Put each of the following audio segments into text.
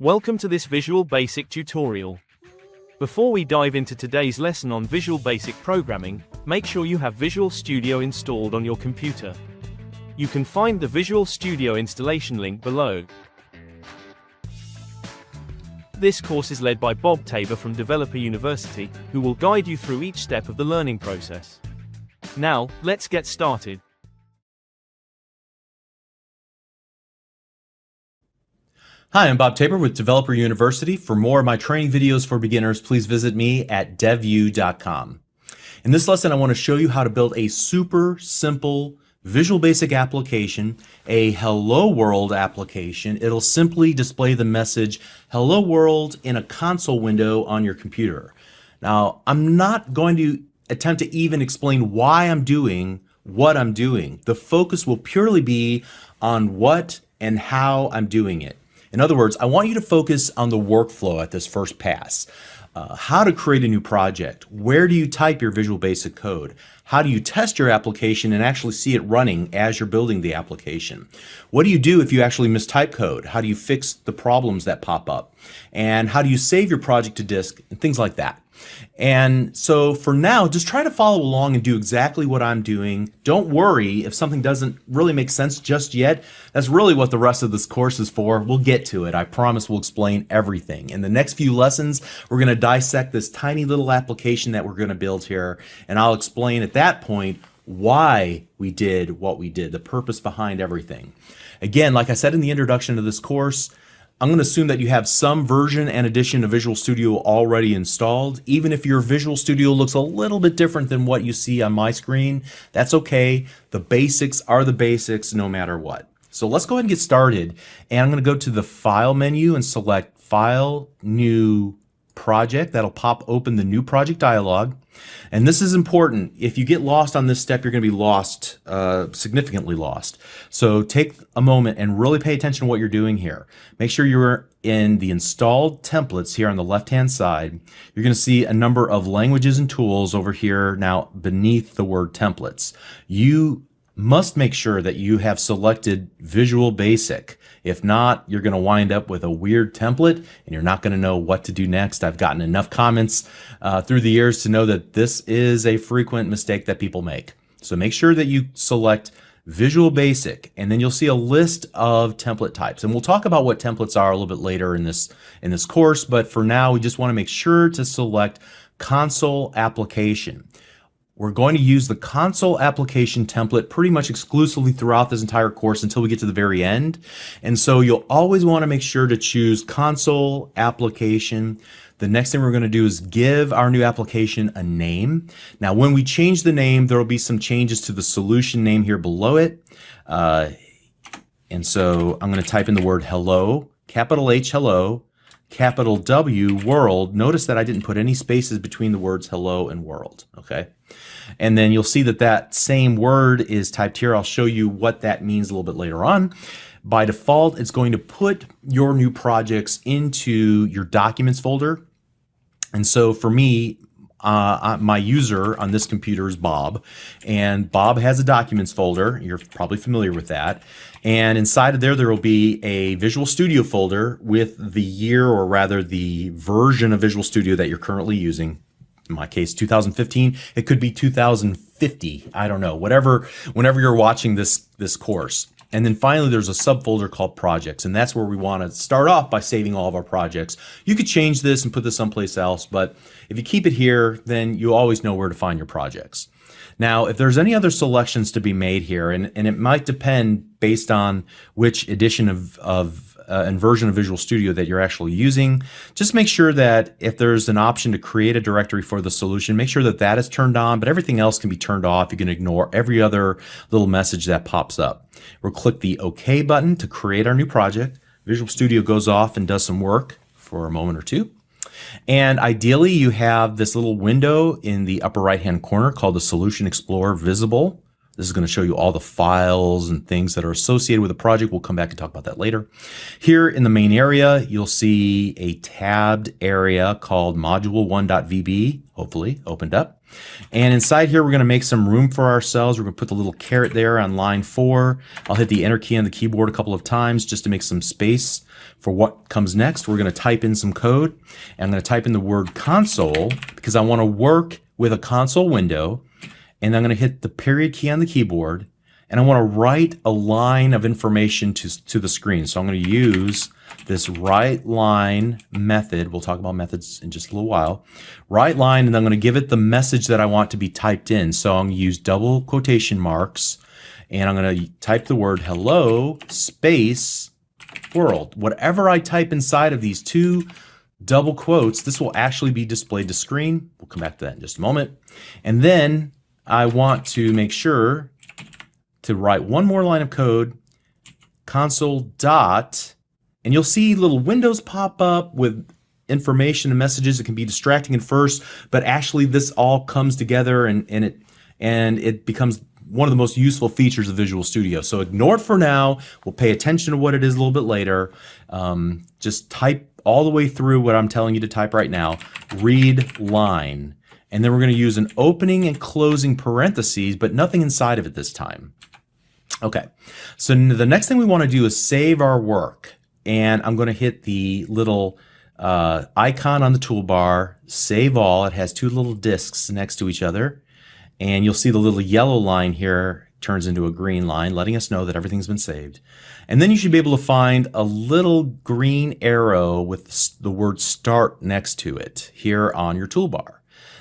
Welcome to this Visual Basic tutorial. Before we dive into today's lesson on Visual Basic programming, make sure you have Visual Studio installed on your computer. You can find the Visual Studio installation link below. This course is led by Bob Tabor from Developer University, who will guide you through each step of the learning process. Now, let's get started. Hi, I'm Bob Tabor with Developer University. For more of my training videos for beginners, please visit me at devu.com. In this lesson, I want to show you how to build a super simple Visual Basic application, a Hello World application. It'll simply display the message Hello World in a console window on your computer. Now, I'm not going to attempt to even explain why I'm doing what I'm doing. The focus will purely be on what and how I'm doing it. In other words, I want you to focus on the workflow at this first pass. How to create a new project. Where do you type your Visual Basic code? How do you test your application and actually see it running as you're building the application? What do you do if you actually mistype code? How do you fix the problems that pop up? And how do you save your project to disk and things like that? And so for now, just try to follow along and do exactly what I'm doing. Don't worry if something doesn't really make sense just yet. That's really what the rest of this course is for. We'll get to it. I promise we'll explain everything. In the next few lessons, we're going to dissect this tiny little application that we're going to build here. And I'll explain at that point why we did what we did, the purpose behind everything. Again, like I said in the introduction to this course, I'm going to assume that you have some version and edition of Visual Studio already installed. Even if your Visual Studio looks a little bit different than what you see on my screen, that's okay. The basics are the basics no matter what. So let's go ahead and get started. And I'm going to go to the File menu and select File, New Project. That'll pop open the New Project dialog. And this is important. If you get lost on this step, you're going to be lost, significantly lost. So take a moment and really pay attention to what you're doing here. Make sure you're in the installed templates here on the left-hand side. You're going to see a number of languages and tools over here now beneath the word templates. You must make sure that you have selected Visual Basic. If not, you're going to wind up with a weird template and you're not going to know what to do next. I've gotten enough comments through the years to know that this is a frequent mistake that people make. So make sure that you select Visual Basic, and then you'll see a list of template types. And we'll talk about what templates are a little bit later in this course, but for now we just want to make sure to select Console Application. We're going to use the console application template pretty much exclusively throughout this entire course until we get to the very end. And so you'll always want to make sure to choose console application. The next thing we're going to do is give our new application a name. Now, when we change the name, there will be some changes to the solution name here below it. And so I'm going to type in the word hello, capital H, hello, capital W, world. Notice that I didn't put any spaces between the words hello and world, okay? And then you'll see that that same word is typed here. I'll show you what that means a little bit later on. By default, it's going to put your new projects into your documents folder. And so for me, my user on this computer is Bob, and Bob has a documents folder. You're probably familiar with that. And inside of there will be a Visual Studio folder with the year, or rather the version of Visual Studio that you're currently using. In my case, 2015. It could be 2050. I don't know. Whenever you're watching this course. And then finally, there's a subfolder called Projects, and that's where we want to start off by saving all of our projects. You could change this and put this someplace else, but if you keep it here, then you always know where to find your projects. Now, if there's any other selections to be made here, and it might depend based on which edition and version of Visual Studio that you're actually using, just make sure that if there's an option to create a directory for the solution, make sure that that is turned on, but everything else can be turned off. You can ignore every other little message that pops up. We'll click the OK button to create our new project. Visual Studio goes off and does some work for a moment or two. And ideally, you have this little window in the upper right-hand corner called the Solution Explorer visible This is going to show you all the files and things that are associated with the project. We'll come back and talk about that later. Here in the main area, you'll see a tabbed area called module1.vb, hopefully opened up. And inside here, we're going to make some room for ourselves. We're going to put the little caret there on line 4. I'll hit the enter key on the keyboard a couple of times just to make some space for what comes next. We're going to type in some code. And I'm going to type in the word console because I want to work with a console window. And I'm going to hit the period key on the keyboard, and I want to write a line of information to the screen. So I'm going to use this write line method. We'll talk about methods in just a little while. Write line, and I'm going to give it the message that I want to be typed in. So I'm going to use double quotation marks, and I'm going to type the word hello space world. Whatever I type inside of these two double quotes, this will actually be displayed to screen. We'll come back to that in just a moment. And then I want to make sure to write one more line of code, console dot, and you'll see little windows pop up with information and messages. It can be distracting at first, but actually this all comes together and it becomes one of the most useful features of Visual Studio. So ignore it for now. We'll pay attention to what it is a little bit later. Just type all the way through what I'm telling you to type right now. Read line. And then we're going to use an opening and closing parentheses, but nothing inside of it this time. Okay, so the next thing we want to do is save our work. And I'm going to hit the little icon on the toolbar, save all. It has two little disks next to each other. And you'll see the little yellow line here turns into a green line, letting us know that everything's been saved. And then you should be able to find a little green arrow with the word start next to it here on your toolbar.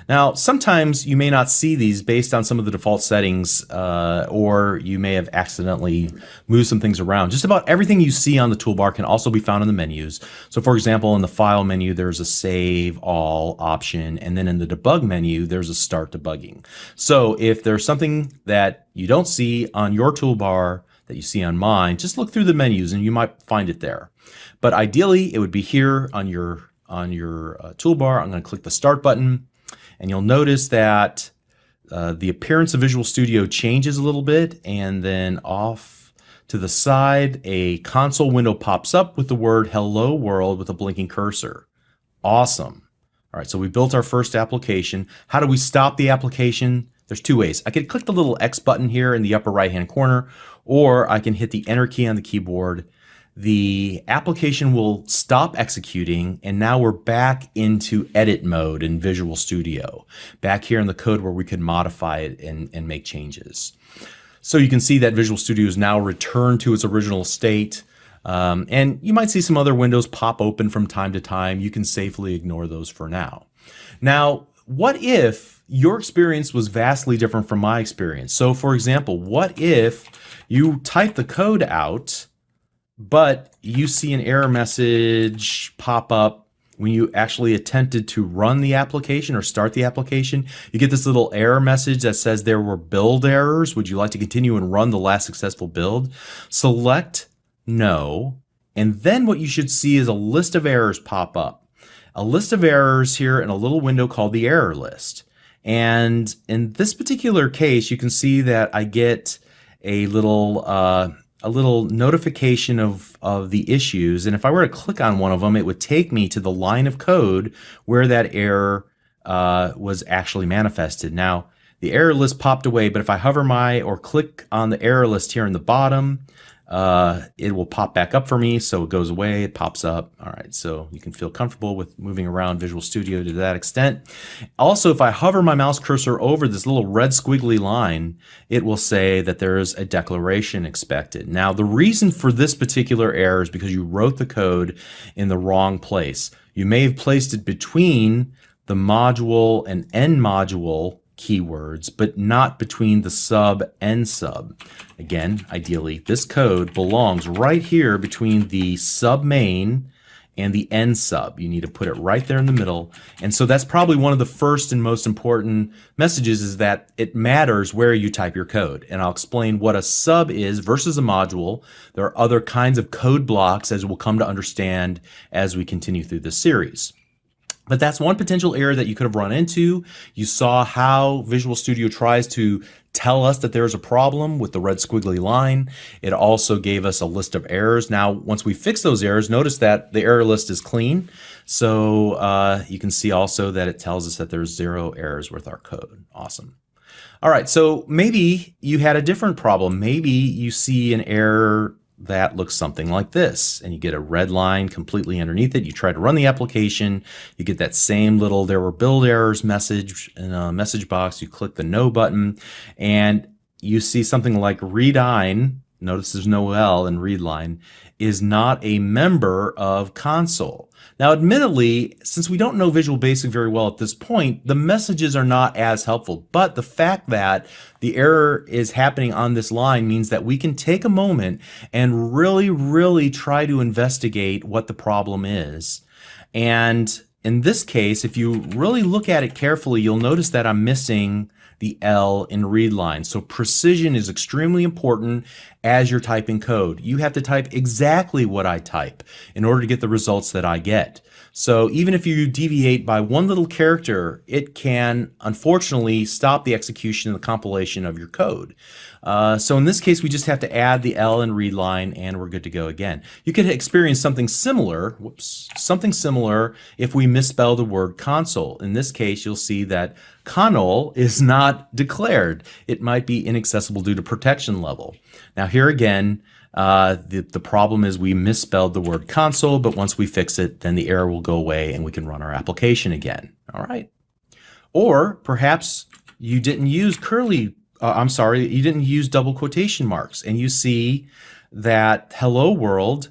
Now, sometimes you may not see these based on some of the default settings, or you may have accidentally moved some things around. Just about everything you see on the toolbar can also be found in the menus. So for example, in the File menu, there's a Save All option, and then in the Debug menu, there's a Start Debugging. So if there's something that you don't see on your toolbar that you see on mine, just look through the menus and you might find it there. But ideally, it would be here on your toolbar. I'm going to click the Start button. And you'll notice that the appearance of Visual Studio changes a little bit, and then off to the side, a console window pops up with the word Hello World with a blinking cursor. Awesome. All right, so we built our first application. How do we stop the application? There's two ways. I could click the little X button here in the upper right-hand corner, or I can hit the Enter key on the keyboard. The application will stop executing, and now we're back into edit mode in Visual Studio. Back here in the code where we can modify it and make changes. So you can see that Visual Studio is now returned to its original state. And you might see some other windows pop open from time to time. You can safely ignore those for now. Now, what if your experience was vastly different from my experience? So for example, what if you type the code out, but you see an error message pop up when you actually attempted to run the application or start the application? You get this little error message that says there were build errors. Would you like to continue and run the last successful build? Select no. And then what you should see is a list of errors pop up. A list of errors here in a little window called the error list. And in this particular case, you can see that I get a little notification of the issues, and if I were to click on one of them, it would take me to the line of code where that error was actually manifested. Now, the error list popped away, but if I hover or click on the error list here in the bottom, it will pop back up for me, so it goes away, it pops up. All right, so you can feel comfortable with moving around Visual Studio to that extent. Also, if I hover my mouse cursor over this little red squiggly line, it will say that there is a declaration expected. Now, the reason for this particular error is because you wrote the code in the wrong place. You may have placed it between the module and end module keywords, but not between the sub and sub. Again, ideally, this code belongs right here between the sub main and the end sub. You need to put it right there in the middle. And so that's probably one of the first and most important messages, is that it matters where you type your code. And I'll explain what a sub is versus a module. There are other kinds of code blocks, as we'll come to understand as we continue through this series. But that's one potential error that you could have run into. You saw how Visual Studio tries to tell us that there's a problem with the red squiggly line. It also gave us a list of errors. Now, once we fix those errors, notice that the error list is clean. So you can see also that it tells us that there's 0 errors with our code. Awesome. All right, so maybe you had a different problem. Maybe you see an error that looks something like this, and you get a red line completely underneath it. You try to run the application, you get that same little "there were build errors" message in a message box. You click the no button, and you see something like readline. Notice there's no L in readline, is not a member of console. Now, admittedly, since we don't know Visual Basic very well at this point, the messages are not as helpful. But the fact that the error is happening on this line means that we can take a moment and really try to investigate what the problem is. And in this case, if you really look at it carefully, you'll notice that I'm missing the L in readline. So precision is extremely important as you're typing code. You have to type exactly what I type in order to get the results that I get. So even if you deviate by one little character, it can unfortunately stop the execution and the compilation of your code. So in this case, we just have to add the L in readline and we're good to go again. You could experience something similar, if we misspell the word console. In this case, you'll see that console is not declared. It might be inaccessible due to protection level. Now here again, the problem is we misspelled the word console, but once we fix it, then the error will go away and we can run our application again. All right. Or perhaps you didn't use you didn't use double quotation marks, and you see that hello world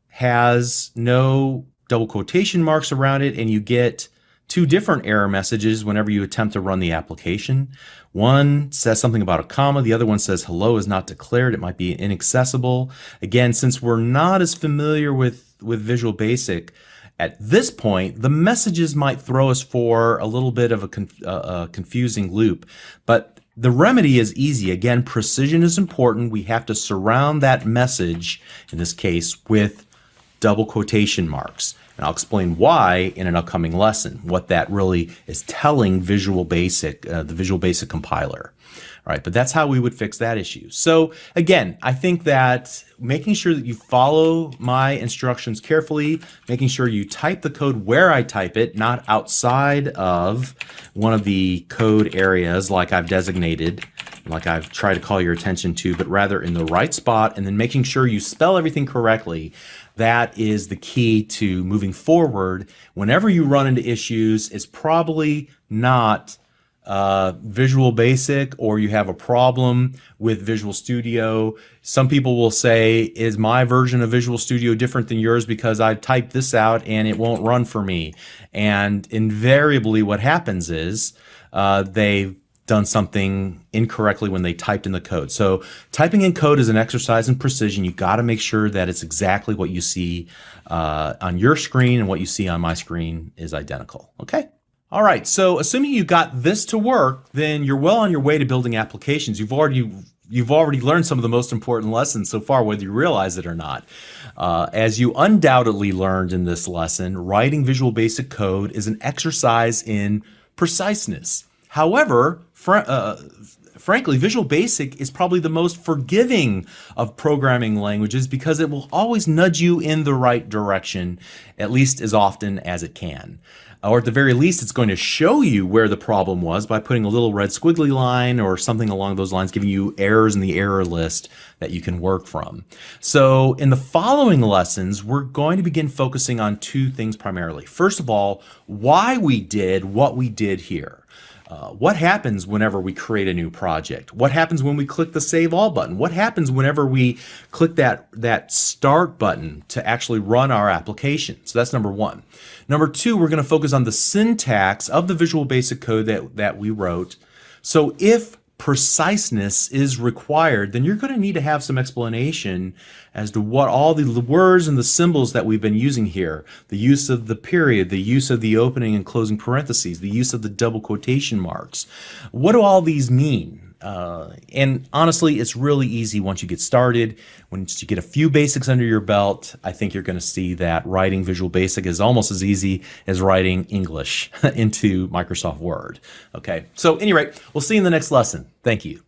has no double quotation marks around it, and you get 2 different error messages whenever you attempt to run the application. One says something about a comma, the other one says hello is not declared. It might be inaccessible. Again, since we're not as familiar with Visual Basic at this point, the messages might throw us for a little bit of a confusing loop. But the remedy is easy. Again, precision is important. We have to surround that message, in this case, with double quotation marks. And I'll explain why in an upcoming lesson, what that really is telling Visual Basic, the Visual Basic compiler. All right, but that's how we would fix that issue. So again, I think that making sure that you follow my instructions carefully, making sure you type the code where I type it, not outside of one of the code areas like I've designated, like I've tried to call your attention to, but rather in the right spot, and then making sure you spell everything correctly. That is the key to moving forward. Whenever you run into issues, it's probably not Visual Basic, or you have a problem with Visual Studio. Some people will say, is my version of Visual Studio different than yours because I've typed this out and it won't run for me? And invariably what happens is they've done something incorrectly when they typed in the code. So typing in code is an exercise in precision. You got to make sure that it's exactly what you see on your screen and what you see on my screen is identical. Okay? All right, so assuming you got this to work, then you're well on your way to building applications. You've already learned some of the most important lessons so far, whether you realize it or not. As you undoubtedly learned in this lesson, writing Visual Basic code is an exercise in preciseness. However, frankly, Visual Basic is probably the most forgiving of programming languages because it will always nudge you in the right direction, at least as often as it can. Or at the very least, it's going to show you where the problem was by putting a little red squiggly line or something along those lines, giving you errors in the error list that you can work from. So in the following lessons, we're going to begin focusing on 2 things primarily. First of all, why we did what we did here. What happens whenever we create a new project? What happens when we click the Save All button? What happens whenever we click that Start button to actually run our application? So that's number 1. Number 2, we're going to focus on the syntax of the Visual Basic code that we wrote. So if preciseness is required, then you're going to need to have some explanation as to what all the words and the symbols that we've been using here, the use of the period, the use of the opening and closing parentheses, the use of the double quotation marks. What do all these mean? And honestly, it's really easy once you get started. Once you get a few basics under your belt, I think you're going to see that writing Visual Basic is almost as easy as writing English into Microsoft Word. Okay, so at any rate, we'll see you in the next lesson. Thank you.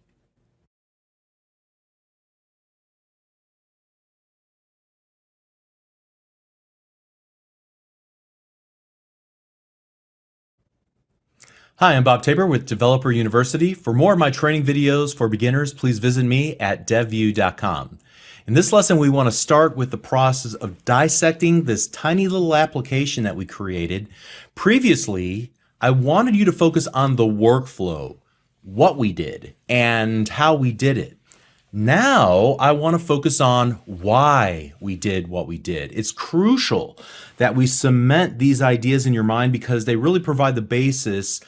Hi, I'm Bob Tabor with Developer University. For more of my training videos for beginners, please visit me at devview.com. In this lesson, we want to start with the process of dissecting this tiny little application that we created. Previously, I wanted you to focus on the workflow, what we did, and how we did it. Now, I want to focus on why we did what we did. It's crucial that we cement these ideas in your mind because they really provide the basis,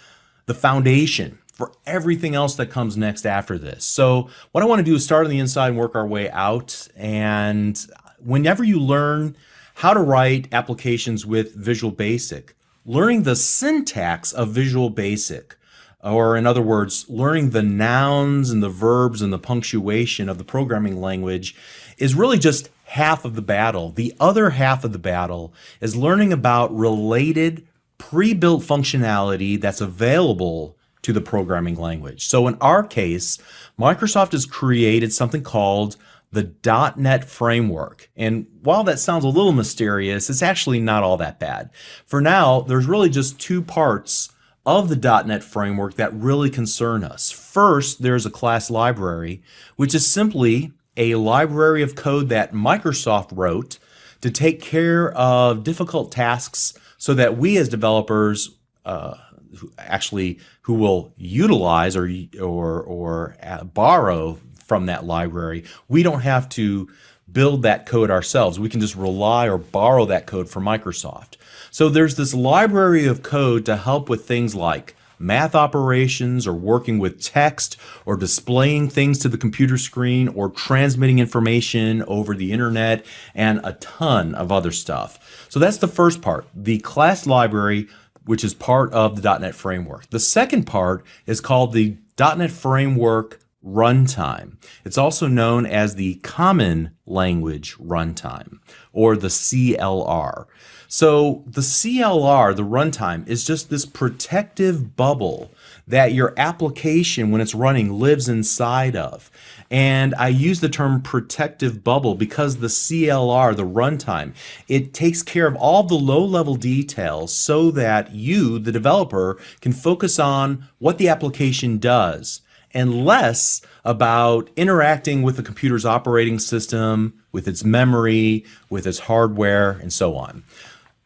the foundation for everything else that comes next after this. So what I want to do is start on the inside and work our way out. And whenever you learn how to write applications with Visual Basic, learning the syntax of Visual Basic, or in other words, learning the nouns and the verbs and the punctuation of the programming language is really just half of the battle. The other half of the battle is learning about related pre-built functionality that's available to the programming language. So in our case, Microsoft has created something called the .NET framework. And while that sounds a little mysterious, it's actually not all that bad. For now, there's really just two parts of the .NET framework that really concern us. First, there's a class library, which is simply a library of code that Microsoft wrote to take care of difficult tasks so that we as developers who will utilize or borrow from that library, we don't have to build that code ourselves. We can just rely or borrow that code from Microsoft. So there's this library of code to help with things like math operations or working with text or displaying things to the computer screen or transmitting information over the internet and a ton of other stuff. So that's the first part, the class library, which is part of the .NET framework. The second part is called the .NET framework runtime. It's also known as the Common Language Runtime, or the CLR. So the CLR, the runtime, is just this protective bubble that your application, when it's running, lives inside of. And I use the term protective bubble because the CLR, the runtime, it takes care of all the low-level details so that you, the developer, can focus on what the application does and less about interacting with the computer's operating system, with its memory, with its hardware, and so on.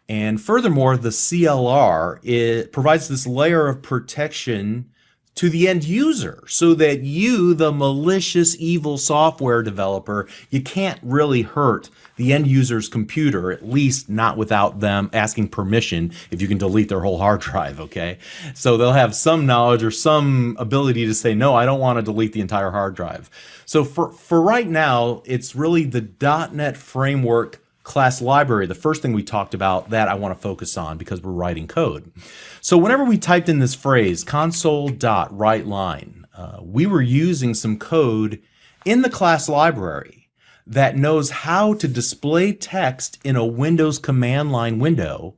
And furthermore, the CLR, it provides this layer of protection to the end user so that you, the malicious, evil software developer, you can't really hurt the end user's computer, at least not without them asking permission if you can delete their whole hard drive, okay? So they'll have some knowledge or some ability to say, no, I don't want to delete the entire hard drive. So for right now, it's really the .NET framework class library, the first thing we talked about, that I want to focus on because we're writing code. So whenever we typed in this phrase, console.writeLine, we were using some code in the class library that knows how to display text in a Windows command line window.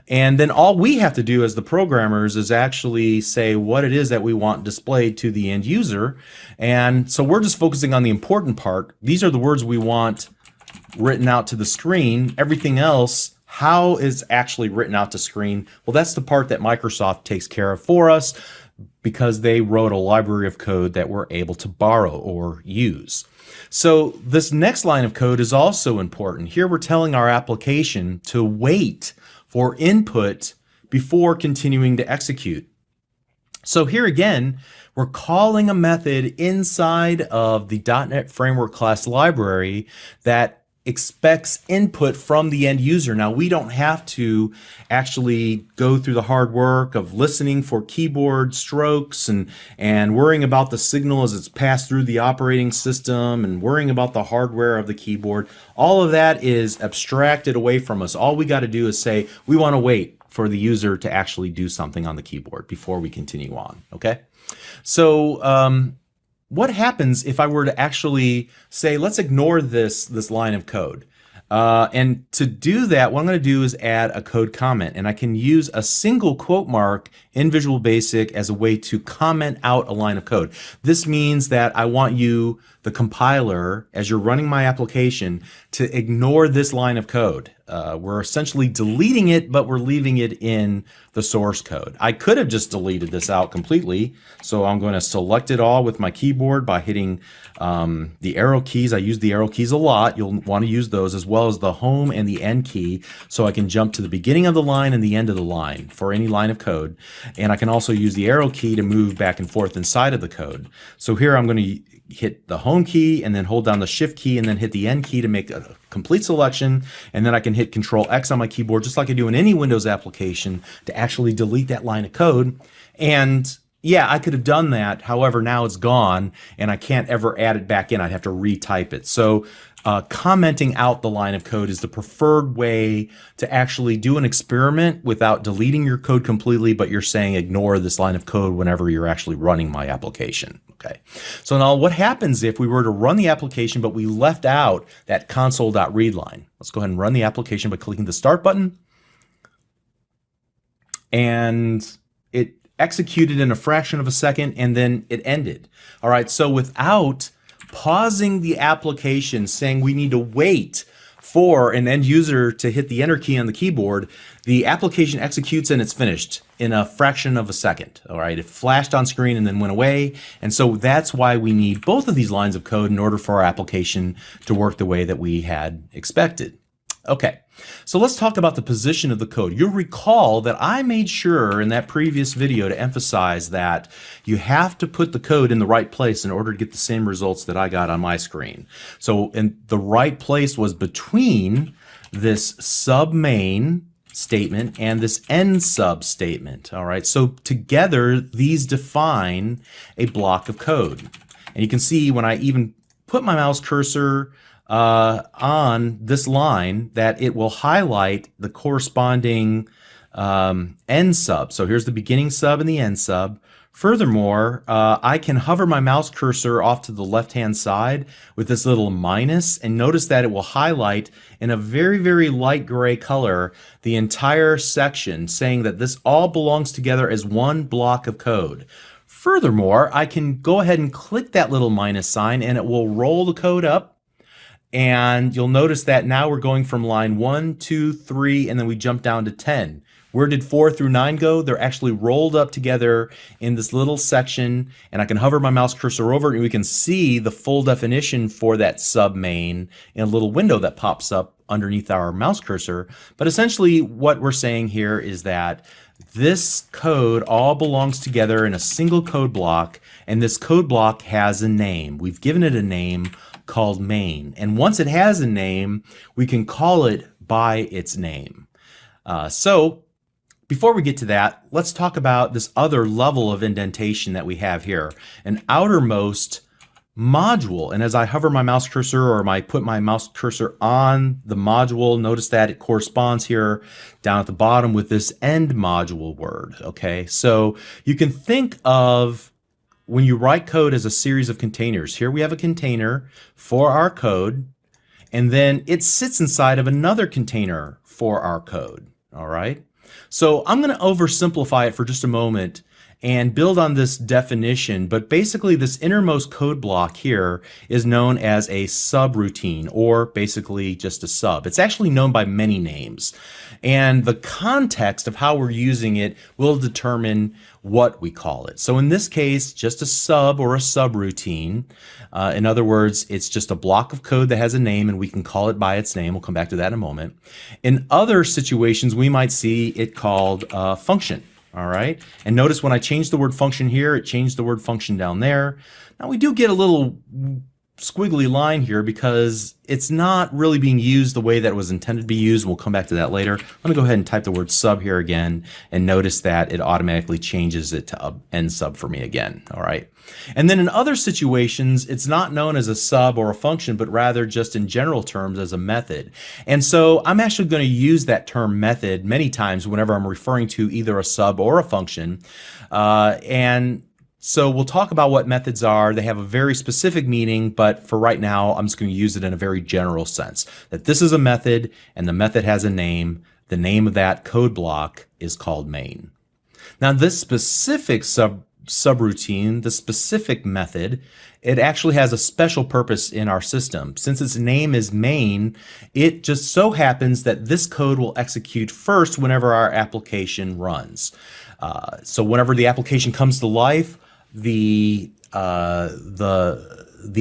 And then all we have to do as the programmers is actually say what it is that we want displayed to the end user. And so we're just focusing on the important part. These are the words we want written out to the screen. Everything else, how is actually written out to screen? Well, that's the part that Microsoft takes care of for us because they wrote a library of code that we're able to borrow or use. So this next line of code is also important. Here we're telling our application to wait for input before continuing to execute. So here again, we're calling a method inside of the .NET Framework class library that expects input from the end user. Now, we don't have to actually go through the hard work of listening for keyboard strokes and worrying about the signal as it's passed through the operating system and worrying about the hardware of the keyboard. All of that is abstracted away from us. All we got to do is say, we want to wait for the user to actually do something on the keyboard before we continue on, okay? So what happens if I were to actually say, let's ignore this line of code? And to do that, what I'm going to do is add a code comment, and I can use a single quote mark in Visual Basic as a way to comment out a line of code. This means that I want you, the compiler, as you're running my application, to ignore this line of code. We're essentially deleting it, but we're leaving it in the source code. I could have just deleted this out completely, so I'm going to select it all with my keyboard by hitting the arrow keys. I use the arrow keys a lot. You'll want to use those, as well as the home and the end key, so I can jump to the beginning of the line and the end of the line for any line of code. And I can also use the arrow key to move back and forth inside of the code. So here I'm going to hit the home key and then hold down the shift key and then hit the end key to make a complete selection, and then I can hit Control X on my keyboard just like I do in any Windows application to actually delete that line of code. And yeah, I could have done that. However, now it's gone and I can't ever add it back in. I'd have to retype it. So commenting out the line of code is the preferred way to actually do an experiment without deleting your code completely, but you're saying ignore this line of code whenever you're actually running my application. Okay. So now what happens if we were to run the application, but we left out that console.read line? Let's go ahead and run the application by clicking the start button. And it executed in a fraction of a second, and then it ended. All right. So without pausing the application, saying we need to wait for an end user to hit the enter key on the keyboard, the application executes and it's finished in a fraction of a second. All right, it flashed on screen and then went away. And so that's why we need both of these lines of code in order for our application to work the way that we had expected. Okay, so let's talk about the position of the code. You'll recall that I made sure in that previous video to emphasize that you have to put the code in the right place in order to get the same results that I got on my screen. So the right place was between this sub main statement and this end sub statement. All right, so together these define a block of code. And you can see when I even put my mouse cursor on this line that it will highlight the corresponding end sub. So here's the beginning sub and the end sub. Furthermore, I can hover my mouse cursor off to the left-hand side with this little minus, and notice that it will highlight in a very, very light gray color the entire section, saying that this all belongs together as one block of code. Furthermore, I can go ahead and click that little minus sign and it will roll the code up. And you'll notice that now we're going from line 1, 2, 3, and then we jump down to 10. Where did 4 through 9 go? They're actually rolled up together in this little section, and I can hover my mouse cursor over it and we can see the full definition for that sub main in a little window that pops up underneath our mouse cursor. But essentially what we're saying here is that this code all belongs together in a single code block, and this code block has a name. We've given it a name called main. And once it has a name, we can call it by its name. So before we get to that, let's talk about this other level of indentation that we have here, an outermost module. And as I hover my mouse cursor, or I put my mouse cursor on the module, notice that it corresponds here down at the bottom with this end module word. Okay, so you can think of when you write code as a series of containers. Here we have a container for our code, and then it sits inside of another container for our code. All right. So I'm going to oversimplify it for just a moment and build on this definition, but basically this innermost code block here is known as a subroutine, or basically just a sub. It's actually known by many names, and the context of how we're using it will determine what we call it. So in this case, just a sub or a subroutine. In other words, it's just a block of code that has a name and we can call it by its name. We'll come back to that in a moment. In other situations, we might see it called a function. All right, and notice when I change the word function here, it changed the word function down there. Now we do get a little squiggly line here because it's not really being used the way that it was intended to be used. We'll come back to that later. Let me go ahead and type the word sub here again, and notice that it automatically changes it to end sub for me again. All right. And then in other situations, it's not known as a sub or a function, but rather just in general terms as a method. And so I'm actually going to use that term method many times whenever I'm referring to either a sub or a function. And So we'll talk about what methods are. They have a very specific meaning, but for right now, I'm just going to use it in a very general sense. That this is a method, and the method has a name. The name of that code block is called main. Now this specific subroutine, the specific method, it actually has a special purpose in our system. Since its name is main, it just so happens that this code will execute first whenever our application runs. So whenever the application comes to life, the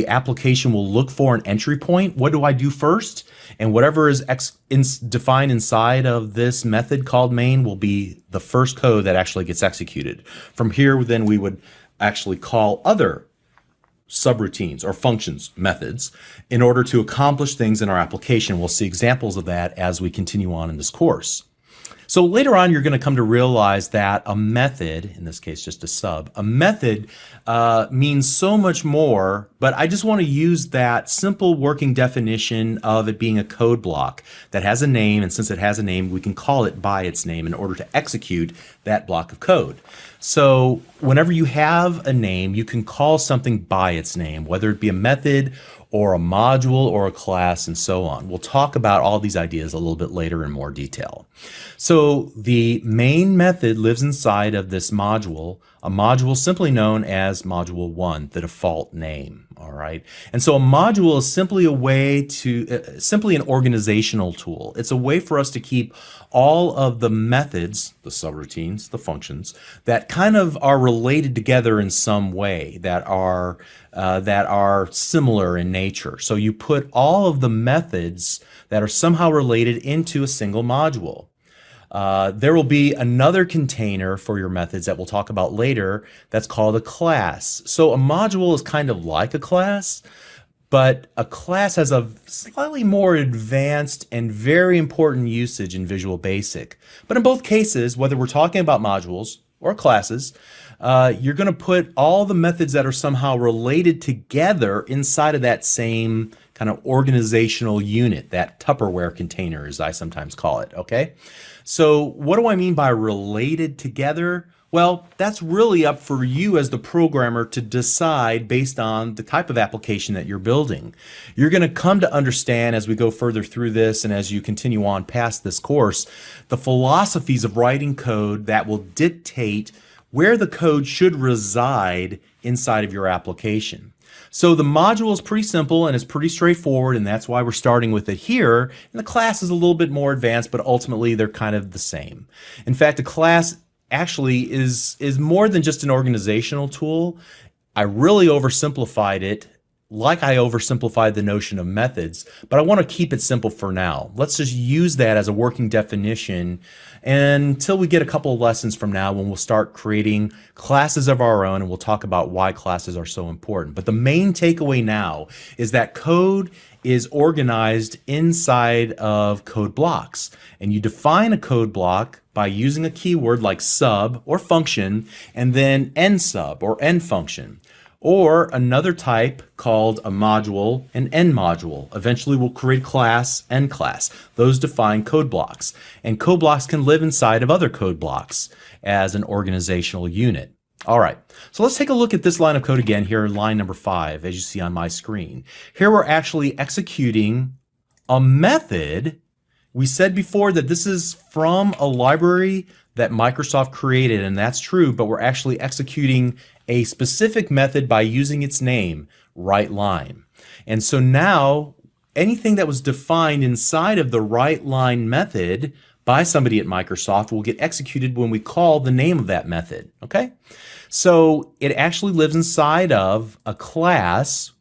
application will look for an entry point. What do I do first? And whatever is defined inside of this method called main will be the first code that actually gets executed. From here, then we would actually call other subroutines or functions methods in order to accomplish things in our application. We'll see examples of that as we continue on in this course. So later on, you're going to come to realize that a method, in this case just a sub, a method means so much more, but I just want to use that simple working definition of it being a code block that has a name, and since it has a name, we can call it by its name in order to execute that block of code. So whenever you have a name, you can call something by its name, whether it be a method or a module or a class and so on. We'll talk about all these ideas a little bit later in more detail. So the main method lives inside of this module, a module simply known as module 1, the default name. All right. And so a module is simply a way to, simply an organizational tool. It's a way for us to keep all of the methods, the subroutines, the functions, that kind of are related together in some way, that are similar in nature. So you put all of the methods that are somehow related into a single module. There will be another container for your methods that we'll talk about later that's called a class. So a module is kind of like a class, but a class has a slightly more advanced and very important usage in Visual Basic. But in both cases, whether we're talking about modules or classes, you're going to put all the methods that are somehow related together inside of that same kind of organizational unit, that Tupperware container, as I sometimes call it, okay? So what do I mean by related together? Well, that's really up for you as the programmer to decide based on the type of application that you're building. You're going to come to understand as we go further through this and as you continue on past this course, the philosophies of writing code that will dictate where the code should reside inside of your application. So the module is pretty simple and it's pretty straightforward, and that's why we're starting with it here. And the class is a little bit more advanced, but ultimately they're kind of the same. In fact, a class actually is more than just an organizational tool. I really oversimplified it, like I oversimplified the notion of methods, but I want to keep it simple for now. Let's just use that as a working definition until we get a couple of lessons from now when we'll start creating classes of our own, and we'll talk about why classes are so important. But the main takeaway now is that code is organized inside of code blocks, and you define a code block by using a keyword like sub or function, and then end sub or end function. Or another type called a module, an end module. Eventually we'll create class, end class. Those define code blocks. And code blocks can live inside of other code blocks as an organizational unit. All right, so let's take a look at this line of code again here in line number 5, as you see on my screen. Here we're actually executing a method. We said before that this is from a library that Microsoft created, and that's true, but we're actually executing a specific method by using its name, writeLine. And so now anything that was defined inside of the writeLine method by somebody at Microsoft will get executed when we call the name of that method, okay? So it actually lives inside of a class,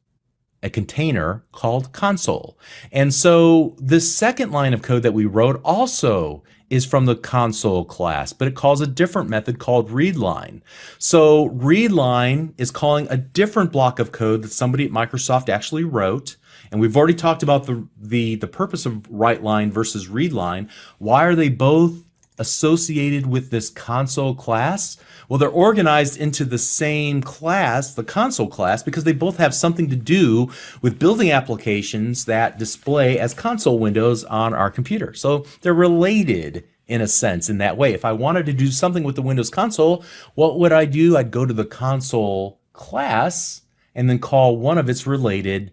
a container called console. And so the second line of code that we wrote also is from the console class, but it calls a different method called readLine. So readLine is calling a different block of code that somebody at Microsoft actually wrote. And we've already talked about the purpose of writeLine versus readLine. Why are they both associated with this console class? Well, they're organized into the same class, the console class, because they both have something to do with building applications that display as console windows on our computer. So they're related in a sense, in that way. If I wanted to do something with the Windows console, what would I do? I'd go to the console class and then call one of its related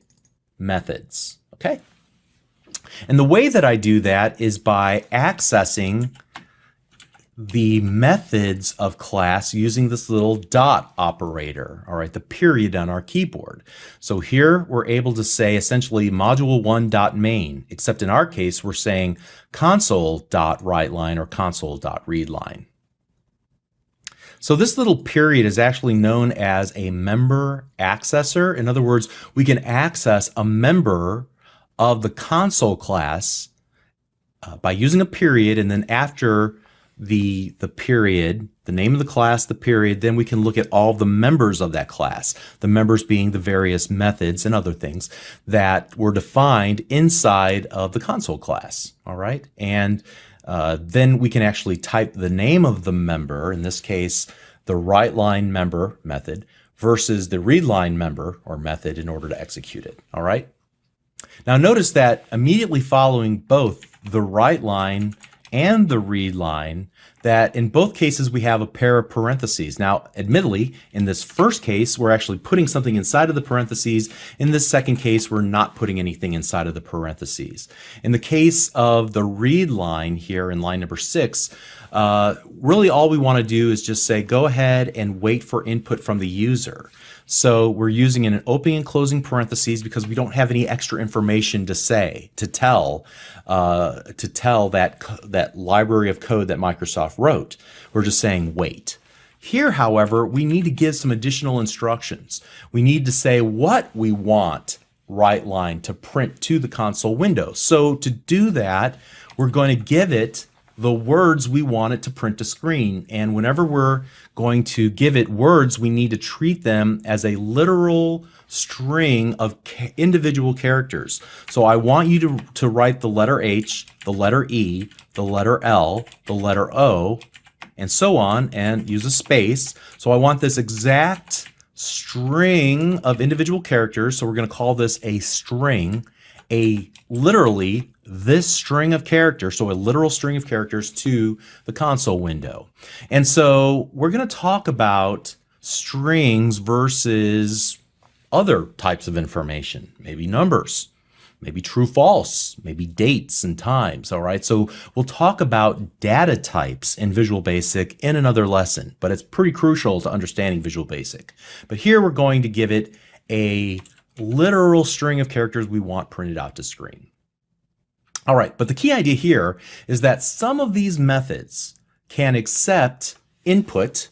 methods. Okay? And the way that I do that is by accessing the methods of class using this little dot operator, all right, the period on our keyboard. So here we're able to say essentially module1.main, except in our case we're saying console.writeLine or console.readLine. So this little period is actually known as a member accessor. In other words, we can access a member of the console class by using a period, and then after the period, the name of the class, the period, then we can look at all the members of that class, the members being the various methods and other things that were defined inside of the console class, all right? And then we can actually type the name of the member, in this case, the WriteLine member method versus the readLine member or method in order to execute it, all right? Now notice that immediately following both the WriteLine and the readLine, that in both cases we have a pair of parentheses. Now, admittedly, in this first case, we're actually putting something inside of the parentheses. In this second case, we're not putting anything inside of the parentheses. In the case of the readLine here in line number 6, really all we want to do is just say, go ahead and wait for input from the user. So we're using an opening and closing parentheses because we don't have any extra information to tell that library of code that Microsoft wrote. We're just saying wait. Here, however, we need to give some additional instructions. We need to say what we want WriteLine to print to the console window. So to do that, we're going to give it the words we want it to print to screen. And whenever we're going to give it words, we need to treat them as a literal string of individual characters. So I want you to write the letter H, the letter E, the letter L, the letter O, and so on, and use a space. So I want this exact string of individual characters. So we're going to call this a string, literally this string of characters, so a literal string of characters to the console window. And so we're going to talk about strings versus other types of information, maybe numbers, maybe true, false, maybe dates and times, all right? So we'll talk about data types in Visual Basic in another lesson, but it's pretty crucial to understanding Visual Basic. But here we're going to give it a literal string of characters we want printed out to screen. All right, but the key idea here is that some of these methods can accept input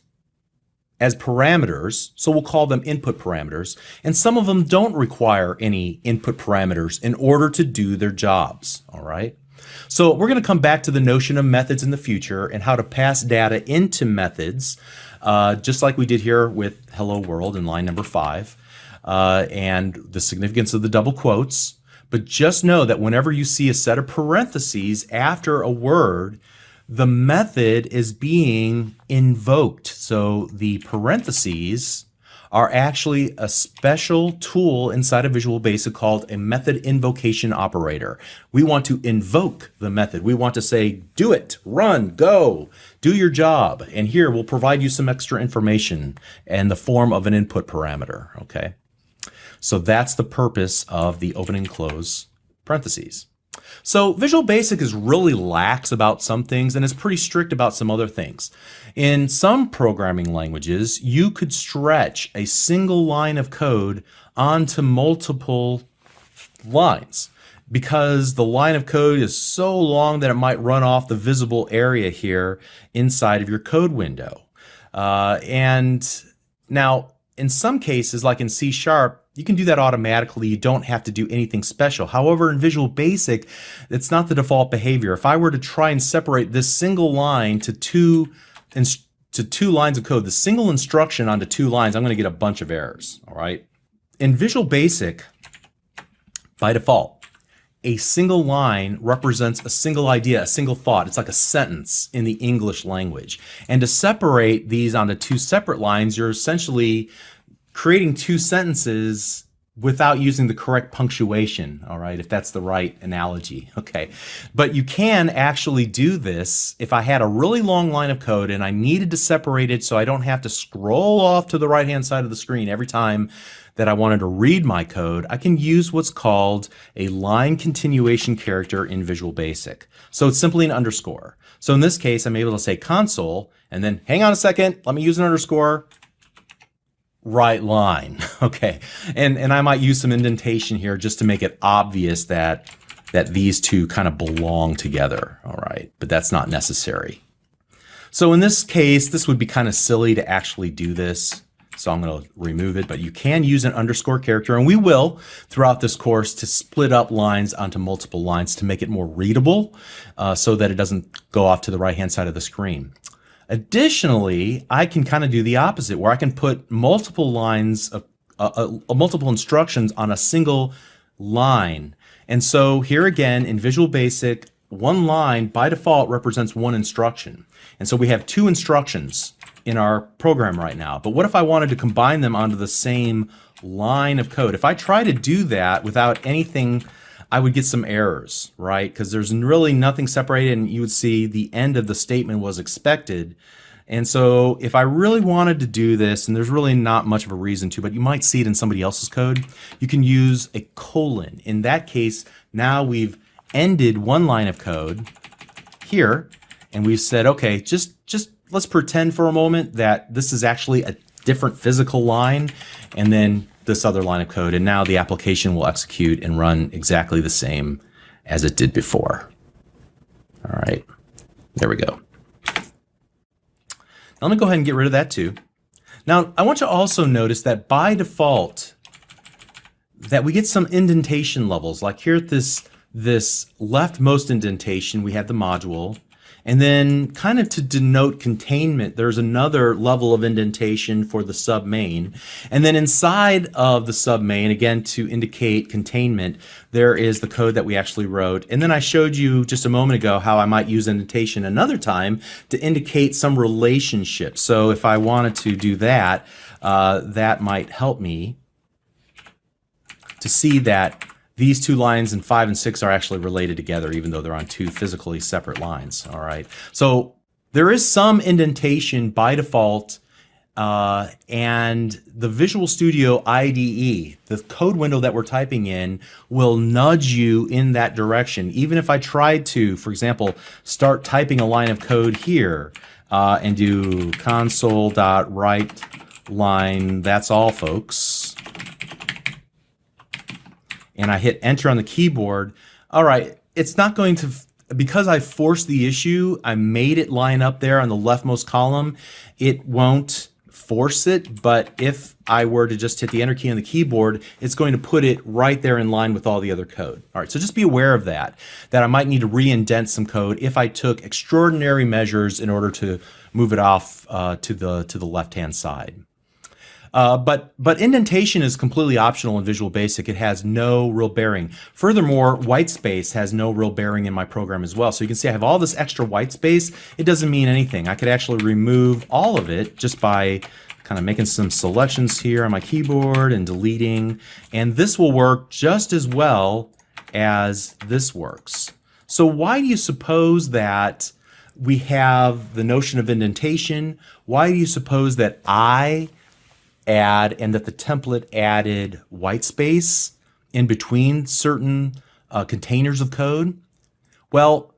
as parameters, so we'll call them input parameters, and some of them don't require any input parameters in order to do their jobs, all right? So we're going to come back to the notion of methods in the future and how to pass data into methods, just like we did here with Hello World in line number 5, and the significance of the double quotes. But just know that whenever you see a set of parentheses after a word, the method is being invoked. So the parentheses are actually a special tool inside of Visual Basic called a method invocation operator. We want to invoke the method. We want to say, do it, run, go, do your job. And here we'll provide you some extra information in the form of an input parameter, okay? So that's the purpose of the open and close parentheses. So Visual Basic is really lax about some things and is pretty strict about some other things. In some programming languages, you could stretch a single line of code onto multiple lines because the line of code is so long that it might run off the visible area here inside of your code window. And now, in some cases, like in C#, you can do that automatically. You don't have to do anything special. However, in Visual Basic, it's not the default behavior. If I were to try and separate this single line to two lines of code, the single instruction onto 2 lines, I'm going to get a bunch of errors, all right? In Visual Basic, by default, a single line represents a single idea, a single thought. It's like a sentence in the English language. And to separate these onto 2 separate lines, you're essentially creating 2 sentences without using the correct punctuation, all right, if that's the right analogy, okay. But you can actually do this if I had a really long line of code and I needed to separate it so I don't have to scroll off to the right-hand side of the screen every time that I wanted to read my code. I can use what's called a line continuation character in Visual Basic. So it's simply an underscore. So in this case, I'm able to say console, and then hang on a second, let me use an underscore, right line, okay. And I might use some indentation here just to make it obvious that these two kind of belong together, all right, but that's not necessary. So in this case, this would be kind of silly to actually do this, so I'm going to remove it, but you can use an underscore character, and we will throughout this course to split up lines onto multiple lines to make it more readable so that it doesn't go off to the right-hand side of the screen. Additionally, I can kind of do the opposite, where I can put multiple lines of multiple instructions on a single line. And so here again in Visual Basic, one line by default represents one instruction. And so we have two instructions in our program right now. But what if I wanted to combine them onto the same line of code? If I try to do that without anything, I would get some errors, right? Because there's really nothing separated, and you would see the end of the statement was expected. And so if I really wanted to do this, and there's really not much of a reason to, but you might see it in somebody else's code, you can use a colon. In that case, now we've ended one line of code here, and we've said, okay, just let's pretend for a moment that this is actually a different physical line, and then this other line of code, and now the application will execute and run exactly the same as it did before. All right, there we go. Now let me go ahead and get rid of that too. Now I want you to also notice that by default that we get some indentation levels. Like here at this leftmost indentation, we have the module. And then kind of to denote containment, there's another level of indentation for the submain. And then inside of the submain, again, to indicate containment, there is the code that we actually wrote. And then I showed you just a moment ago how I might use indentation another time to indicate some relationship. So if I wanted to do that, that might help me to see that these two lines in 5 and 6 are actually related together, even though they're on two physically separate lines. All right. So there is some indentation by default, and the Visual Studio IDE, the code window that we're typing in, will nudge you in that direction. Even if I tried to, for example, start typing a line of code here and do console.write line, that's all, folks, and I hit enter on the keyboard, all right, it's not going to, because I forced the issue, I made it line up there on the leftmost column, it won't force it, but if I were to just hit the enter key on the keyboard, it's going to put it right there in line with all the other code. All right, so just be aware of that I might need to re-indent some code if I took extraordinary measures in order to move it off to the left-hand side. But indentation is completely optional in Visual Basic. It has no real bearing. Furthermore, white space has no real bearing in my program as well. So you can see I have all this extra white space. It doesn't mean anything. I could actually remove all of it just by kind of making some selections here on my keyboard and deleting. And this will work just as well as this works. So why do you suppose that we have the notion of indentation? Why do you suppose that I add and that the template added white space in between certain containers of code? Well,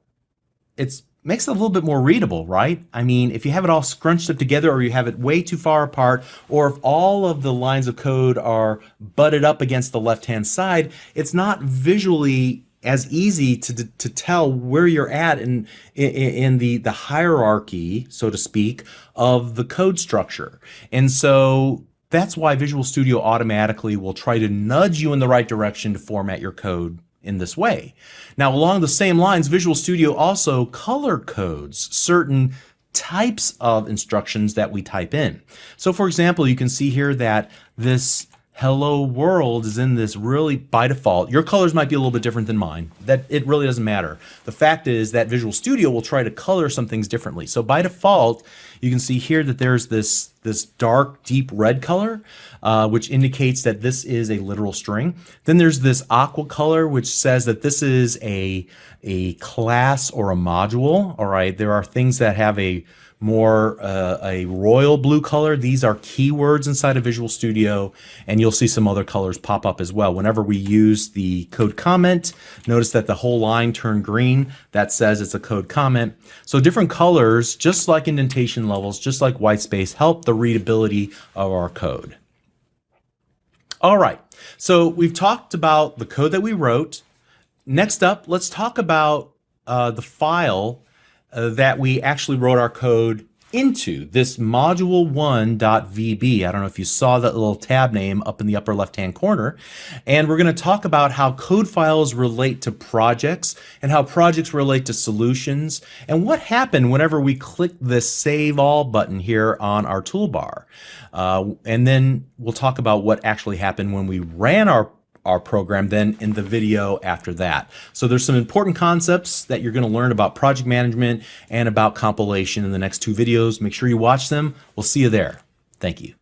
it makes it a little bit more readable, right? I mean, if you have it all scrunched up together, or you have it way too far apart, or if all of the lines of code are butted up against the left-hand side, it's not visually as easy to tell where you're at in the hierarchy, so to speak, of the code structure. And so that's why Visual Studio automatically will try to nudge you in the right direction to format your code in this way. Now, along the same lines, Visual Studio also color codes certain types of instructions that we type in. So for example, you can see here that this hello world is in this really by default. Your colors might be a little bit different than mine. That it really doesn't matter. The fact is that Visual Studio will try to color some things differently. So by default, you can see here that there's this this dark, deep red color, which indicates that this is a literal string. Then there's this aqua color, which says that this is a class or a module. All right, there are things that have a more a royal blue color. These are keywords inside of Visual Studio, and you'll see some other colors pop up as well. Whenever we use the code comment, notice that the whole line turned green. That says it's a code comment. So different colors, just like indentation levels, just like white space, help the readability of our code. All right, so we've talked about the code that we wrote. Next up, let's talk about the file that we actually wrote our code into, this module1.vb. I don't know if you saw that little tab name up in the upper left-hand corner. And we're going to talk about how code files relate to projects and how projects relate to solutions and what happened whenever we click this Save All button here on our toolbar. And then we'll talk about what actually happened when we ran our program then in the video after that. So there's some important concepts that you're going to learn about project management and about compilation in the next two videos. Make sure you watch them. We'll see you there. Thank you.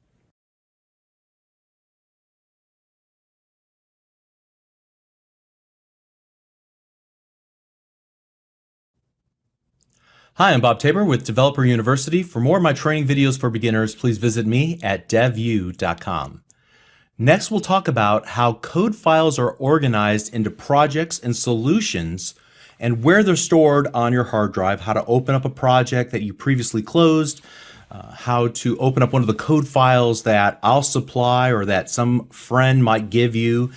Hi, I'm Bob Tabor with Developer University. For more of my training videos for beginners, please visit me at devu.com. Next, we'll talk about how code files are organized into projects and solutions and where they're stored on your hard drive, how to open up a project that you previously closed, how to open up one of the code files that I'll supply or that some friend might give you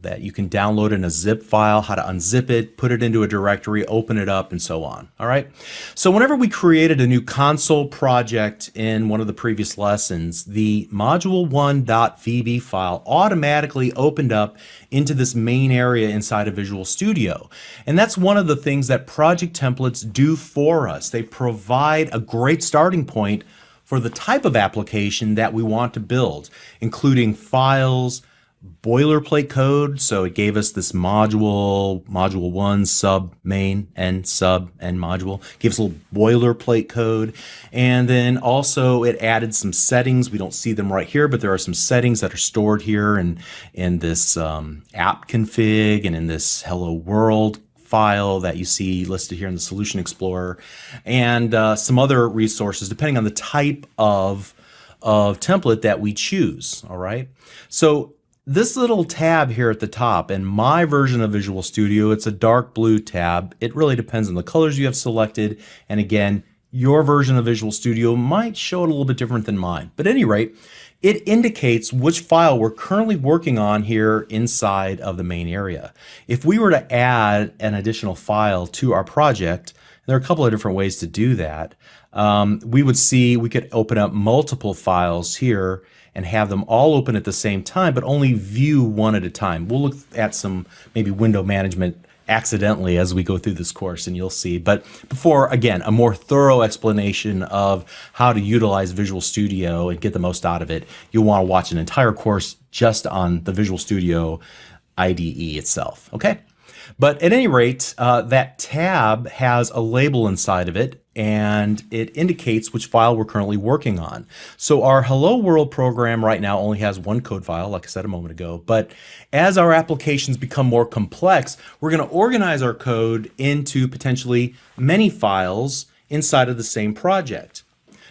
that you can download in a zip file, how to unzip it, put it into a directory, open it up, and so on. All right. So whenever we created a new console project in one of the previous lessons, the module1.vb file automatically opened up into this main area inside of Visual Studio. And that's one of the things that project templates do for us. They provide a great starting point for the type of application that we want to build, including files, boilerplate code. So it gave us this module 1, sub, main, and sub, and module. Gave us a little boilerplate code. And then also it added some settings. We don't see them right here, but there are some settings that are stored here in this app config and in this hello world file that you see listed here in the Solution Explorer, and some other resources depending on the type of template that we choose. All right. So this little tab here at the top, in my version of Visual Studio, it's a dark blue tab. It really depends on the colors you have selected. And again, your version of Visual Studio might show it a little bit different than mine. But at any rate, it indicates which file we're currently working on here inside of the main area. If we were to add an additional file to our project, there are a couple of different ways to do that. We could open up multiple files here and have them all open at the same time, but only view one at a time. We'll look at some maybe window management accidentally as we go through this course, and you'll see. But before, again, a more thorough explanation of how to utilize Visual Studio and get the most out of it, you'll want to watch an entire course just on the Visual Studio IDE itself, okay? But at any rate, that tab has a label inside of it, and it indicates which file we're currently working on. So our Hello World program right now only has one code file, like I said a moment ago, but as our applications become more complex, we're going to organize our code into potentially many files inside of the same project.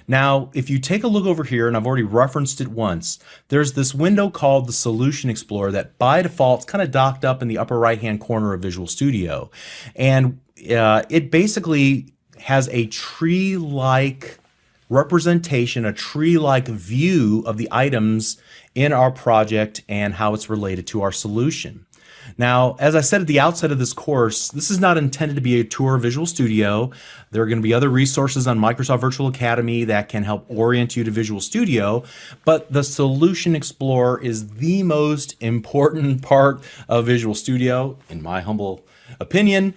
Now, if you take a look over here, and I've already referenced it once, there's this window called the Solution Explorer that by default is kind of docked up in the upper right-hand corner of Visual Studio. And it basically has a tree-like representation, a tree-like view of the items in our project and how it's related to our solution. Now, as I said at the outset of this course, this is not intended to be a tour of Visual Studio. There are going to be other resources on Microsoft Virtual Academy that can help orient you to Visual Studio, but the Solution Explorer is the most important part of Visual Studio, in my humble opinion,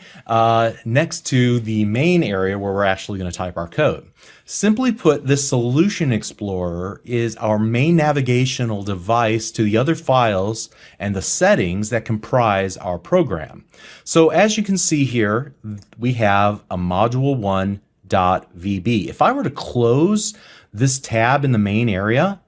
next to the main area where we're actually going to type our code. Simply put, this Solution Explorer is our main navigational device to the other files and the settings that comprise our program. So as you can see here, we have a module1 If I were to close this tab in the main area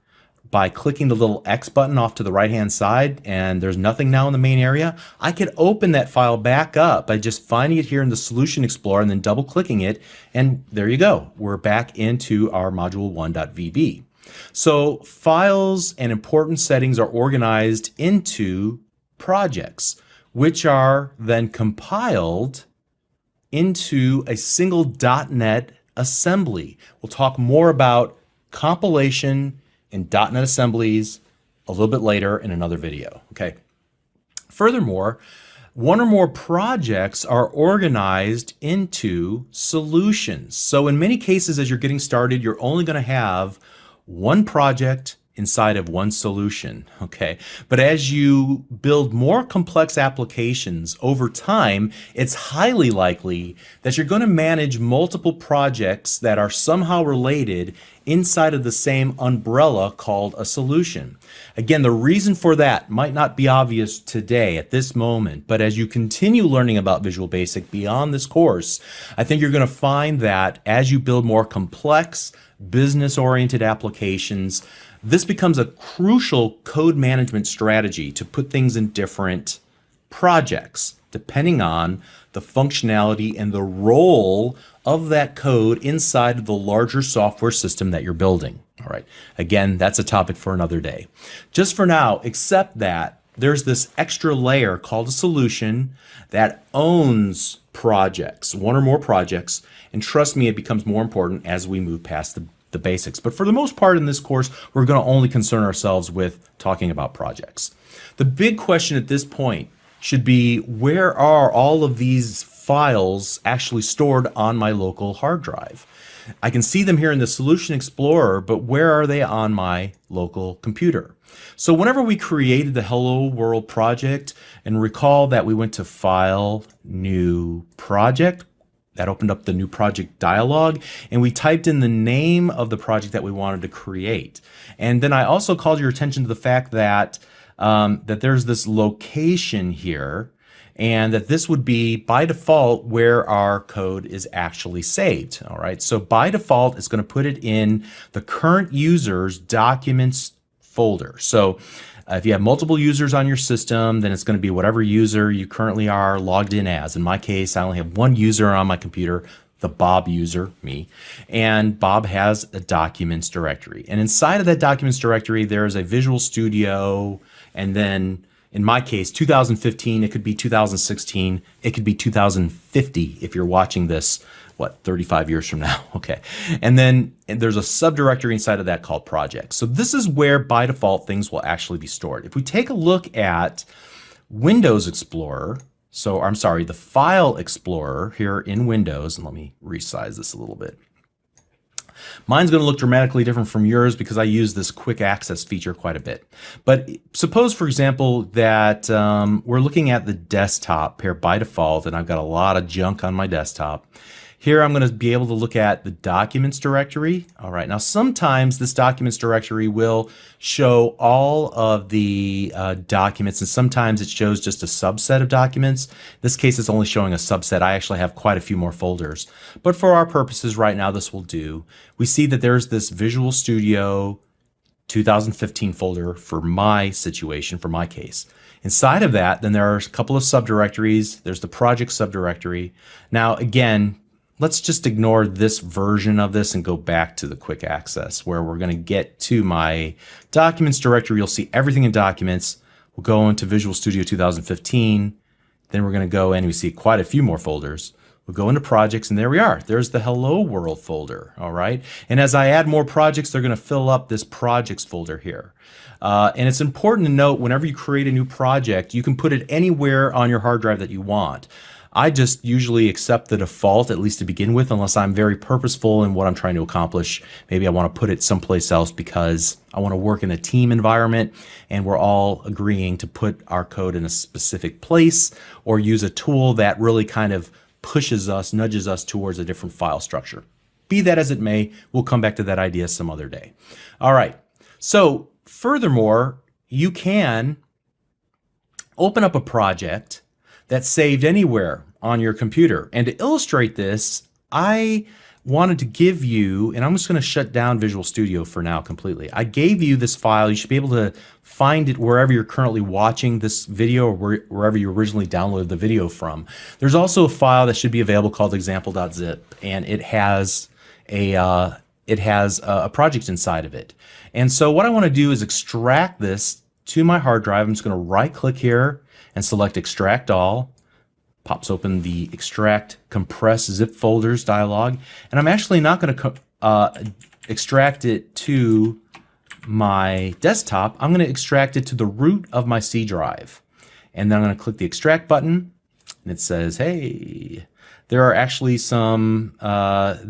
by clicking the little X button off to the right hand side, and there's nothing now in the main area, I could open that file back up by just finding it here in the Solution Explorer and then double clicking it, and there you go. We're back into our module1.vb. So files and important settings are organized into projects, which are then compiled into a single .NET assembly. We'll talk more about compilation in .NET assemblies a little bit later in another video. Okay. Furthermore, one or more projects are organized into solutions. So in many cases, as you're getting started, you're only going to have one project inside of one solution, okay? But as you build more complex applications over time, it's highly likely that you're going to manage multiple projects that are somehow related inside of the same umbrella called a solution. Again, the reason for that might not be obvious today at this moment, but as you continue learning about Visual Basic beyond this course, I think you're going to find that as you build more complex, business-oriented applications, this becomes a crucial code management strategy to put things in different projects, depending on the functionality and the role of that code inside of the larger software system that you're building. All right. Again, that's a topic for another day. Just for now, accept that there's this extra layer called a solution that owns projects, one or more projects, and trust me, it becomes more important as we move past the basics. But for the most part in this course, we're going to only concern ourselves with talking about projects. The big question at this point should be, where are all of these files actually stored on my local hard drive? I can see them here in the Solution Explorer, but where are they on my local computer? So whenever we created the Hello World project, and recall that we went to File, New Project, that opened up the New Project dialog, and we typed in the name of the project that we wanted to create. And then I also called your attention to the fact that that there's this location here, and that this would be by default where our code is actually saved. All right, so by default it's going to put it in the current user's documents folder. So if you have multiple users on your system, then it's going to be whatever user you currently are logged in as. In my case, I only have one user on my computer, the Bob user, me, and Bob has a documents directory. And inside of that documents directory, there is a Visual Studio, and then in my case, 2015, it could be 2016, it could be 2050 if you're watching this, 35 years from now, okay. And then there's a subdirectory inside of that called projects. So this is where by default things will actually be stored. If we take a look at Windows Explorer, so I'm sorry, the File Explorer here in Windows, and let me resize this a little bit. Mine's going to look dramatically different from yours because I use this quick access feature quite a bit. But suppose, for example, that we're looking at the desktop here by default, and I've got a lot of junk on my desktop. Here I'm going to be able to look at the documents directory. All right, now sometimes this documents directory will show all of the documents, and sometimes it shows just a subset of documents. In this case, it's only showing a subset. I actually have quite a few more folders. But for our purposes right now, this will do. We see that there's this Visual Studio 2015 folder for my situation, for my case. Inside of that, then there are a couple of subdirectories. There's the project subdirectory. Now, again, let's just ignore this version of this and go back to the quick access where we're going to get to my documents directory. You'll see everything in documents. We'll go into Visual Studio 2015. Then we're going to go in and we see quite a few more folders. We'll go into projects and there we are. There's the Hello World folder. All right. And as I add more projects, they're going to fill up this projects folder here. And it's important to note whenever you create a new project, you can put it anywhere on your hard drive that you want. I just usually accept the default, at least to begin with, unless I'm very purposeful in what I'm trying to accomplish. Maybe I want to put it someplace else because I want to work in a team environment and we're all agreeing to put our code in a specific place or use a tool that really kind of pushes us, nudges us towards a different file structure. Be that as it may, we'll come back to that idea some other day. All right. So furthermore, you can open up a project that's saved anywhere on your computer. And to illustrate this, I wanted to give you, and I'm just going to shut down Visual Studio for now completely. I gave you this file. You should be able to find it wherever you're currently watching this video or wherever you originally downloaded the video from. There's also a file that should be available called example.zip, and it has a project inside of it. And so what I want to do is extract this to my hard drive. I'm just going to right click here and select Extract All. Pops open the Extract Compress Zip Folders dialog. And I'm actually not going to extract it to my desktop. I'm going to extract it to the root of my C drive. And then I'm going to click the Extract button. And it says, hey, there are actually some files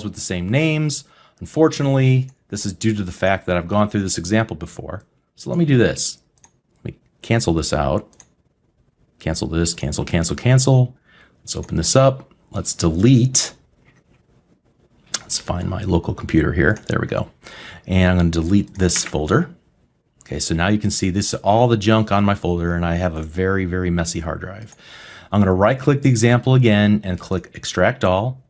with the same names. Unfortunately, this is due to the fact that I've gone through this example before. So let me do this. Let me cancel this out. Cancel this, cancel, cancel, cancel. Let's open this up. Let's delete. Let's find my local computer here. There we go. And I'm going to delete this folder. Okay, so now you can see this is all the junk on my folder, and I have a very, very messy hard drive. I'm going to right-click the example again and click Extract All.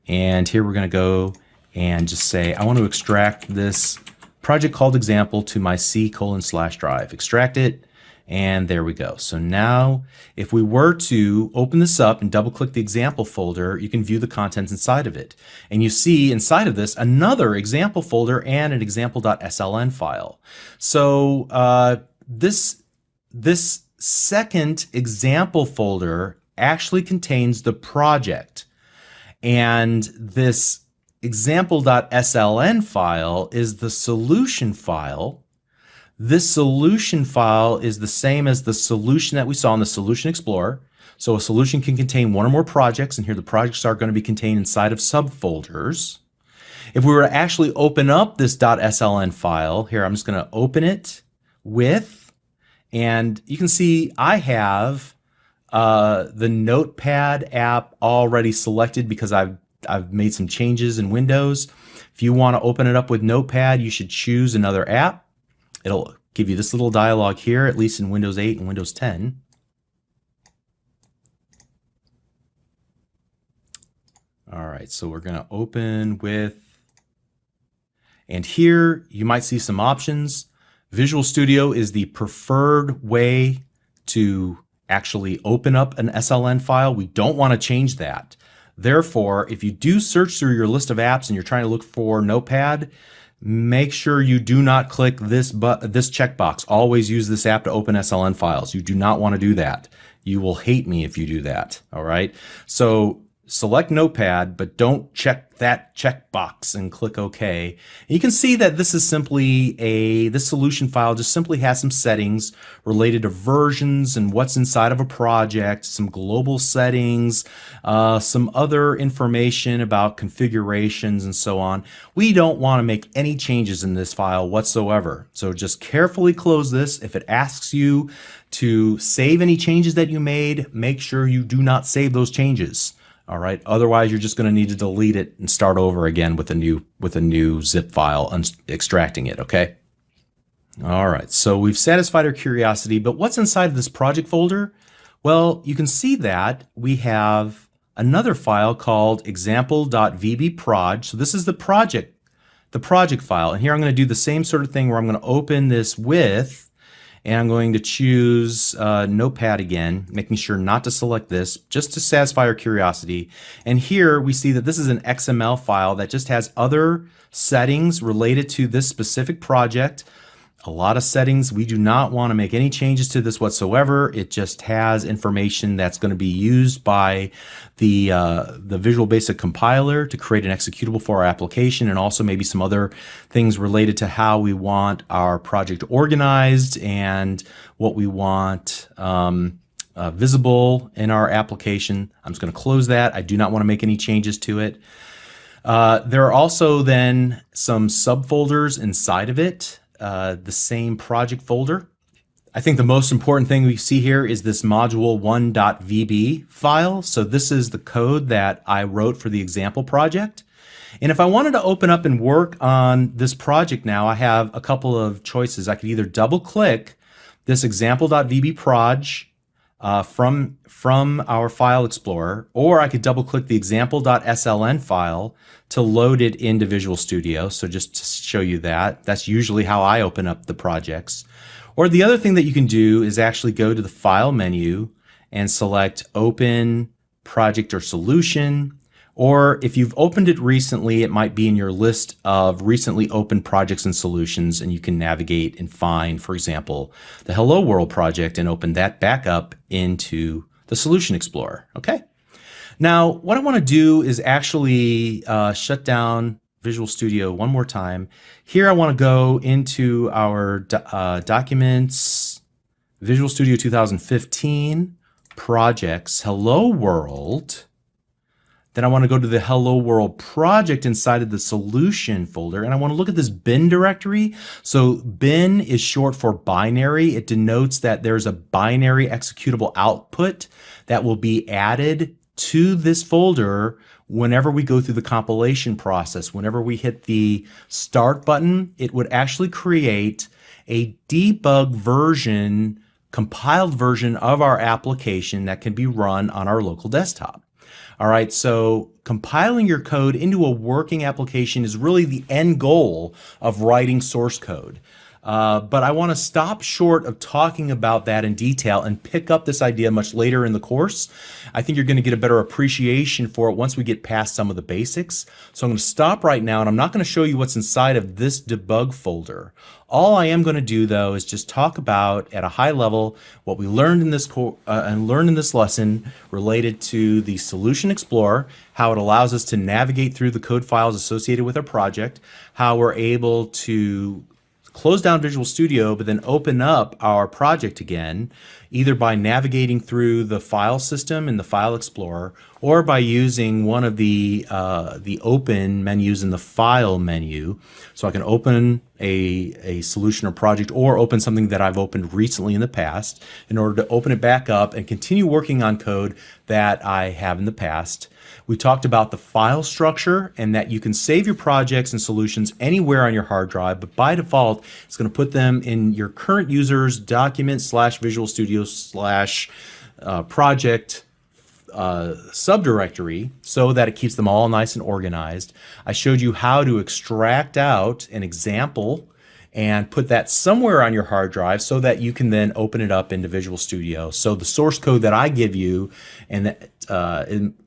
And here we're going to go and just say, I want to extract this project called example to my C:/drive. Extract it. And there we go. So now if we were to open this up and double click the example folder, you can view the contents inside of it. And you see inside of this another example folder and an example.sln file. So this second example folder actually contains the project. And this example.sln file is the solution file. This solution file is the same as the solution that we saw in the Solution Explorer. So a solution can contain one or more projects, and here the projects are going to be contained inside of subfolders. If we were to actually open up this .sln file, here I'm just going to open it with, and you can see I have the Notepad app already selected because I've made some changes in Windows. If you want to open it up with Notepad, you should choose another app. It'll give you this little dialog here, at least in Windows 8 and Windows 10. All right, so we're going to open with, and here you might see some options. Visual Studio is the preferred way to actually open up an SLN file. We don't want to change that. Therefore, if you do search through your list of apps and you're trying to look for Notepad, make sure you do not click this checkbox. Always use this app to open SLN files. You do not want to do that. You will hate me if you do that. All right. So select Notepad, but don't check that checkbox and click OK. And you can see that this is simply this solution file just simply has some settings related to versions and what's inside of a project, some global settings, some other information about configurations and so on. We don't want to make any changes in this file whatsoever. So just carefully close this. If it asks you to save any changes that you made, make sure you do not save those changes. All right. Otherwise, you're just going to need to delete it and start over again with a new zip file and extracting it. Okay. All right. So we've satisfied our curiosity, but what's inside of this project folder? Well, you can see that we have another file called example.vbproj. So this is the project file. And here I'm going to do the same sort of thing where I'm going to open this with, and I'm going to choose Notepad again, making sure not to select this, just to satisfy our curiosity. And here we see that this is an XML file that just has other settings related to this specific project. A lot of settings. We do not want to make any changes to this whatsoever. It just has information that's going to be used by the Visual Basic compiler to create an executable for our application, and also maybe some other things related to how we want our project organized and what we want visible in our application. I'm just going to close that. I do not want to make any changes to it. There are also then some subfolders inside of it. The same project folder. I think the most important thing we see here is this module1.vb file. So this is the code that I wrote for the example project. And if I wanted to open up and work on this project now, I have a couple of choices. I could either double click this example.vbproj from our file explorer, or I could double click the example.sln file to load it into Visual Studio. So just to show you that, that's usually how I open up the projects. Or the other thing that you can do is actually go to the File menu and select Open Project or Solution. Or if you've opened it recently, it might be in your list of recently opened projects and solutions, and you can navigate and find, for example, the Hello World project and open that back up into the Solution Explorer. Okay. Now, what I want to do is actually shut down Visual Studio one more time. Here I want to go into our Documents, Visual Studio 2015, Projects, Hello World. Then I want to go to the Hello World project inside of the solution folder, and I want to look at this bin directory. So bin is short for binary. It denotes that there's a binary executable output that will be added to this folder whenever we go through the compilation process. Whenever we hit the start button, it would actually create a debug version, compiled version of our application that can be run on our local desktop. All right, so compiling your code into a working application is really the end goal of writing source code. But I want to stop short of talking about that in detail and pick up this idea much later in the course. I think you're going to get a better appreciation for it once we get past some of the basics. So I'm going to stop right now, and I'm not going to show you what's inside of this debug folder. All I am going to do, though, is just talk about at a high level what we learned in this lesson related to the Solution Explorer, how it allows us to navigate through the code files associated with our project, how we're able to close down Visual Studio, but then open up our project again, either by navigating through the file system in the File Explorer, or by using one of the open menus in the File menu. So I can open a solution or project, or open something that I've opened recently in the past in order to open it back up and continue working on code that I have in the past. We talked about the file structure and that you can save your projects and solutions anywhere on your hard drive, but by default, it's going to put them in your current user's document / Visual Studio / project subdirectory so that it keeps them all nice and organized. I showed you how to extract out an example and put that somewhere on your hard drive so that you can then open it up into Visual Studio. So the source code that I give you and that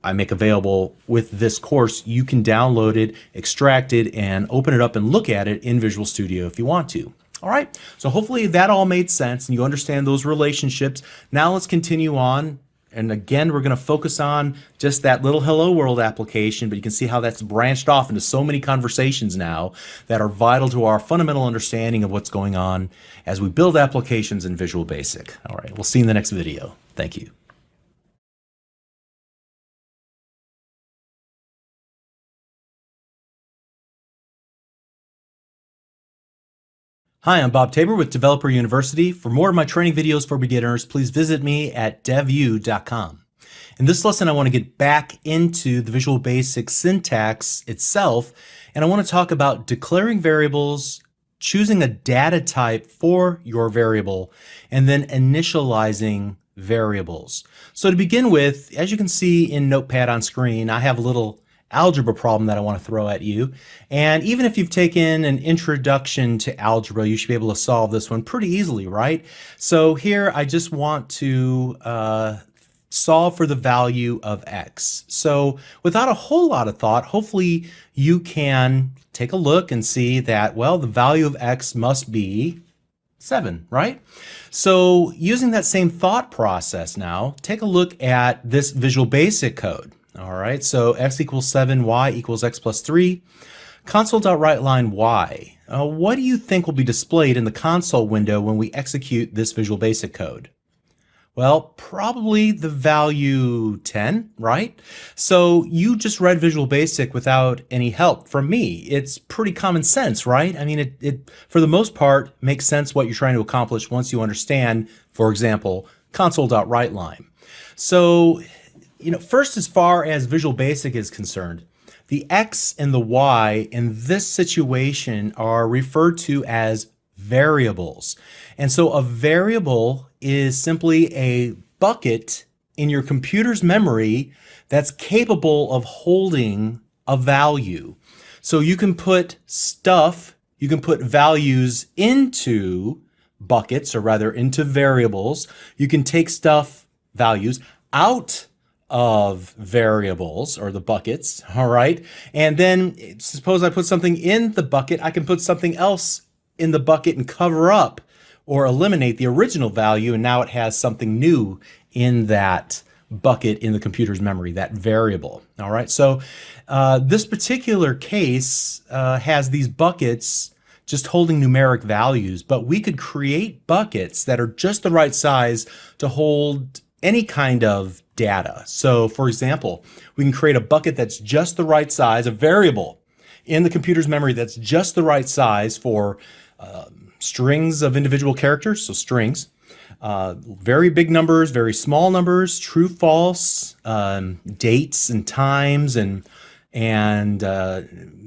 I make available with this course, you can download it, extract it, and open it up and look at it in Visual Studio if you want to. All right, so hopefully that all made sense and you understand those relationships. Now let's continue on. And again, we're going to focus on just that little Hello World application, but you can see how that's branched off into so many conversations now that are vital to our fundamental understanding of what's going on as we build applications in Visual Basic. All right, we'll see you in the next video. Thank you. Hi, I'm Bob Tabor with Developer University. For more of my training videos for beginners, please visit me at devu.com. In this lesson, I want to get back into the Visual Basic syntax itself, and I want to talk about declaring variables, choosing a data type for your variable, and then initializing variables. So to begin with, as you can see in Notepad on screen, I have a little algebra problem that I want to throw at you. And even if you've taken an introduction to algebra, you should be able to solve this one pretty easily, right? So here I just want to solve for the value of x. So without a whole lot of thought, hopefully you can take a look and see that, well, the value of x must be 7, right? So using that same thought process now, take a look at this Visual Basic code. All right, so x equals 7, y equals x plus 3. Console.writeLine y. What do you think will be displayed in the console window when we execute this Visual Basic code? Well, probably the value 10, right? So you just read Visual Basic without any help from me. It's pretty common sense, right? I mean, it for the most part makes sense what you're trying to accomplish once you understand, for example, console.writeLine. So first, as far as Visual Basic is concerned, the x and the y in this situation are referred to as variables. And so a variable is simply a bucket in your computer's memory that's capable of holding a value. So you can put you can put values into buckets, or rather into variables. You can take values out of variables or the buckets, all right? And then suppose I put something in the bucket, I can put something else in the bucket and cover up or eliminate the original value, and now it has something new in that bucket in the computer's memory, that variable. All right, so this particular case has these buckets just holding numeric values, but we could create buckets that are just the right size to hold any kind of data. So for example, we can create a bucket that's just the right size, a variable in the computer's memory that's just the right size for strings of individual characters, so strings, very big numbers, very small numbers, true, false, dates and times, and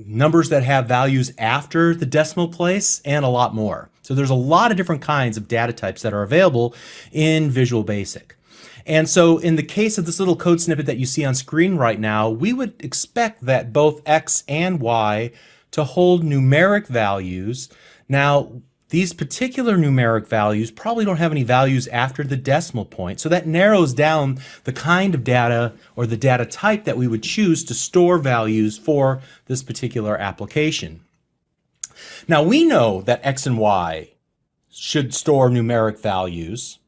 numbers that have values after the decimal place, and a lot more. So there's a lot of different kinds of data types that are available in Visual Basic. And so in the case of this little code snippet that you see on screen right now, we would expect that both X and Y to hold numeric values. Now, these particular numeric values probably don't have any values after the decimal point, so that narrows down the kind of data or the data type that we would choose to store values for this particular application. Now, we know that X and Y should store numeric values,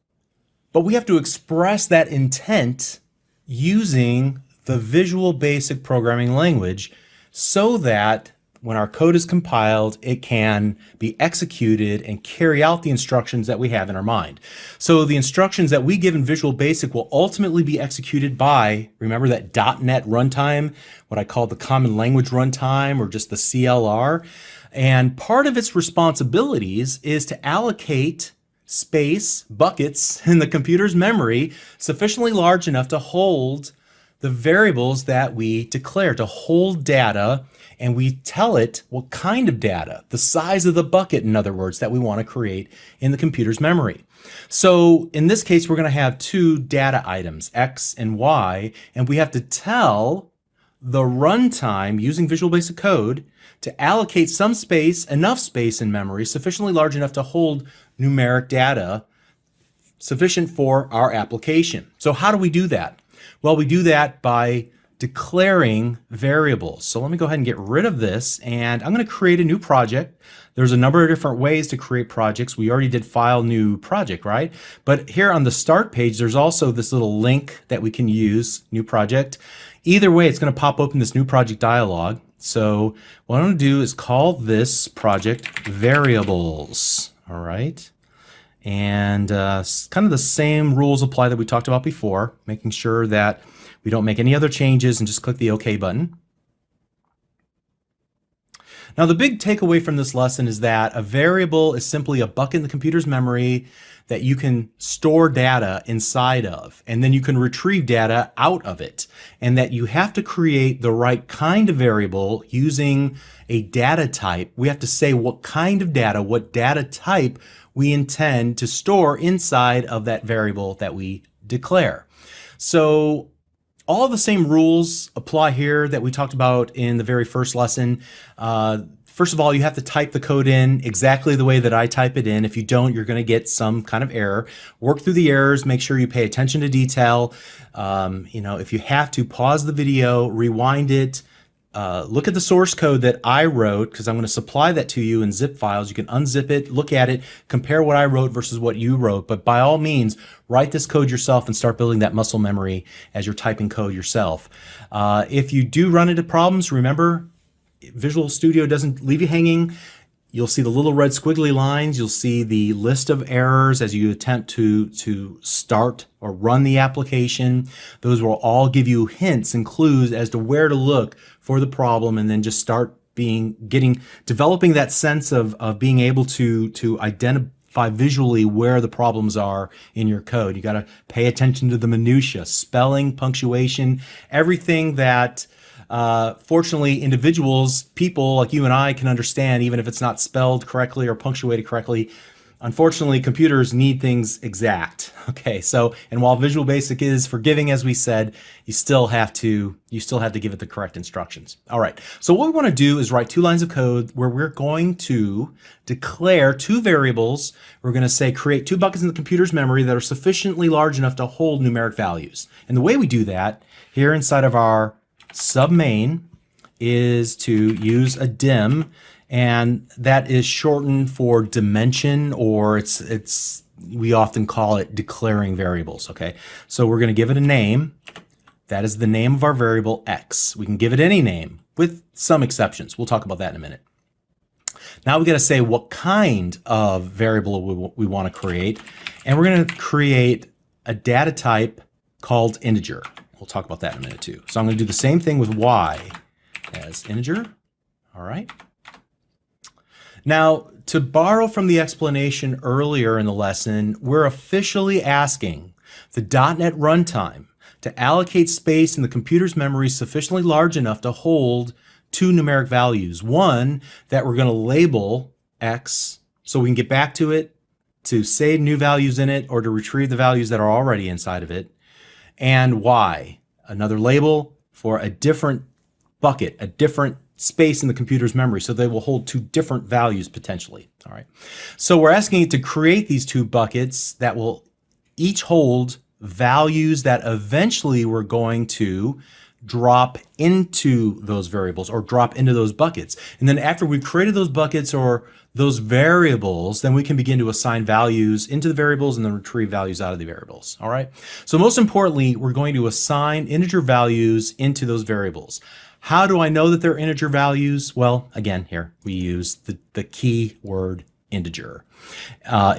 but we have to express that intent using the Visual Basic programming language so that when our code is compiled, it can be executed and carry out the instructions that we have in our mind. So the instructions that we give in Visual Basic will ultimately be executed by, remember that .NET runtime, what I call the Common Language Runtime, or just the CLR. And part of its responsibilities is to allocate space, buckets, in the computer's memory sufficiently large enough to hold the variables that we declare, to hold data, and we tell it what kind of data, the size of the bucket, in other words, that we want to create in the computer's memory. So in this case, we're going to have two data items, X and Y, and we have to tell the runtime using Visual Basic Code to allocate some space, enough space in memory, sufficiently large enough to hold numeric data sufficient for our application. So how do we do that? Well, we do that by declaring variables. So let me go ahead and get rid of this, and I'm going to create a new project. There's a number of different ways to create projects. We already did file new project, right? But here on the start page, there's also this little link that we can use, new project. Either way, it's going to pop open this new project dialog. So what I'm going to do is call this project variables. All right. And kind of the same rules apply that we talked about before, making sure that we don't make any other changes and just click the OK button. Now, the big takeaway from this lesson is that a variable is simply a bucket in the computer's memory that you can store data inside of, and then you can retrieve data out of it, and that you have to create the right kind of variable using a data type. We have to say what kind of data, what data type we intend to store inside of that variable that we declare. So all the same rules apply here that we talked about in the very first lesson. First of all, you have to type the code in exactly the way that I type it in. If you don't, you're going to get some kind of error. Work through the errors. Make sure you pay attention to detail. If you have to, pause the video, rewind it. Look at the source code that I wrote, because I'm going to supply that to you in zip files. You can unzip it, look at it, compare what I wrote versus what you wrote. But by all means, write this code yourself and start building that muscle memory as you're typing code yourself. If you do run into problems, remember, Visual Studio doesn't leave you hanging. You'll see the little red squiggly lines. You'll see the list of errors as you attempt to start or run the application. Those will all give you hints and clues as to where to look for the problem, and then just start developing that sense of being able to identify visually where the problems are in your code. You got to pay attention to the minutia, spelling, punctuation, everything that fortunately, people like you and I can understand, even if it's not spelled correctly or punctuated correctly. Unfortunately, computers need things exact. Okay, so, and while Visual Basic is forgiving, as we said, you still have to give it the correct instructions. All right, so what we want to do is write 2 lines of code where we're going to declare 2 variables. We're going to say create 2 buckets in the computer's memory that are sufficiently large enough to hold numeric values. And the way we do that here inside of our submain is to use a dim, and that is shortened for dimension, or we often call it declaring variables. Okay, so we're going to give it a name. That is the name of our variable x. We can give it any name with some exceptions. We'll talk about that in a minute. Now we got to say what kind of variable we want to create, and we're going to create a data type called integer. We'll talk about that in a minute too. So I'm going to do the same thing with y as integer. All right. Now, to borrow from the explanation earlier in the lesson, we're officially asking the .NET runtime to allocate space in the computer's memory sufficiently large enough to hold 2 numeric values. One that we're going to label x so we can get back to it, to save new values in it, or to retrieve the values that are already inside of it, and y, another label for a different bucket, a different space in the computer's memory, so they will hold 2 different values potentially. All right. So we're asking it to create these 2 buckets that will each hold values that eventually we're going to drop into those variables or drop into those buckets. And then after we've created those buckets or those variables, then we can begin to assign values into the variables and then retrieve values out of the variables. All right. So most importantly, we're going to assign integer values into those variables. How do I know that they're integer values? Well, again, here we use the key word integer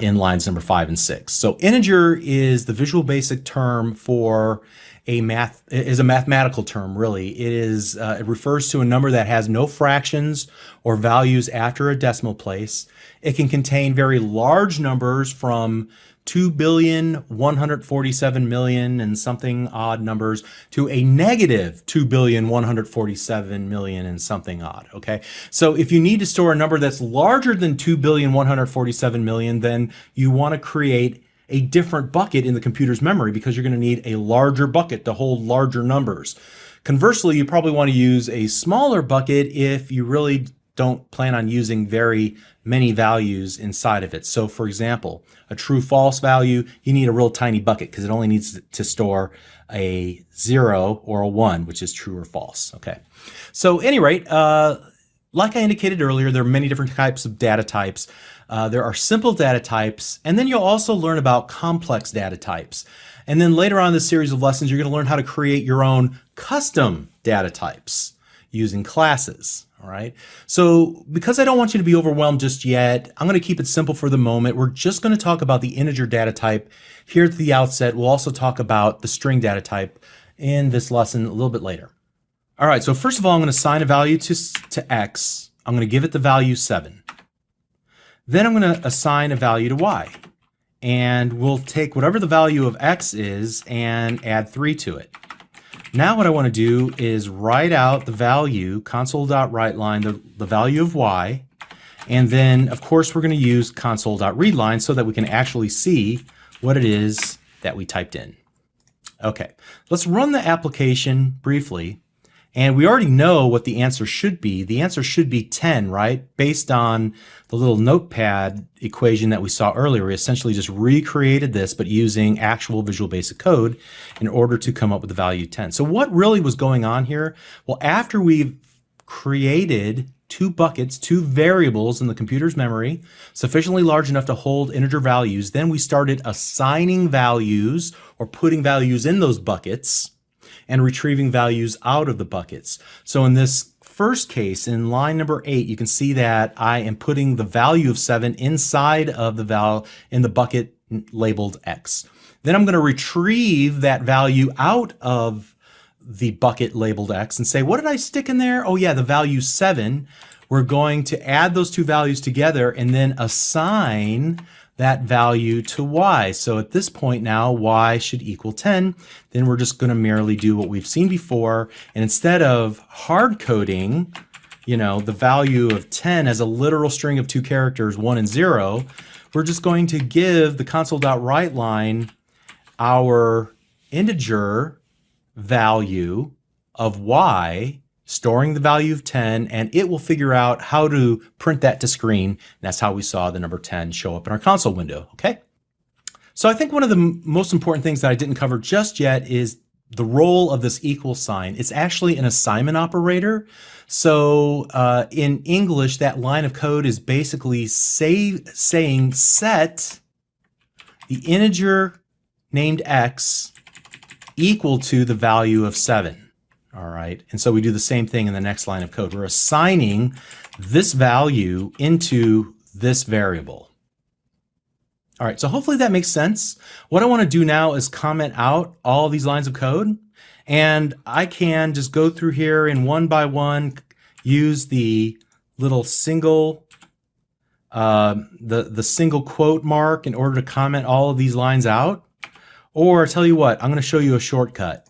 in lines number 5 and 6. So integer is the Visual Basic term for a mathematical term, really. It refers to a number that has no fractions or values after a decimal place. It can contain very large numbers from 2,147,000,000 and something odd numbers to a negative 2,147,000,000 and something odd. Okay, so if you need to store a number that's larger than 2,147,000,000, then you want to create a different bucket in the computer's memory because you're going to need a larger bucket to hold larger numbers. Conversely, you probably want to use a smaller bucket if you really don't plan on using very many values inside of it. So for example, a true false value, you need a real tiny bucket because it only needs to store a 0 or a 1, which is true or false. Okay. So at any rate, like I indicated earlier, there are many different types of data types. There are simple data types, and then you'll also learn about complex data types. And then later on in this series of lessons, you're going to learn how to create your own custom data types using classes. All right. So because I don't want you to be overwhelmed just yet, I'm going to keep it simple for the moment. We're just going to talk about the integer data type here at the outset. We'll also talk about the string data type in this lesson a little bit later. All right. So first of all, I'm going to assign a value to x. I'm going to give it the value 7. Then I'm going to assign a value to y. And we'll take whatever the value of x is and add 3 to it. Now what I want to do is write out the value, console.writeLine, the value of y, and then of course we're going to use console.readLine so that we can actually see what it is that we typed in. Okay, let's run the application briefly, and we already know what the answer should be. The answer should be 10, right? Based on the little notepad equation that we saw earlier. We essentially just recreated this, but using actual Visual Basic code in order to come up with the value 10. So what really was going on here? Well, after we've created 2 buckets, 2 variables in the computer's memory, sufficiently large enough to hold integer values, then we started assigning values or putting values in those buckets and retrieving values out of the buckets. So in this first case, in line number 8, you can see that I am putting the value of 7 inside of the in the bucket labeled x. Then I'm going to retrieve that value out of the bucket labeled x and say, what did I stick in there? Oh yeah, the value 7. We're going to add those 2 values together and then assign that value to y. So at this point now, y should equal 10. Then we're just going to merely do what we've seen before. And instead of hard coding the value of 10 as a literal string of two characters, 1 and 0, we're just going to give the console.writeLine our integer value of y, storing the value of 10, and it will figure out how to print that to screen. And that's how we saw the number 10 show up in our console window, okay? So I think one of the most important things that I didn't cover just yet is the role of this equal sign. It's actually an assignment operator. So in English, that line of code is basically saying set the integer named x equal to the value of 7. All right, and so we do the same thing in the next line of code. We're assigning this value into this variable. All right, so hopefully that makes sense. What I want to do now is comment out all of these lines of code, and I can just go through here and one by one use the little single the single quote mark in order to comment all of these lines out. Or tell you what, I'm going to show you a shortcut.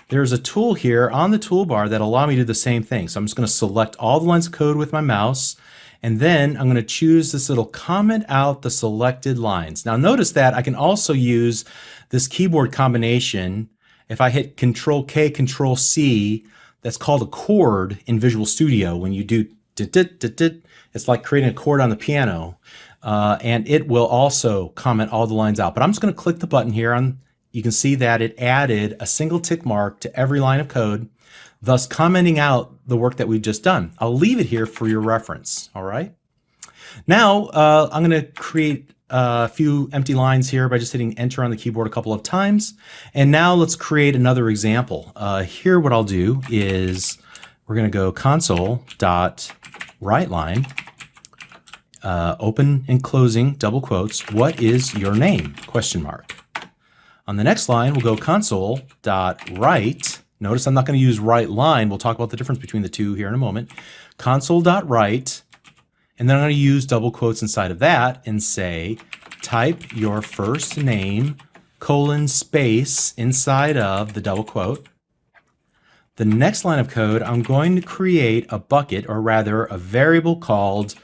There's a tool here on the toolbar that allow me to do the same thing. So I'm just going to select all the lines of code with my mouse, and then I'm going to choose this little comment out the selected lines. Now notice that I can also use this keyboard combination. If I hit Control K, Control C, that's called a chord in Visual Studio. When you do it's like creating a chord on the piano, and it will also comment all the lines out. But I'm just going to click the button here on. You can see that it added a single tick mark to every line of code, thus commenting out the work that we've just done. I'll leave it here for your reference, all right? Now, I'm going to create a few empty lines here by just hitting Enter on the keyboard a couple of times. And now let's create another example. Here what I'll do is we're going to go console.writeLine, open and closing double quotes, what is your name? Question mark. On the next line, we'll go console.write. Notice I'm not going to use writeLine. We'll talk about the difference between the two here in a moment. Console.write, and then I'm going to use double quotes inside of that and say, type your first name, colon, space inside of the double quote. The next line of code, I'm going to create a bucket, or rather a variable called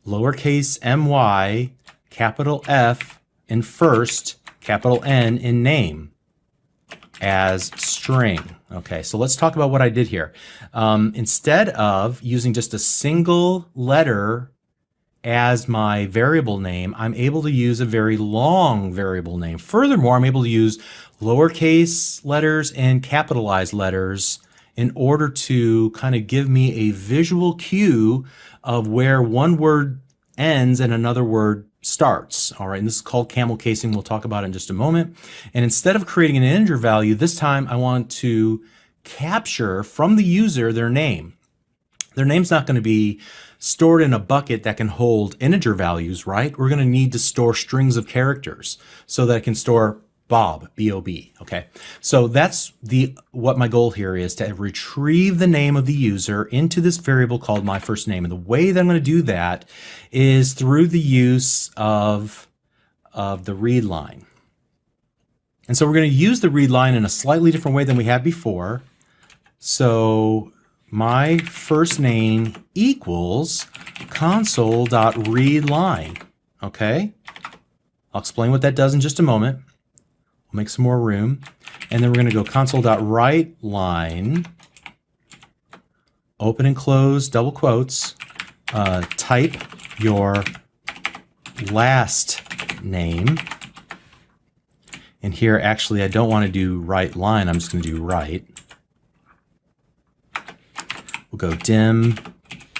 lowercase my, capital F in first, capital N in name as string. Okay, so let's talk about what I did here. Instead of using just a single letter as my variable name, I'm able to use a very long variable name. Furthermore, I'm able to use lowercase letters and capitalized letters in order to kind of give me a visual cue of where one word ends and another word starts. All right, and this is called camel casing. We'll talk about it in just a moment. And instead of creating an integer value, this time I want to capture from the user their name. Their name's not going to be stored in a bucket that can hold integer values, right? We're going to need to store strings of characters so that it can store Bob, B-O-B, okay? So that's what my goal here is, to retrieve the name of the user into this variable called my first name. And the way that I'm going to do that is through the use of the read line. And so we're going to use the read line in a slightly different way than we had before. So my first name equals console.readLine, okay? I'll explain what that does in just a moment. We'll make some more room. And then we're going to go console.writeLine, open and close, double quotes, type your last name. And here, actually, I don't want to do write line. I'm just going to do write. We'll go dim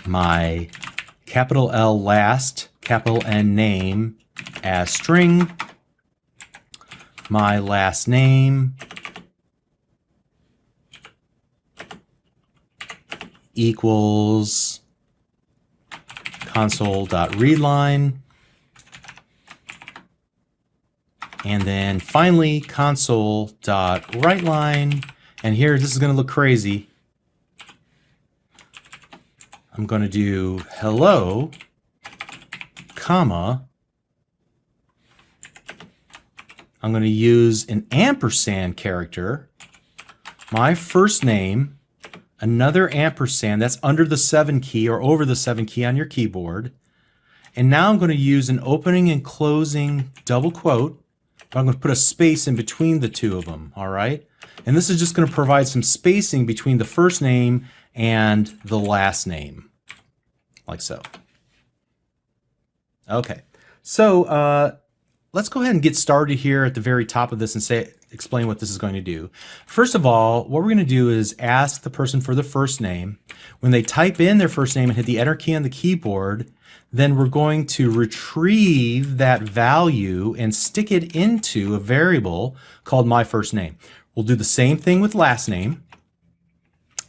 my capital L last, capital N name as string, my last name equals console.readLine. And then finally console.writeLine. And here, this is going to look crazy. I'm going to do hello, comma. I'm going to use an ampersand character, my first name, another ampersand that's under the 7 key or over the 7 key on your keyboard. And now I'm going to use an opening and closing double quote. But I'm going to put a space in between the two of them, all right? And this is just going to provide some spacing between the first name and the last name, like so. Okay, so let's go ahead and get started here at the very top of this and explain what this is going to do. First of all, what we're going to do is ask the person for the first name. When they type in their first name and hit the Enter key on the keyboard, then we're going to retrieve that value and stick it into a variable called my first name. We'll do the same thing with last name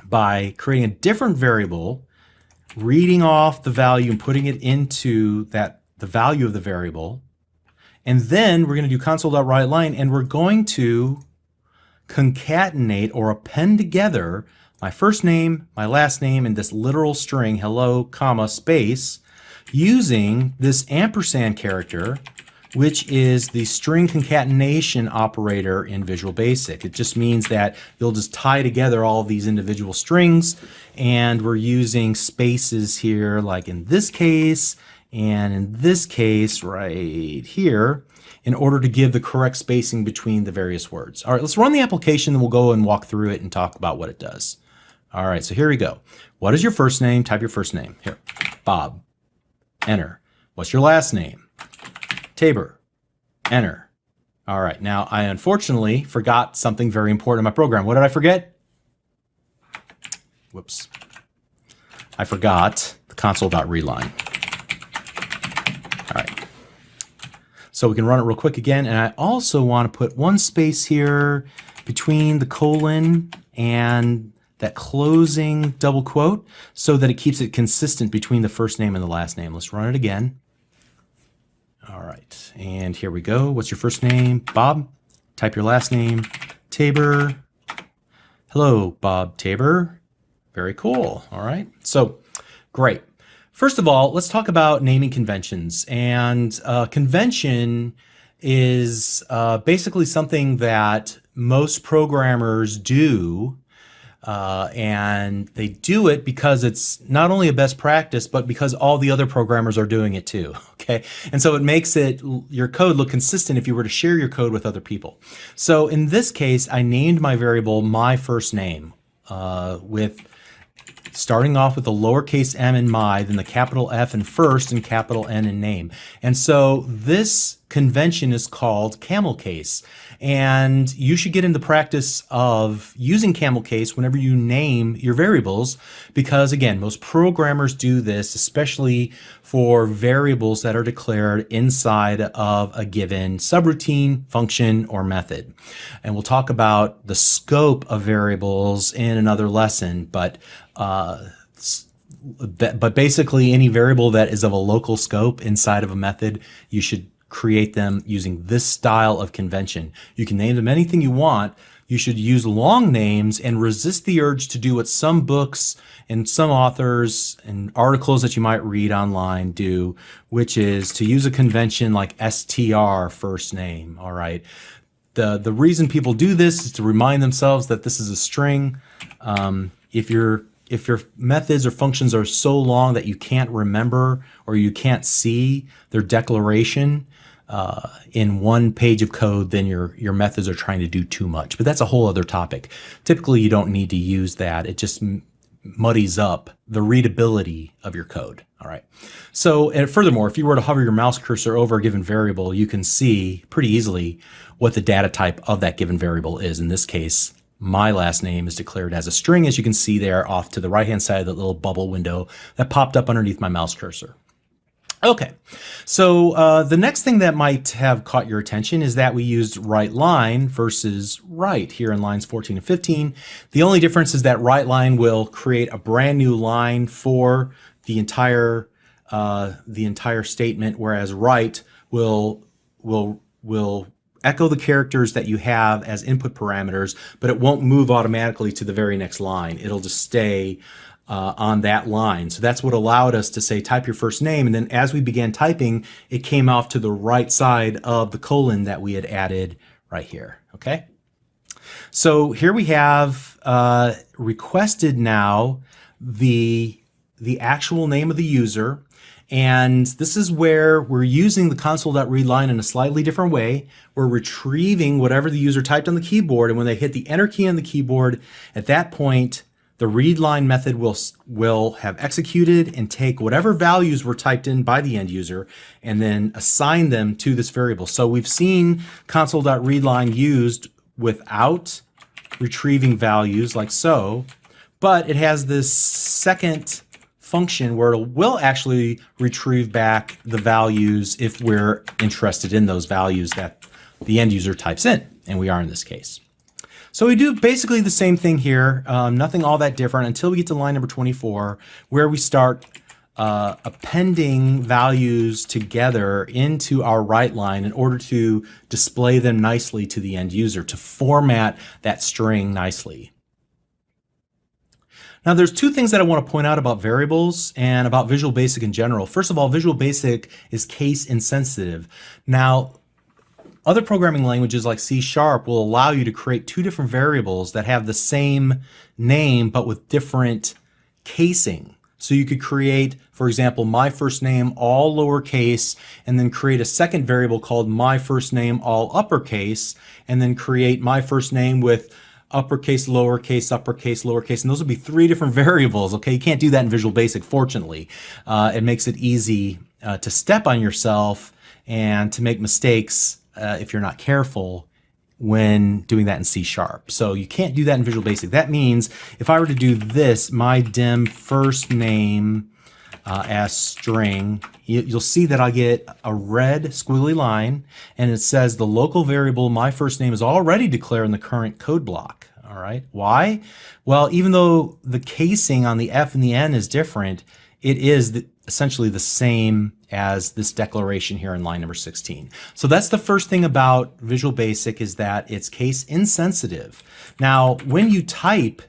by creating a different variable, reading off the value and putting it into the value of the variable. And then we're going to do console.writeLine, and we're going to concatenate or append together my first name, my last name, and this literal string, hello, comma, space, using this ampersand character, which is the string concatenation operator in Visual Basic. It just means that you'll just tie together all of these individual strings, and we're using spaces here, like in this case, and in this case right here, in order to give the correct spacing between the various words. All right, let's run the application, and we'll go and walk through it and talk about what it does. All right, so here we go. What is your first name? Type your first name. Here, Bob. Enter. What's your last name? Tabor. Enter. All right, now I unfortunately forgot something very important in my program. What did I forget? Whoops. I forgot the console.readline. All right. So we can run it real quick again, and I also want to put one space here between the colon and that closing double quote so that it keeps it consistent between the first name and the last name. Let's run it again. All right, and here we go. What's your first name? Bob. Type your last name. Tabor. Hello, Bob Tabor. Very cool. All right, so great. First of all, let's talk about naming conventions. And convention is basically something that most programmers do. And they do it because it's not only a best practice, but because all the other programmers are doing it too. Okay, and so it makes your code look consistent if you were to share your code with other people. So in this case, I named my variable my first name with starting off with the lowercase m in my, then the capital F in first and capital N in name. And so this convention is called camel case. And you should get into practice of using camel case whenever you name your variables, because again, most programmers do this, especially for variables that are declared inside of a given subroutine, function, or method. And we'll talk about the scope of variables in another lesson, but basically any variable that is of a local scope inside of a method, you should create them using this style of convention. You can name them anything you want. You should use long names and resist the urge to do what some books and some authors and articles that you might read online do, which is to use a convention like str first name. All right. The reason people do this is to remind themselves that this is a string. If your methods or functions are so long that you can't remember or you can't see their declaration in one page of code, then your methods are trying to do too much. But that's a whole other topic. Typically, you don't need to use that. It just muddies up the readability of your code. All right. So, and furthermore, if you were to hover your mouse cursor over a given variable, you can see pretty easily what the data type of that given variable is. In this case, my last name is declared as a string, as you can see there off to the right-hand side of the little bubble window that popped up underneath my mouse cursor. Okay, so the next thing that might have caught your attention is that we used WriteLine versus write here in lines 14 and 15. The only difference is that WriteLine will create a brand new line for the entire statement, whereas write will echo the characters that you have as input parameters, but it won't move automatically to the very next line. It'll just stay on that line. So that's what allowed us to say type your first name, and then as we began typing, it came off to the right side of the colon that we had added right here. Okay, So here we have requested now the actual name of the user. And this is where we're using the console.readline in a slightly different way. We're retrieving whatever the user typed on the keyboard, and when they hit the enter key on the keyboard, at that point, the readline method will have executed and take whatever values were typed in by the end user and then assign them to this variable. So we've seen console.readline used without retrieving values like so, but it has this second function where it will actually retrieve back the values if we're interested in those values that the end user types in, and we are in this case. So we do basically the same thing here, nothing all that different until we get to line number 24, where we start appending values together into our write line in order to display them nicely to the end user, to format that string nicely. Now there's two things that I want to point out about variables and about Visual Basic in general. First of all, Visual Basic is case insensitive. Now, other programming languages like C# will allow you to create two different variables that have the same name but with different casing. So you could create, for example, my first name all lowercase, and then create a second variable called my first name all uppercase, and then create my first name with uppercase, lowercase, uppercase, lowercase, and those would be three different variables. Okay, you can't do that in Visual Basic, fortunately. It makes it easy to step on yourself and to make mistakes if you're not careful when doing that in C#. So you can't do that in Visual Basic. That means if I were to do this, my dim first name as string, you'll see that I get a red squiggly line, and it says the local variable my first name is already declared in the current code block. All right, why? Well, even though the casing on the F and the N is different, it is essentially the same as this declaration here in line number 16. So that's the first thing about Visual Basic, is that it's case insensitive. Now, when you type,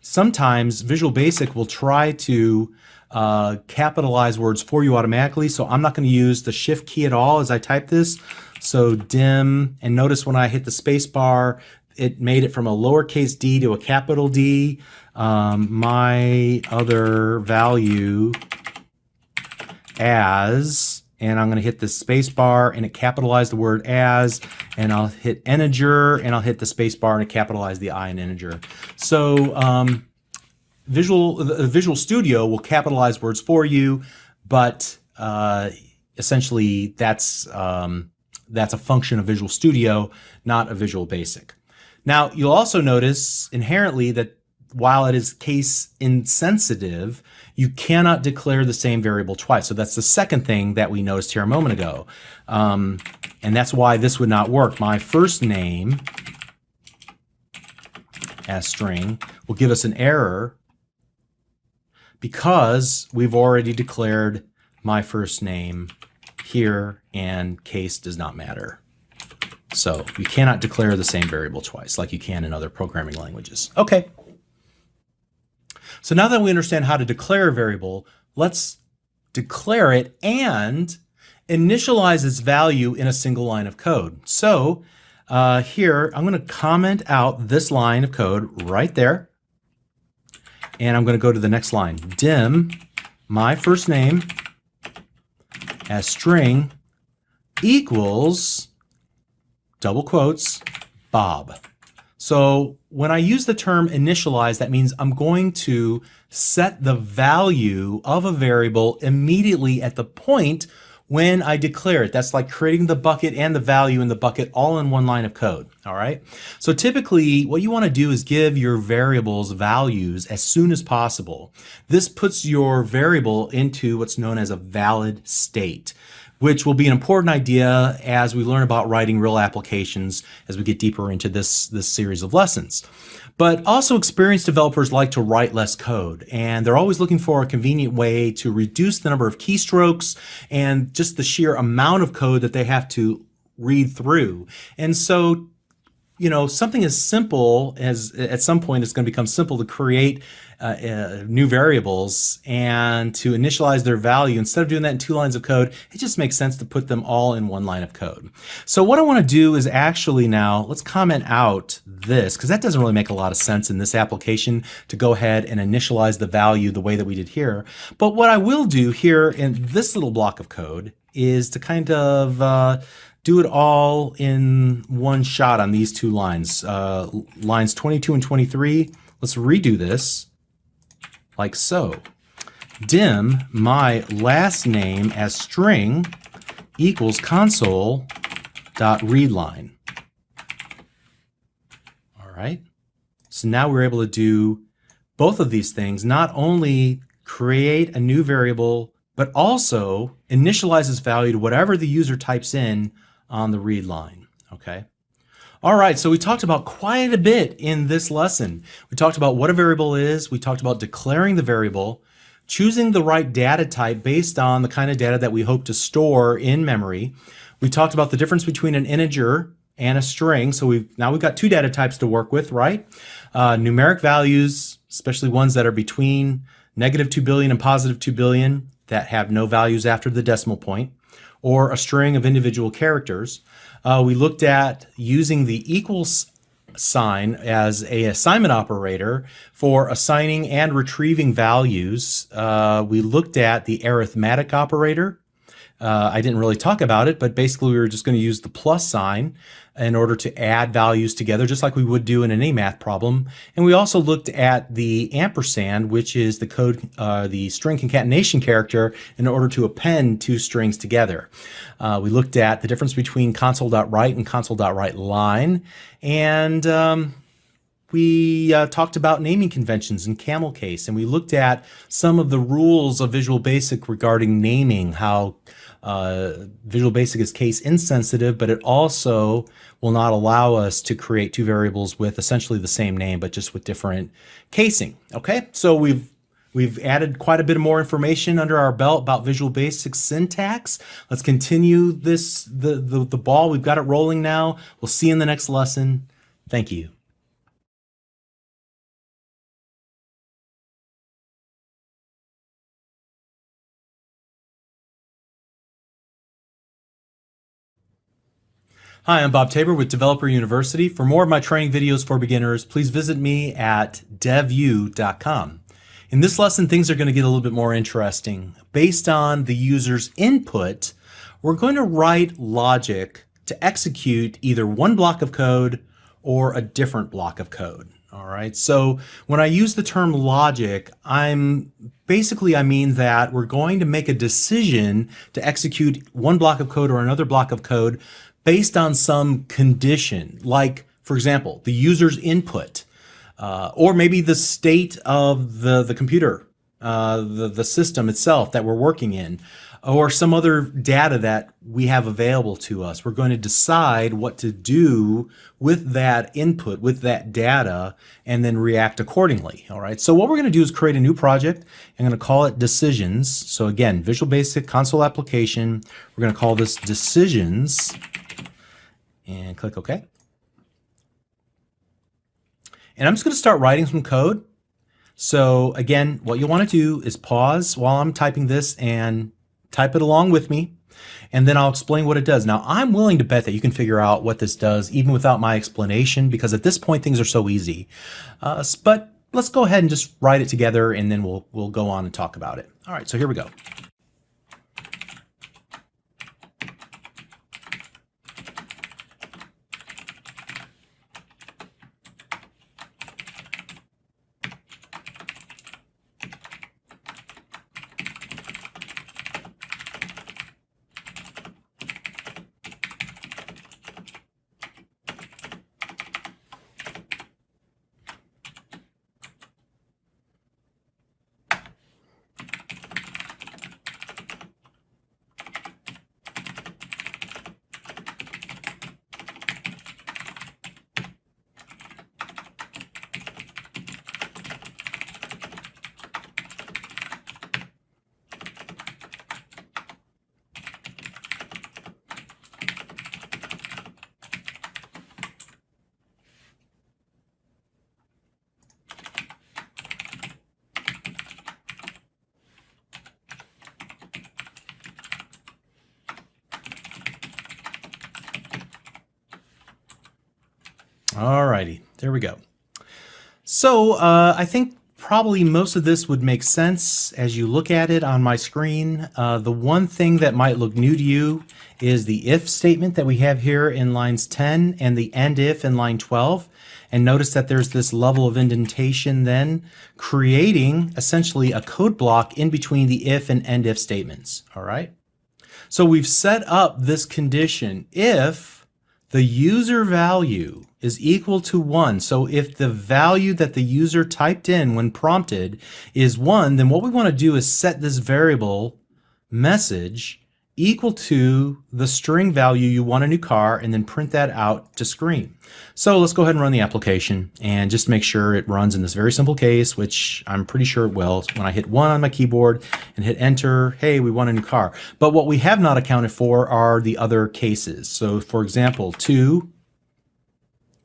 sometimes Visual Basic will try to capitalize words for you automatically. So I'm not going to use the shift key at all as I type this. So dim, and notice when I hit the space bar, it made it from a lowercase d to a capital D. My other value as, and I'm going to hit the space bar and it capitalized the word as, and I'll hit integer and I'll hit the space bar and it capitalized the I in integer. So Visual Studio will capitalize words for you, but essentially that's a function of Visual Studio, not a Visual Basic. Now you'll also notice inherently that while it is case insensitive, you cannot declare the same variable twice. So that's the second thing that we noticed here a moment ago. And that's why this would not work. My first name as string will give us an error because we've already declared my first name here and case does not matter. So you cannot declare the same variable twice like you can in other programming languages. Okay. So now that we understand how to declare a variable, let's declare it and initialize its value in a single line of code. So here, I'm going to comment out this line of code right there. And I'm going to go to the next line. Dim my first name as string equals, double quotes, Bob. So when I use the term initialize, that means I'm going to set the value of a variable immediately at the point when I declare it. That's like creating the bucket and the value in the bucket all in one line of code. All right. So typically what you want to do is give your variables values as soon as possible. This puts your variable into what's known as a valid state, which will be an important idea as we learn about writing real applications as we get deeper into this series of lessons. But also experienced developers like to write less code, and they're always looking for a convenient way to reduce the number of keystrokes and just the sheer amount of code that they have to read through. And so something as simple as at some point it's going to become simple to create new variables and to initialize their value. Instead of doing that in 2 lines of code, it just makes sense to put them all in 1 line of code. So what I want to do is actually now, let's comment out this, because that doesn't really make a lot of sense in this application to go ahead and initialize the value the way that we did here. But what I will do here in this little block of code is to kind of do it all in one shot on these 2 lines. Lines 22 and 23, let's redo this like so. Dim my last name as string equals console.readline. All right. So now we're able to do both of these things, not only create a new variable, but also initialize its value to whatever the user types in on the read line. Okay. All right, so we talked about quite a bit in this lesson. We talked about what a variable is. We talked about declaring the variable, choosing the right data type based on the kind of data that we hope to store in memory. We talked about the difference between an integer and a string. So we've got 2 data types to work with, right? Numeric values, especially ones that are between -2 billion and +2 billion that have no values after the decimal point, or a string of individual characters. We looked at using the equals sign as an assignment operator for assigning and retrieving values. We looked at the arithmetic operator. I didn't really talk about it, but basically we were just going to use the plus sign in order to add values together, just like we would do in any math problem. And we also looked at the ampersand, which is the code, the string concatenation character in order to append 2 strings together. We looked at the difference between console.write and console.writeLine, and we talked about naming conventions and camel case, and we looked at some of the rules of Visual Basic regarding naming, how Visual Basic is case insensitive, but it also will not allow us to create 2 variables with essentially the same name, but just with different casing. Okay, so we've added quite a bit more information under our belt about Visual Basic syntax. Let's continue the ball. We've got it rolling now. We'll see you in the next lesson. Thank you. Hi, I'm Bob Tabor with Developer University. For more of my training videos for beginners, please visit me at devu.com. In this lesson, things are going to get a little bit more interesting. Based on the user's input, we're going to write logic to execute either one block of code or a different block of code. All right, so when I use the term logic, I mean that we're going to make a decision to execute one block of code or another block of code based on some condition, like, for example, the user's input, or maybe the state of the computer, the system itself that we're working in, or some other data that we have available to us. We're going to decide what to do with that input, with that data, and then react accordingly. All right, so what we're going to do is create a new project. I'm going to call it Decisions. So again, Visual Basic Console Application. We're going to call this Decisions. And click OK. And I'm just going to start writing some code. So again, what you'll want to do is pause while I'm typing this and type it along with me, and then I'll explain what it does. Now, I'm willing to bet that you can figure out what this does even without my explanation, because at this point things are so easy. But let's go ahead and just write it together, and then we'll go on and talk about it. All right, so here we go. Alrighty, there we go. So I think probably most of this would make sense as you look at it on my screen. The one thing that might look new to you is the if statement that we have here in lines 10 and the end if in line 12. And notice that there's this level of indentation then creating essentially a code block in between the if and end if statements. All right. So we've set up this condition if the user value is equal to 1. So if the value that the user typed in when prompted is 1, then what we want to do is set this variable message equal to the string value you want a new car and then print that out to screen. So let's go ahead and run the application and just make sure it runs in this very simple case, which I'm pretty sure it will. When I hit 1 on my keyboard and hit enter, hey, we want a new car. But what we have not accounted for are the other cases. So for example, 2,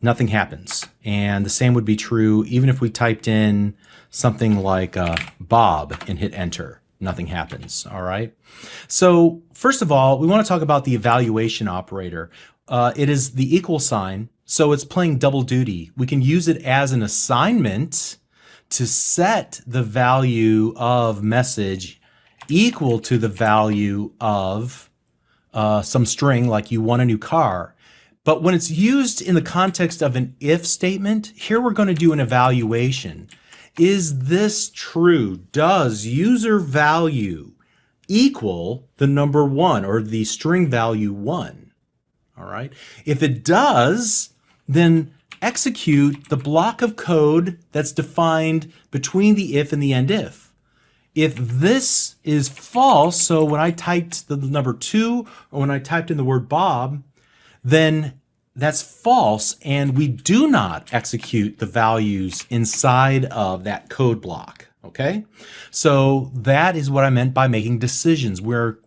nothing happens. And the same would be true even if we typed in something like Bob and hit enter. Nothing happens. All right. So first of all, we want to talk about the evaluation operator. It is the equal sign, so it's playing double duty. We can use it as an assignment to set the value of message equal to the value of some string, like you want a new car. But when it's used in the context of an if statement, here we're going to do an evaluation. Is this true? Does user value equal the number 1 or the string value 1? All right. If it does, then execute the block of code that's defined between the if and the end if. If this is false, so when I typed the number 2 or when I typed in the word Bob, then that's false, and we do not execute the values inside of that code block, okay? So that is what I meant by making decisions. We're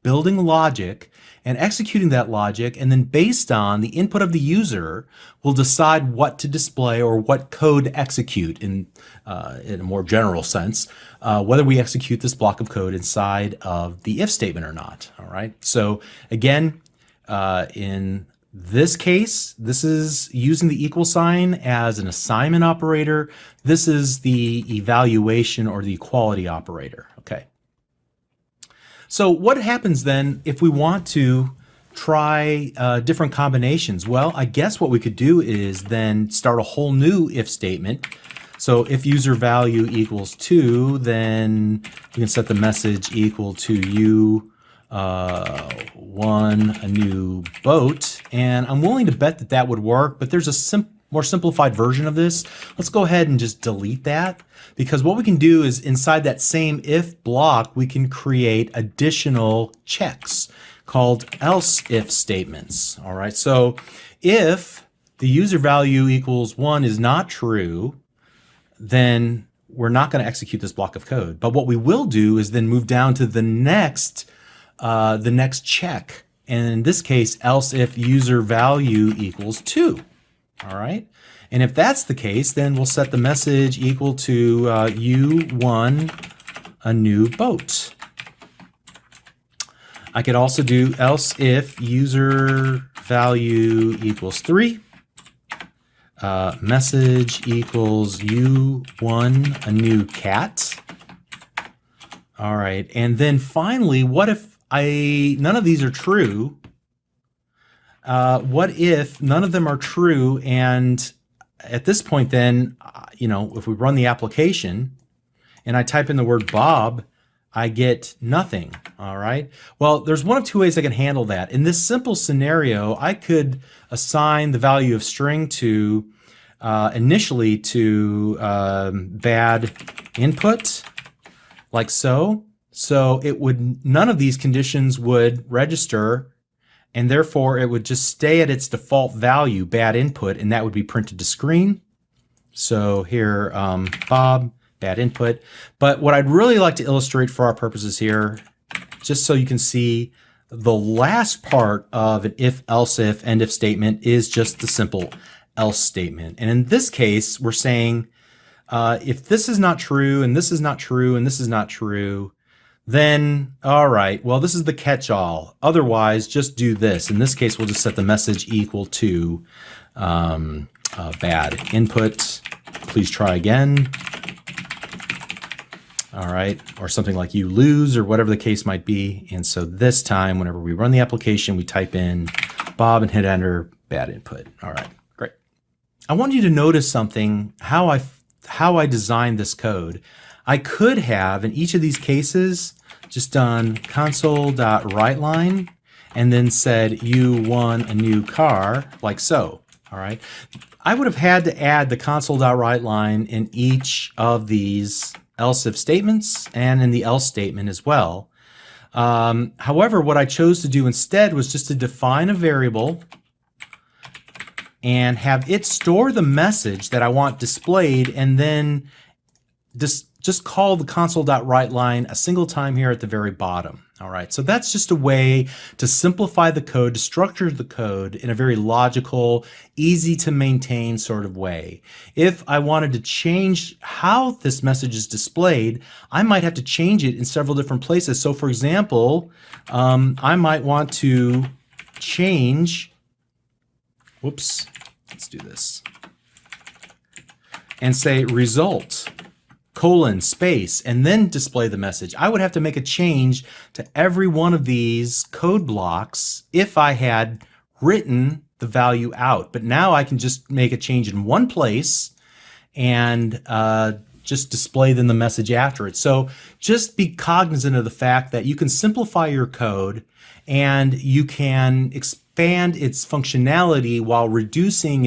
building logic and executing that logic, and then based on the input of the user, we'll decide what to display or what code to execute in a more general sense, whether we execute this block of code inside of the if statement or not, all right? So again, in this case, this is using the equal sign as an assignment operator. This is the evaluation or the equality operator. Okay. So what happens then if we want to try different combinations? Well, I guess what we could do is then start a whole new if statement. So if user value equals 2, then we can set the message equal to you won a new boat, and I'm willing to bet that that would work, but there's a more simplified version of this. Let's go ahead and just delete that, because what we can do is inside that same if block, we can create additional checks called else if statements. All right, so if the user value equals 1 is not true, then we're not going to execute this block of code. But what we will do is then move down to the next check, and in this case, else if user value equals 2. All right, and if that's the case, then we'll set the message equal to you won a new boat. I could also do else if user value equals 3, message equals you won a new cat. All right, and then finally, what if none of these are true? What if none of them are true, and at this point then, if we run the application and I type in the word Bob, I get nothing, all right? Well, there's one of two ways I can handle that. In this simple scenario, I could assign the value of string to initially to bad input, like so. So none of these conditions would register, and therefore it would just stay at its default value, bad input, and that would be printed to screen. So here, Bob, bad input. But what I'd really like to illustrate for our purposes here, just so you can see, the last part of an if, else if, end if statement is just the simple else statement. And in this case, we're saying if this is not true, and this is not true, and this is not true, then, all right, well, this is the catch-all. Otherwise, just do this. In this case, we'll just set the message equal to bad input, please try again. All right, or something like you lose or whatever the case might be. And so this time, whenever we run the application, we type in Bob and hit enter, bad input. All right, great. I want you to notice something, how I designed this code. I could have, in each of these cases, just done console.writeLine and then said you won a new car, like so. All right. I would have had to add the console.writeLine in each of these else if statements and in the else statement as well. However, what I chose to do instead was just to define a variable and have it store the message that I want displayed, and then just call the console.writeLine a single time here at the very bottom. All right, so that's just a way to simplify the code, to structure the code in a very logical, easy to maintain sort of way. If I wanted to change how this message is displayed, I might have to change it in several different places. So for example, I might want to change, whoops, let's do this, and say result, colon, space, and then display the message. I would have to make a change to every one of these code blocks if I had written the value out. But now I can just make a change in one place and just display then the message after it. So just be cognizant of the fact that you can simplify your code and you can expand its functionality while reducing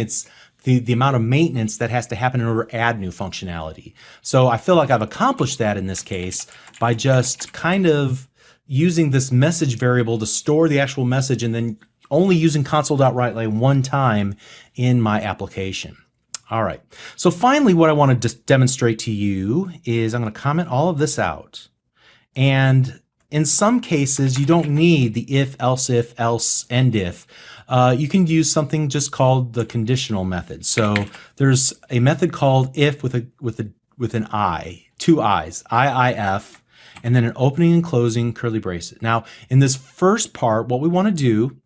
the amount of maintenance that has to happen in order to add new functionality. So I feel like I've accomplished that in this case by just kind of using this message variable to store the actual message and then only using console.writeLine one time in my application. All right, so finally what I want to demonstrate to you is I'm going to comment all of this out. And in some cases, you don't need the if, else, end if. You can use something just called the conditional method. So there's a method called if with an I, two I's, IIF, and then an opening and closing curly braces. Now, in this first part, what we want to do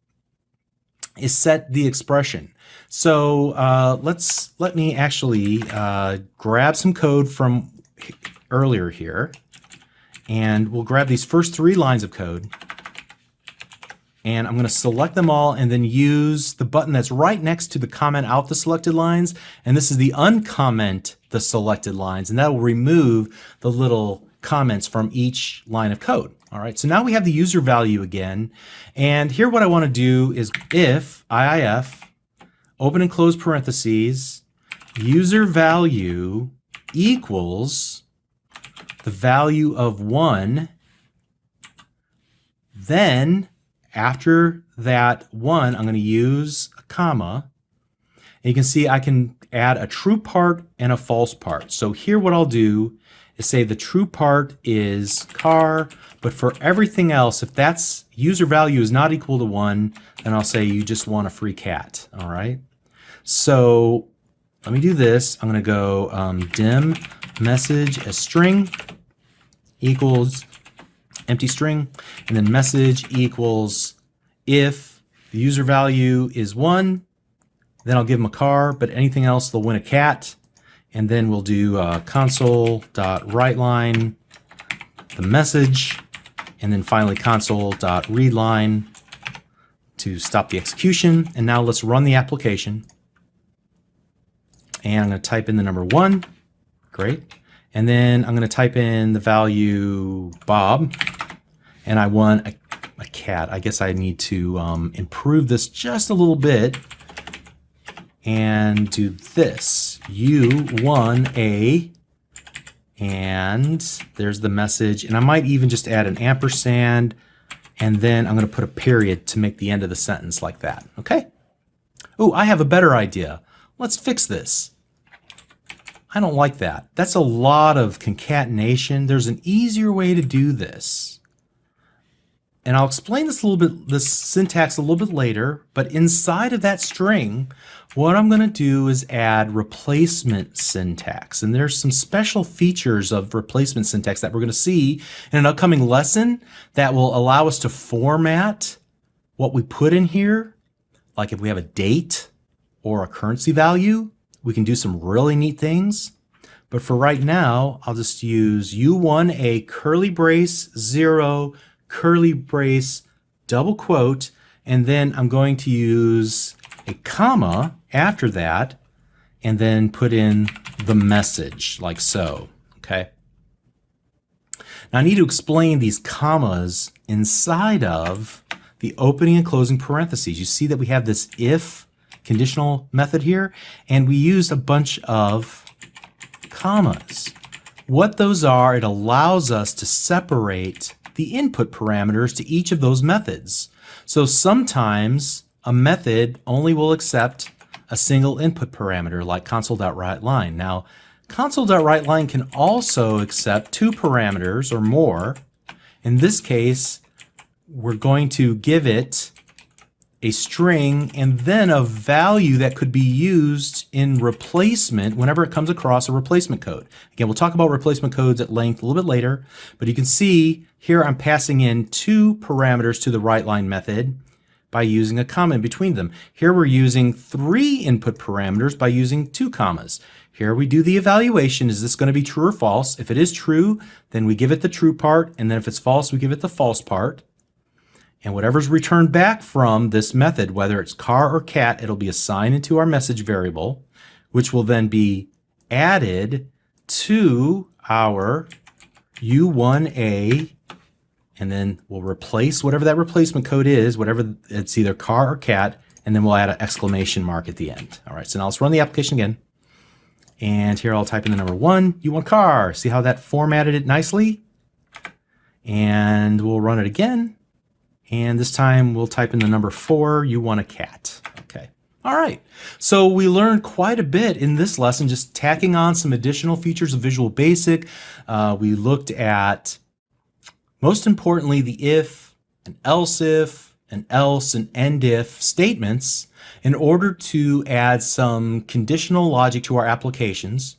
is set the expression. So let me actually grab some code from earlier here, and we'll grab these first 3 lines of code. And I'm going to select them all and then use the button that's right next to the comment out the selected lines. And this is the uncomment the selected lines. And that will remove the little comments from each line of code. All right, so now we have the user value again. And here what I want to do is if IIF, open and close parentheses, user value equals the value of 1, then after that 1, I'm going to use a comma. And you can see I can add a true part and a false part. So here what I'll do is say the true part is car, but for everything else, if that's user value is not equal to 1, then I'll say you just want a free cat. All right. So let me do this. I'm going to go dim message as string equals empty string, and then message equals if the user value is 1, then I'll give them a car, but anything else they'll win a cat. And then we'll do console.writeLine the message, and then finally console.readLine to stop the execution. And now let's run the application. And I'm going to type in the number 1. Great. And then I'm going to type in the value Bob, and I won a cat. I guess I need to improve this just a little bit and do this. You won a, and there's the message. And I might even just add an ampersand, and then I'm going to put a period to make the end of the sentence like that. Okay? Oh, I have a better idea. Let's fix this. I don't like that. That's a lot of concatenation. There's an easier way to do this. And I'll explain this this syntax a little bit later, but inside of that string, what I'm going to do is add replacement syntax. And there's some special features of replacement syntax that we're going to see in an upcoming lesson that will allow us to format what we put in here. Like if we have a date, or a currency value, we can do some really neat things. But for right now, I'll just use U1A curly brace 0 curly brace double quote, and then I'm going to use a comma after that and then put in the message like so, okay? Now I need to explain these commas inside of the opening and closing parentheses. You see that we have this if conditional method here, and we used a bunch of commas. What those are, it allows us to separate the input parameters to each of those methods. So sometimes a method only will accept a single input parameter like console.writeLine. Now, console.writeLine can also accept 2 parameters or more. In this case, we're going to give it a string and then a value that could be used in replacement whenever it comes across a replacement code. Again, we'll talk about replacement codes at length a little bit later, but you can see here I'm passing in 2 parameters to the WriteLine method by using a comma in between them. Here we're using 3 input parameters by using 2 commas. Here we do the evaluation. Is this going to be true or false? If it is true, then we give it the true part, and then if it's false, we give it the false part. And whatever's returned back from this method, whether it's car or cat, it'll be assigned into our message variable, which will then be added to our U1A, and then we'll replace whatever that replacement code is, whatever it's either car or cat, and then we'll add an exclamation mark at the end. All right, so now let's run the application again. And here I'll type in the number 1, U1 car. See how that formatted it nicely? And we'll run it again. And this time we'll type in the number 4, you want a cat. Okay. All right. So we learned quite a bit in this lesson, just tacking on some additional features of Visual Basic. We looked at, most importantly, the if, and else if, and else, and end if statements in order to add some conditional logic to our applications.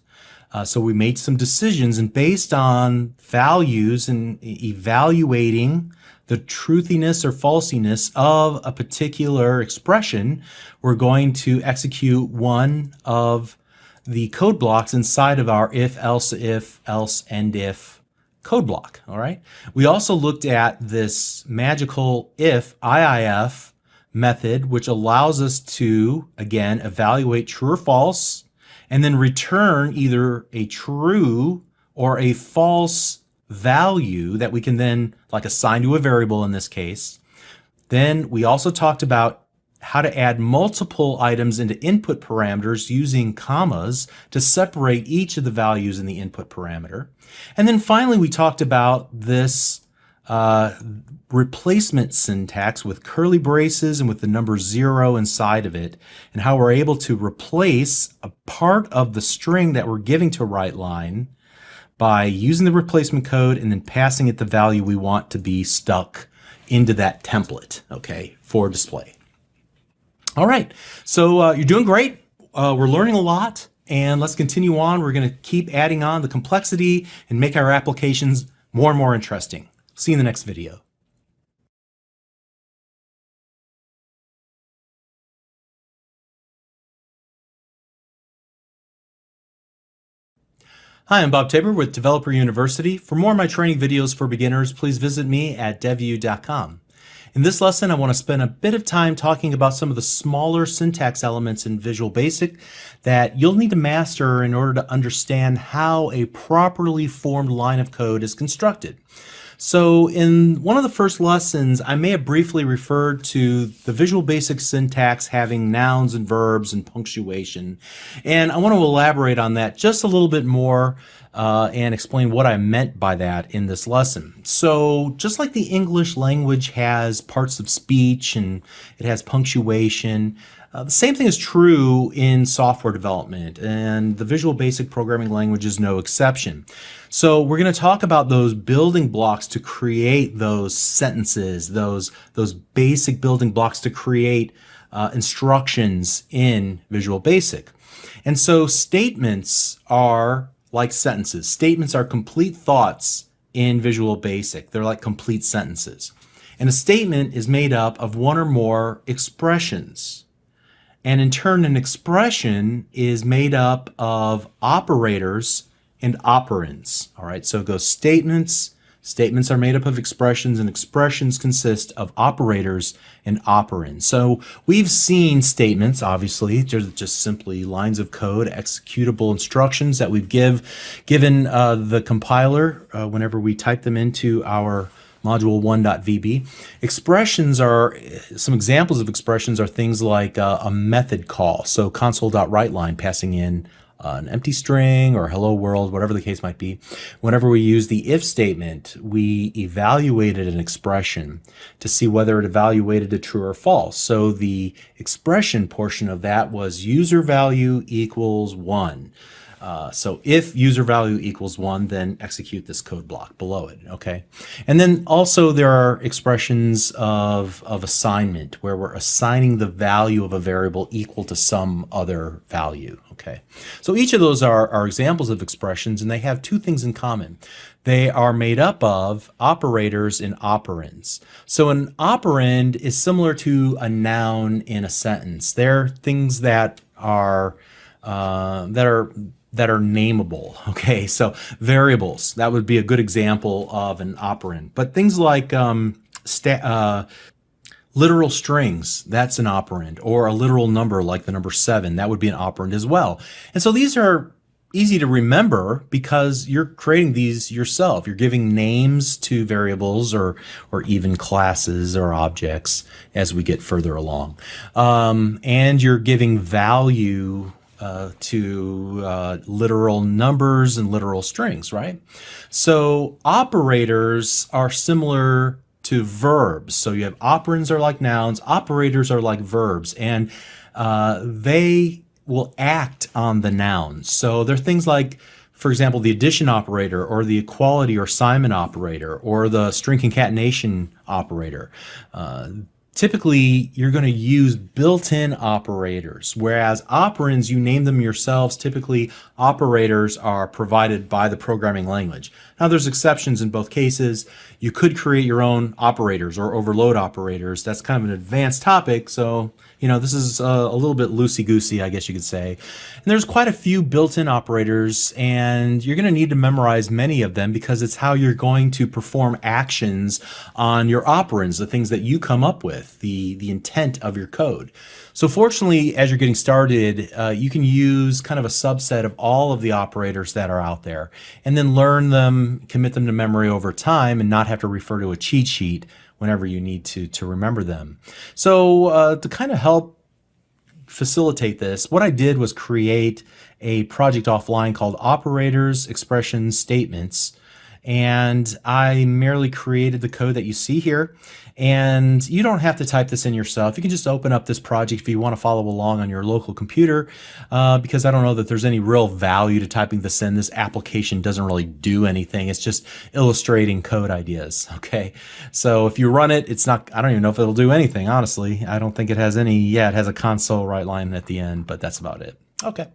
So we made some decisions, and based on values and evaluating the truthiness or falsiness of a particular expression, we're going to execute one of the code blocks inside of our if, else, end if code block. All right. We also looked at this magical IIF method, which allows us to, again, evaluate true or false, and then return either a true or a false value that we can then like assign to a variable in this case. Then we also talked about how to add multiple items into input parameters using commas to separate each of the values in the input parameter. And then finally we talked about this replacement syntax with curly braces and with the number 0 inside of it, and how we're able to replace a part of the string that we're giving to WriteLine by using the replacement code and then passing it the value we want to be stuck into that template, okay, for display. All right, so you're doing great. We're learning a lot, and let's continue on. We're going to keep adding on the complexity and make our applications more and more interesting. See you in the next video. Hi, I'm Bob Tabor with Developer University. For more of my training videos for beginners, please visit me at devu.com. In this lesson, I want to spend a bit of time talking about some of the smaller syntax elements in Visual Basic that you'll need to master in order to understand how a properly formed line of code is constructed. So in one of the first lessons, I may have briefly referred to the Visual Basic syntax having nouns and verbs and punctuation. And I want to elaborate on that just a little bit more and explain what I meant by that in this lesson. So just like the English language has parts of speech and it has punctuation, the same thing is true in software development, and the Visual Basic programming language is no exception. So we're going to talk about those building blocks to create those sentences, those basic building blocks to create instructions in Visual Basic. And so statements are like sentences. Statements are complete thoughts in Visual Basic. They're like complete sentences. And a statement is made up of one or more expressions. And in turn, an expression is made up of operators and operands. All right, so it goes statements. Statements are made up of expressions, and expressions consist of operators and operands. So we've seen statements, obviously, just simply lines of code, executable instructions that we've given the compiler whenever we type them into our module 1.vb. Expressions are, some examples of expressions are things like a method call. So console.writeLine passing in an empty string or hello world, whatever the case might be. Whenever we use the if statement, we evaluated an expression to see whether it evaluated a true or false. So the expression portion of that was user value equals 1. So if user value equals 1, then execute this code block below it, okay? And then also there are expressions of assignment where we're assigning the value of a variable equal to some other value, okay? So each of those are examples of expressions, and they have two things in common. They are made up of operators and operands. So an operand is similar to a noun in a sentence. They're things that are nameable, okay? So variables, that would be a good example of an operand. But things like literal strings, that's an operand, or a literal number like the number 7, that would be an operand as well. And so these are easy to remember because you're creating these yourself. You're giving names to variables or even classes or objects as we get further along. And you're giving value to literal numbers and literal strings, right? So operators are similar to verbs. So you have operands are like nouns, operators are like verbs, and they will act on the nouns. So they're things like, for example, the addition operator or the equality or assignment operator or the string concatenation operator. Typically, you're going to use built-in operators, whereas operands, you name them yourselves. Typically, operators are provided by the programming language. Now, there's exceptions in both cases. You could create your own operators or overload operators. That's kind of an advanced topic, so this is a little bit loosey-goosey, I guess you could say. And there's quite a few built-in operators, and you're going to need to memorize many of them because it's how you're going to perform actions on your operands, the things that you come up with, the intent of your code. So fortunately, as you're getting started, you can use kind of a subset of all of the operators that are out there, and then learn them, commit them to memory over time, and not have to refer to a cheat sheet whenever you need to remember them. So to kind of help facilitate this, what I did was create a project offline called Operators, Expressions, Statements, and I merely created the code that you see here. And you don't have to type this in yourself. You can just open up this project if you want to follow along on your local computer, because I don't know that there's any real value to typing this in. This application doesn't really do anything. It's just illustrating code ideas, okay? So if you run it, it's not, I don't even know if it'll do anything, honestly. I don't think it has any, yeah, it has a console write line at the end, but that's about it. Okay,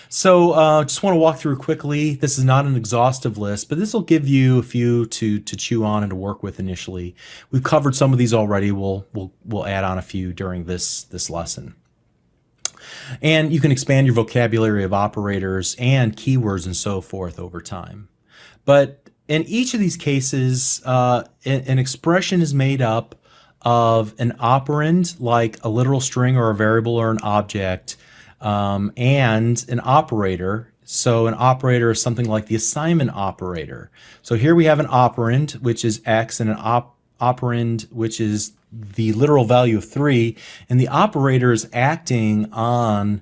so just want to walk through quickly. This is not an exhaustive list, but this will give you a few to chew on and to work with initially. We've covered some of these already. We'll add on a few during this lesson. And you can expand your vocabulary of operators and keywords and so forth over time. But in each of these cases, an expression is made up of an operand, like a literal string or a variable or an object, and an operator. So an operator is something like the assignment operator. So here we have an operand, which is x, and an operand, which is the literal value of 3, and the operator is acting on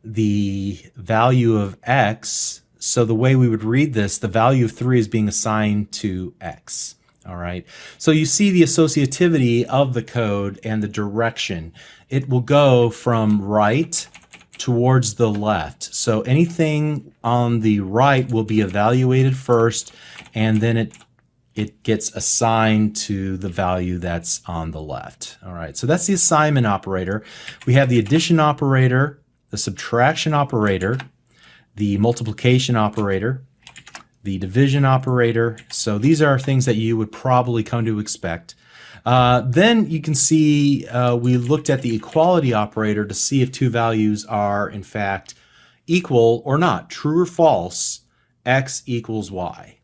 the value of x. So the way we would read this, the value of 3 is being assigned to x. All right, so you see the associativity of the code and the direction. It will go from right towards the left. So anything on the right will be evaluated first, and then it gets assigned to the value that's on the left. All right, so that's the assignment operator. We have the addition operator, the subtraction operator, the multiplication operator, the division operator. So these are things that you would probably come to expect. Then you can see we looked at the equality operator to see if two values are in fact equal or not, true or false, x equals y.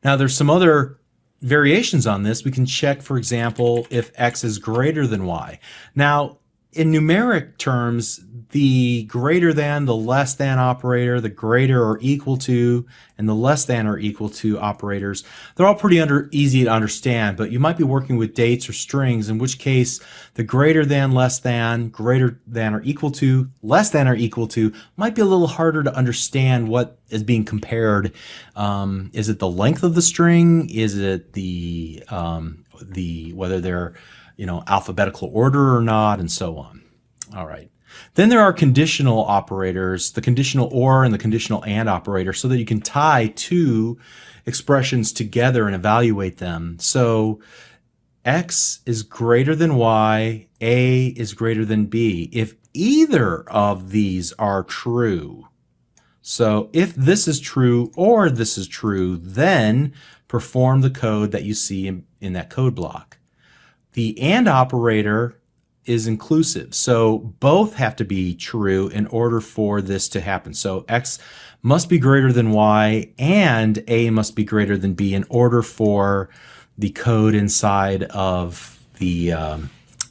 Now there's some other variations on this. We can check, for example, if x is greater than y. Now, in numeric terms, the greater than, the less than operator, the greater or equal to, and the less than or equal to operators, they're all pretty easy to understand, but you might be working with dates or strings, in which case the greater than, less than, greater than or equal to, less than or equal to might be a little harder to understand what is being compared. Is it the length of the string? Is it the whether they're alphabetical order or not, and so on. All right. Then there are conditional operators, the conditional or and the conditional and operator, so that you can tie two expressions together and evaluate them. So x is greater than y, a is greater than b. If either of these are true, so if this is true or this is true, then perform the code that you see in that code block. The AND operator is inclusive, so both have to be true in order for this to happen. So x must be greater than y and a must be greater than b in order for the code inside of the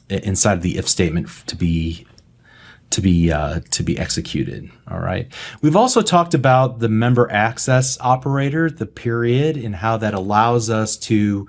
if statement to be executed. All right. We've also talked about the member access operator, the period, and how that allows us to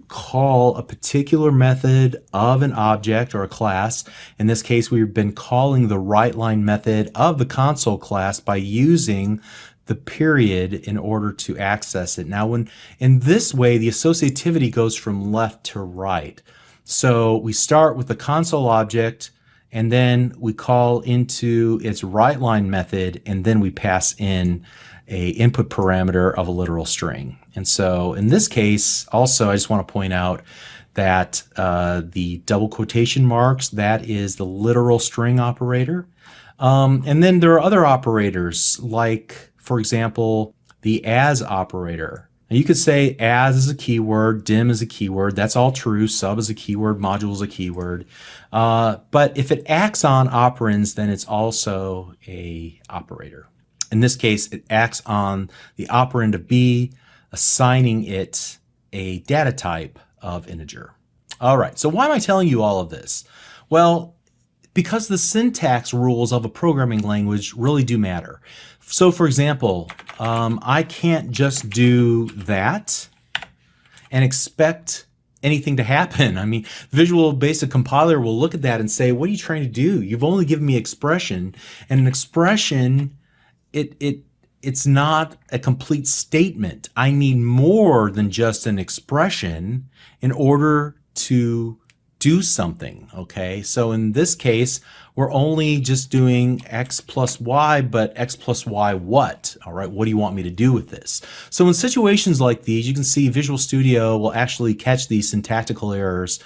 call a particular method of an object or a class. In this case, we've been calling the WriteLine method of the console class by using the period in order to access it. Now, in this way, the associativity goes from left to right. So we start with the console object, and then we call into its WriteLine method, and then we pass in a input parameter of a literal string. And so in this case, also, I just want to point out that the double quotation marks, that is the literal string operator. And then there are other operators, like, for example, the as operator. And you could say as is a keyword, dim is a keyword. That's all true. Sub is a keyword. Module is a keyword. But if it acts on operands, then it's also a operator. In this case, it acts on the operand of B, assigning it a data type of integer. All right, so why am I telling you all of this? Well, because the syntax rules of a programming language really do matter. So for example, I can't just do that and expect anything to happen. I mean, Visual Basic Compiler will look at that and say, what are you trying to do? You've only given me expression, and an expression, it's not a complete statement. I need more than just an expression in order to do something, okay? So in this case, we're only just doing x plus y, but x plus y what? All right, what do you want me to do with this? So in situations like these, you can see Visual Studio will actually catch these syntactical errors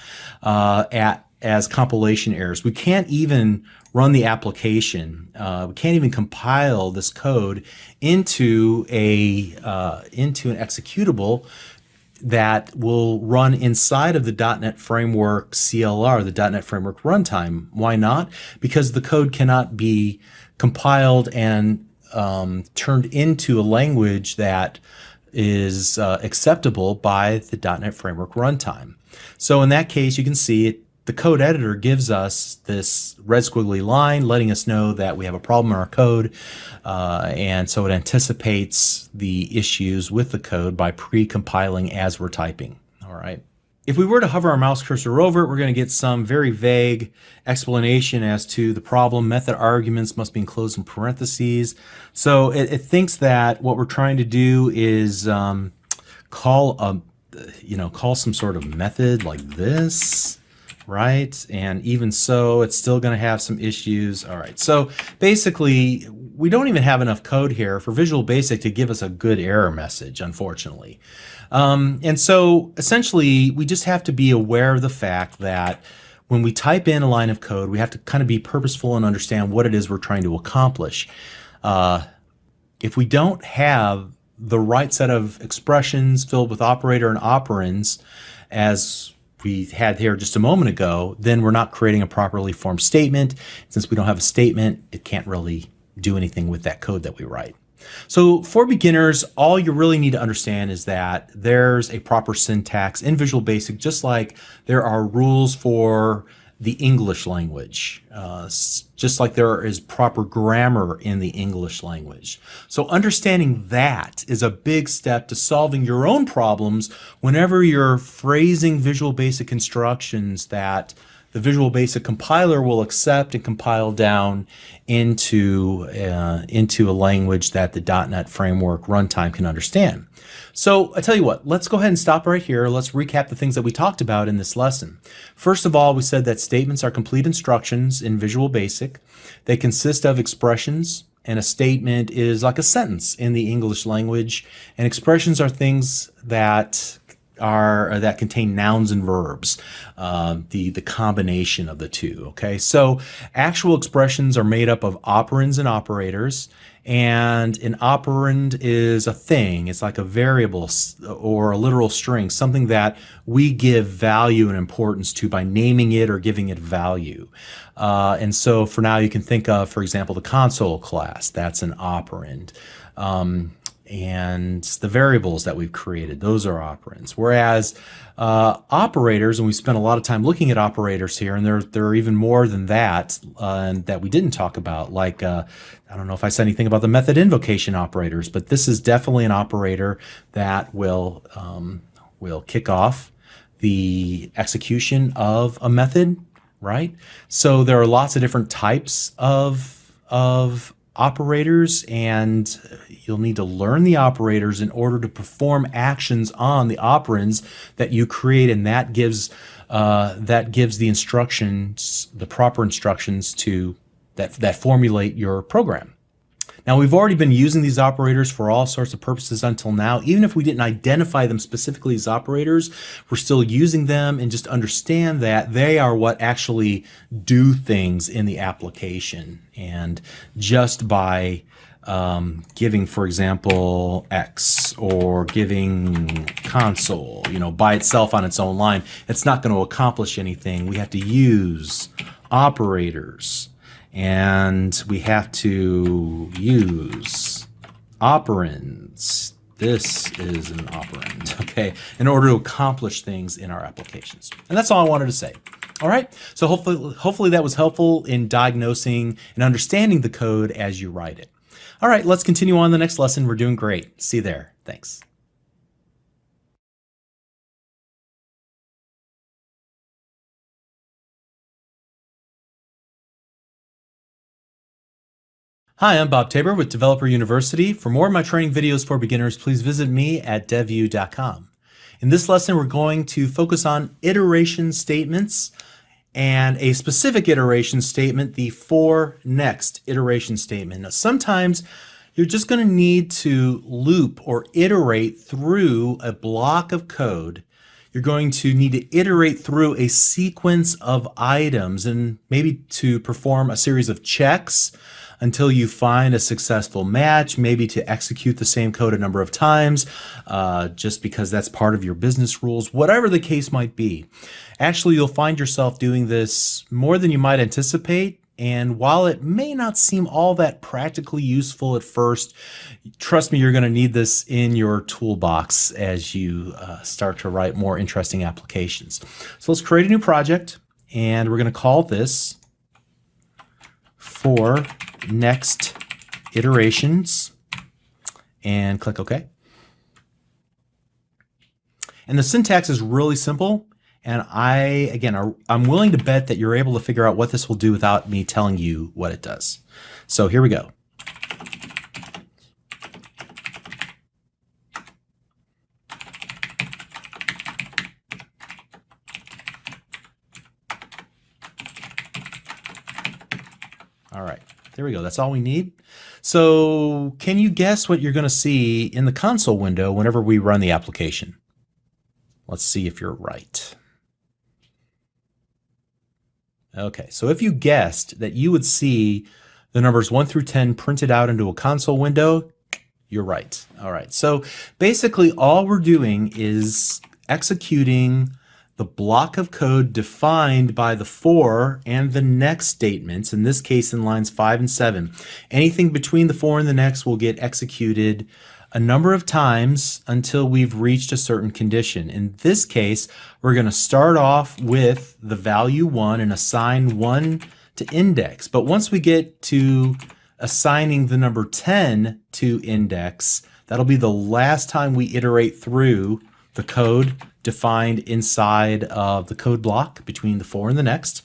as compilation errors. We can't even run the application. We can't even compile this code into an executable that will run inside of the .NET Framework CLR, the .NET Framework runtime. Why not? Because the code cannot be compiled and turned into a language that is acceptable by the .NET Framework runtime. So in that case, you can see the code editor gives us this red squiggly line letting us know that we have a problem in our code, and so it anticipates the issues with the code by pre-compiling as we're typing. All right. If we were to hover our mouse cursor over it, we're going to get some very vague explanation as to the problem. Method arguments must be enclosed in parentheses. So it thinks that what we're trying to do is call some sort of method like this. Right? And even so, it's still going to have some issues. All right. So basically, we don't even have enough code here for Visual Basic to give us a good error message, unfortunately. And so essentially, we just have to be aware of the fact that when we type in a line of code, we have to kind of be purposeful and understand what it is we're trying to accomplish. If we don't have the right set of expressions filled with operator and operands, as we had here just a moment ago, then we're not creating a properly formed statement. Since we don't have a statement, it can't really do anything with that code that we write. So for beginners, all you really need to understand is that there's a proper syntax in Visual Basic, just like there are rules for the English language, just like there is proper grammar in the English language. So understanding that is a big step to solving your own problems whenever you're phrasing Visual Basic instructions that the Visual Basic compiler will accept and compile down into a language that the .NET Framework runtime can understand. So I tell you what, let's go ahead and stop right here. Let's recap the things that we talked about in this lesson. First of all, we said that statements are complete instructions in Visual Basic. They consist of expressions, and a statement is like a sentence in the English language. And expressions are things that contain nouns and verbs, the combination of the two. Okay, so actual expressions are made up of operands and operators, and an operand is a thing. It's like a variable or a literal string, something that we give value and importance to by naming it or giving it value. And so for now, you can think of, for example, the console class. That's an operand. And the variables that we've created, those are operands. Whereas operators, and we spent a lot of time looking at operators here, and there are even more than that that we didn't talk about. Like, I don't know if I said anything about the method invocation operators, but this is definitely an operator that will kick off the execution of a method, right? So there are lots of different types of operators, and you'll need to learn the operators in order to perform actions on the operands that you create, and that gives the instructions, the proper instructions to that formulate your program. Now, we've already been using these operators for all sorts of purposes until now. Even if we didn't identify them specifically as operators, we're still using them, and just understand that they are what actually do things in the application. And just by giving, for example, X, or giving console, by itself on its own line, it's not going to accomplish anything. We have to use operators. And we have to use operands. This is an operand, okay, in order to accomplish things in our applications. And that's all I wanted to say. All right, so hopefully that was helpful in diagnosing and understanding the code as you write it. All right, let's continue on the next lesson. We're doing great. See you there. Thanks. Hi, I'm Bob Tabor with Developer University. For more of my training videos for beginners, please visit me at devu.com. In this lesson, we're going to focus on iteration statements, and a specific iteration statement, the for next iteration statement. Now, sometimes you're just going to need to loop or iterate through a block of code. You're going to need to iterate through a sequence of items, and maybe to perform a series of checks until you find a successful match, maybe to execute the same code a number of times, just because that's part of your business rules, whatever the case might be. Actually, you'll find yourself doing this more than you might anticipate, and while it may not seem all that practically useful at first, trust me, you're going to need this in your toolbox as you start to write more interesting applications. So let's create a new project, and we're going to call this for next iterations, and click OK. And the syntax is really simple, and I'm willing to bet that you're able to figure out what this will do without me telling you what it does. So here we go. All right, there we go. That's all we need. So can you guess what you're going to see in the console window whenever we run the application? Let's see if you're right. Okay, so if you guessed that you would see the numbers 1 through 10 printed out into a console window, you're right. All right, so basically all we're doing is executing the block of code defined by the for and the next statements, in this case in lines 5 and 7. Anything between the for and the next will get executed a number of times until we've reached a certain condition. In this case, we're going to start off with the value 1 and assign 1 to index. But once we get to assigning the number 10 to index, that'll be the last time we iterate through the code defined inside of the code block between the for and the next.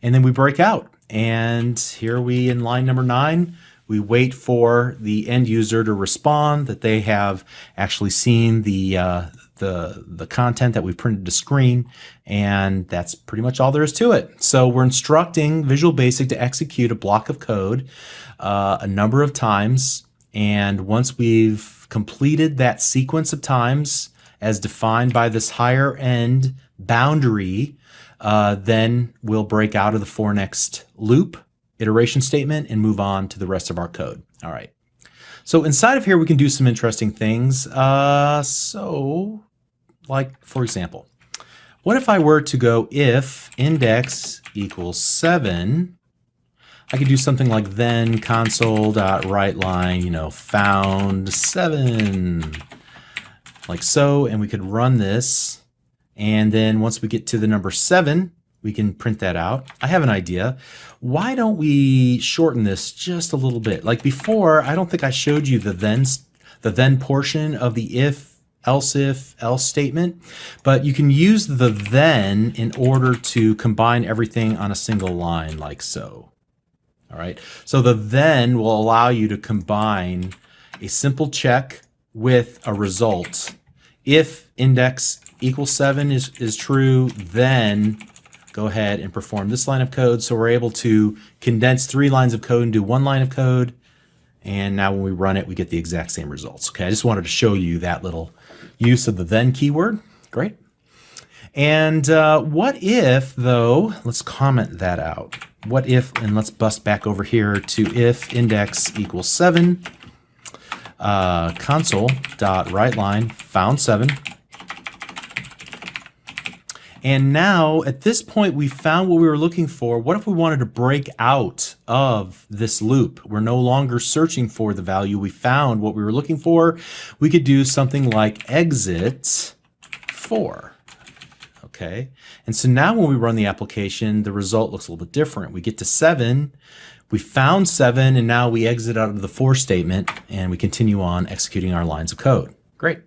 And then we break out. And here we, in line number 9, we wait for the end user to respond that they have actually seen the content that we printed to screen, and that's pretty much all there is to it. So we're instructing Visual Basic to execute a block of code a number of times, and once we've completed that sequence of times as defined by this higher end boundary, then we'll break out of the for next loop iteration statement and move on to the rest of our code. All right. So inside of here, we can do some interesting things. So like, for example, what if I were to go if index equals 7, I could do something like then console.writeLine, found 7, like so, and we could run this. And then once we get to the number 7, we can print that out. I have an idea. Why don't we shorten this just a little bit? Like before, I don't think I showed you the then portion of the if, else statement, but you can use the then in order to combine everything on a single line like so. All right. So the then will allow you to combine a simple check with a result. If index equals 7 is true, then go ahead and perform this line of code. So we're able to condense 3 lines of code into 1 line of code. And now when we run it, we get the exact same results. Okay, I just wanted to show you that little use of the then keyword. Great. And what if, though, let's comment that out. What if, and let's bust back over here to if index equals 7, console.writeLine found 7. And now, at this point, we found what we were looking for. What if we wanted to break out of this loop? We're no longer searching for the value. We found what we were looking for. We could do something like exit 4. Okay. And so now when we run the application, the result looks a little bit different. We get to 7. We found 7, and now we exit out of the for statement, and we continue on executing our lines of code. Great.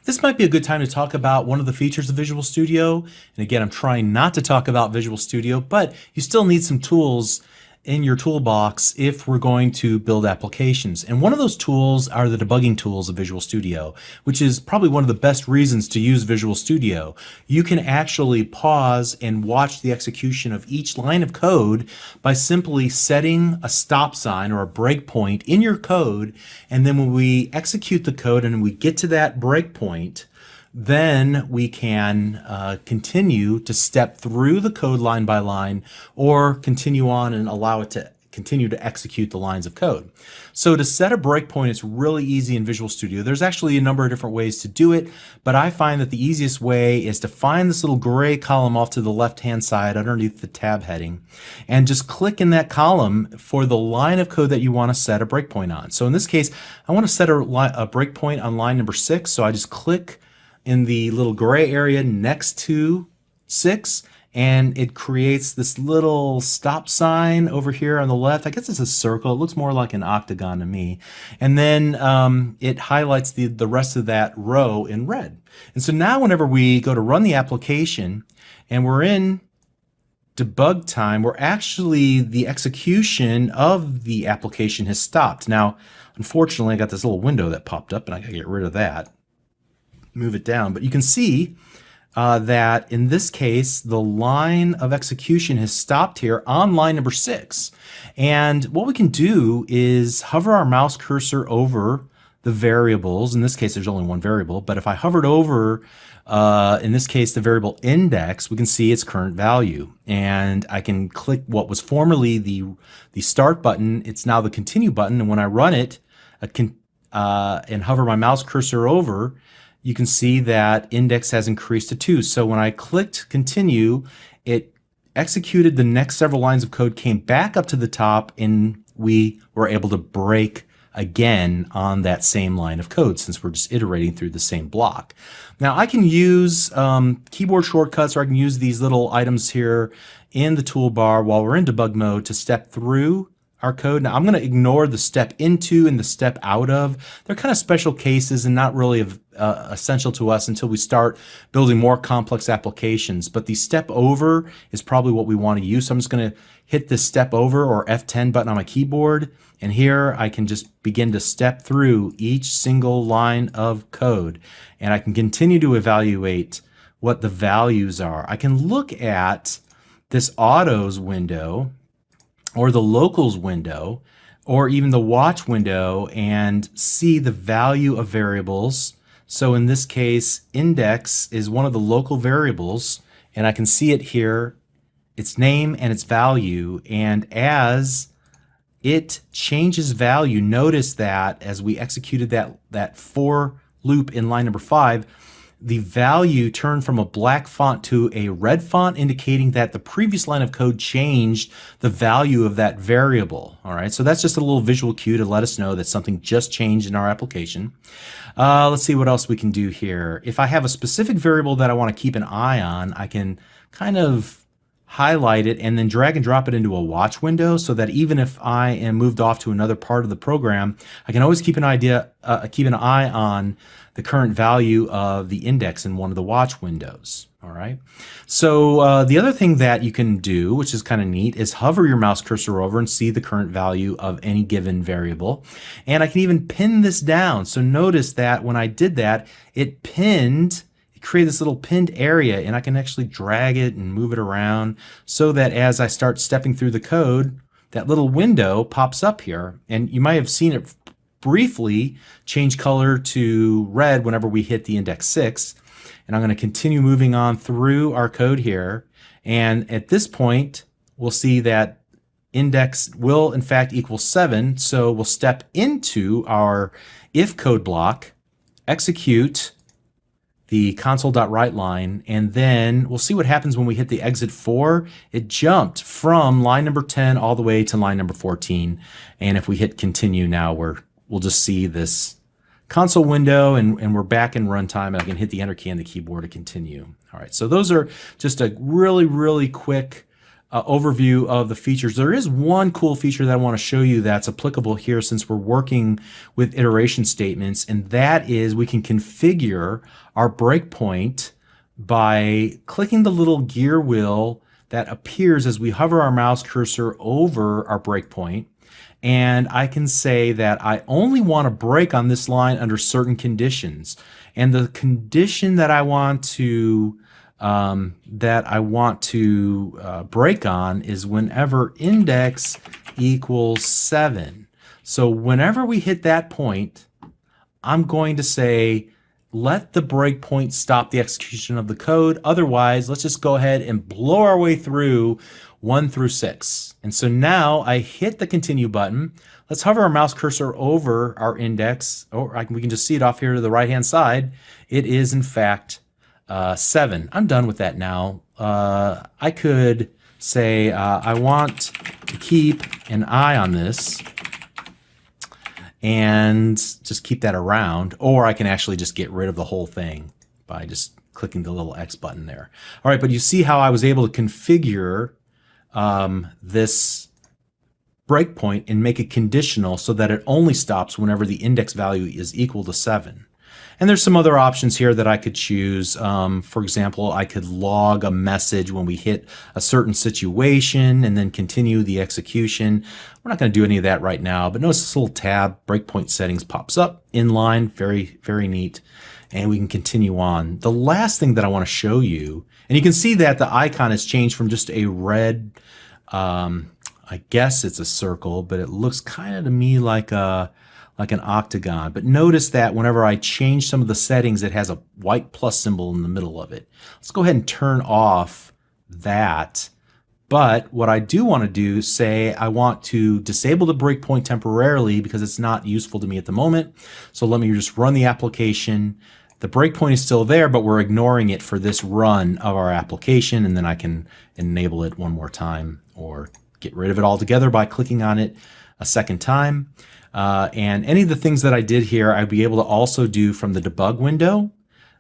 This might be a good time to talk about one of the features of Visual Studio. And again, I'm trying not to talk about Visual Studio, but you still need some tools in your toolbox if we're going to build applications. And one of those tools are the debugging tools of Visual Studio, which is probably one of the best reasons to use Visual Studio. You can actually pause and watch the execution of each line of code by simply setting a stop sign or a breakpoint in your code. And then when we execute the code and we get to that breakpoint, then we can continue to step through the code line by line or continue on and allow it to continue to execute the lines of code. So to set a breakpoint, it's really easy in Visual Studio. There's actually a number of different ways to do it, but I find that the easiest way is to find this little gray column off to the left-hand side underneath the tab heading and just click in that column for the line of code that you want to set a breakpoint on. So in this case, I want to set a breakpoint on line number 6, so I just click in the little gray area next to 6, and it creates this little stop sign over here on the left. I guess it's a circle. It looks more like an octagon to me. And then it highlights the rest of that row in red. And so now whenever we go to run the application and we're in debug time, we're actually, the execution of the application has stopped. Now, unfortunately, I got this little window that popped up and I gotta get rid of that. Move it down, but you can see that in this case the line of execution has stopped here on line number 6, and what we can do is hover our mouse cursor over the variables. In this case there's only one variable, but if I hovered over in this case the variable index, we can see its current value, and I can click what was formerly the start button. It's now the continue button, and when I run it and hover my mouse cursor over, you can see that index has increased to 2. So when I clicked continue, it executed the next several lines of code, came back up to the top, and we were able to break again on that same line of code since we're just iterating through the same block. Now I can use keyboard shortcuts, or I can use these little items here in the toolbar while we're in debug mode to step through our code. Now I'm going to ignore the step into and the step out of. They're kind of special cases and not really essential to us until we start building more complex applications. But the step over is probably what we want to use. So I'm just going to hit this step over or F10 button on my keyboard. And here I can just begin to step through each single line of code. And I can continue to evaluate what the values are. I can look at this autos window or the locals window, or even the watch window, and see the value of variables. So in this case, index is one of the local variables, and I can see it here, its name and its value. And as it changes value, notice that as we executed that for loop in line number 5, the value turned from a black font to a red font, indicating that the previous line of code changed the value of that variable. All right, so that's just a little visual cue to let us know that something just changed in our application. Let's see what else we can do here. If I have a specific variable that I want to keep an eye on, I can kind of highlight it and then drag and drop it into a watch window, so that even if I am moved off to another part of the program, I can always keep an eye on the current value of the index in one of the watch windows. All right. So the other thing that you can do, which is kind of neat, is hover your mouse cursor over and see the current value of any given variable. And I can even pin this down. So notice that when I did that, it created this little pinned area, and I can actually drag it and move it around so that as I start stepping through the code, that little window pops up here. And you might have seen it briefly change color to red whenever we hit the index 6. And I'm going to continue moving on through our code here. And at this point, we'll see that index will in fact equal 7. So we'll step into our if code block, execute the console.write line, and then we'll see what happens when we hit the exit 4. It jumped from line number 10 all the way to line number 14. And if we hit continue now, we'll just see this console window, and we're back in runtime, and I can hit the enter key on the keyboard to continue. All right, so those are just a really, really quick overview of the features. There is one cool feature that I want to show you that's applicable here since we're working with iteration statements, and that is we can configure our breakpoint by clicking the little gear wheel that appears as we hover our mouse cursor over our breakpoint. And I can say that I only want to break on this line under certain conditions. And the condition that I want to break on is whenever index equals 7. So whenever we hit that point, I'm going to say, let the breakpoint stop the execution of the code. Otherwise, let's just go ahead and blow our way through 1 through 6. And so now I hit the continue button. Let's hover our mouse cursor over our index, or we can just see it off here to the right hand side. It is in fact 7. I'm done with that now. I could say I want to keep an eye on this and just keep that around, or I can actually just get rid of the whole thing by just clicking the little X button there. All right, but you see how I was able to configure this breakpoint and make it conditional so that it only stops whenever the index value is equal to 7. And there's some other options here that I could choose. For example, I could log a message when we hit a certain situation and then continue the execution. We're not going to do any of that right now, but notice this little tab, breakpoint settings, pops up in line. Very, very neat. And we can continue on. The last thing that I want to show you, and you can see that the icon has changed from just a red, I guess it's a circle, but it looks kind of to me like an octagon. But notice that whenever I change some of the settings, it has a white plus symbol in the middle of it. Let's go ahead and turn off that. But what I do want to do, say I want to disable the breakpoint temporarily because it's not useful to me at the moment. So let me just run the application, The breakpoint is still there, but we're ignoring it for this run of our application, and then I can enable it one more time or get rid of it altogether by clicking on it a second time. And any of the things that I did here, I'd be able to also do from the debug window,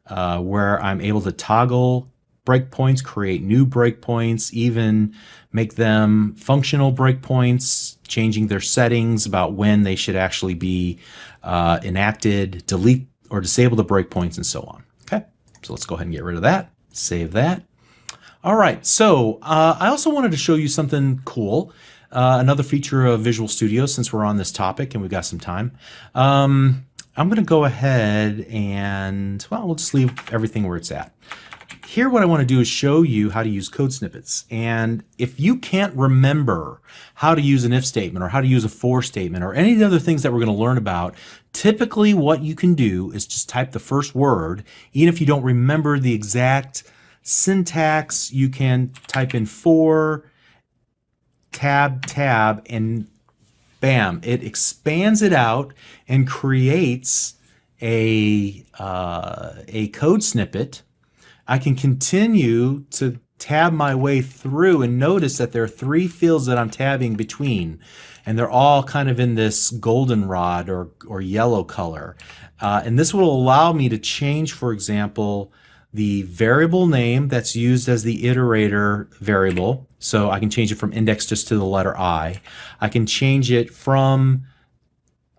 where I'm able to toggle breakpoints, create new breakpoints, even make them functional breakpoints, changing their settings about when they should actually be enacted, delete or disable the breakpoints, and so on. Okay, so let's go ahead and get rid of that. Save that. All right, so I also wanted to show you something cool. Another feature of Visual Studio, since we're on this topic and we've got some time. I'm going to go ahead and, well, we'll just leave everything where it's at. Here, what I want to do is show you how to use code snippets. And if you can't remember how to use an if statement or how to use a for statement or any of the other things that we're going to learn about, typically what you can do is just type the first word. Even if you don't remember the exact syntax, you can type in for, tab, and bam, it expands it out and creates a code snippet. I can continue to tab my way through and notice that there are 3 fields that I'm tabbing between, and they're all kind of in this goldenrod or yellow color. And this will allow me to change, for example, the variable name that's used as the iterator variable. So I can change it from index just to the letter I. I can change it from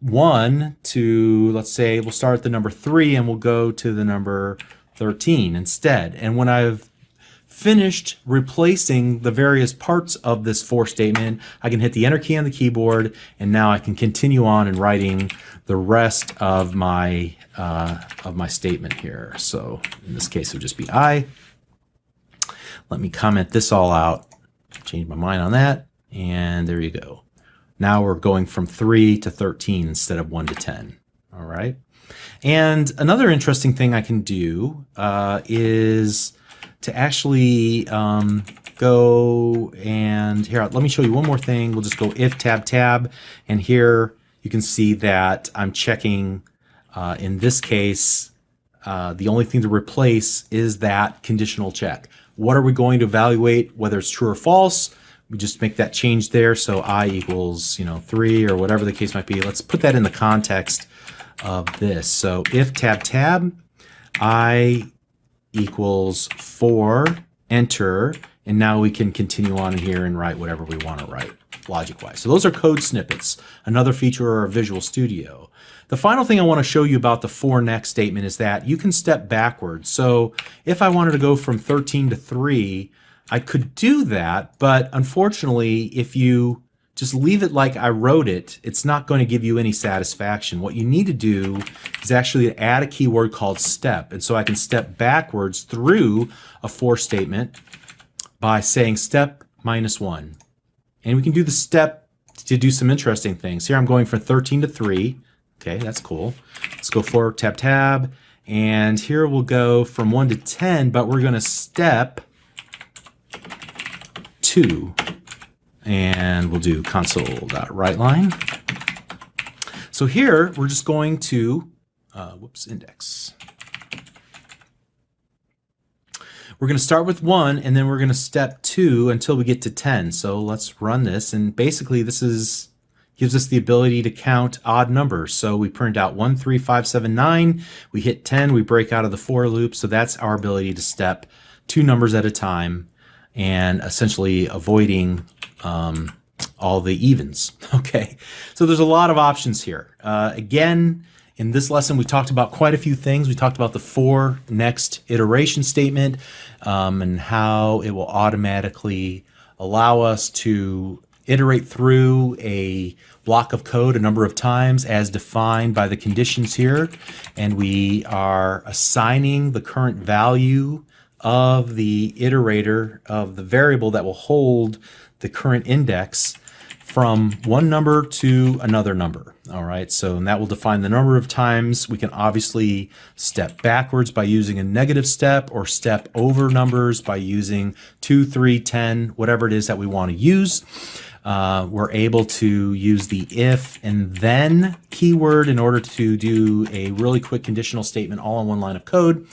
1 to, let's say, we'll start at the number 3 and we'll go to the number 13 instead. And when I've finished replacing the various parts of this for statement, I can hit the enter key on the keyboard, and now I can continue on and writing the rest of my statement here. So in this case, it would just be I. Let me comment this all out, change my mind on that, and there you go. Now we're going from 3 to 13 instead of 1 to 10. All right. And another interesting thing I can do is to actually go and here, let me show you one more thing. We'll just go if tab, and here you can see that I'm checking, in this case, the only thing to replace is that conditional check. What are we going to evaluate, whether it's true or false? We just make that change there. So I equals, 3 or whatever the case might be. Let's put that in the context of this. So if tab, I equals 4, enter, and now we can continue on in here and write whatever we want to write logic-wise. So those are code snippets, another feature of Visual Studio. The final thing I want to show you about the for next statement is that you can step backwards. So if I wanted to go from 13 to 3, I could do that, but unfortunately, if you just leave it like I wrote it, it's not going to give you any satisfaction. What you need to do is actually add a keyword called step. And so I can step backwards through a for statement by saying step -1. And we can do the step to do some interesting things. Here I'm going from 13 to 3. Okay, that's cool. Let's go for tab, and here we'll go from 1 to 10, but we're going to step 2. And we'll do console.writeLine. So here we're just going to, index. We're going to start with 1, and then we're going to step 2 until we get to 10. So let's run this, and basically this gives us the ability to count odd numbers. So we print out 1, 3, 5, 7, 9. We hit 10. We break out of the for loop. So that's our ability to step 2 numbers at a time and essentially avoiding all the evens. Okay, so there's a lot of options here. Again, in this lesson, we talked about quite a few things. We talked about the for next iteration statement and how it will automatically allow us to iterate through a block of code a number of times as defined by the conditions here. And we are assigning the current value of the iterator of the variable that will hold the current index from one number to another number. All right, so and that will define the number of times. We can obviously step backwards by using a negative step, or step over numbers by using 2, 3, 10, whatever it is that we want to use. We're able to use the if and then keyword in order to do a really quick conditional statement all in one line of code.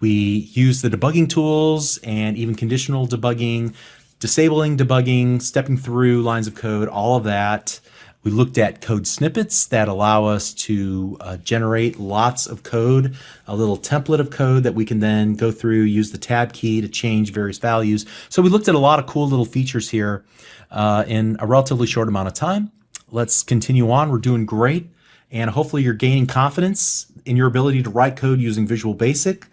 We use the debugging tools and even conditional debugging, disabling debugging, stepping through lines of code, all of that. We looked at code snippets that allow us to generate lots of code, a little template of code that we can then go through, use the tab key to change various values. So we looked at a lot of cool little features here in a relatively short amount of time. Let's continue on. We're doing great. And hopefully you're gaining confidence in your ability to write code using Visual Basic,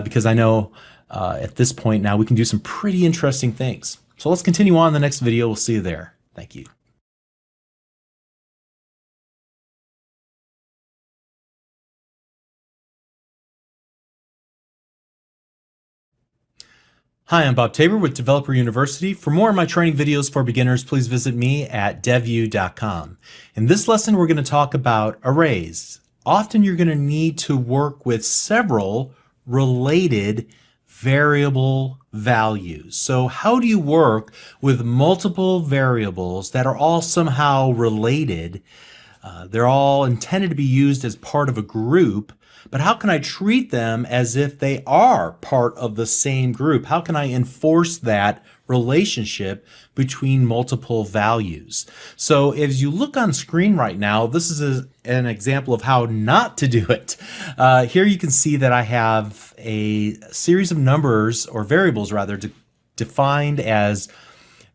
because I know at this point now we can do some pretty interesting things. So let's continue on in the next video. We'll see you there. Thank you. Hi, I'm Bob Tabor with Developer University. For more of my training videos for beginners, please visit me at devu.com. In this lesson, we're going to talk about arrays. Often you're going to need to work with several related variable values. So how do you work with multiple variables that are all somehow related? They're all intended to be used as part of a group, but how can I treat them as if they are part of the same group? How can I enforce that relationship between multiple values? So as you look on screen right now, this is an example of how not to do it. Here you can see that I have a series of numbers, or variables rather, defined as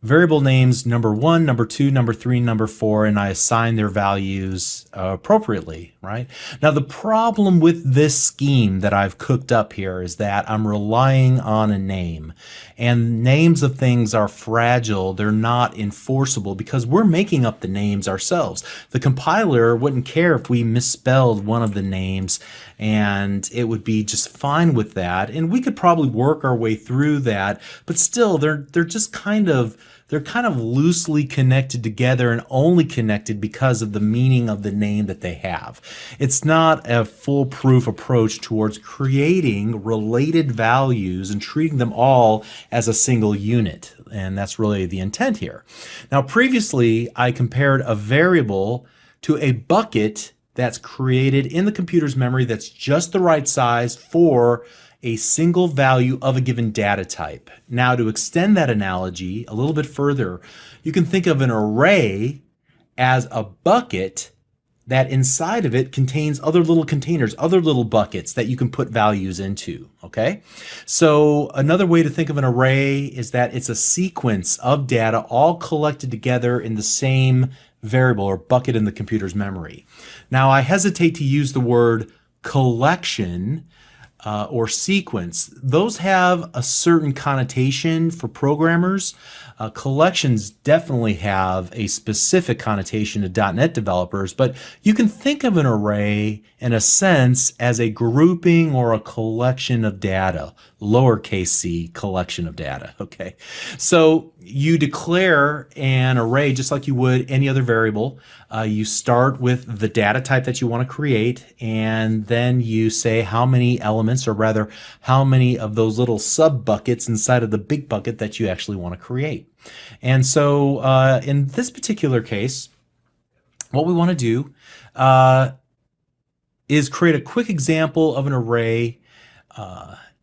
variable names number 1, number 2, number 3, number 4, and I assign their values appropriately, right? Now the problem with this scheme that I've cooked up here is that I'm relying on a name, and names of things are fragile. They're not enforceable because we're making up the names ourselves. The compiler wouldn't care if we misspelled one of the names, and it would be just fine with that, and we could probably work our way through that, but still they're just kind of loosely connected together and only connected because of the meaning of the name that they have. It's not a foolproof approach towards creating related values and treating them all as a single unit, and that's really the intent here. Now previously I compared a variable to a bucket that's created in the computer's memory that's just the right size for a single value of a given data type. Now to extend that analogy a little bit further, you can think of an array as a bucket that inside of it contains other little containers, other little buckets that you can put values into, okay? So another way to think of an array is that it's a sequence of data all collected together in the same variable or bucket in the computer's memory. Now I hesitate to use the word collection or sequence. Those have a certain connotation for programmers. Collections definitely have a specific connotation to .NET developers, but you can think of an array in a sense as a grouping or a collection of data, lowercase c, collection of data, okay? So you declare an array just like you would any other variable. You start with the data type that you want to create, and then you say how many elements, or rather how many of those little sub buckets inside of the big bucket that you actually want to create. And so in this particular case, what we want to do is create a quick example of an array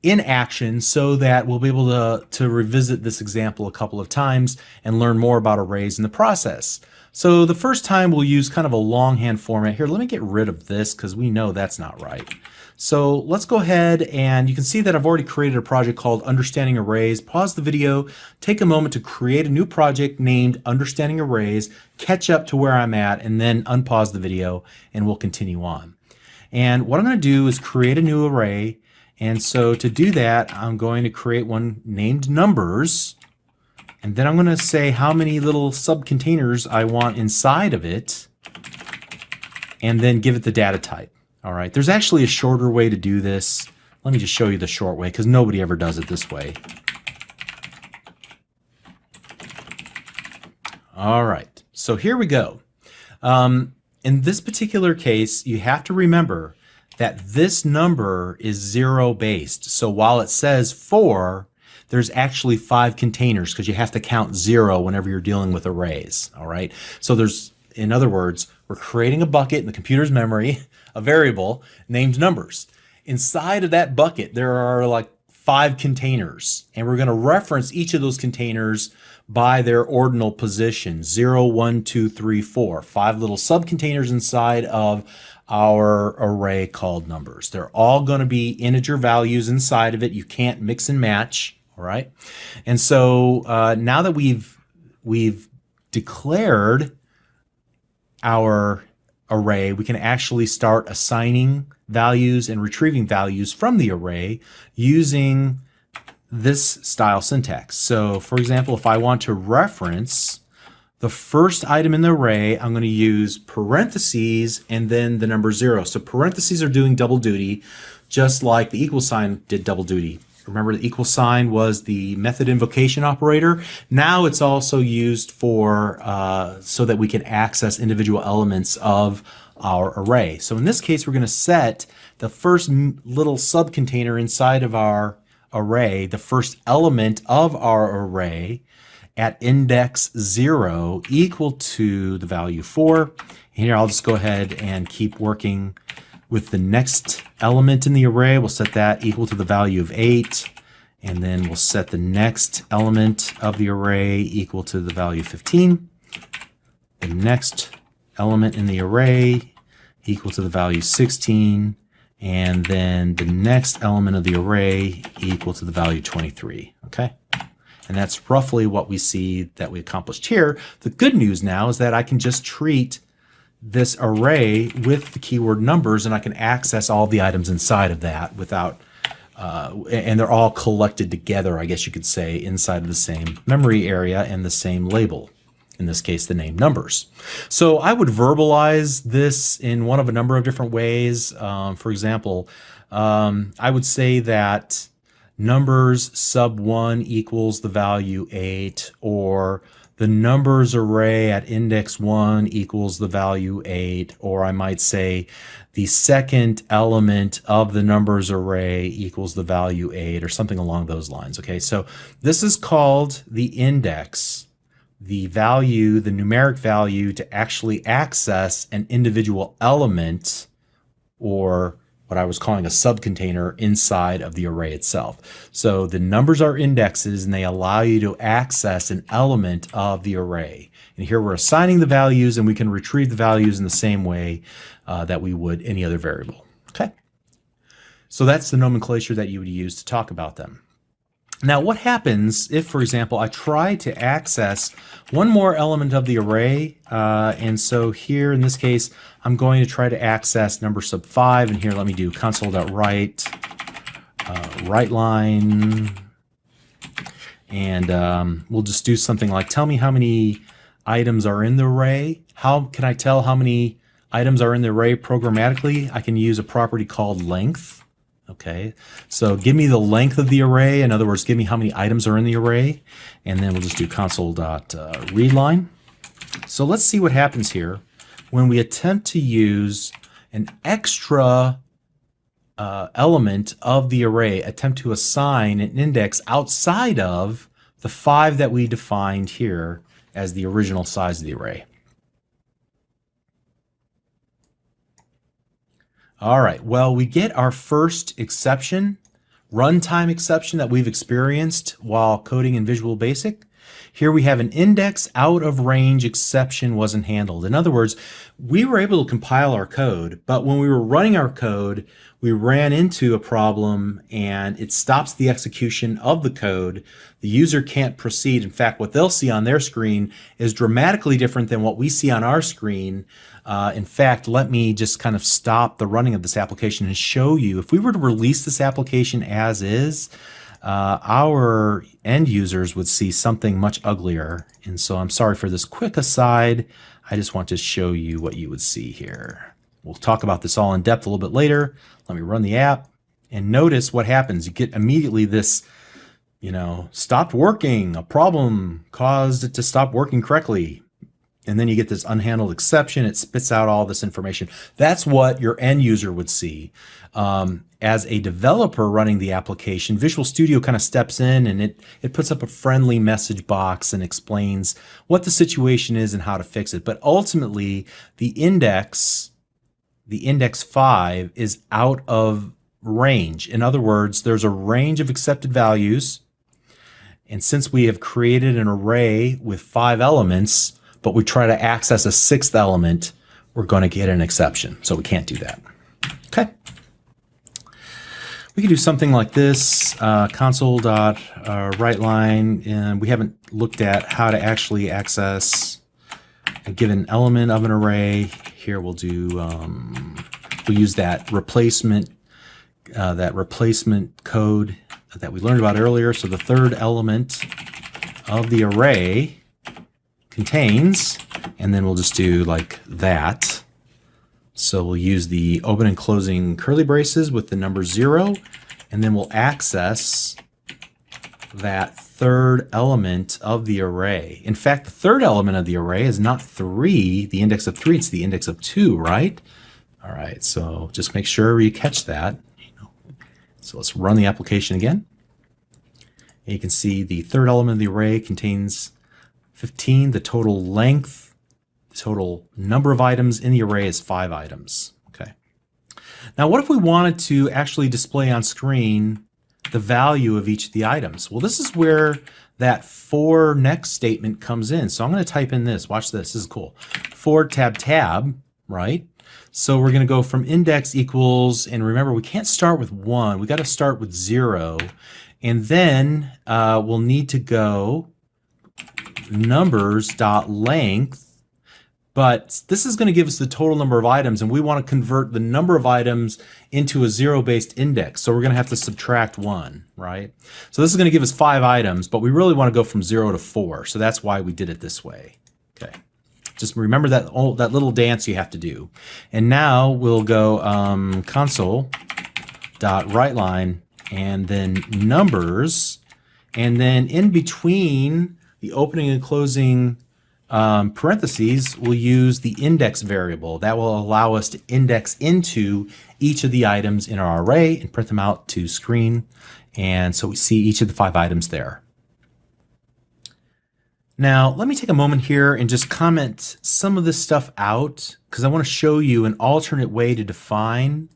in action so that we'll be able to revisit this example a couple of times and learn more about arrays in the process. So the first time we'll use kind of a longhand format. Here, let me get rid of this because we know that's not right. So let's go ahead, and you can see that I've already created a project called Understanding Arrays. Pause the video, take a moment to create a new project named Understanding Arrays, catch up to where I'm at, and then unpause the video and we'll continue on. And what I'm going to do is create a new array. And so to do that, I'm going to create one named numbers, and then I'm going to say how many little subcontainers I want inside of it, and then give it the data type. All right, there's actually a shorter way to do this. Let me just show you the short way because nobody ever does it this way. All right, so here we go. In this particular case, you have to remember that this number is 0 based. So while it says 4, there's actually 5 containers because you have to count 0 whenever you're dealing with arrays. All right. So there's, in other words, we're creating a bucket in the computer's memory, a variable named numbers. Inside of that bucket, there are like 5 containers, and we're going to reference each of those containers by their ordinal position, 0, 1, 2, 3, 4. 5 little subcontainers inside of our array called numbers. They're all going to be integer values inside of it. You can't mix and match. All right. And so now that we've declared our array, we can actually start assigning values and retrieving values from the array using this style syntax. So for example, if I want to reference the first item in the array, I'm going to use parentheses and then the number 0. So parentheses are doing double duty, just like the equal sign did double duty. Remember, the equal sign was the method invocation operator. Now it's also used for so that we can access individual elements of our array. So in this case, we're going to set the first little subcontainer inside of our array, the first element of our array, at index 0 equal to the value 4. And here I'll just go ahead and keep working with the next element in the array. We'll set that equal to the value of 8. And then we'll set the next element of the array equal to the value of 15. The next element in the array equal to the value 16. And then the next element of the array equal to the value 23. Okay. And that's roughly what we see that we accomplished here. The good news now is that I can just treat this array with the keyword numbers, and I can access all the items inside of that without, and they're all collected together, I guess you could say, inside of the same memory area and the same label. In this case, the name numbers. So I would verbalize this in one of a number of different ways. For example, I would say that numbers sub 1 equals the value 8, or the numbers array at index 1 equals the value 8, or I might say the second element of the numbers array equals the value 8, or something along those lines. Okay, so this is called the index, the value, the numeric value to actually access an individual element, or what I was calling a subcontainer inside of the array itself. So the numbers are indexes, and they allow you to access an element of the array. And here we're assigning the values, and we can retrieve the values in the same way that we would any other variable. Okay. So that's the nomenclature that you would use to talk about them. Now, what happens if, for example, I try to access one more element of the array? And so here, in this case, I'm going to try to access number sub 5. And here, let me do console.write, write line. And we'll just do something like, tell me how many items are in the array. How can I tell how many items are in the array programmatically? I can use a property called length. Okay, so give me the length of the array. In other words, give me how many items are in the array. And then we'll just do console.readline. So let's see what happens here when we attempt to use an extra element of the array, attempt to assign an index outside of the 5 that we defined here as the original size of the array. All right, well, we get our first exception, runtime exception that we've experienced while coding in Visual Basic. Here we have an index out of range exception wasn't handled. In other words, we were able to compile our code, but when we were running our code, we ran into a problem and it stops the execution of the code. The user can't proceed. In fact, what they'll see on their screen is dramatically different than what we see on our screen. In fact, let me just kind of stop the running of this application and show you. If we were to release this application as is, our end users would see something much uglier. And so I'm sorry for this quick aside. I just want to show you what you would see here. We'll talk about this all in depth a little bit later. Let me run the app and notice what happens. You get immediately this, stopped working. A problem caused it to stop working correctly. and then you get this unhandled exception. It spits out all this information. That's what your end user would see. As a developer running the application, Visual Studio kind of steps in and it puts up a friendly message box and explains what the situation is and how to fix it. But ultimately, the index 5 is out of range. In other words, there's a range of accepted values. And since we have created an array with 5 elements, but we try to access a 6th element, we're going to get an exception. So we can't do that. Okay. We could do something like this, console.writeLine, and we haven't looked at how to actually access a given element of an array. Here we'll do, we'll use that replacement code that we learned about earlier. So the third element of the array contains, and then we'll just do like that. So we'll use the open and closing curly braces with the number 0, and then we'll access that third element of the array. In fact, the third element of the array is not 3, the index of 3, it's the index of 2, right? All right, so just make sure you catch that. So let's run the application again. And you can see the third element of the array contains 15, the total length. The total number of items in the array is 5 items. Okay. Now, what if we wanted to actually display on screen the value of each of the items? Well, this is where that for next statement comes in. So I'm going to type in this. Watch this. This is cool. For tab, right? So we're going to go from index equals, and remember, we can't start with 1. We got to start with 0. And then we'll need to go numbers.length. But this is going to give us the total number of items, and we want to convert the number of items into a 0-based index. So we're going to have to subtract 1, right? So this is going to give us 5 items, but we really want to go from 0 to 4. So that's why we did it this way. Okay. Just remember that little dance you have to do. And now we'll go console.writeLine and then numbers, and then in between the opening and closing parentheses, we'll use the index variable. That will allow us to index into each of the items in our array and print them out to screen. And so we see each of the 5 items there. Now, let me take a moment here and just comment some of this stuff out, because I want to show you an alternate way to define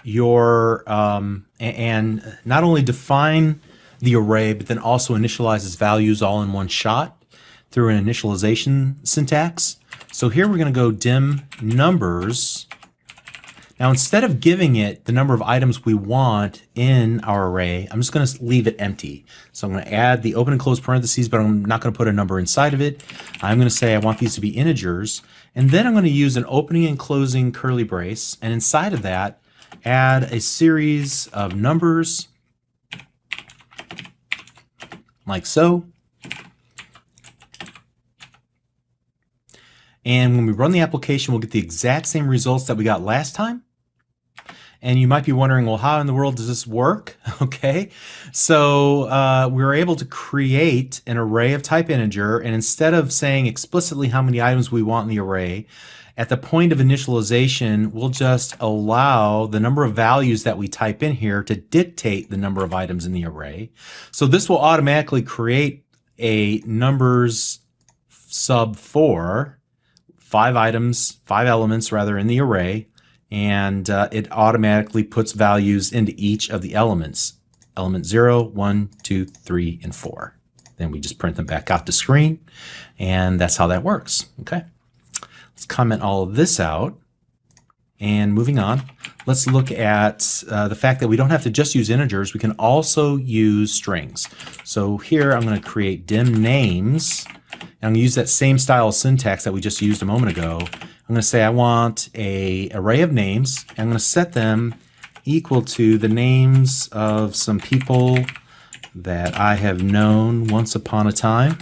your, and not only define the array, but then also initialize its values all in one shot through an initialization syntax. So here we're going to go dim numbers. Now, instead of giving it the number of items we want in our array, I'm just going to leave it empty. So I'm going to add the open and close parentheses, but I'm not going to put a number inside of it. I'm going to say I want these to be integers. And then I'm going to use an opening and closing curly brace. And inside of that, add a series of numbers like so. And when we run the application, we'll get the exact same results that we got last time. And you might be wondering, well, how in the world does this work? Okay, so we were able to create an array of type integer, and instead of saying explicitly how many items we want in the array, at the point of initialization, we'll just allow the number of values that we type in here to dictate the number of items in the array. So this will automatically create a numbers sub 4, 5 elements rather in the array, and it automatically puts values into each of the elements. Element 0, 1, 2, 3, and 4. Then we just print them back out to screen, and that's how that works. Okay, let's comment all of this out. And moving on, let's look at the fact that we don't have to just use integers. We can also use strings. So here I'm going to create dim names. And I'm going to use that same style of syntax that we just used a moment ago. I'm going to say I want an array of names. And I'm going to set them equal to the names of some people that I have known once upon a time.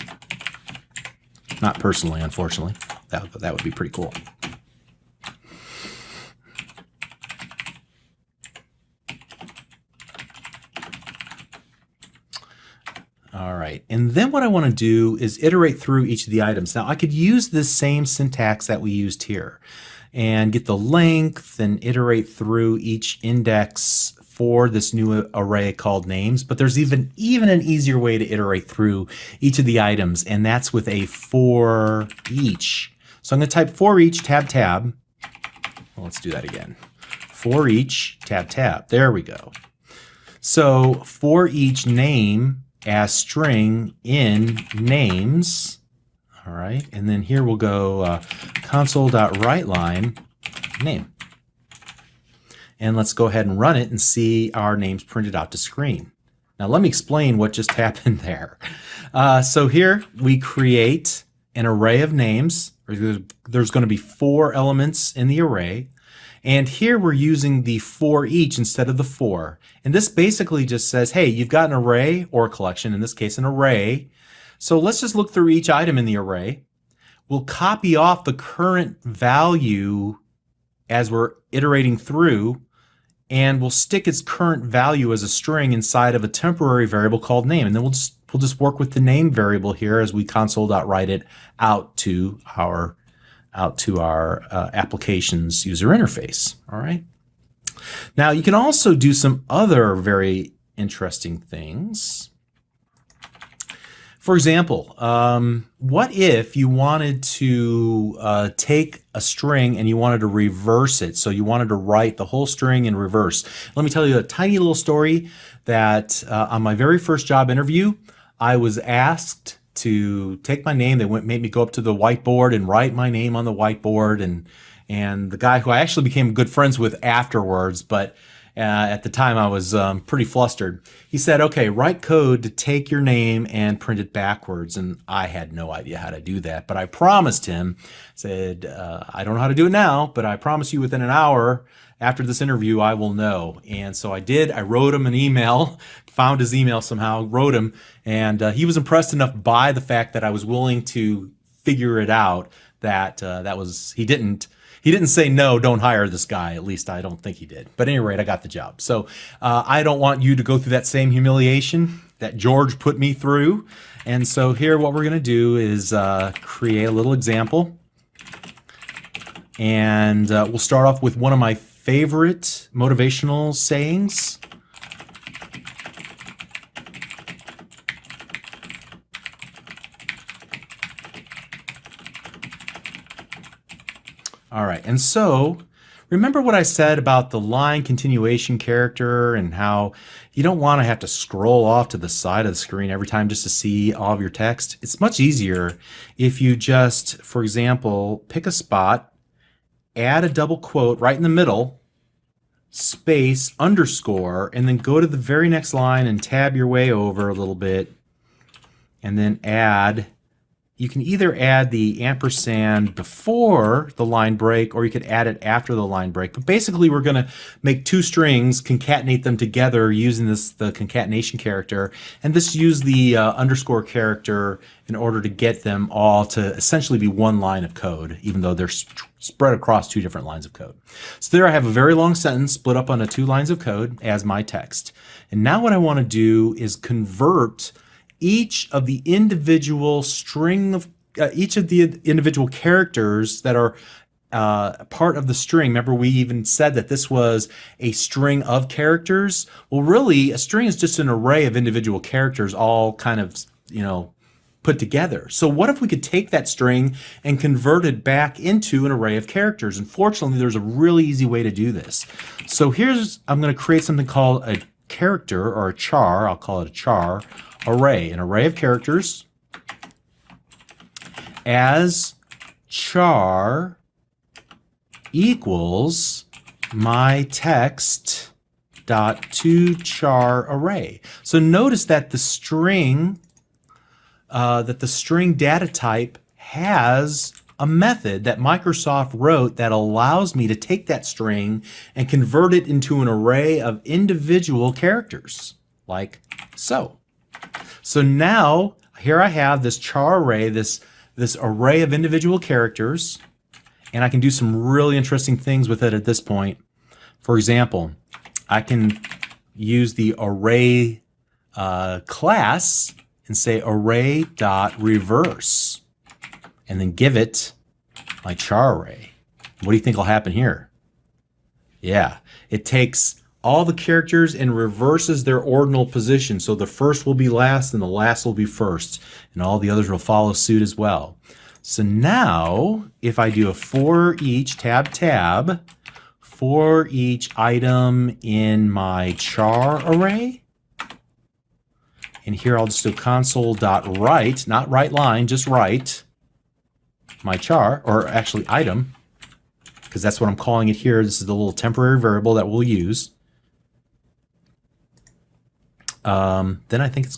Not personally, unfortunately. That would be pretty cool. All right. right, and then what I want to do is iterate through each of the items. Now I could use this same syntax that we used here and get the length and iterate through each index for this new array called names, but there's even an easier way to iterate through each of the items, and that's with a for each. So I'm going to type for each tab tab. Well, let's do that again. For each tab tab. There we go. So for each name as string in names. All right, and then here we'll go console.writeLine name. And let's go ahead and run it and see our names printed out to screen. Now let me explain what just happened there. So here we create an array of names. There's going to be 4 elements in the array. And here we're using the for each instead of the for. And this basically just says, hey, you've got an array or a collection, in this case an array. So let's just look through each item in the array. We'll copy off the current value as we're iterating through, and we'll stick its current value as a string inside of a temporary variable called name. And then we'll just work with the name variable here as we console.write it out to our application's user interface. All right. Now you can also do some other very interesting things. For example, what if you wanted to take a string and you wanted to reverse it? So you wanted to write the whole string in reverse. Let me tell you a tiny little story that on my very first job interview, I was asked to take my name. They made me go up to the whiteboard and write my name on the whiteboard. And the guy who I actually became good friends with afterwards, but at the time I was pretty flustered. He said, okay, write code to take your name and print it backwards. And I had no idea how to do that, but I promised him, said, I don't know how to do it now, but I promise you within an hour after this interview, I will know. And so I did. I wrote him an email, found his email somehow, wrote him, and he was impressed enough by the fact that I was willing to figure it out that he didn't say, no, don't hire this guy. At least I don't think he did. But at any rate, I got the job. So I don't want you to go through that same humiliation that George put me through. And so here what we're going to do is create a little example. And we'll start off with one of my favorite motivational sayings. All right, and so remember what I said about the line continuation character and how you don't want to have to scroll off to the side of the screen every time just to see all of your text. It's much easier if you just, for example, pick a spot, add a double quote right in the middle, space, underscore, and then go to the very next line and tab your way over a little bit, and then add. You can either add the ampersand before the line break, or you could add it after the line break. But basically, we're going to make 2 strings, concatenate them together using the concatenation character, and this use the underscore character in order to get them all to essentially be one line of code, even though they're spread across 2 different lines of code. So there I have a very long sentence split up onto 2 lines of code as my text. And now what I want to do is convert each of the individual individual characters that are part of the string. Remember, we even said that this was a string of characters. Well, really, a string is just an array of individual characters all kind of, put together. So what if we could take that string and convert it back into an array of characters? And fortunately, there's a really easy way to do this. So I'm going to create something called a character, or a char. I'll call it a char array, an array of characters, as char equals my text dot to char array. So notice that the string data type has a method that Microsoft wrote that allows me to take that string and convert it into an array of individual characters, like so. So now here I have this char array, this array of individual characters, and I can do some really interesting things with it at this point. For example, I can use the array class and say array.reverse and then give it my char array. What do you think will happen here? Yeah, it takes all the characters and reverses their ordinal position. So the first will be last and the last will be first, and all the others will follow suit as well. So now if I do a for each tab for each item in my char array, and here I'll just do console.write, not write line, just write my char, or actually item, because that's what I'm calling it here. This is the little temporary variable that we'll use. Then I think it's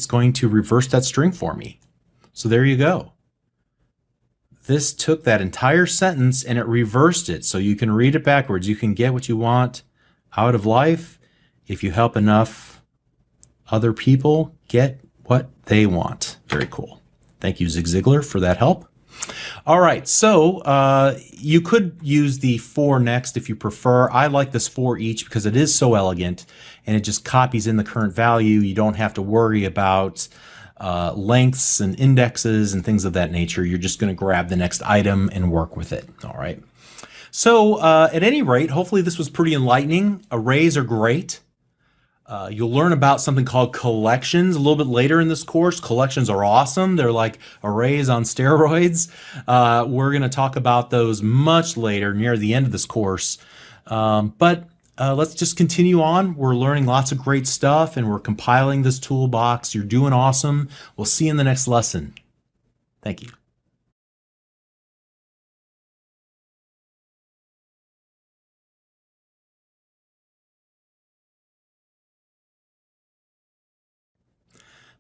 going to reverse that string for me. So there you go. This took that entire sentence and it reversed it. So you can read it backwards. You can get what you want out of life if you help enough other people get what they want. Very cool. Thank you, Zig Ziglar, for that help. All right, so you could use the for next if you prefer. I like this for each because it is so elegant and it just copies in the current value. You don't have to worry about lengths and indexes and things of that nature. You're just going to grab the next item and work with it. All right. So at any rate, hopefully this was pretty enlightening. Arrays are great. You'll learn about something called collections a little bit later in this course. Collections are awesome. They're like arrays on steroids. We're going to talk about those much later near the end of this course. But let's just continue on. We're learning lots of great stuff and we're compiling this toolbox. You're doing awesome. We'll see you in the next lesson. Thank you.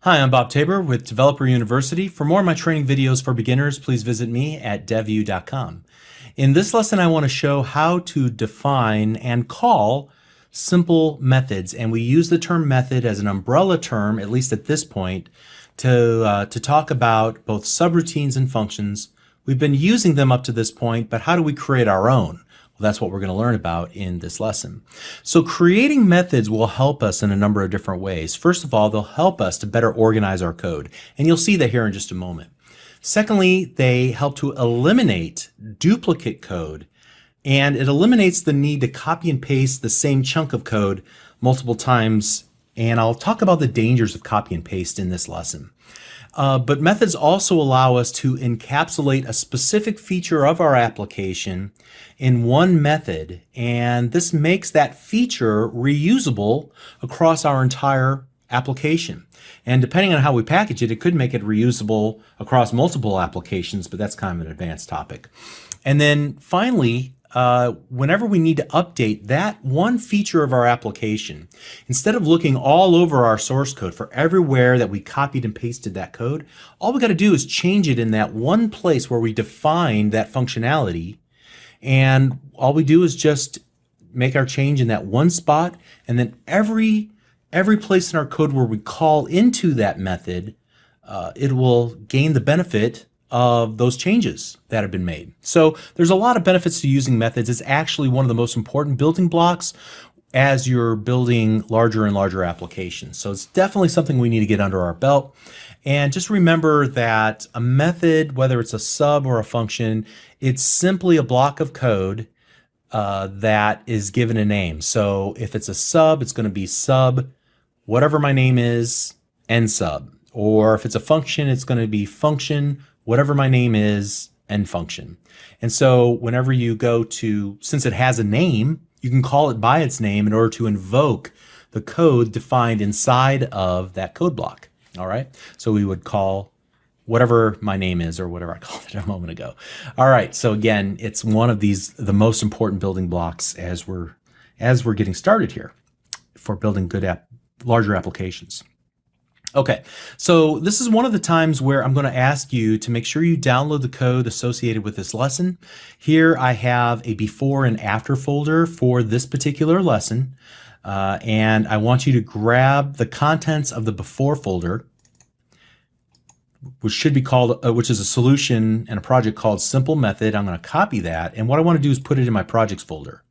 Hi, I'm Bob Tabor with Developer University. For more of my training videos for beginners, please visit me at devu.com. In this lesson, I want to show how to define and call simple methods. And we use the term method as an umbrella term, at least at this point, to talk about both subroutines and functions. We've been using them up to this point, but how do we create our own? Well, that's what we're going to learn about in this lesson. So creating methods will help us in a number of different ways. First of all, they'll help us to better organize our code. And you'll see that here in just a moment. Secondly, they help to eliminate duplicate code. And it eliminates the need to copy and paste the same chunk of code multiple times. And I'll talk about the dangers of copy and paste in this lesson. But methods also allow us to encapsulate a specific feature of our application in one method, and this makes that feature reusable across our entire application. And depending on how we package it, it could make it reusable across multiple applications, but that's kind of an advanced topic. And then finally, whenever we need to update that one feature of our application, instead of looking all over our source code for everywhere that we copied and pasted that code, all we got to do is change it in that one place where we defined that functionality. And all we do is just make our change in that one spot, and then every place in our code where we call into that method, it will gain the benefit of those changes that have been made. So there's a lot of benefits to using methods. It's actually one of the most important building blocks as you're building larger and larger applications. So it's definitely something we need to get under our belt. And just remember that a method, whether it's a sub or a function, it's simply a block of code that is given a name. So if it's a sub, it's going to be sub, whatever my name is, end sub. Or if it's a function, it's going to be function, whatever my name is, end function. And so whenever you go to, since it has a name, you can call it by its name in order to invoke the code defined inside of that code block. All right. So we would call whatever my name is, or whatever I called it a moment ago. All right. So again, it's one of the most important building blocks as we're getting started here for building good larger applications. Okay, so this is one of the times where I'm going to ask you to make sure you download the code associated with this lesson. Here I have a before and after folder for this particular lesson, and I want you to grab the contents of the before folder, which should be called, which is a solution and a project called Simple Method. I'm going to copy that, and what I want to do is put it in my projects folder.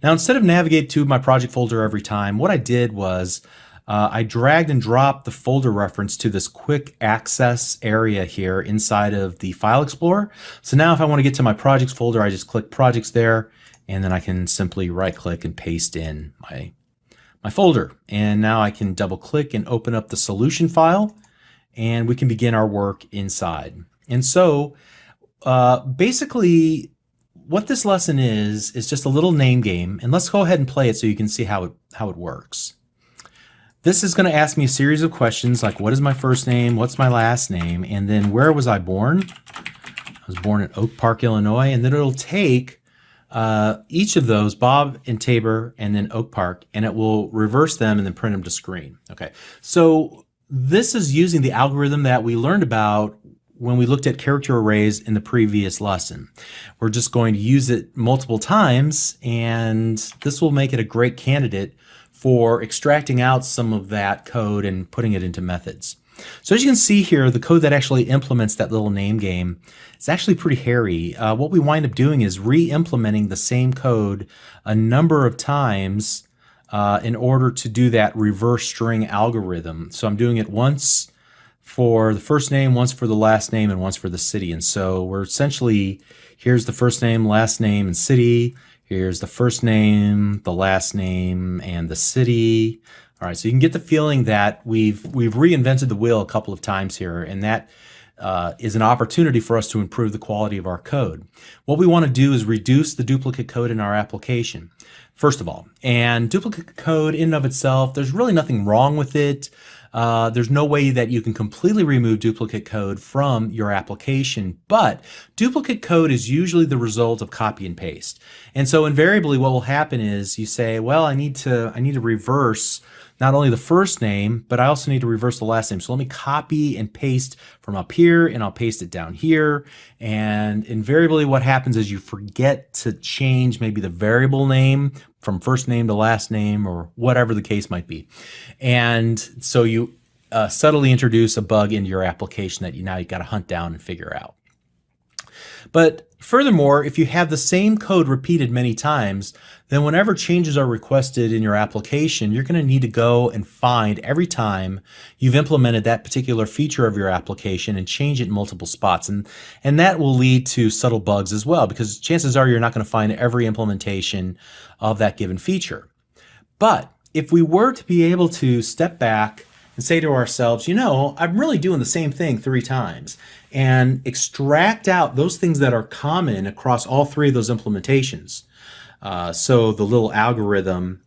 Now, instead of navigate to my project folder every time, what I did was I dragged and dropped the folder reference to this quick access area here inside of the File Explorer. So now if I want to get to my projects folder, I just click projects there, and then I can simply right click and paste in my folder. And now I can double click and open up the solution file, and we can begin our work inside. And so basically what this lesson is just a little name game, and let's go ahead and play it so you can see how it works. This is going to ask me a series of questions like, what is my first name, what's my last name, and then where was I born? I was born in Oak Park, Illinois, and then it'll take each of those, Bob and Tabor and then Oak Park, and it will reverse them and then print them to screen. Okay, so this is using the algorithm that we learned about when we looked at character arrays in the previous lesson. We're just going to use it multiple times, and this will make it a great candidate for extracting out some of that code and putting it into methods. So as you can see here, the code that actually implements that little name game is actually pretty hairy. What we wind up doing is re-implementing the same code a number of times in order to do that reverse string algorithm. So I'm doing it once for the first name, once for the last name, and once for the city. And so we're essentially, here's the first name, last name, and city. Here's the first name, the last name, and the city. All right, so you can get the feeling that we've reinvented the wheel a couple of times here, and that is an opportunity for us to improve the quality of our code. What we want to do is reduce the duplicate code in our application, first of all. And duplicate code in and of itself, there's really nothing wrong with it. There's no way that you can completely remove duplicate code from your application, but duplicate code is usually the result of copy and paste. And so invariably what will happen is you say, well, I need to reverse not only the first name, but I also need to reverse the last name. So let me copy and paste from up here, and I'll paste it down here. And invariably what happens is you forget to change maybe the variable name from first name to last name, or whatever the case might be. And so you subtly introduce a bug into your application that now you've got to hunt down and figure out. But furthermore, if you have the same code repeated many times, then whenever changes are requested in your application, you're going to need to go and find every time you've implemented that particular feature of your application and change it in multiple spots. And that will lead to subtle bugs as well, because chances are you're not going to find every implementation of that given feature. But if we were to be able to step back and say to ourselves, you know, I'm really doing the same thing 3 times, and extract out those things that are common across all 3 of those implementations. So the little algorithm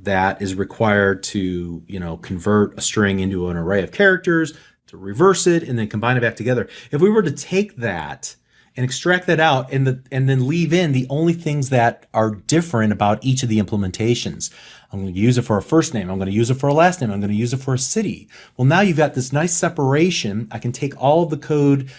that is required to, you know, convert a string into an array of characters, to reverse it, and then combine it back together. If we were to take that and extract that out and then leave in the only things that are different about each of the implementations. I'm going to use it for a first name. I'm going to use it for a last name. I'm going to use it for a city. Well, now you've got this nice separation. I can take all of the code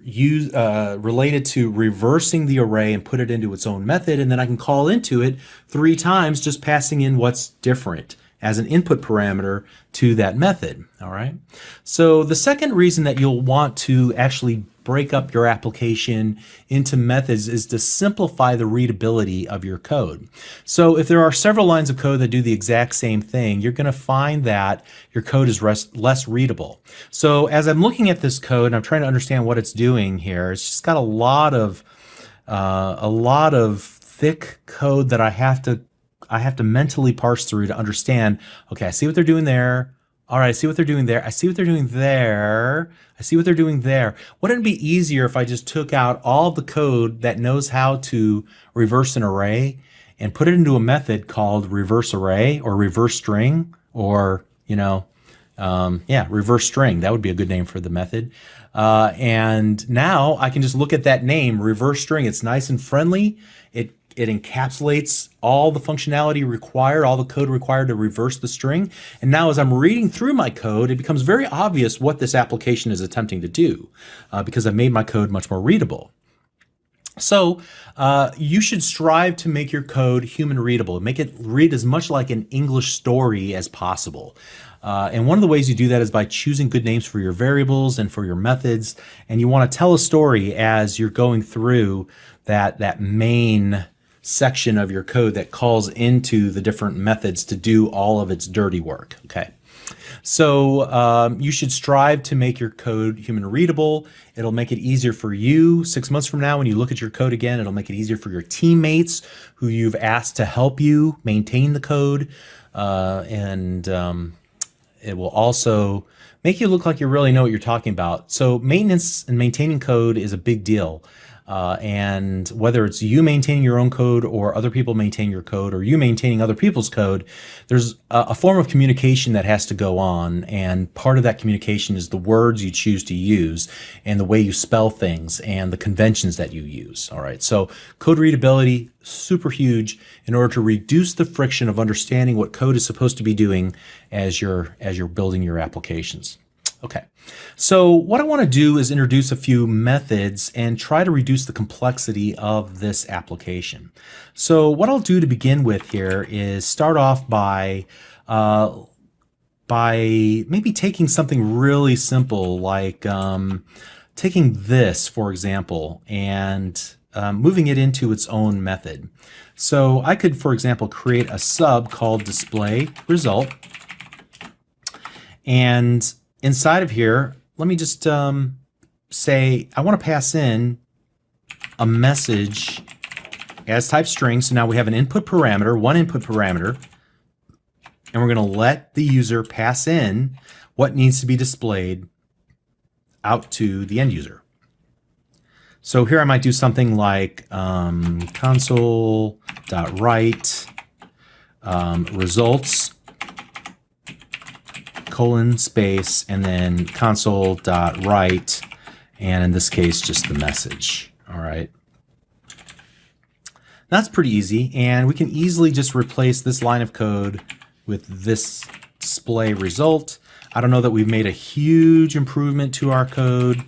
related to reversing the array and put it into its own method, and then I can call into it 3 times, just passing in what's different as an input parameter to that method. All right. So the second reason that you'll want to actually break up your application into methods is to simplify the readability of your code. So if there are several lines of code that do the exact same thing, you're going to find that your code is less readable. So as I'm looking at this code and I'm trying to understand what it's doing here, it's just got a lot of thick code that I have to mentally parse through to understand, okay, I see what they're doing there. All right, I see what they're doing there. I see what they're doing there. I see what they're doing there. Wouldn't it be easier if I just took out all the code that knows how to reverse an array and put it into a method called reverse array or reverse string, or, you know, reverse string. That would be a good name for the method. And now I can just look at that name, reverse string. It's nice and friendly. It encapsulates all the functionality required, all the code required to reverse the string. And now as I'm reading through my code, it becomes very obvious what this application is attempting to do because I've made my code much more readable. So you should strive to make your code human readable. Make it read as much like an English story as possible. And one of the ways you do that is by choosing good names for your variables and for your methods. And you want to tell a story as you're going through that main section of your code that calls into the different methods to do all of its dirty work. Okay. So you should strive to make your code human readable. It'll make it easier for you 6 months from now when you look at your code again. It'll make it easier for your teammates who you've asked to help you maintain the code. And it will also make you look like you really know what you're talking about. So maintenance and maintaining code is a big deal. And whether it's you maintaining your own code or other people maintaining your code or you maintaining other people's code, there's a form of communication that has to go on. And part of that communication is the words you choose to use and the way you spell things and the conventions that you use. All right. So code readability, super huge in order to reduce the friction of understanding what code is supposed to be doing as you're building your applications. Okay, so what I want to do is introduce a few methods and try to reduce the complexity of this application. So what I'll do to begin with here is start off by maybe taking something really simple like taking this, for example, and moving it into its own method. So I could, for example, create a sub called display result, and inside of here, let me just say I want to pass in a message as type string. So now we have an input parameter, one input parameter, and we're going to let the user pass in what needs to be displayed out to the end user. So here I might do something like console.write results colon space and then console.write, and in this case just the message. All right, that's pretty easy, and we can easily just replace this line of code with this display result. I don't know that we've made a huge improvement to our code.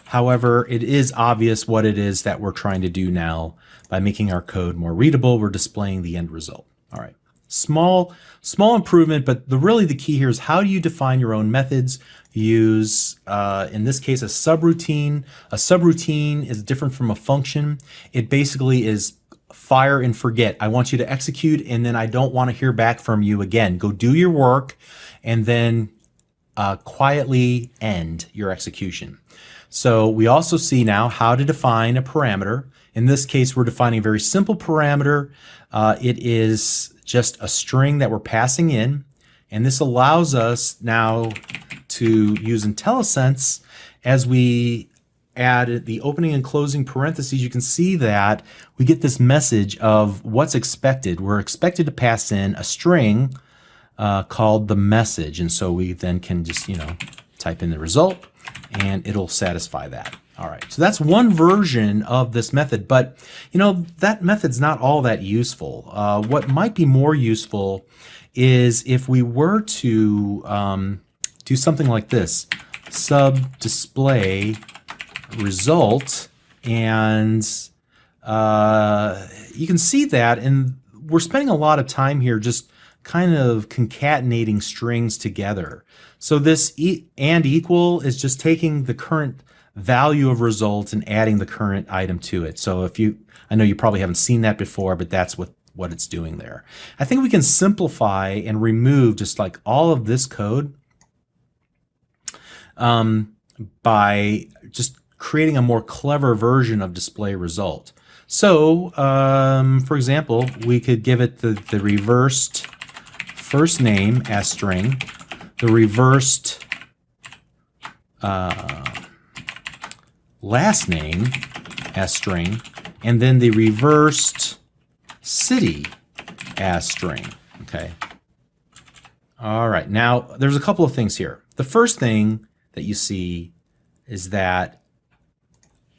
However, it is obvious what it is that we're trying to do now. By making our code more readable, we're displaying the end result. All right. Small improvement, but really the key here is how do you define your own methods? Use, in this case, a subroutine. A subroutine is different from a function. It basically is fire and forget. I want you to execute, and then I don't want to hear back from you again. Go do your work, and then quietly end your execution. So we also see now how to define a parameter. In this case, we're defining a very simple parameter. It is just a string that we're passing in, and this allows us now to use IntelliSense. As we add the opening and closing parentheses, you can see that we get this message of what's expected. We're expected to pass in a string called the message, and so we then can just type in the result and it'll satisfy that. All right, so that's one version of this method, but that method's not all that useful. What might be more useful is if we were to do something like this, sub display result, and you can see that, and we're spending a lot of time here just kind of concatenating strings together. So this and equal is just taking the current value of results and adding the current item to it. So I know you probably haven't seen that before, but that's what it's doing there. I think we can simplify and remove just like all of this code by just creating a more clever version of display result. So for example, we could give it the reversed first name as string, the reversed last name as string, and then the reversed city as string. Okay. All right. Now there's a couple of things here. The first thing that you see is that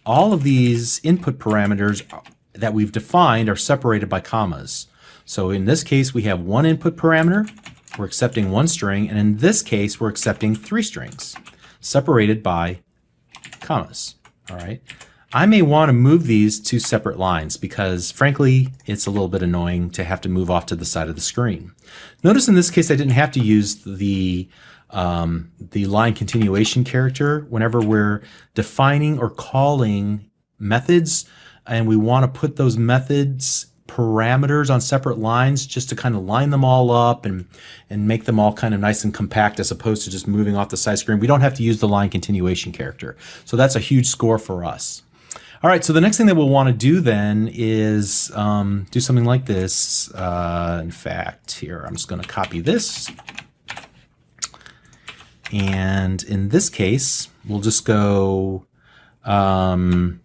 all of these input parameters that we've defined are separated by commas. So in this case, we have one input parameter, we're accepting one string, and in this case, we're accepting 3 strings separated by commas. All right. I may want to move these to separate lines because frankly, it's a little bit annoying to have to move off to the side of the screen. Notice in this case, I didn't have to use the line continuation character whenever we're defining or calling methods, and we want to put those methods parameters on separate lines just to kind of line them all up and make them all kind of nice and compact as opposed to just moving off the side screen. We don't have to use the line continuation character. So that's a huge score for us. All right, so the next thing that we'll want to do then is do something like this. In fact, here, I'm just going to copy this. And in this case, we'll just go and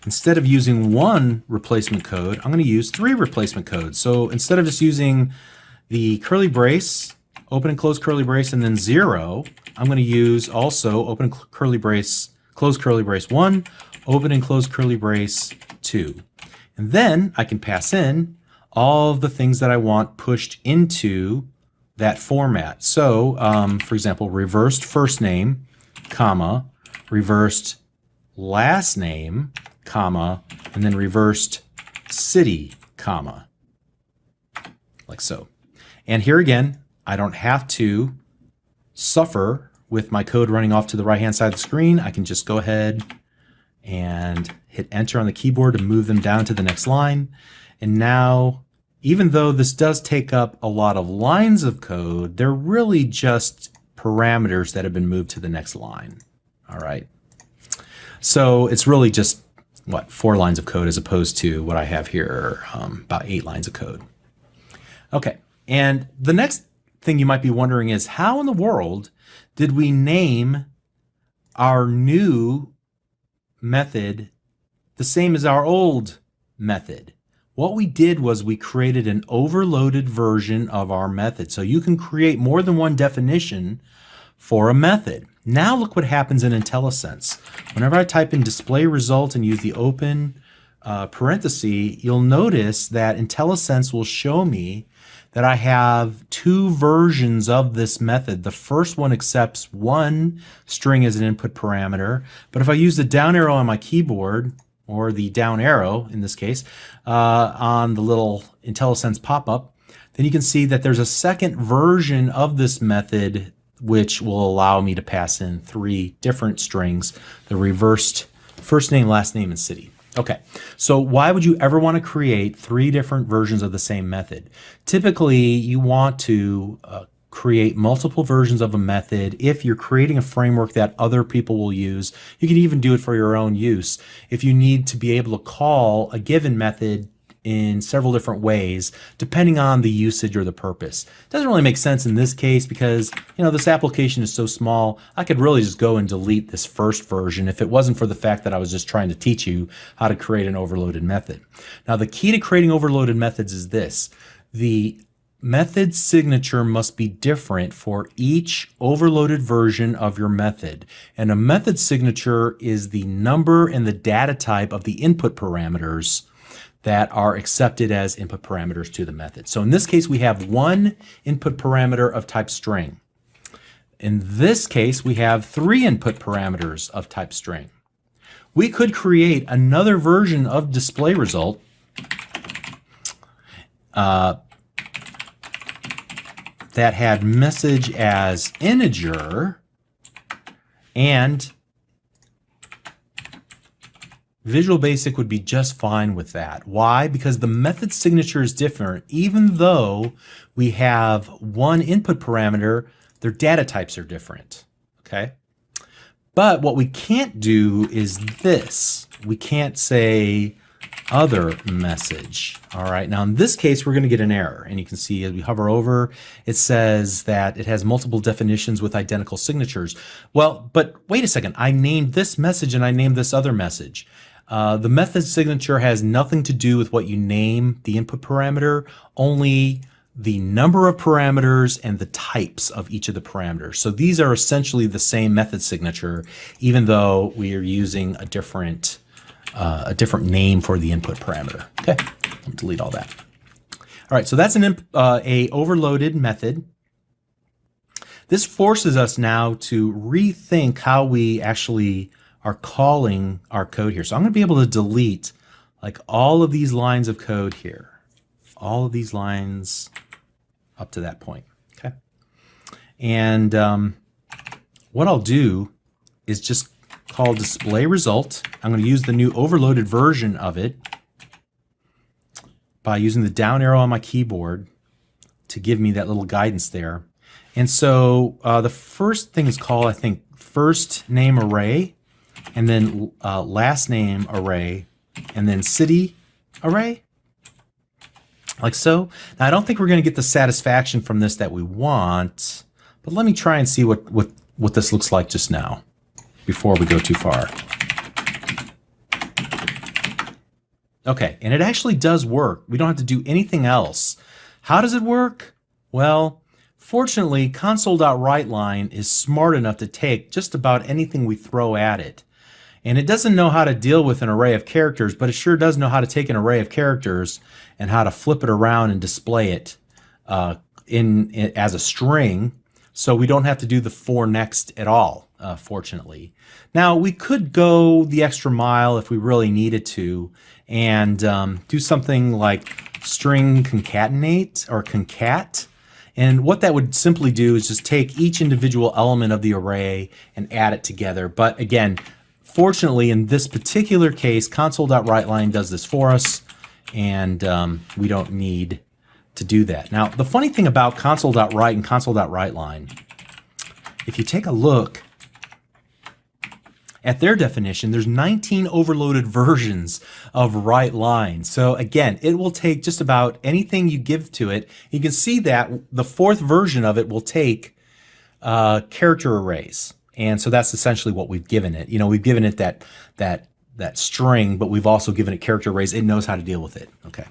instead of using one replacement code, I'm going to use 3 replacement codes. So instead of just using the curly brace, open and close curly brace, and then 0, I'm going to use also open and curly brace, close curly brace 1, open and close curly brace 2. And then I can pass in all of the things that I want pushed into that format. So, for example, reversed first name, comma, reversed last name, comma, and then reversed city, comma, like so. And here again, I don't have to suffer with my code running off to the right-hand side of the screen. I can just go ahead and hit enter on the keyboard to move them down to the next line. And now, even though this does take up a lot of lines of code, they're really just parameters that have been moved to the next line. All right. So it's really just, what, 4 lines of code as opposed to what I have here, about 8 lines of code. Okay. And the next thing you might be wondering is, how in the world did we name our new method the same as our old method? What we did was we created an overloaded version of our method. So you can create more than one definition for a method. Now look what happens in IntelliSense. Whenever I type in display result and use the open parenthesis, you'll notice that IntelliSense will show me that I have 2 versions of this method. The first one accepts 1 string as an input parameter, but if I use the down arrow on my keyboard, or the down arrow in this case, on the little IntelliSense pop-up, then you can see that there's a second version of this method which will allow me to pass in 3 different strings, the reversed first name, last name, and city. Okay, so why would you ever want to create 3 different versions of the same method? Typically, you want to create multiple versions of a method if you're creating a framework that other people will use. You can even do it for your own use. If you need to be able to call a given method in several different ways, depending on the usage or the purpose. It doesn't really make sense in this case because, you know, this application is so small, I could really just go and delete this first version if it wasn't for the fact that I was just trying to teach you how to create an overloaded method. Now, the key to creating overloaded methods is this. The method signature must be different for each overloaded version of your method. And a method signature is the number and the data type of the input parameters that are accepted as input parameters to the method. So in this case, we have 1 input parameter of type string. In this case, we have 3 input parameters of type string. We could create another version of display result that had message as integer, and Visual Basic would be just fine with that. Why? Because the method signature is different. Even though we have 1 input parameter, their data types are different. Okay? But what we can't do is this. We can't say other message. All right. Now in this case, we're going to get an error, and you can see as we hover over, it says that it has multiple definitions with identical signatures. Well, but wait a second. I named this message and I named this other message. The method signature has nothing to do with what you name the input parameter, only the number of parameters and the types of each of the parameters. So these are essentially the same method signature, even though we are using a different name for the input parameter. Okay, let me delete all that. All right, so that's a overloaded method. This forces us now to rethink how we actually are calling our code here. So I'm going to be able to delete like all of these lines of code here, all of these lines up to that point. Okay, and what I'll do is just called display result. I'm going to use the new overloaded version of it by using the down arrow on my keyboard to give me that little guidance there. And so the first thing is called, I think, first name array, and then last name array, and then city array, like so. Now, I don't think we're going to get the satisfaction from this that we want, but let me try and see what this looks like just now before we go too far. Okay, and it actually does work. We don't have to do anything else. How does it work? Well, fortunately, console.writeLine is smart enough to take just about anything we throw at it. And it doesn't know how to deal with an array of characters, but it sure does know how to take an array of characters and how to flip it around and display it as a string, so we don't have to do the for next at all, fortunately. Now, we could go the extra mile if we really needed to and do something like string concatenate or concat. And what that would simply do is just take each individual element of the array and add it together. But again, fortunately, in this particular case, console.writeLine does this for us, and we don't need to do that. Now, the funny thing about console.write and console.writeLine, if you take a look at their definition, there's 19 overloaded versions of WriteLine. So again, it will take just about anything you give to it. You can see that the fourth version of it will take character arrays. And so that's essentially what we've given it. You know, we've given it that string, but we've also given it character arrays. It knows how to deal with it. Okay.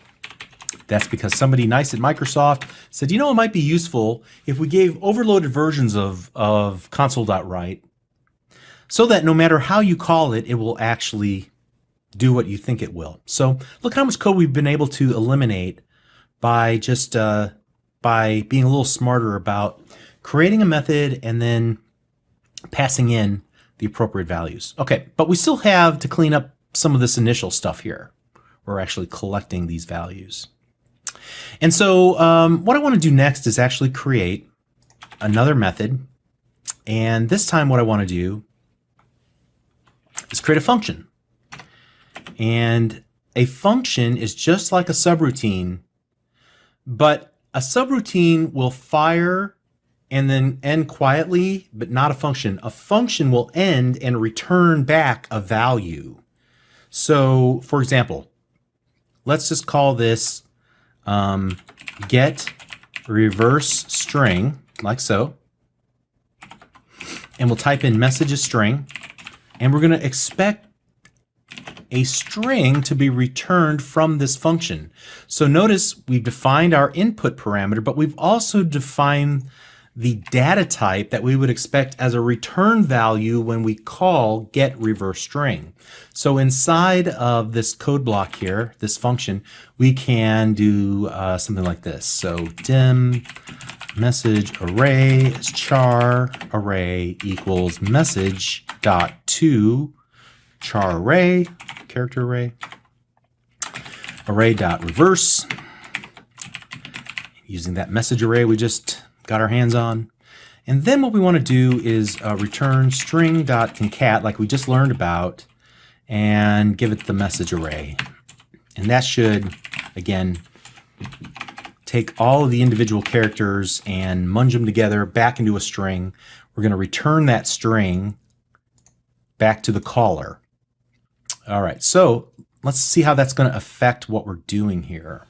That's because somebody nice at Microsoft said, you know, it might be useful if we gave overloaded versions of console.write so that no matter how you call it, it will actually do what you think it will. So look how much code we've been able to eliminate by just by being a little smarter about creating a method and then passing in the appropriate values. Okay, but we still have to clean up some of this initial stuff here. We're actually collecting these values. And so what I want to do next is actually create another method. And this time what I want to do is create a function. And a function is just like a subroutine, but a subroutine will fire and then end quietly, but not a function. A function will end and return back a value. So, for example, let's just call this get reverse string, like so. And we'll type in message as string. And we're going to expect a string to be returned from this function. So notice we've defined our input parameter, but we've also defined the data type that we would expect as a return value when we call get reverse string. So inside of this code block here, this function, we can do something like this. So dim message array is char array equals message dot to char array, character array, array dot reverse, using that message array we just got our hands on. And then what we want to do is return string dot concat, like we just learned about, and give it the message array. And that should, again, take all of the individual characters and munge them together back into a string. We're going to return that string back to the caller. All right, so let's see how that's going to affect what we're doing here.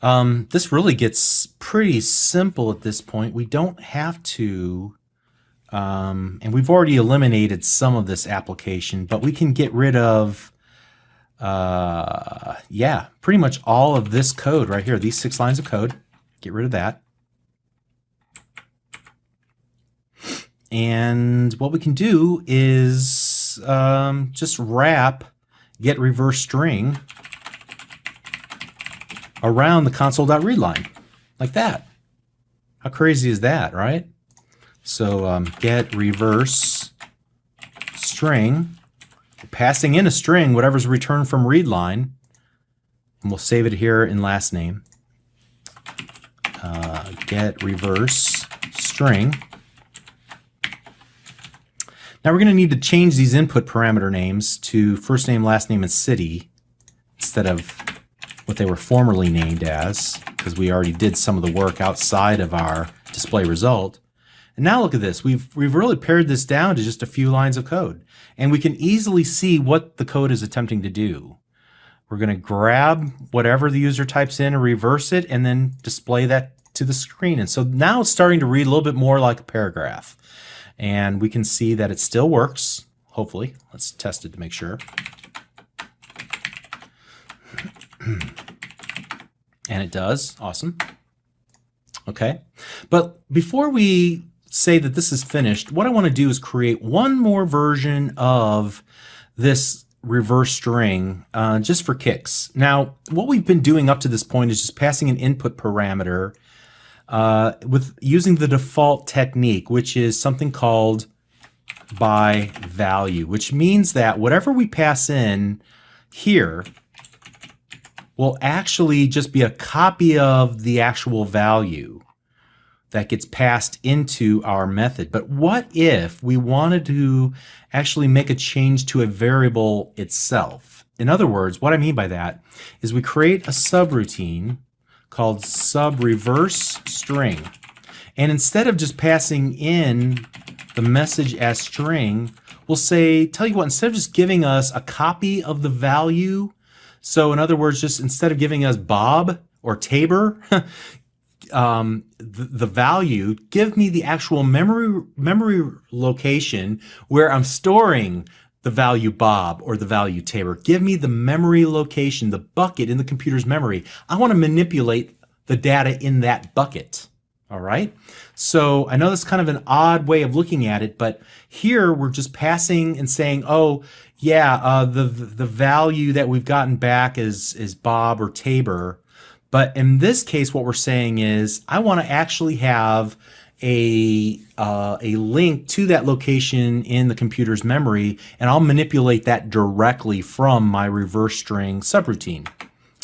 This really gets pretty simple at this point. We don't have to, and we've already eliminated some of this application, but we can get rid of, yeah, pretty much all of this code right here, these 6 lines of code. Get rid of that. And what we can do is just wrap get reverse string around the console.read line, like that. How crazy is that, right? So get reverse string, passing in a string, whatever's returned from read line, and we'll save it here in last name. Get reverse string. Now we're going to need to change these input parameter names to first name, last name, and city instead of what they were formerly named as, because we already did some of the work outside of our display result. And now look at this. We've really pared this down to just a few lines of code. And we can easily see what the code is attempting to do. We're going to grab whatever the user types in and reverse it and then display that to the screen. And so now it's starting to read a little bit more like a paragraph. And we can see that it still works, hopefully. Let's test it to make sure. And it does. Awesome. Okay. But before we say that this is finished, what I want to do is create one more version of this reverse string just for kicks. Now, what we've been doing up to this point is just passing an input parameter with using the default technique, which is something called by value, which means that whatever we pass in here will actually just be a copy of the actual value that gets passed into our method. But what if we wanted to actually make a change to a variable itself? In other words, what I mean by that is we create a subroutine called subReverseString. And instead of just passing in the message as string, we'll say, tell you what, instead of just giving us a copy of the value, so in other words, just instead of giving us Bob or Tabor, the value, give me the actual memory location where I'm storing the value Bob or the value Tabor. Give me the memory location, the bucket in the computer's memory. I want to manipulate the data in that bucket. All right. So I know that's kind of an odd way of looking at it, but here we're just passing and saying, oh yeah, the value that we've gotten back is Bob or Tabor. But in this case, what we're saying is I want to actually have a link to that location in the computer's memory, and I'll manipulate that directly from my reverse string subroutine.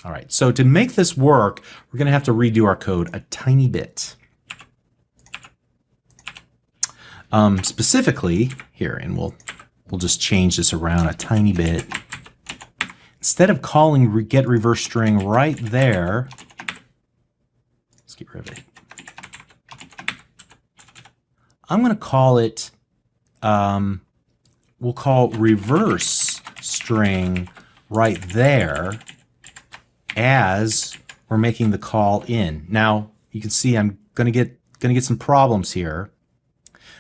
All right, so to make this work, we're going to have to redo our code a tiny bit. Specifically here, and we'll just change this around a tiny bit. Instead of calling getReverseString right there, let's get rid of it. I'm going to call it, we'll call reverse string right there as we're making the call in. Now you can see I'm going to get some problems here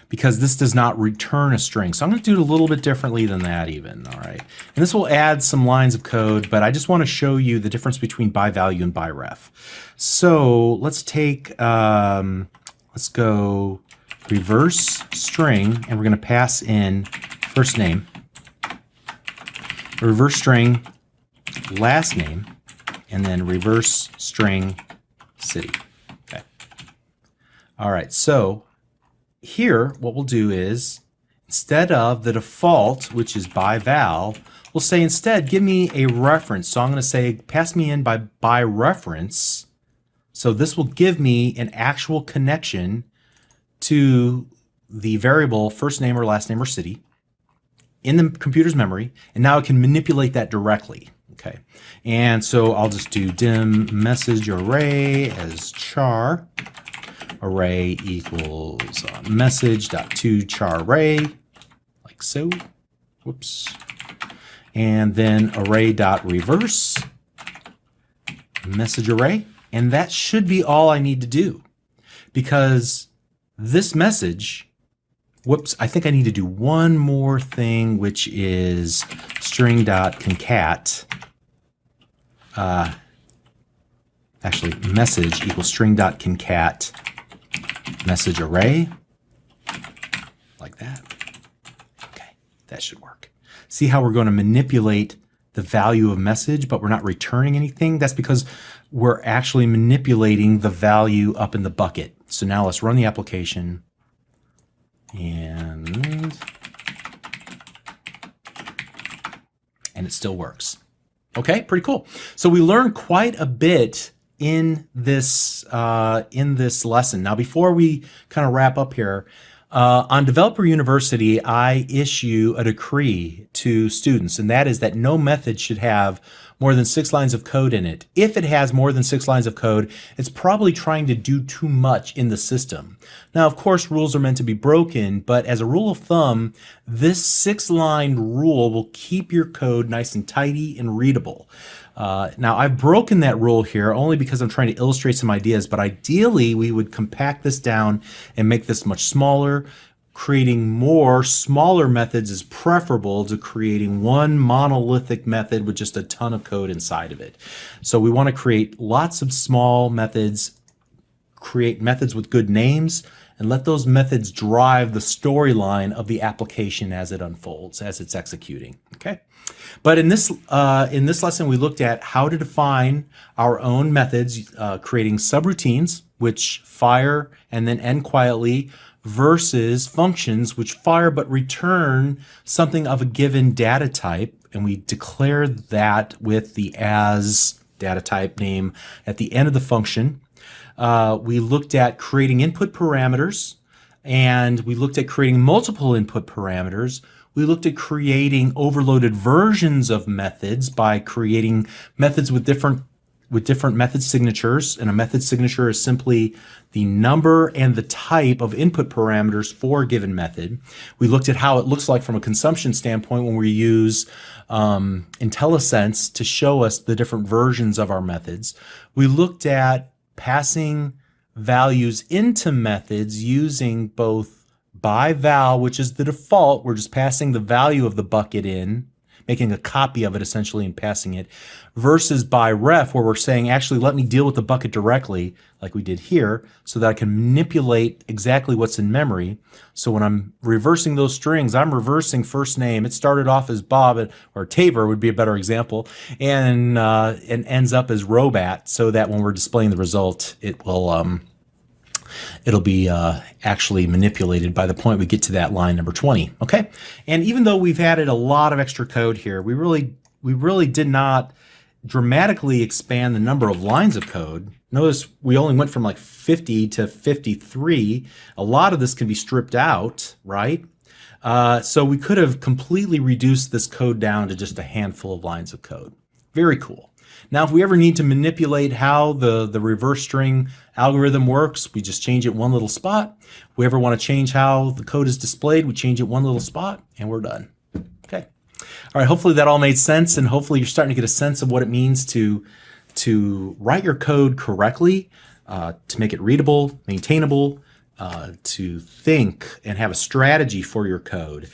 because this does not return a string. So I'm going to do it a little bit differently than that even. All right. And this will add some lines of code, but I just want to show you the difference between by value and by ref. So let's take, let's go reverse string, and we're going to pass in first name, reverse string last name, and then reverse string city. Okay. All right. So here, what we'll do is, instead of the default, which is by val, we'll say instead, give me a reference. So I'm going to say, pass me in by reference. So this will give me an actual connection to the variable first name or last name or city in the computer's memory. And now I can manipulate that directly. Okay. And so I'll just do dim message array as char. Array equals message.toCharArray, like so. Whoops. And then array.reverse message array. And that should be all I need to do, because this message, whoops, I think I need to do one more thing, which is string.concat. Actually, message equals string.concat message array, like that. Okay, that should work. See how we're going to manipulate the value of message, but we're not returning anything? That's because we're actually manipulating the value up in the bucket. So now let's run the application, and it still works. Okay, pretty cool. So we learned quite a bit in this lesson. Now, before we kind of wrap up here, On Developer University, I issue a decree to students, and that is that no method should have more than 6 lines of code in it. If it has more than 6 lines of code, it's probably trying to do too much in the system. Now, of course, rules are meant to be broken, but as a rule of thumb, this 6-line rule will keep your code nice and tidy and readable. Now, I've broken that rule here only because I'm trying to illustrate some ideas, but ideally we would compact this down and make this much smaller. Creating more smaller methods is preferable to creating one monolithic method with just a ton of code inside of it. So we want to create lots of small methods, create methods with good names, and let those methods drive the storyline of the application as it unfolds, as it's executing. Okay. But in this lesson, we looked at how to define our own methods, creating subroutines, which fire and then end quietly, versus functions which fire but return something of a given data type. And we declare that with the as data type name at the end of the function. We looked at creating input parameters, and we looked at creating multiple input parameters. We looked at creating overloaded versions of methods by creating methods with different method signatures, and a method signature is simply the number and the type of input parameters for a given method. We looked at how it looks like from a consumption standpoint when we use IntelliSense to show us the different versions of our methods. We looked at passing values into methods using both by val, which is the default, we're just passing the value of the bucket in, making a copy of it essentially and passing it, versus by ref, where we're saying, actually, let me deal with the bucket directly, like we did here, so that I can manipulate exactly what's in memory. So when I'm reversing those strings, I'm reversing first name. It started off as Bob, or Tabor would be a better example, and ends up as Robat, so that when we're displaying the result, it'll be actually manipulated by the point we get to that line number 20. Okay, and even though we've added a lot of extra code here, we really did not dramatically expand the number of lines of code. Notice we only went from like 50 to 53. A lot of this can be stripped out, right? So we could have completely reduced this code down to just a handful of lines of code. Very cool. Now, if we ever need to manipulate how the reverse string algorithm works, we just change it one little spot. If we ever want to change how the code is displayed, we change it one little spot, and we're done. Okay. All right, hopefully that all made sense, and hopefully you're starting to get a sense of what it means to write your code correctly, to make it readable, maintainable, to think and have a strategy for your code.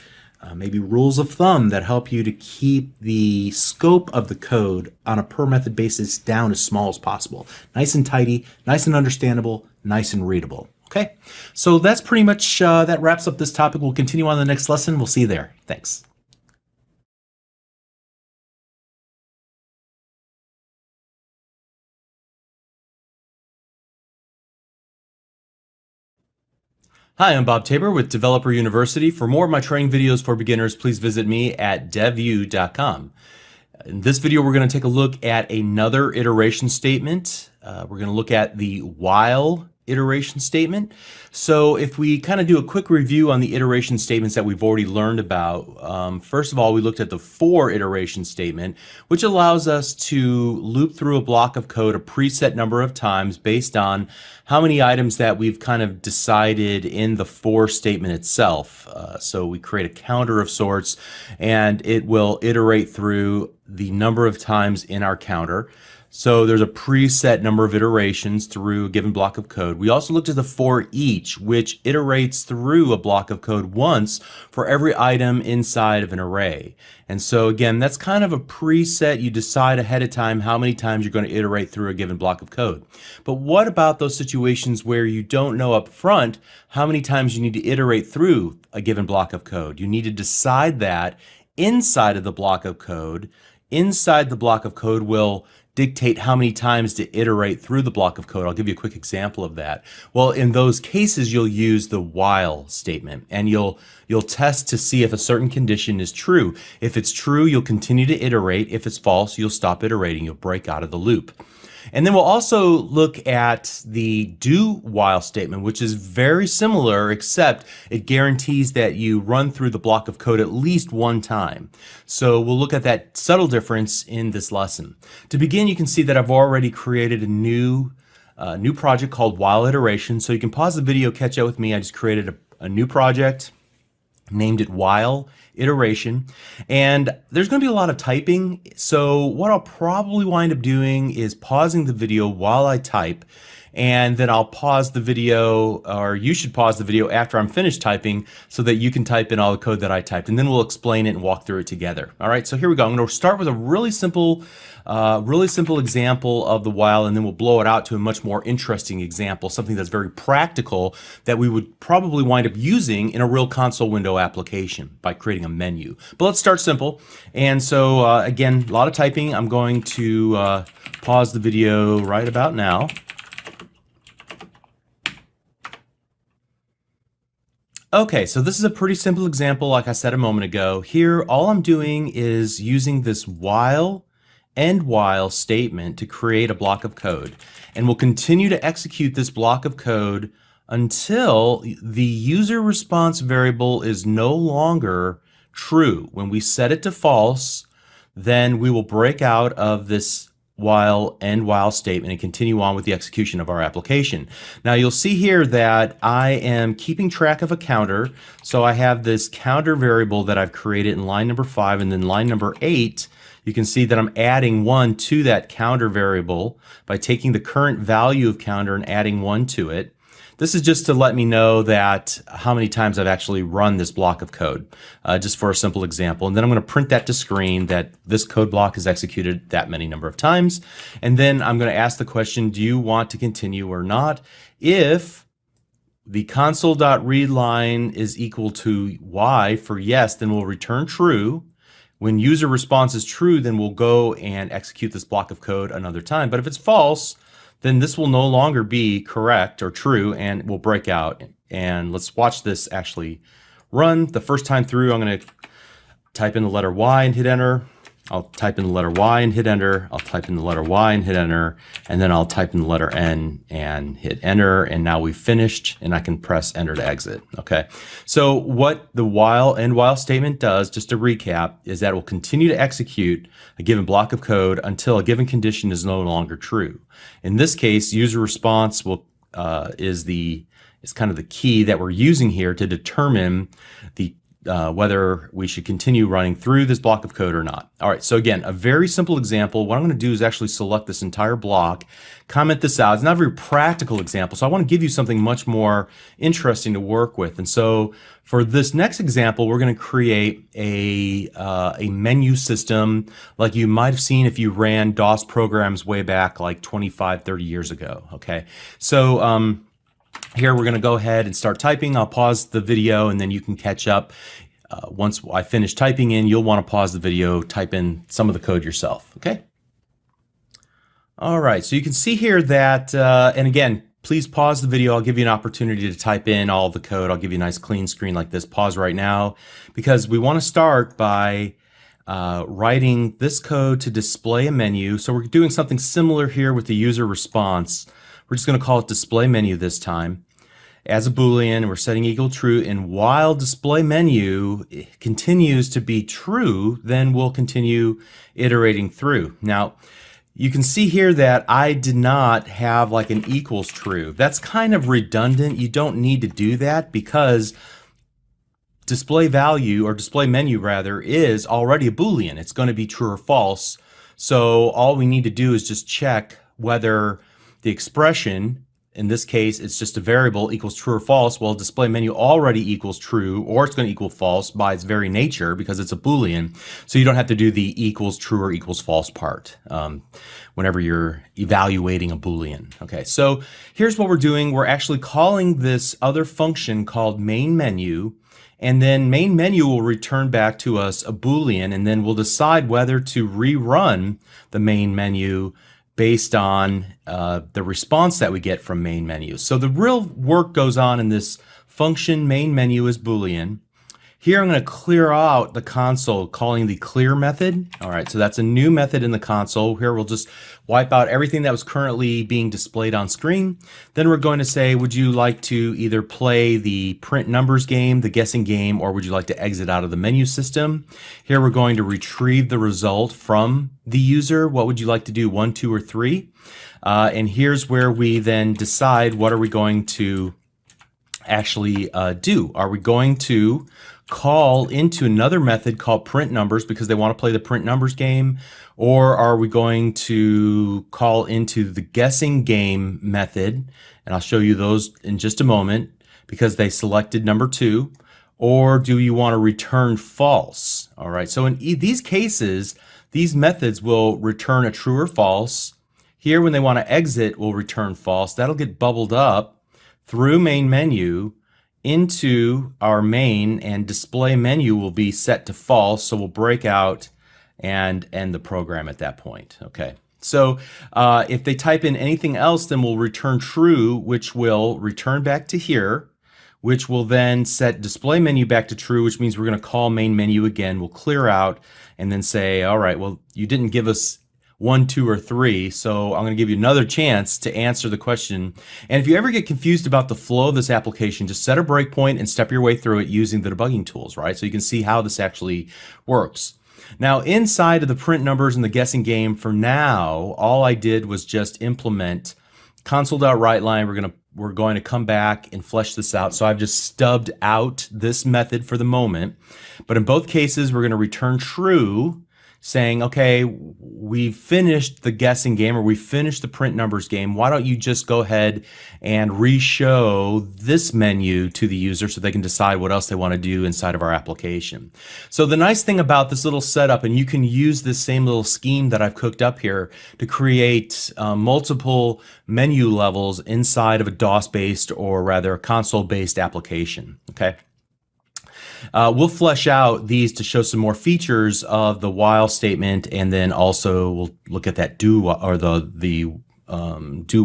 Maybe rules of thumb that help you to keep the scope of the code on a per method basis down as small as possible. Nice and tidy, nice and understandable, nice and readable. Okay, so that's pretty much, that wraps up this topic. We'll continue on the next lesson. We'll see you there. Thanks. Hi, I'm Bob Tabor with Developer University. For more of my training videos for beginners, please visit me at devu.com. In this video, we're going to take a look at another iteration statement. We're going to look at the while iteration statement. So if we kind of do a quick review on the iteration statements that we've already learned about, first of all, we looked at the for iteration statement, which allows us to loop through a block of code a preset number of times based on how many items that we've kind of decided in the for statement itself. So we create a counter of sorts, and it will iterate through the number of times in our counter. So there's a preset number of iterations through a given block of code. We also looked at the for each, which iterates through a block of code once for every item inside of an array. And so again, that's kind of a preset. You decide ahead of time how many times you're going to iterate through a given block of code. But what about those situations where you don't know up front how many times you need to iterate through a given block of code? You need to decide that inside of the block of code. Inside the block of code will dictate how many times to iterate through the block of code. I'll give you a quick example of that. Well, in those cases, you'll use the while statement, and you'll test to see if a certain condition is true. If it's true, you'll continue to iterate. If it's false, you'll stop iterating. You'll break out of the loop. And then we'll also look at the do while statement, which is very similar, except it guarantees that you run through the block of code at least one time. So we'll look at that subtle difference in this lesson. To begin, you can see that I've already created a new project called while iteration. So you can pause the video, catch up with me. I just created a new project, named it while iteration, and there's going to be a lot of typing. So what I'll probably wind up doing is pausing the video while I type, and then I'll pause the video, or you should pause the video after I'm finished typing so that you can type in all the code that I typed, and then we'll explain it and walk through it together. All right, so here we go. I'm going to start with a really simple example of the while, and then we'll blow it out to a much more interesting example, something that's very practical that we would probably wind up using in a real console window application by creating a menu. But let's start simple. And so again, a lot of typing. I'm going to pause the video right about now. Okay, so this is a pretty simple example, like I said a moment ago. Here, all I'm doing is using this while and while statement to create a block of code. And we'll continue to execute this block of code until the user response variable is no longer true. When we set it to false, then we will break out of this while and while statement and continue on with the execution of our application. Now you'll see here that I am keeping track of a counter. So I have this counter variable that I've created in line number 5, and then line number 8, you can see that I'm adding 1 to that counter variable by taking the current value of counter and adding 1 to it. This is just to let me know that how many times I've actually run this block of code, just for a simple example. And then I'm going to print that to screen that this code block is executed that many number of times. And then I'm going to ask the question, do you want to continue or not? If the console.readLine is equal to y for yes, then we'll return true. When user response is true, then we'll go and execute this block of code another time. But if it's false, then this will no longer be correct or true and will break out. And let's watch this actually run. The first time through, I'm going to type in the letter Y and hit enter. I'll type in the letter Y and hit enter. I'll type in the letter Y and hit enter. And then I'll type in the letter N and hit enter. And now we've finished, and I can press enter to exit. Okay. So what the while and while statement does, just to recap, is that it will continue to execute a given block of code until a given condition is no longer true. In this case, user response will is kind of the key that we're using here to determine the whether we should continue running through this block of code or not. All right, so again, a very simple example. What I'm going to do is actually select this entire block, comment this out. It's not a very practical example, so I want to give you something much more interesting to work with. And so for this next example, we're going to create a menu system like you might have seen if you ran DOS programs way back like 25, 30 years ago. Okay, so here we're going to go ahead and start typing. I'll pause the video and then you can catch up. Once I finish typing in, you'll want to pause the video, type in some of the code yourself. Okay? All right, so you can see here that, and again, please pause the video. I'll give you an opportunity to type in all the code. I'll give you a nice clean screen like this. Pause right now because we want to start by writing this code to display a menu. So we're doing something similar here with the user response. We're just going to call it display menu this time as a Boolean, and we're setting equal true. And while display menu continues to be true, then we'll continue iterating through. Now, you can see here that I did not have like an equals true. That's kind of redundant. You don't need to do that because display value, or display menu rather, is already a Boolean. It's going to be true or false. So all we need to do is just check whether the expression, in this case, it's just a variable, equals true or false. Well, display menu already equals true, or it's going to equal false by its very nature because it's a Boolean. So you don't have to do the equals true or equals false part whenever you're evaluating a Boolean. Okay, so here's what we're doing. We're actually calling this other function called main menu, and then main menu will return back to us a Boolean, and then we'll decide whether to rerun the main menu based on the response that we get from main menu. So the real work goes on in this function main menu is Boolean. Here I'm going to clear out the console calling the clear method. All right, so that's a new method in the console. Here we'll just wipe out everything that was currently being displayed on screen. Then we're going to say, would you like to either play the print numbers game, the guessing game, or would you like to exit out of the menu system? Here we're going to retrieve the result from the user. What would you like to do, 1, 2, or 3? And here's where we then decide what are we going to actually do. Are we going to call into another method called print numbers because they want to play the print numbers game, or are we going to call into the guessing game method, and I'll show you those in just a moment because they selected number 2, or do you want to return false? All right, so in these cases, these methods will return a true or false. Here, when they want to exit, will return false. That'll get bubbled up through main menu into our main, and display menu will be set to false, so we'll break out and end the program at that point. Okay, so if they type in anything else, then we'll return true, which will return back to here, which will then set display menu back to true, which means we're going to call main menu again. We'll clear out and then say, all right, well, you didn't give us 1, 2, or 3, so I'm going to give you another chance to answer the question. And if you ever get confused about the flow of this application, just set a breakpoint and step your way through it using the debugging tools, right? So you can see how this actually works. Now, inside of the print numbers and the guessing game, for now, all I did was just implement console.writeLine. We're going to come back and flesh this out. So I've just stubbed out this method for the moment. But in both cases, we're going to return true, saying, okay, we've finished the guessing game, or we finished the print numbers game. Why don't you just go ahead and re-show this menu to the user so they can decide what else they want to do inside of our application. So the nice thing about this little setup, and you can use this same little scheme that I've cooked up here to create multiple menu levels inside of a DOS-based, or rather a console-based application, okay? We'll flesh out these to show some more features of the while statement, and then also we'll look at that do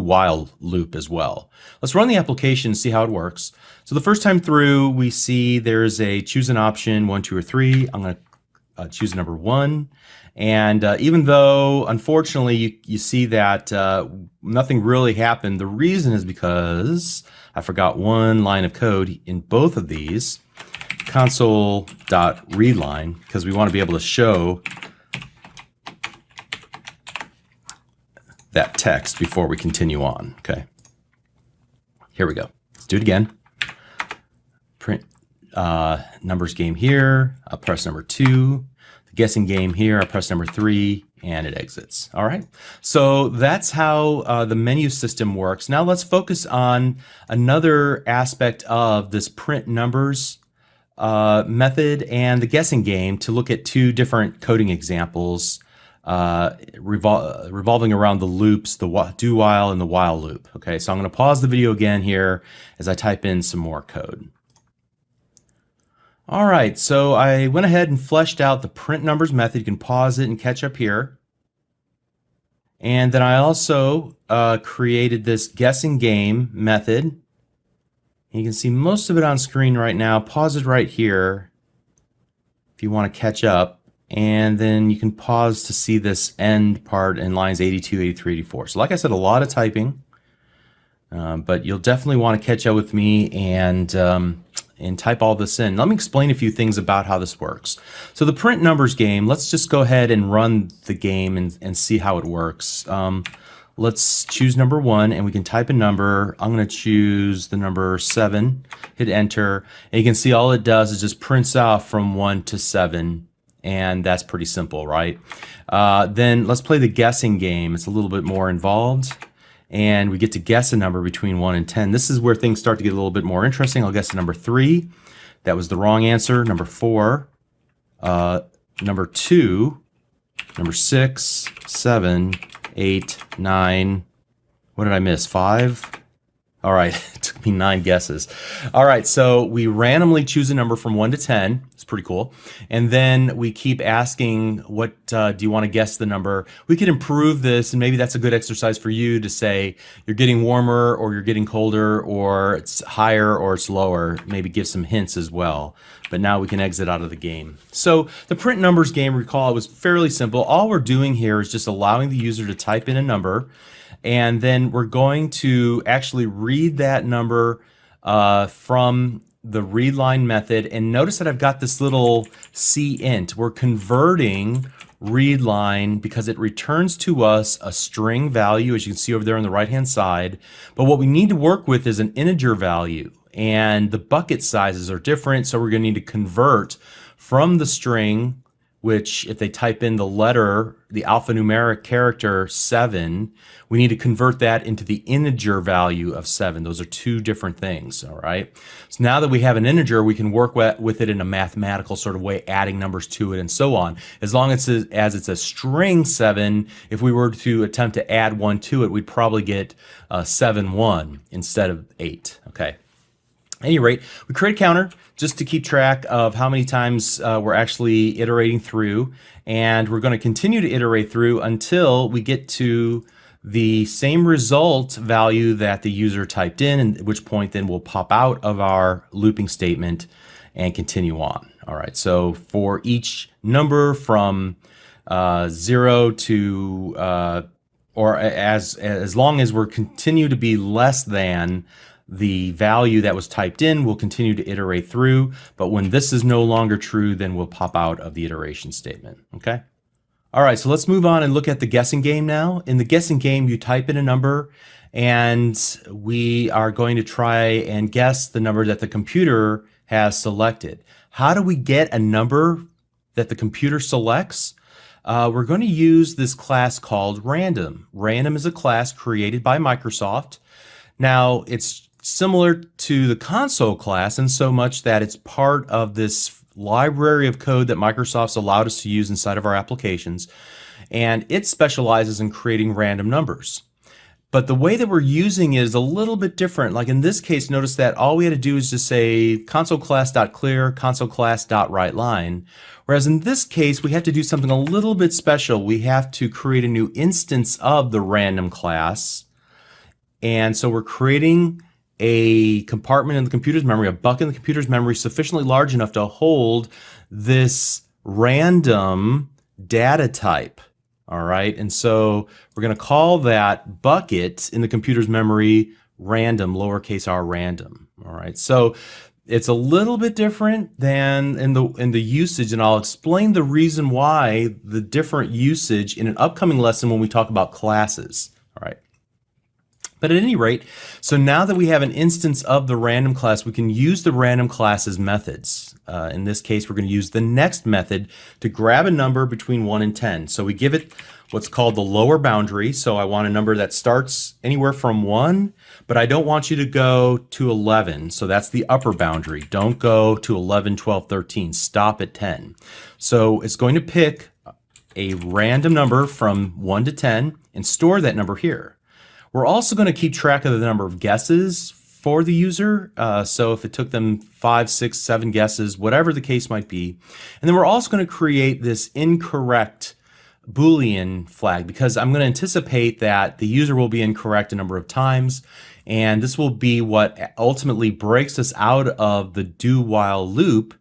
while loop as well. Let's run the application and see how it works. So the first time through, we see there's a choose an option 1, 2, or 3. I'm going to choose number 1. And even though, unfortunately, you see that nothing really happened, the reason is because I forgot one line of code in both of these. Console.readLine, because we want to be able to show that text before we continue on. Okay, here we go. Let's do it again. Print numbers game here. I'll press number 2. The guessing game here. I'll press number 3, and it exits. All right. So that's how the menu system works. Now let's focus on another aspect of this print numbers method and the guessing game to look at 2 different coding examples revolving around the loops, the do while and the while loop. Okay, so I'm going to pause the video again here as I type in some more code. All right, so I went ahead and fleshed out the print numbers method. You can pause it and catch up here. And then I also created this guessing game method. You can see most of it on screen right now. Pause it right here if you want to catch up. And then you can pause to see this end part in lines 82, 83, 84. So like I said, a lot of typing. But you'll definitely want to catch up with me and type all this in. Let me explain a few things about how this works. So the print numbers game, let's just go ahead and run the game and see how it works. Let's choose number 1, and we can type a number. I'm going to choose the number 7, hit enter, and you can see all it does is just prints out from 1 to 7, and that's pretty simple, right? Then let's play the guessing game. It's a little bit more involved, and we get to guess a number between 1 and 10. This is where things start to get a little bit more interesting. I'll guess number 3. That was the wrong answer. Number 4, number 2, number 6, 7, 8, 9, what did I miss? 5? All right, it took me 9 guesses. All right, so we randomly choose a number from 1 to 10. It's pretty cool. And then we keep asking, what do you want to guess the number? We could improve this, and maybe that's a good exercise for you to say you're getting warmer or you're getting colder or it's higher or it's lower. Maybe give some hints as well. But now we can exit out of the game. So the print numbers game, recall, it was fairly simple. All we're doing here is just allowing the user to type in a number, and then we're going to actually read that number from the readline method. And notice that I've got this little cint. We're converting readline because it returns to us a string value, as you can see over there on the right hand side. But what we need to work with is an integer value, and the bucket sizes are different, so we're going to need to convert from the string, which if they type in the letter, the alphanumeric character 7, we need to convert that into the integer value of 7. Those are two different things, all right? So now that we have an integer, we can work with it in a mathematical sort of way, adding numbers to it and so on. As long as it's a string 7, if we were to attempt to add 1 to it, we'd probably get 7, 1 instead of 8, okay? At any rate, we create a counter just to keep track of how many times we're actually iterating through, and we're going to continue to iterate through until we get to the same result value that the user typed in, at which point then we'll pop out of our looping statement and continue on. All right, so for each number from 0 to, or as long as we're continue to be less than the value that was typed in, we'll continue to iterate through, but when this is no longer true, then we'll pop out of the iteration statement, okay? All right, so let's move on and look at the guessing game now. In the guessing game, you type in a number, and we are going to try and guess the number that the computer has selected. How do we get a number that the computer selects? We're going to use this class called Random. Random is a class created by Microsoft. Now, it's similar to the console class in so much that it's part of this library of code that Microsoft's allowed us to use inside of our applications, and it specializes in creating random numbers. But the way that we're using it is a little bit different. Like in this case, notice that all we had to do is just say console_class.clear, console_class.writeLine. Whereas in this case, we have to do something a little bit special. We have to create a new instance of the random class. And so we're creating a compartment in the computer's memory, a bucket in the computer's memory sufficiently large enough to hold this random data type. All right, and so we're going to call that bucket in the computer's memory random, lowercase r random. All right, so it's a little bit different than in the usage, and I'll explain the reason why, the different usage in an upcoming lesson when we talk about classes. All right. But at any rate, so now that we have an instance of the random class, we can use the random class's methods. In this case, we're going to use the next method to grab a number between 1 and 10. So we give it what's called the lower boundary. So I want a number that starts anywhere from 1, but I don't want you to go to 11. So that's the upper boundary. Don't go to 11, 12, 13. Stop at 10. So it's going to pick a random number from 1 to 10 and store that number here. We're also going to keep track of the number of guesses for the user. So if it took them 5, 6, 7 guesses, whatever the case might be. And then we're also going to create this incorrect Boolean flag, because I'm going to anticipate that the user will be incorrect a number of times. And this will be what ultimately breaks us out of the do while loop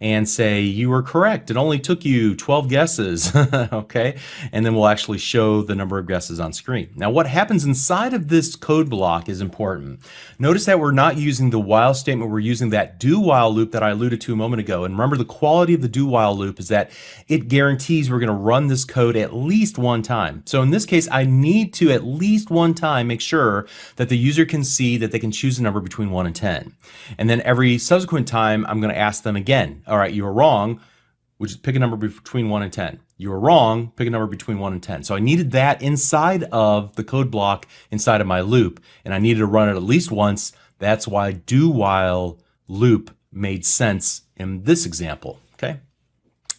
and say, you were correct. It only took you 12 guesses, okay? And then we'll actually show the number of guesses on screen. Now, what happens inside of this code block is important. Notice that we're not using the while statement, we're using that do while loop that I alluded to a moment ago. And remember, the quality of the do while loop is that it guarantees we're gonna run this code at least one time. So in this case, I need to at least one time make sure that the user can see that they can choose a number between 1 and 10. And then every subsequent time, I'm gonna ask them again, all right, you were wrong, which is pick a number between 1 and 10. You were wrong, pick a number between 1 and 10. So I needed that inside of the code block, inside of my loop, and I needed to run it at least once. That's why do while loop made sense in this example, okay?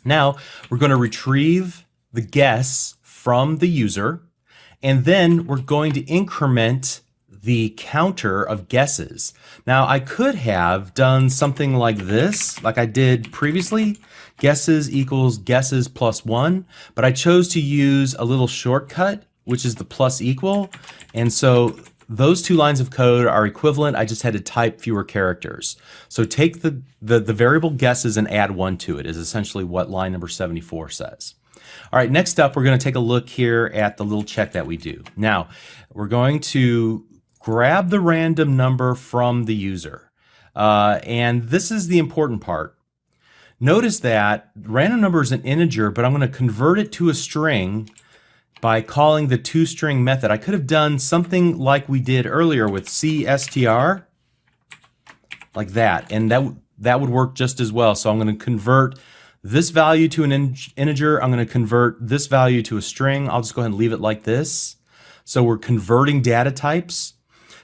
Now, we're going to retrieve the guess from the user, and then we're going to increment the counter of guesses. Now I could have done something like this, like I did previously, guesses equals guesses plus 1, but I chose to use a little shortcut, which is the plus equal, and so those two lines of code are equivalent. I just had to type fewer characters. So take the variable guesses and add 1 to it is essentially what line number 74 says. All right, next up, we're going to take a look here at the little check that we do. Now, we're going to grab the random number from the user. And this is the important part. Notice that random number is an integer, but I'm going to convert it to a string by calling the toString method. I could have done something like we did earlier with cstr, like that, and that would work just as well. So I'm going to convert this value to an integer. I'm going to convert this value to a string. I'll just go ahead and leave it like this. So we're converting data types.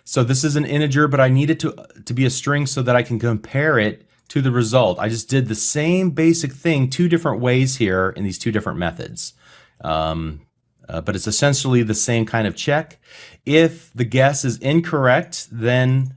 So this is an integer, but I need it to be a string so that I can compare it to the result. I just did the same basic thing 2 different ways here in these 2 different methods. But it's essentially the same kind of check. If the guess is incorrect, then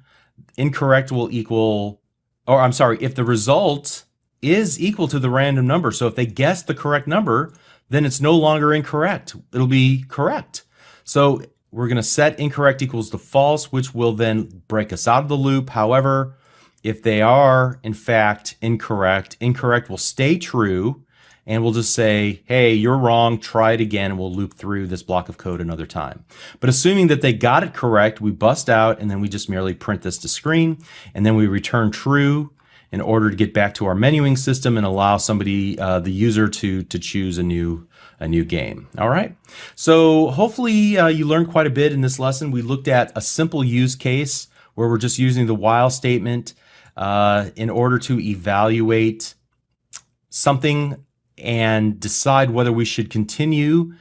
incorrect will equal, or I'm sorry, if the result is equal to the random number, so if they guess the correct number, then it's no longer incorrect. It'll be correct. So we're going to set incorrect equals to false, which will then break us out of the loop. However, if they are in fact incorrect, incorrect will stay true, and we'll just say, hey, you're wrong, try it again, and we'll loop through this block of code another time. But assuming that they got it correct, we bust out, and then we just merely print this to screen, and then we return true in order to get back to our menuing system and allow somebody, the user, to choose a new game. All right. So hopefully you learned quite a bit in this lesson. We looked at a simple use case where we're just using the while statement in order to evaluate something and decide whether we should continue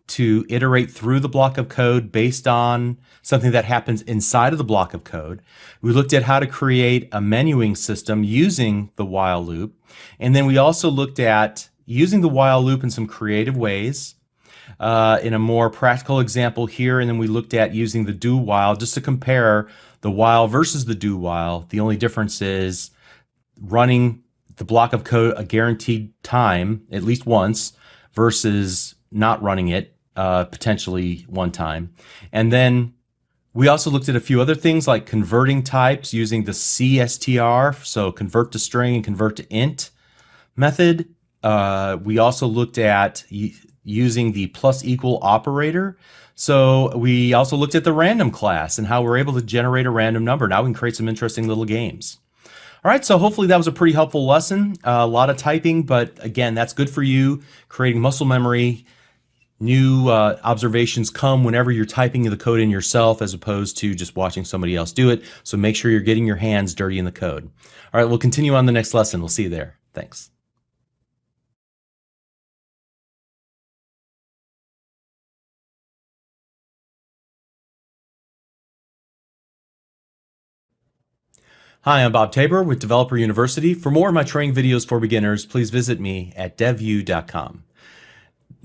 to iterate through the block of code based on something that happens inside of the block of code. We looked at how to create a menuing system using the while loop. And then we also looked at using the while loop in some creative ways in a more practical example here. And then we looked at using the do while just to compare the while versus the do while. The only difference is running the block of code a guaranteed time, at least once, versus not running it potentially one time. And then we also looked at a few other things like converting types using the cstr, so convert to string and convert to int method. We also looked at using the plus equal operator. So we also looked at the random class and how we're able to generate a random number. Now we can create some interesting little games. All right, so hopefully that was a pretty helpful lesson. A lot of typing, but again, that's good for you, creating muscle memory. New observations come whenever you're typing the code in yourself as opposed to just watching somebody else do it. So make sure you're getting your hands dirty in the code. All right, we'll continue on the next lesson. We'll see you there. Thanks. Hi, I'm Bob Tabor with Developer University. For more of my training videos for beginners, please visit me at devu.com.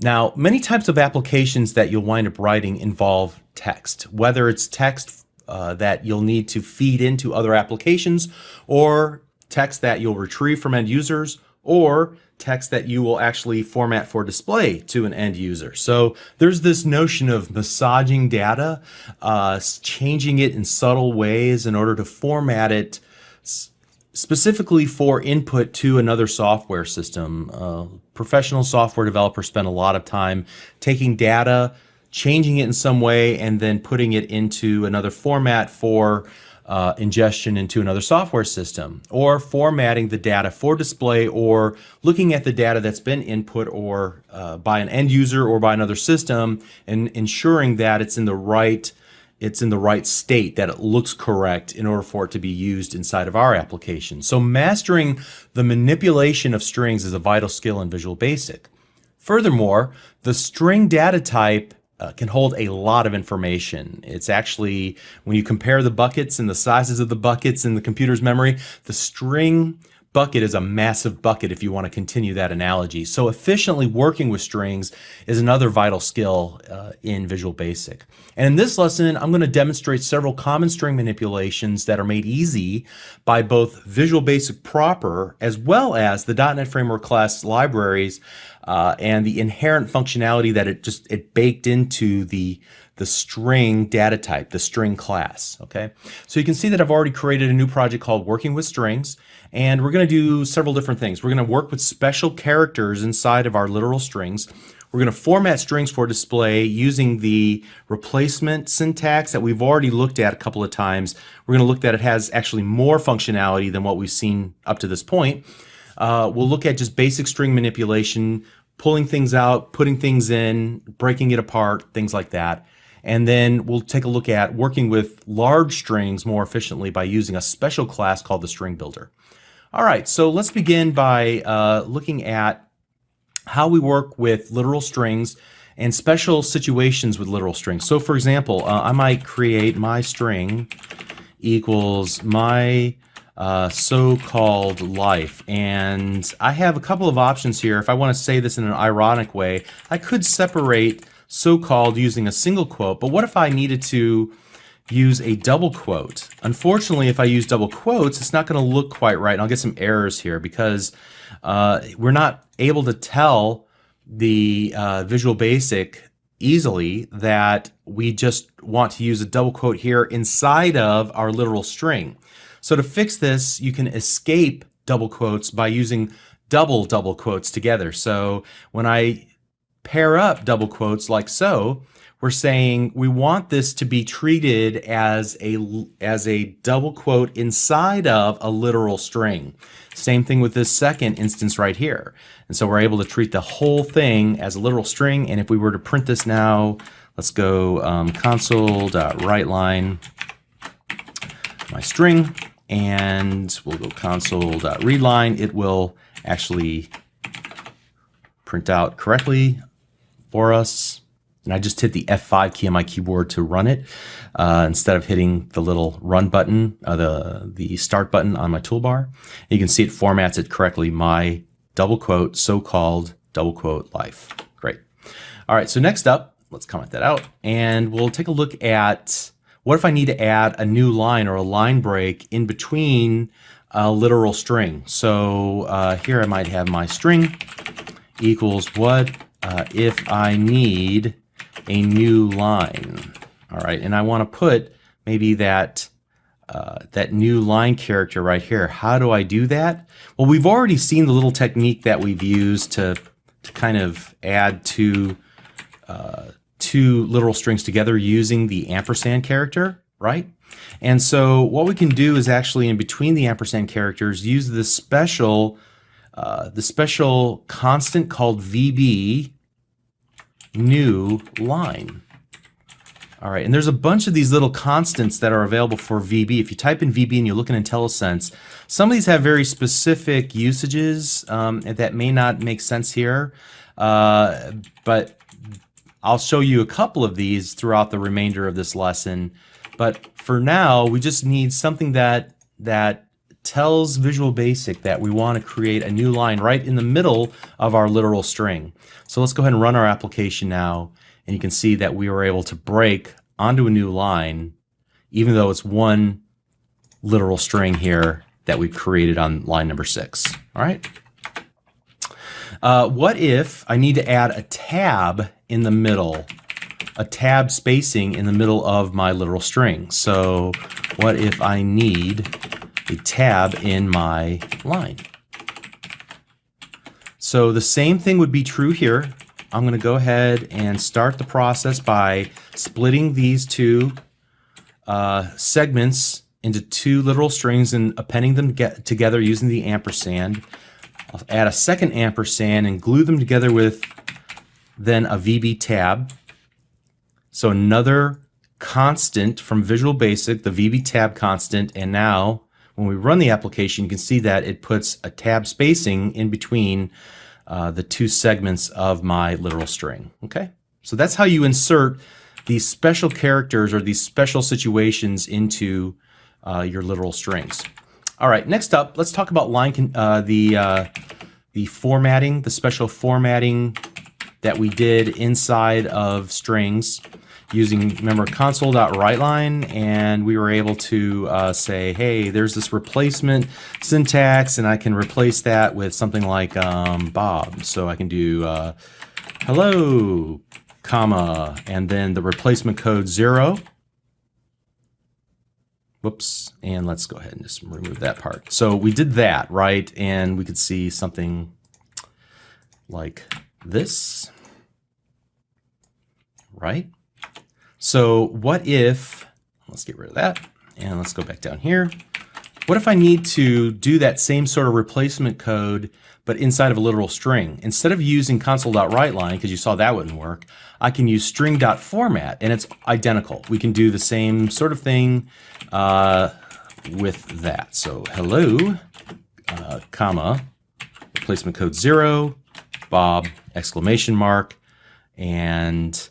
Now, many types of applications that you'll wind up writing involve text, whether it's text that you'll need to feed into other applications, or text that you'll retrieve from end users, or text that you will actually format for display to an end user. So there's this notion of massaging data, changing it in subtle ways in order to format it specifically for input to another software system. Professional software developers spend a lot of time taking data, changing it in some way, and then putting it into another format for ingestion into another software system, or formatting the data for display, or looking at the data that's been input or by an end user or by another system and ensuring that it's in the right state, that it looks correct in order for it to be used inside of our application. So mastering the manipulation of strings is a vital skill in Visual Basic. Furthermore, the string data type can hold a lot of information. It's actually, when you compare the buckets and the sizes of the buckets in the computer's memory, the string bucket is a massive bucket if you want to continue that analogy. So efficiently working with strings is another vital skill in Visual Basic. And in this lesson, I'm going to demonstrate several common string manipulations that are made easy by both Visual Basic proper as well as the .NET Framework class libraries and the inherent functionality that it baked into the string data type, the string class, okay? So you can see that I've already created a new project called Working with Strings, and we're going to do several different things. We're going to work with special characters inside of our literal strings. We're going to format strings for display using the replacement syntax that we've already looked at a couple of times. We're going to look at it has actually more functionality than what we've seen up to this point. We'll look at just basic string manipulation, pulling things out, putting things in, breaking it apart, things like that. And then we'll take a look at working with large strings more efficiently by using a special class called the string builder. All right, so let's begin by looking at how we work with literal strings and special situations with literal strings. So for example, I might create my string equals my so-called life, and I have a couple of options here. If I want to say this in an ironic way, I could separate so-called using a single quote, but what if I needed to use a double quote? Unfortunately, if I use double quotes, it's not going to look quite right, and I'll get some errors here because we're not able to tell the Visual Basic easily that we just want to use a double quote here inside of our literal string. So to fix this, you can escape double quotes by using double quotes together. So when I pair up double quotes like so, we're saying we want this to be treated as a double quote inside of a literal string. Same thing with this second instance right here. And so we're able to treat the whole thing as a literal string. And if we were to print this now, let's go console.writeLine my string, and we'll go console.readLine. It will actually print out correctly for us. And I just hit the F5 key on my keyboard to run it instead of hitting the little run button, the start button on my toolbar. You can see it formats it correctly, my double quote, so-called double quote life. Great. All right, so next up, let's comment that out, and we'll take a look at what if I need to add a new line or a line break in between a literal string. So here I might have my string equals what if I need a new line. All right, and I want to put maybe that new line character right here. How do I do that? Well, we've already seen the little technique that we've used to kind of add two literal strings together using the ampersand character, right? And so what we can do is actually in between the ampersand characters use the special constant called VB new line. All right, and there's a bunch of these little constants that are available for VB. If you type in VB and you look in IntelliSense, some of these have very specific usages that may not make sense here, but I'll show you a couple of these throughout the remainder of this lesson. But for now, we just need something that tells Visual Basic that we want to create a new line right in the middle of our literal string. So let's go ahead and run our application now, and you can see that we were able to break onto a new line, even though it's one literal string here that we created on line number 6. All right. What if I need to add a tab in the middle, a tab spacing in the middle of my literal string? So what if I need a tab in my line? So the same thing would be true here. I'm going to go ahead and start the process by splitting these two segments into two literal strings and appending them together using the ampersand. I'll add a second ampersand and glue them together with then a VB tab. So another constant from Visual Basic, the VB tab constant, and now when we run the application, you can see that it puts a tab spacing in between the two segments of my literal string. Okay, so that's how you insert these special characters or these special situations into your literal strings. All right, next up, let's talk about the formatting, the special formatting that we did inside of strings using, remember, console.writeLine, and we were able to say, hey, there's this replacement syntax, and I can replace that with something like Bob. So I can do hello, comma, and then the replacement code 0. Whoops, and let's go ahead and just remove that part. So we did that, right? And we could see something like this, right? So what if, let's get rid of that, and let's go back down here. What if I need to do that same sort of replacement code, but inside of a literal string? Instead of using console.writeLine, because you saw that wouldn't work, I can use string.format, and it's identical. We can do the same sort of thing with that. So hello, comma, replacement code 0, Bob, exclamation mark, and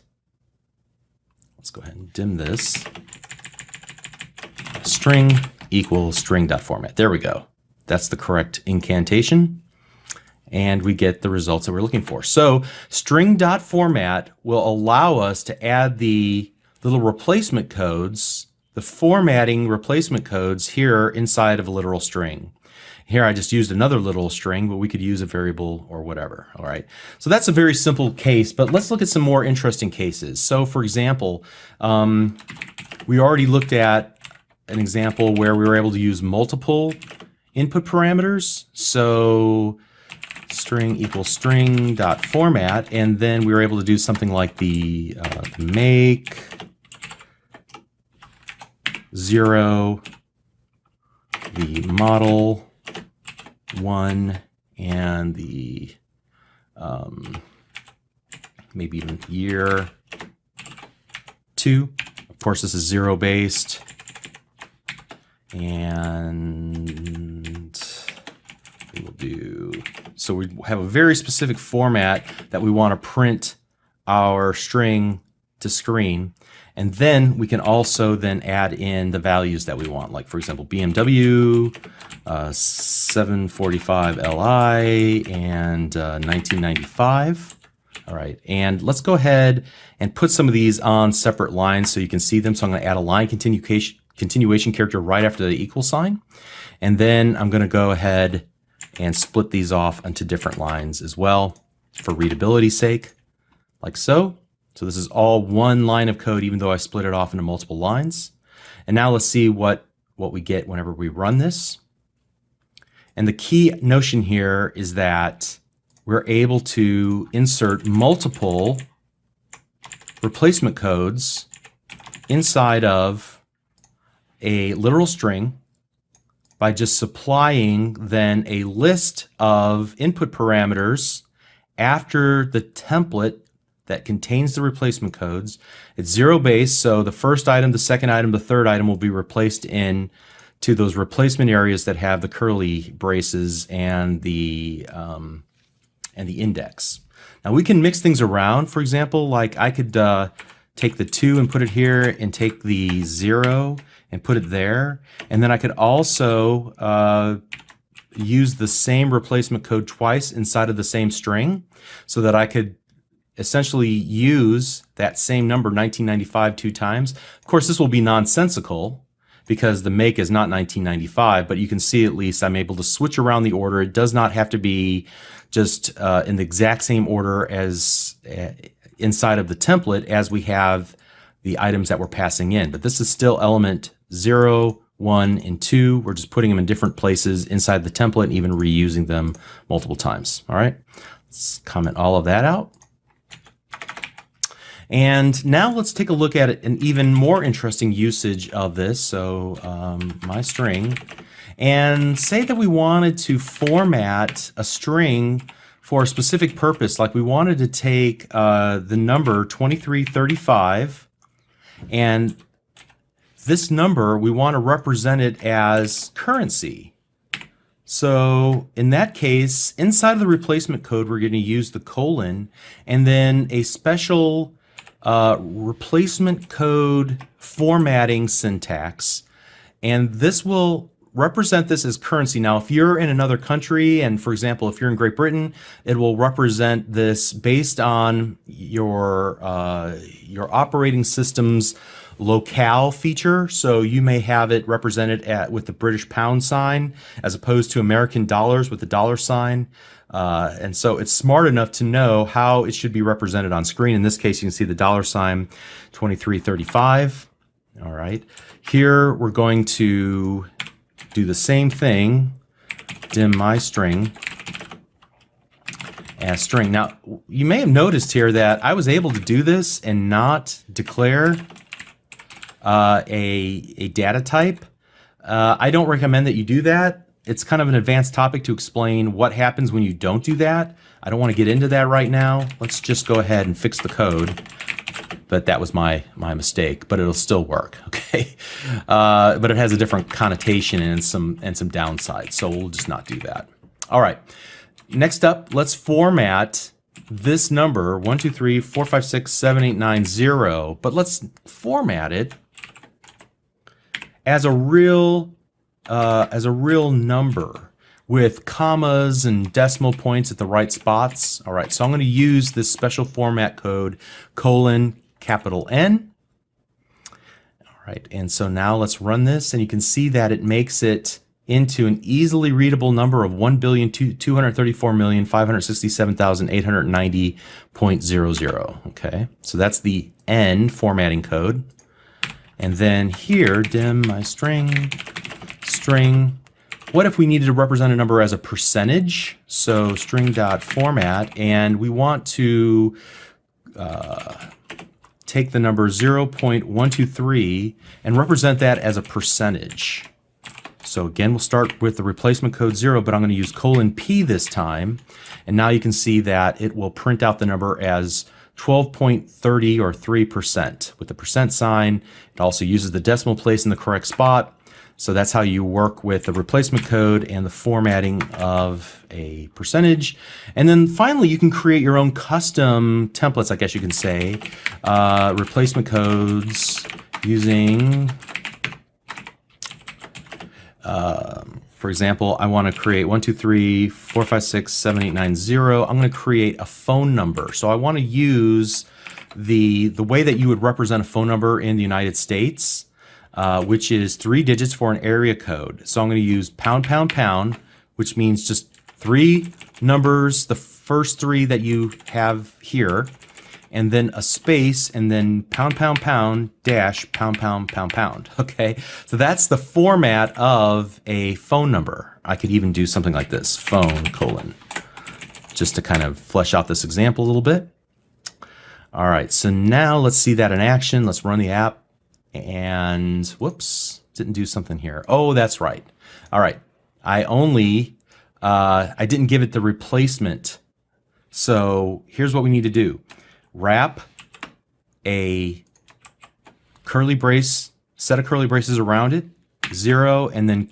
let's go ahead and dim this. String equals string.format. There we go. That's the correct incantation. And we get the results that we're looking for. So string.format will allow us to add the little replacement codes, the formatting replacement codes here inside of a literal string. Here I just used another literal string, but we could use a variable or whatever. All right. So that's a very simple case, but let's look at some more interesting cases. So for example, we already looked at an example where we were able to use multiple input parameters. So string equals string dot format, and then we were able to do something like the make 0, the model 1, and the maybe even year 2. Of course, this is 0 based, and we will do, so we have a very specific format that we want to print our string to screen. And then we can also then add in the values that we want, like for example, BMW, 745 Li, and 1995. All right, and let's go ahead and put some of these on separate lines so you can see them. So I'm going to add a line continuation character right after the equal sign. And then I'm going to go ahead and split these off into different lines as well for readability's sake, like so. So this is all one line of code, even though I split it off into multiple lines. And now let's see what we get whenever we run this. And the key notion here is that we're able to insert multiple replacement codes inside of a literal string by just supplying then a list of input parameters after the template that contains the replacement codes. It's 0 based, so the first item, the second item, the third item will be replaced in to those replacement areas that have the curly braces and the index. Now we can mix things around. For example, like I could take the 2 and put it here, and take the 0 and put it there, and then I could also use the same replacement code twice inside of the same string, so that I could essentially use that same number 1995 2 times. Of course, this will be nonsensical because the make is not 1995, but you can see at least I'm able to switch around the order. It does not have to be just in the exact same order as inside of the template as we have the items that we're passing in. But this is still element 0, 1, and 2. We're just putting them in different places inside the template and even reusing them multiple times. All right, let's comment all of that out. And now let's take a look at an even more interesting usage of this. So my string, and say that we wanted to format a string for a specific purpose, like we wanted to take the number 2335, and this number we want to represent it as currency. So in that case, inside of the replacement code, we're going to use the colon and then a special replacement code formatting syntax, and this will represent this as currency. Now, if you're in another country, and for example, if you're in Great Britain, it will represent this based on your operating system's locale feature. So you may have it represented with the British pound sign as opposed to American dollars with the dollar sign. And so it's smart enough to know how it should be represented on screen. In this case, you can see the dollar sign 2335. All right. Here we're going to do the same thing, dim my string as string. Now, you may have noticed here that I was able to do this and not declare a data type. I don't recommend that you do that. It's kind of an advanced topic to explain what happens when you don't do that. I don't want to get into that right now. Let's just go ahead and fix the code. But that was my mistake, but it'll still work, okay? But it has a different connotation and some downsides, so we'll just not do that. All right, next up, let's format this number, 1, 2, 3, 4, 5, 6, 7, 8, 9, 0, but let's format it as a real number with commas and decimal points at the right spots. All right, so I'm going to use this special format code, :N. All right, and so now let's run this, and you can see that it makes it into an easily readable number of 1,234,567,890.00. Okay, so that's the N formatting code. And then here, dim my string. What if we needed to represent a number as a percentage? So string.format, and we want to take the number 0.123 and represent that as a percentage. So again, we'll start with the replacement code 0, but I'm going to use :P this time. And now you can see that it will print out the number as 12.30 or 3% with the percent sign. It also uses the decimal place in the correct spot. So that's how you work with the replacement code and the formatting of a percentage. And then finally, you can create your own custom templates, I guess you can say. Replacement codes using, for example, I want to create 1, 2, 3, 4, 5, 6, 7, 8, 9, 0. I'm going to create a phone number. So I want to use the way that you would represent a phone number in the United States, which is 3 digits for an area code. So I'm going to use ###, which means just 3 numbers, the first 3 that you have here, and then a space, and then ### dash ###. Okay, so that's the format of a phone number. I could even do something like this, phone : just to kind of flesh out this example a little bit. All right, so now let's see that in action. Let's run the app. And whoops, didn't do something here. Oh, that's right. All right, I didn't give it the replacement. So here's what we need to do. Wrap a curly brace, set of curly braces around it, 0, and then :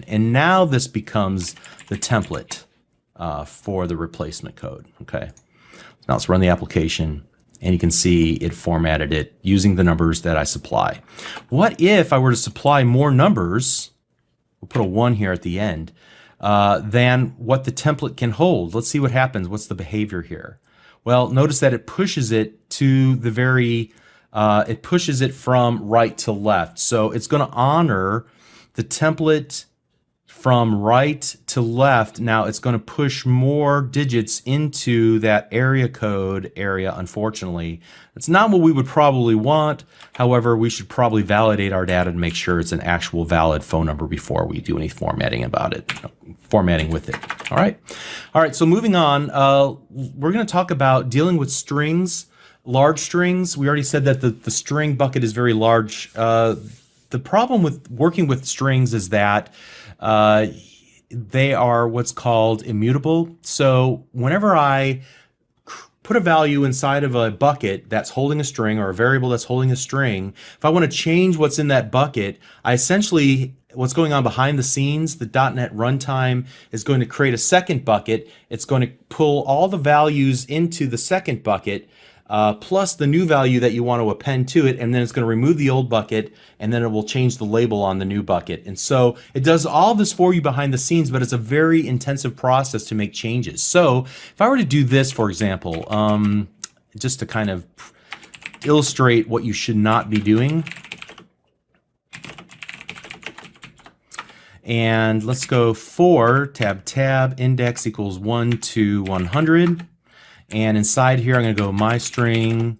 and now this becomes the template for the replacement code. Okay, now let's run the application. And you can see it formatted it using the numbers that I supply. What if I were to supply more numbers, we'll put a 1 here at the end, than what the template can hold? Let's see what happens. What's the behavior here? Well, notice that it pushes it to the it pushes it from right to left. So it's going to honor the template from right to left. Now it's going to push more digits into that area code area, unfortunately. It's not what we would probably want. However, we should probably validate our data to make sure it's an actual valid phone number before we do any formatting about it, formatting with it. All right. All right, so moving on, we're going to talk about dealing with strings, large strings. We already said that the string bucket is very large. The problem with working with strings is that they are what's called immutable. So whenever I put a value inside of a bucket that's holding a string, or a variable that's holding a string, if I want to change what's in that bucket, I essentially, what's going on behind the scenes, the .NET runtime is going to create a second bucket. It's going to pull all the values into the second bucket, plus the new value that you want to append to it, and then it's going to remove the old bucket, and then it will change the label on the new bucket. And so it does all this for you behind the scenes, but it's a very intensive process to make changes. So if I were to do this, for example, just to kind of illustrate what you should not be doing. And let's go for tab index equals 1 to 100. And inside here, I'm going to go my string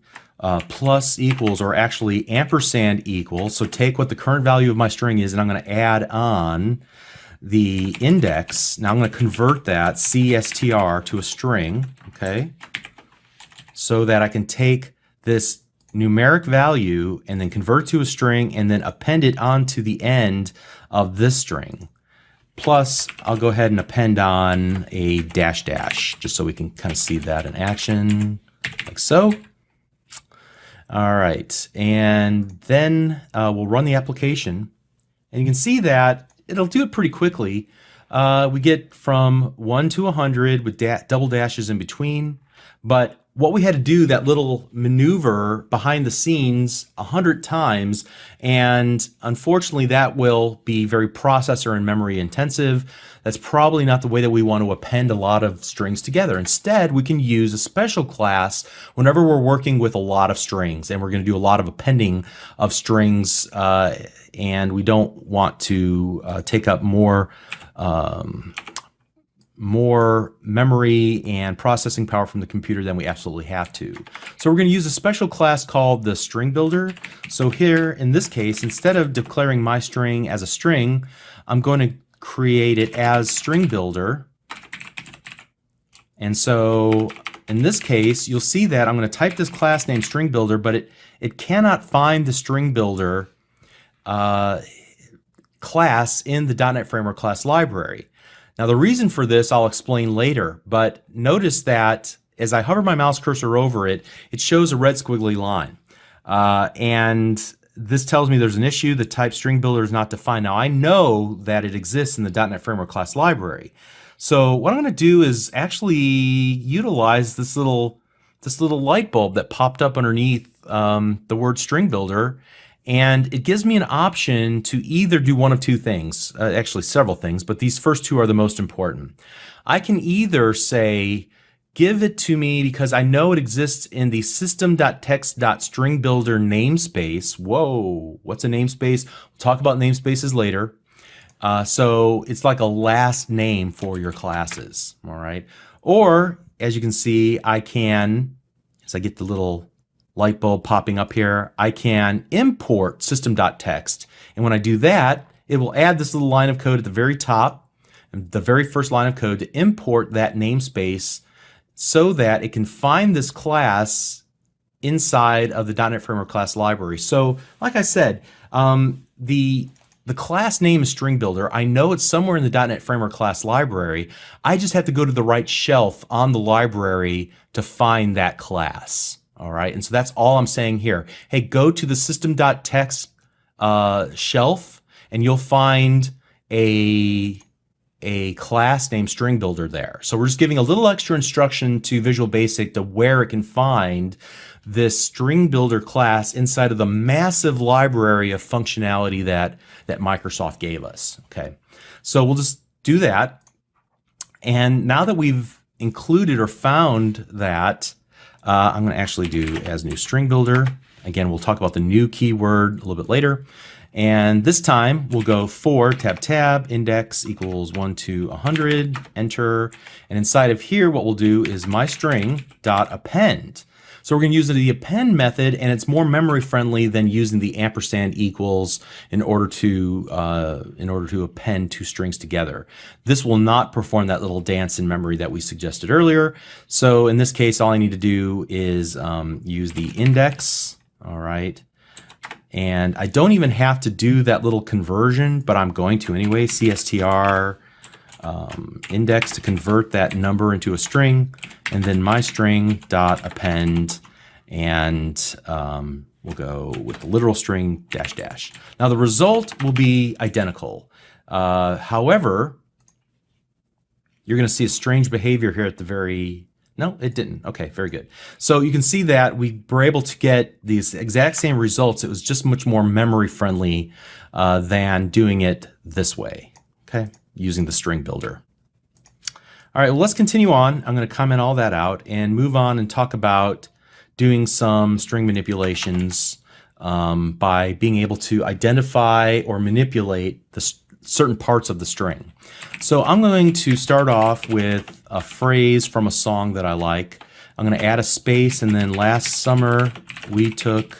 plus equals, or actually ampersand equals. So take what the current value of my string is, and I'm going to add on the index. Now I'm going to convert that CSTR to a string, okay? So that I can take this numeric value and then convert it to a string and then append it onto the end of this string. Plus, I'll go ahead and append on a dash dash, just so we can kind of see that in action, like so. All right, and then we'll run the application, and you can see that it'll do it pretty quickly. We get from 1 to 100 with double dashes in between, but what we had to do, that little maneuver behind the scenes 100 times, and unfortunately that will be very processor and memory intensive. That's probably not the way that we want to append a lot of strings together. Instead, we can use a special class whenever we're working with a lot of strings, and we're going to do a lot of appending of strings, and we don't want to take up more memory and processing power from the computer than we absolutely have to. So we're going to use a special class called the string builder. So here in this case, instead of declaring my string as a string, I'm going to create it as string builder. And so in this case, you'll see that I'm going to type this class name string builder, but it cannot find the string builder class in the .NET Framework class library. Now the reason for this I'll explain later, but notice that as I hover my mouse cursor over it, it shows a red squiggly line. And this tells me there's an issue, the type string builder is not defined. Now I know that it exists in the .NET Framework class library. So what I'm going to do is actually utilize this little light bulb that popped up underneath the word string builder. And it gives me an option to either do one of two things, actually several things, but these first two are the most important. I can either say, give it to me because I know it exists in the system.text.stringbuilder namespace. Whoa, what's a namespace? We'll talk about namespaces later. So it's like a last name for your classes, all right? Or, as you can see, I can, as I get the little light bulb popping up here, I can import system.text. And when I do that, it will add this little line of code at the very top, the very first line of code to import that namespace so that it can find this class inside of the .NET Framework class library. So, like I said, the class name is string builder. I know it's somewhere in the .NET Framework class library. I just have to go to the right shelf on the library to find that class. All right, and so that's all I'm saying here. Hey, go to the system.text shelf, and you'll find a class named string builder there. So we're just giving a little extra instruction to Visual Basic to where it can find this string builder class inside of the massive library of functionality that Microsoft gave us. Okay, so we'll just do that. And now that we've included or found that, I'm going to actually do as new string builder. Again, we'll talk about the new keyword a little bit later. And this time we'll go for tab index equals 1 to 100, enter. And inside of here, what we'll do is my string dot append. So we're going to use the append method, and it's more memory friendly than using the ampersand equals in order to append two strings together. This will not perform that little dance in memory that we suggested earlier. So in this case, all I need to do is use the index. All right. And I don't even have to do that little conversion, but I'm going to anyway. CSTR index to convert that number into a string, and then my string dot append, and we'll go with the literal string dash dash. Now the result will be identical. However, you're going to see a strange behavior here at the very No, it didn't. Okay, very good. So you can see that we were able to get these exact same results. It was just much more memory friendly than doing it this way, okay, using the string builder. All right, well, let's continue on. I'm going to comment all that out and move on and talk about doing some string manipulations by being able to identify or manipulate the certain parts of the string. So I'm going to start off with a phrase from a song that I like. I'm going to add a space, and then last summer we took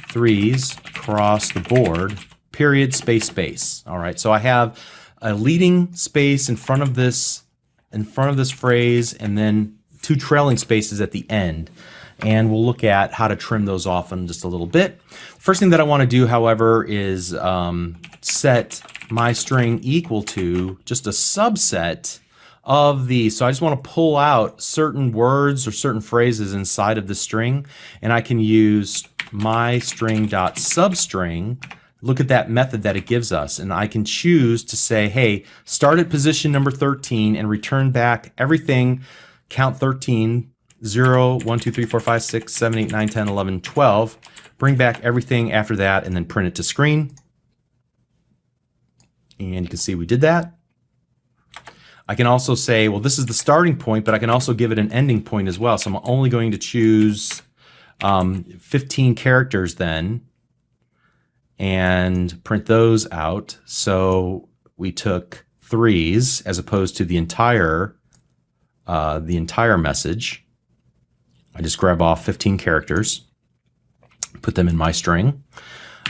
threes across the board, period, space, space. All right, so I have a leading space in front of this phrase, and then two trailing spaces at the end. And we'll look at how to trim those off in just a little bit. First thing that I want to do, however, is set my string equal to just a subset of these. So I just want to pull out certain words or certain phrases inside of the string, and I can use my string.substring. Look at that method that it gives us, and I can choose to say, hey, start at position number 13 and return back everything, count 13, 0, 1, 2, 3, 4, 5, 6, 7, 8, 9, 10, 11, 12. Bring back everything after that and then print it to screen. And you can see we did that. I can also say, well, this is the starting point, but I can also give it an ending point as well. So I'm only going to choose 15 characters then and print those out. So we took threes as opposed to the entire message. I just grab off 15 characters, put them in my string.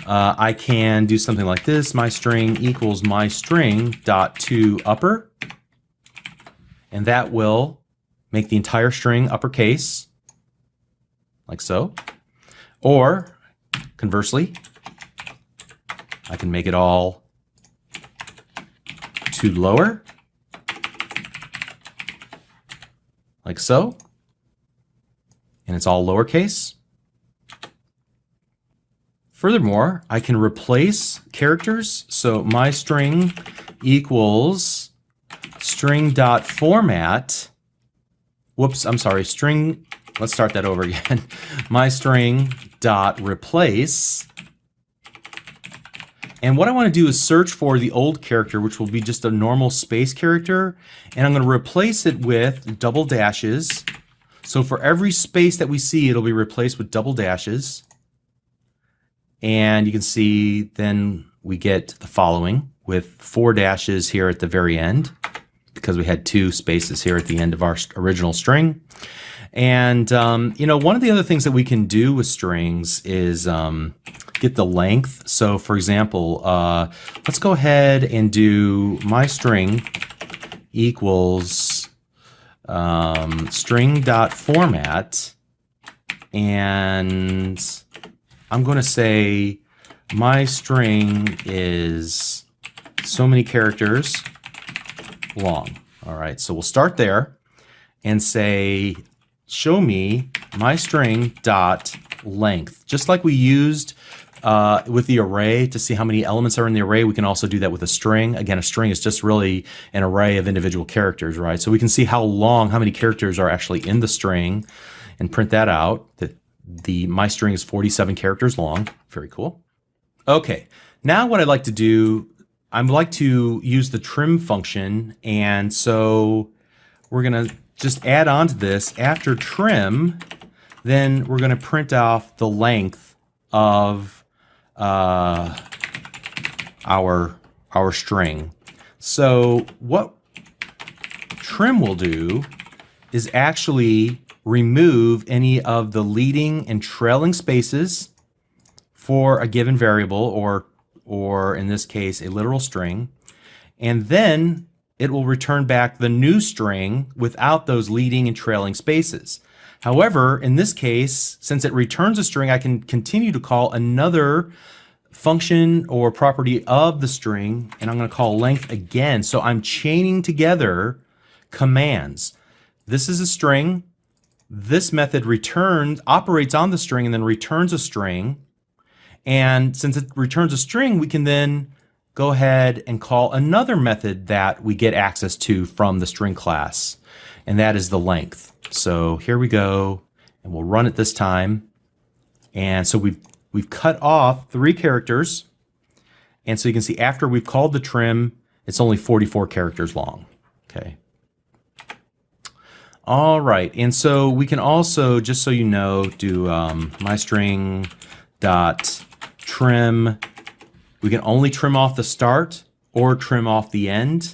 I can do something like this. My string equals my string dot to upper, and that will make the entire string uppercase, like so. Or conversely, I can make it all to lower, like so. And it's all lowercase. Furthermore, I can replace characters. So my string equals string.format. Whoops, I'm sorry, string, let's start that over again. My string dot replace. And what I want to do is search for the old character, which will be just a normal space character. And I'm going to replace it with double dashes. So for every space that we see, it'll be replaced with double dashes. And you can see then we get the following with 4 dashes here at the very end, because we had 2 spaces here at the end of our original string. And you know, one of the other things that we can do with strings is get the length. So for example, let's go ahead and do my string equals string.format, and I'm going to say my string is so many characters long. All right, so we'll start there and say show me my string dot length. Just like we used with the array to see how many elements are in the array, we can also do that with a string. Again, a string is just really an array of individual characters, right? So we can see how many characters are actually in the string and print that out. My string is 47 characters long. Very cool. Okay, now what I'd like to do, I'd like to use the trim function, and so we're gonna just add on to this. After trim, then we're gonna print off the length of our string. So what trim will do is actually remove any of the leading and trailing spaces for a given variable, or in this case a literal string, and then it will return back the new string without those leading and trailing spaces. However, in this case, since it returns a string, I can continue to call another function or property of the string, and I'm going to call length again. So I'm chaining together commands. This is a string. This method operates on the string and then returns a string. And since it returns a string, we can then go ahead and call another method that we get access to from the string class, and that is the length. So here we go, and we'll run it this time. And so we've cut off 3 characters. And so you can see after we've called the trim, it's only 44 characters long. Okay. All right, and so we can also, just so you know, do myString dot trim. We can only trim off the start or trim off the end.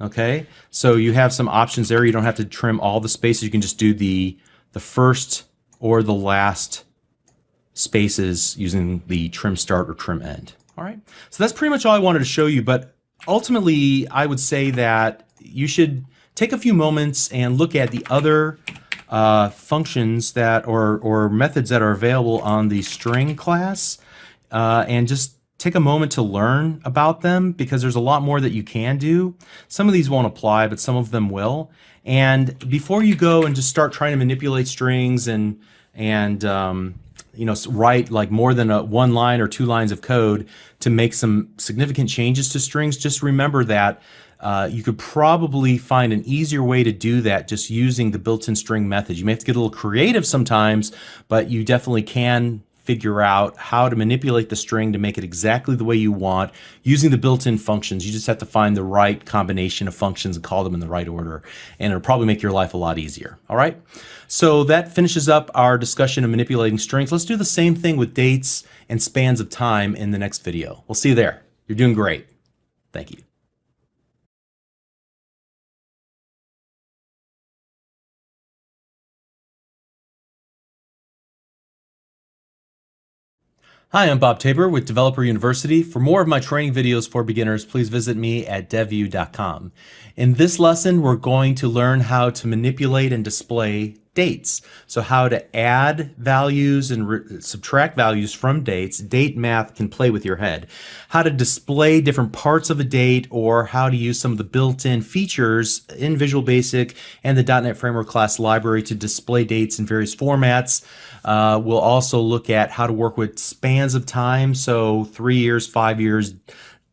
Okay, so you have some options there. You don't have to trim all the spaces. You can just do the first or the last spaces using the trim start or trim end. All right, so that's pretty much all I wanted to show you, but ultimately I would say that you should take a few moments and look at the other functions that or methods that are available on the string class and just take a moment to learn about them, because there's a lot more that you can do. Some of these won't apply, but some of them will. And before you go and just start trying to manipulate strings and you know, write like more than 1 line or 2 lines of code to make some significant changes to strings, just remember that you could probably find an easier way to do that just using the built-in string method. You may have to get a little creative sometimes, but you definitely can figure out how to manipulate the string to make it exactly the way you want using the built-in functions. You just have to find the right combination of functions and call them in the right order, and it'll probably make your life a lot easier. All right, so that finishes up our discussion of manipulating strings. Let's do the same thing with dates and spans of time in the next video. We'll see you there. You're doing great. Thank you. Hi, I'm Bob Tabor with Developer University. For more of my training videos for beginners, please visit me at devview.com. In this lesson, we're going to learn how to manipulate and display dates. So how to add values and subtract values from dates. Date math can play with your head. How to display different parts of a date, or how to use some of the built-in features in Visual Basic and the .NET Framework class library to display dates in various formats. We'll also look at how to work with spans of time, so 3 years, 5 years,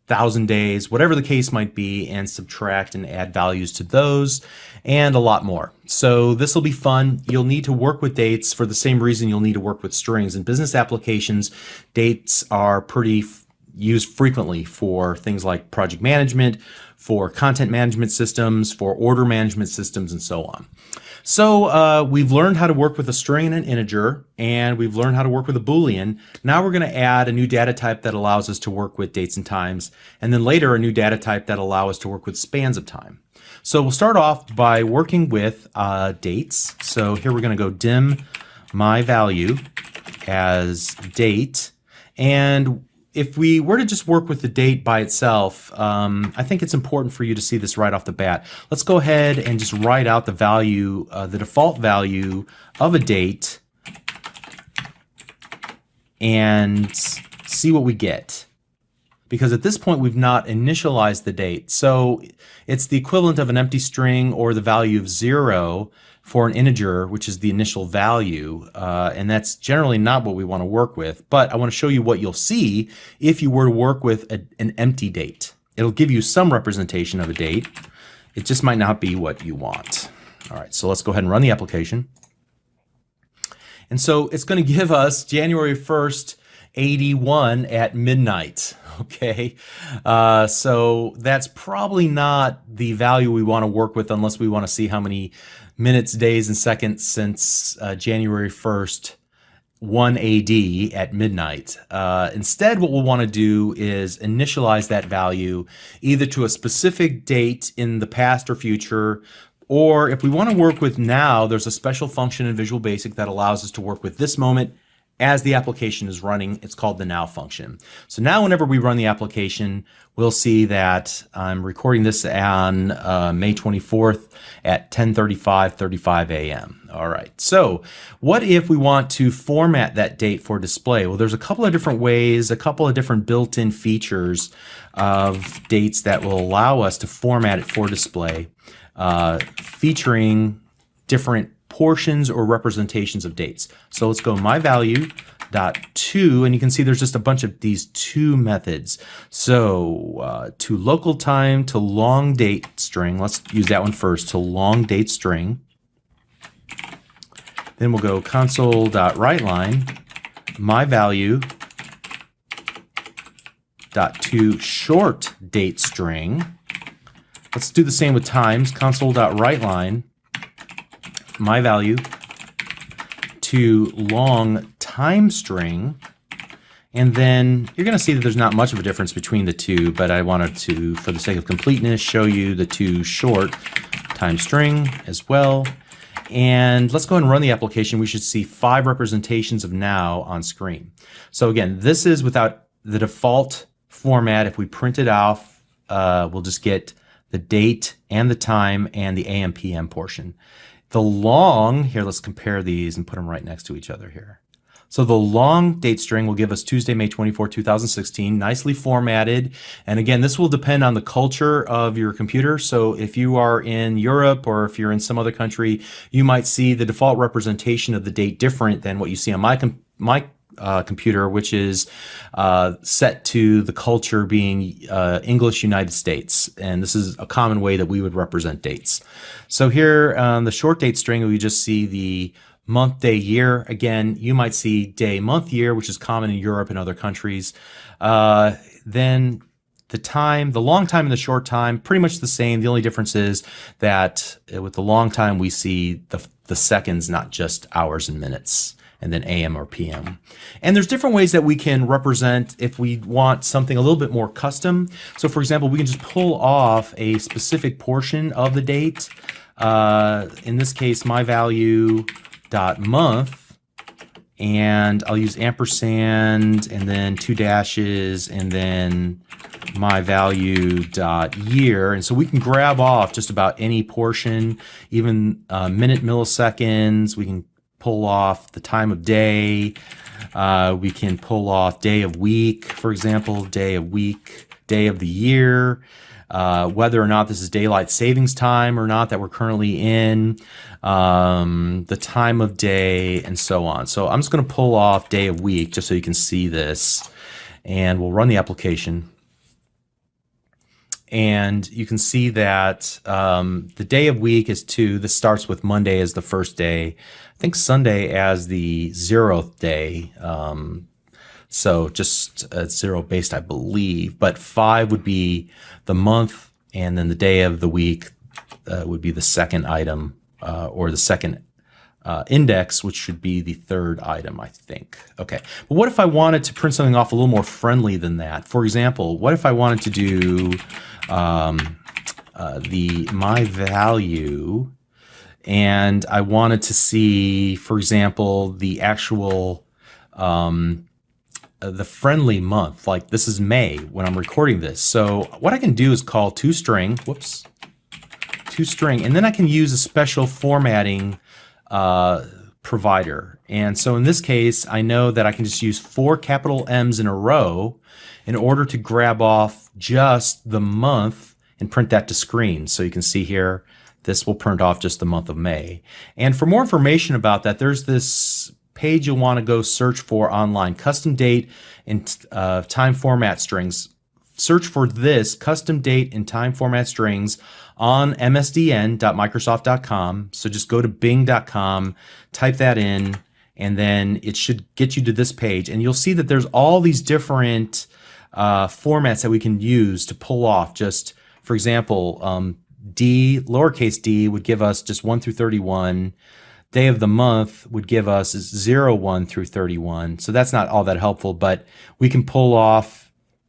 1,000 days, whatever the case might be, and subtract and add values to those, and a lot more. So this will be fun. You'll need to work with dates for the same reason you'll need to work with strings. In business applications, dates are pretty used frequently for things like project management, for content management systems, for order management systems, and so on. So we've learned how to work with a string and an integer, and we've learned how to work with a Boolean. Now we're going to add a new data type that allows us to work with dates and times, and then later a new data type that allows us to work with spans of time. So we'll start off by working with dates. So here we're going to go dim my value as date, and if we were to just work with the date by itself, I think it's important for you to see this right off the bat. Let's go ahead and just write out the value, the default value of a date, and see what we get. Because at this point we've not initialized the date. So it's the equivalent of an empty string or the value of 0 for an integer, which is the initial value, and that's generally not what we want to work with. But I want to show you what you'll see if you were to work with an empty date. It'll give you some representation of a date. It just might not be what you want. All right, so let's go ahead and run the application. And so it's going to give us January 1st, 81 at midnight. Okay, so that's probably not the value we want to work with unless we want to see how many minutes, days, and seconds since January 1st, 1 AD at midnight. Instead, what we'll want to do is initialize that value either to a specific date in the past or future, or if we want to work with now, there's a special function in Visual Basic that allows us to work with this moment as the application is running. It's called the now function. So now whenever we run the application, we'll see that I'm recording this on May 24th at 10:35 a.m. All right, so what if we want to format that date for display? Well, there's a couple of different ways, a couple of different built-in features of dates that will allow us to format it for display, featuring different portions or representations of dates. So let's go myValue.to, and you can see there's just a bunch of these to methods. So to local time, to long date string, let's use that one first, to long date string. Then we'll go console.writeLine, my value dot to short date string. Let's do the same with times, console.writeLine, my value to long time string. And then you're going to see that there's not much of a difference between the two, but I wanted to, for the sake of completeness, show you the to short time string as well. And let's go ahead and run the application. We should see 5 representations of now on screen. So again, this is without the default format. If we print it off, we'll just get the date and the time and the AM PM portion. The long, here, let's compare these and put them right next to each other here. So the long date string will give us Tuesday, May 24, 2016, nicely formatted. And again, this will depend on the culture of your computer. So if you are in Europe or if you're in some other country, you might see the default representation of the date different than what you see on my computer, which is set to the culture being English United States. And this is a common way that we would represent dates. So here on the short date string, we just see the month, day, year. Again, you might see day, month, year, which is common in Europe and other countries. Then the time, the long time and the short time, pretty much the same. The only difference is that with the long time, we see the seconds, not just hours and minutes, and then AM or PM. And there's different ways that we can represent if we want something a little bit more custom. So for example, we can just pull off a specific portion of the date. In this case, my value dot month, and I'll use ampersand and then 2 dashes and then my value dot year. And so we can grab off just about any portion, even minute, milliseconds. We can pull off the time of day. We can pull off day of week, for example, day of week, day of the year, whether or not this is daylight savings time or not that we're currently in, the time of day, and so on. So I'm just going to pull off day of week just so you can see this, and we'll run the application. And you can see that the day of week is 2. This starts with Monday as the first day. I think Sunday as the 0th day. So just 0 based, I believe. But 5 would be the month, and then the day of the week would be the second item, or the second index, which should be the third item, I think. Okay, but what if I wanted to print something off a little more friendly than that? For example, what if I wanted to do the my value, and I wanted to see, for example, the actual the friendly month, like this is May when I'm recording this. So what I can do is call toString, toString, and then I can use a special formatting provider. And so in this case, I know that I can just use 4 capital M's in a row in order to grab off just the month and print that to screen. So you can see here, this will print off just the month of May. And for more information about that, there's this page you'll want to go search for online, custom date and time format strings. Search for this, custom date and time format strings, on msdn.microsoft.com. So just go to bing.com, type that in, and then it should get you to this page. And you'll see that there's all these different formats that we can use to pull off. Just, for example, D, lowercase d, would give us just 1 through 31. Day of the month would give us 01 through 31. So that's not all that helpful, but we can pull off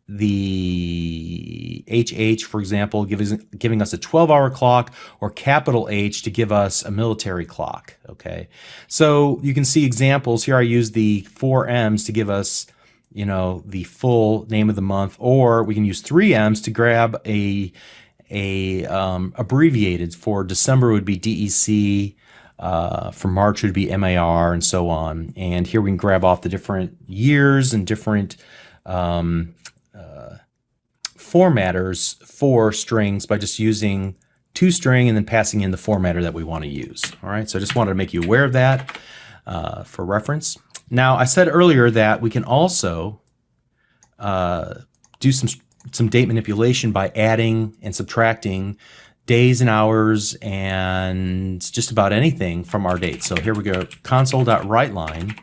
the HH, for example, giving us a 12-hour clock, or capital H to give us a military clock. Okay, so you can see examples here. I use the 4 M's to give us, you know, the full name of the month, or we can use 3 M's to grab a abbreviated. For December would be DEC. For March it would be MAR, and so on. And here we can grab off the different years and different formatters for strings by just using toString and then passing in the formatter that we want to use. All right, so I just wanted to make you aware of that for reference. Now, I said earlier that we can also do some date manipulation by adding and subtracting days and hours and just about anything from our date. So here we go, console.WriteLine.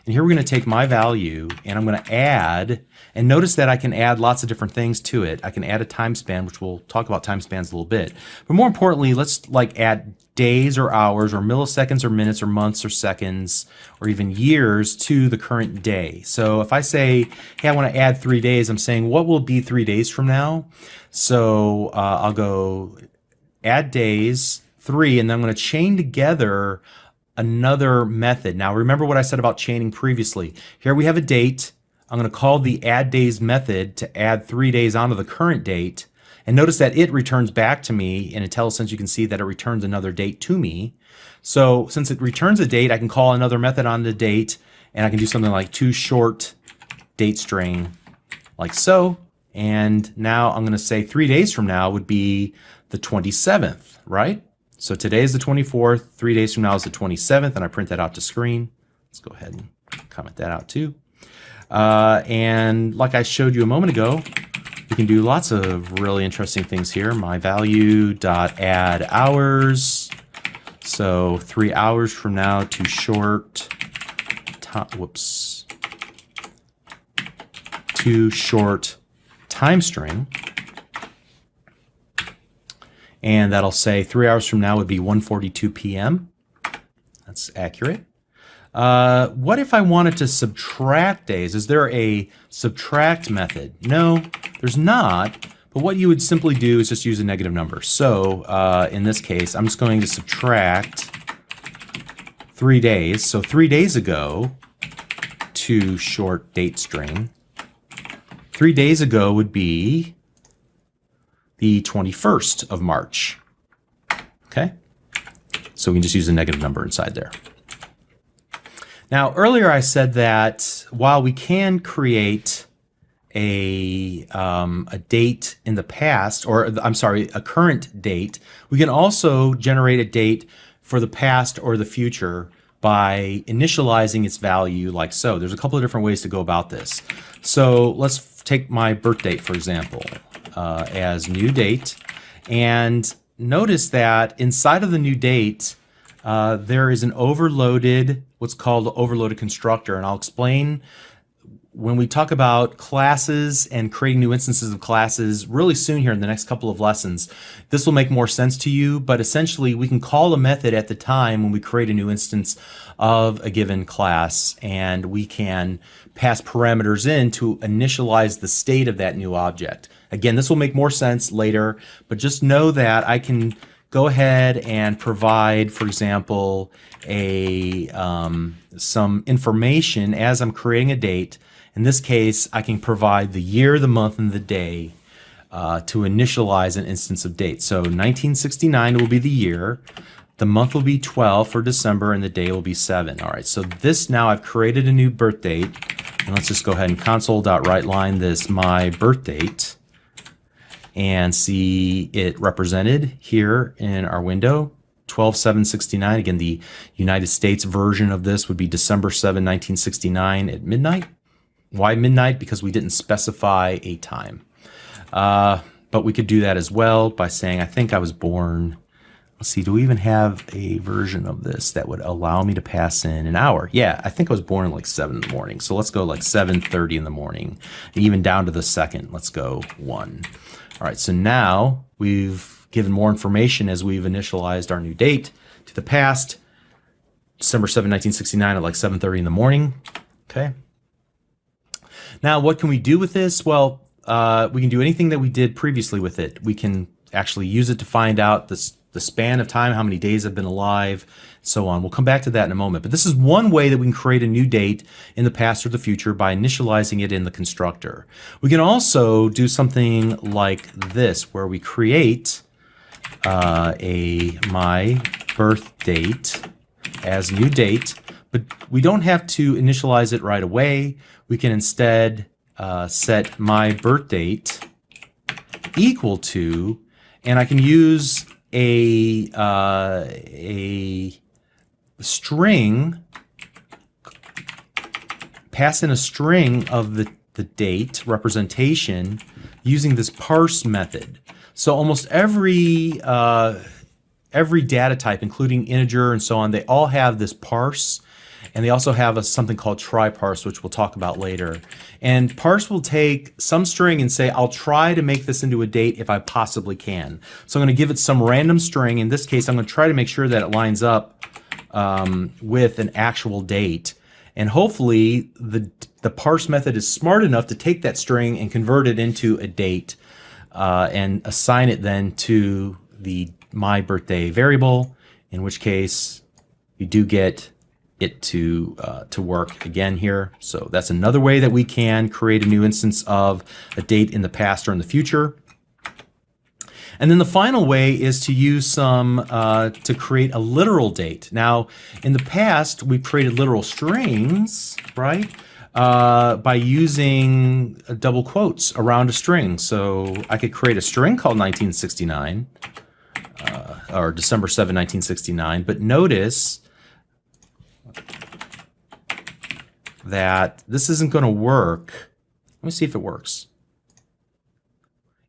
And here we're going to take my value and I'm going to add, and notice that I can add lots of different things to it. I can add a time span, which we'll talk about time spans a little bit. But more importantly, let's like add days or hours or milliseconds or minutes or months or seconds or even years to the current day. So if I say, hey, I want to add 3 days, I'm saying what will be 3 days from now? So I'll go add days 3, and then I'm going to chain together another method. Now remember what I said about chaining previously. Here we have a date. I'm going to call the add days method to add 3 days onto the current date. And notice that it returns back to me in IntelliSense. You can see that it returns another date to me. So since it returns a date, I can call another method on the date, and I can do something like toShort date string like so. And now I'm going to say 3 days from now would be the 27th, right? So today is the 24th, 3 days from now is the 27th, and I print that out to screen. Let's go ahead and comment that out too. And like I showed you a moment ago, we can do lots of really interesting things here. My value dot add hours. So 3 hours from now to short time string. And that'll say 3 hours from now would be 1:42 p.m. That's accurate. What if I wanted to subtract days? Is there a subtract method? No, there's not. But what you would simply do is just use a negative number. So in this case, I'm just going to subtract 3 days. So 3 days ago to short date string. 3 days ago would be the 21st of March. Okay? So we can just use a negative number inside there. Now, earlier I said that while we can create a date in the past, or I'm sorry, a current date, we can also generate a date for the past or the future by initializing its value like so. There's a couple of different ways to go about this. So let's take my birth date, for example, as new date. And notice that inside of the new date, there is an overloaded, what's called the overloaded constructor. And I'll explain when we talk about classes and creating new instances of classes really soon here in the next couple of lessons. This will make more sense to you, but essentially we can call a method at the time when we create a new instance of a given class, and we can pass parameters in to initialize the state of that new object. Again, this will make more sense later, but just know that I can go ahead and provide, for example, some information as I'm creating a date. In this case, I can provide the year, the month, and the day to initialize an instance of date. So 1969 will be the year, the month will be 12 for December, and the day will be 7. All right, so this now I've created a new birth date, and let's just go ahead and console.WriteLine this my birth date and see it represented here in our window. 12/7/69. Again, the United States version of this would be December 7, 1969 at midnight. Why midnight? Because we didn't specify a time. But we could do that as well by saying, I think I was born, let's see, do we even have a version of this that would allow me to pass in an hour? Yeah, I think I was born like 7 in the morning. So let's go like 7:30 in the morning, and even down to the second. Let's go 1. All right, so now we've given more information as we've initialized our new date to the past, December 7, 1969 at like 7:30 in the morning. Okay. Now, what can we do with this? Well, we can do anything that we did previously with it. We can actually use it to find out the span of time, how many days I've been alive, so on. We'll come back to that in a moment. But this is one way that we can create a new date in the past or the future by initializing it in the constructor. We can also do something like this, where we create my birth date as new date, but we don't have to initialize it right away. We can instead set my birth date equal to, and I can use a string, pass in a string of the date representation using this parse method. So almost every data type, including integer and so on, they all have this parse, and they also have something called try parse, which we'll talk about later. And parse will take some string and say, I'll try to make this into a date if I possibly can. So I'm going to give it some random string. In this case, I'm going to try to make sure that it lines up with an actual date. And hopefully the parse method is smart enough to take that string and convert it into a date and assign it then to the my birthday variable, in which case you do get it to work again here. So that's another way that we can create a new instance of a date in the past or in the future. And then the final way is to use some to create a literal date. Now, in the past, we've created literal strings, right? By using double quotes around a string. So I could create a string called 1969, or December 7, 1969. But notice that this isn't going to work. Let me see if it works.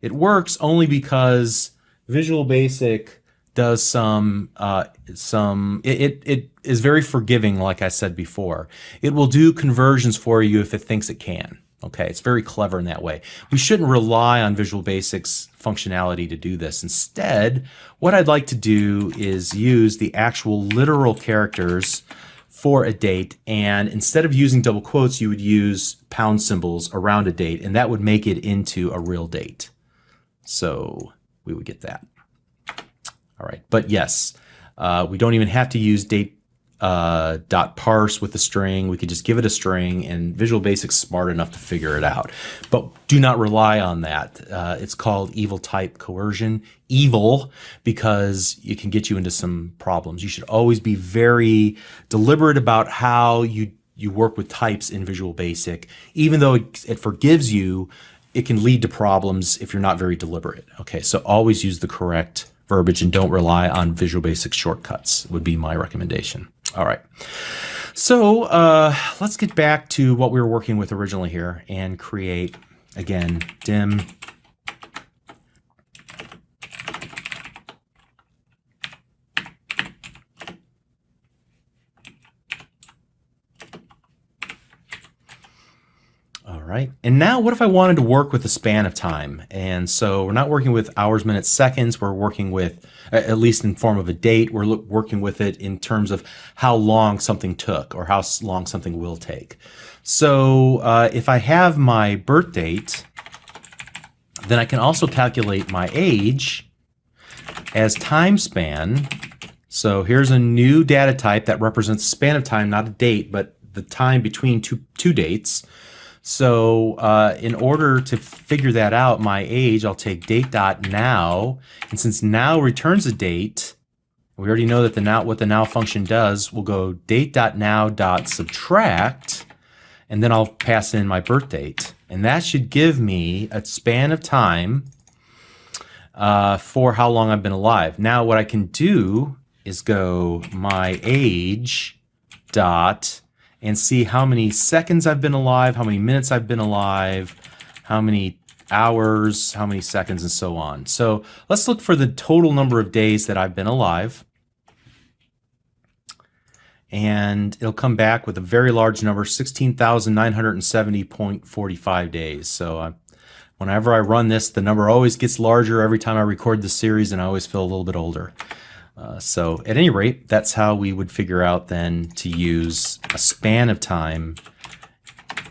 It works only because Visual Basic does it is very forgiving, like I said before. It will do conversions for you if it thinks it can. Okay, it's very clever in that way. We shouldn't rely on Visual Basic's functionality to do this. Instead, what I'd like to do is use the actual literal characters for a date, and instead of using double quotes, you would use pound symbols around a date, and that would make it into a real date. So we would get that. All right, but yes, we don't even have to use date dot parse with the string. We could just give it a string, and Visual Basic's smart enough to figure it out. But do not rely on that. It's called evil type coercion. Evil because it can get you into some problems. You should always be very deliberate about how you work with types in Visual Basic. Even though it forgives you, it can lead to problems if you're not very deliberate. Okay, so always use the correct verbiage and don't rely on Visual Basic shortcuts would be my recommendation. All right, so let's get back to what we were working with originally here and create, again, dim right? And now what if I wanted to work with a span of time? And so we're not working with hours, minutes, seconds. We're working with, at least in form of a date, we're working with it in terms of how long something took or how long something will take. So if I have my birth date, then I can also calculate my age as time span. So here's a new data type that represents a span of time, not a date, but the time between two dates. So in order to figure that out, my age, I'll take date.now, and since now returns a date, we already know that what the now function does, we'll go date.now.subtract, and then I'll pass in my birth date. And that should give me a span of time for how long I've been alive. Now what I can do is go my age dot and see how many seconds I've been alive, how many minutes I've been alive, how many hours, how many seconds, and so on. So let's look for the total number of days that I've been alive. And it'll come back with a very large number, 16,970.45 days. So whenever I run this, the number always gets larger every time I record the series, and I always feel a little bit older. So at any rate, that's how we would figure out then to use a span of time.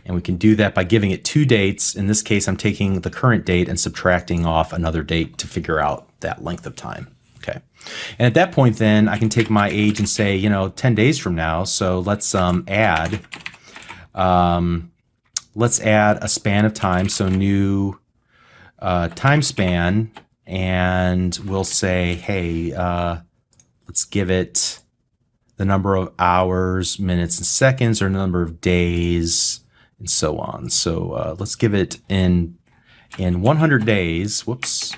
And we can do that by giving it two dates. In this case, I'm taking the current date and subtracting off another date to figure out that length of time. Okay. And at that point, then I can take my age and say, 10 days from now. So let's add a span of time. So new time span, and we'll say, hey, let's give it the number of hours, minutes, and seconds, or number of days, and so on. So let's give it in 100 days. Whoops.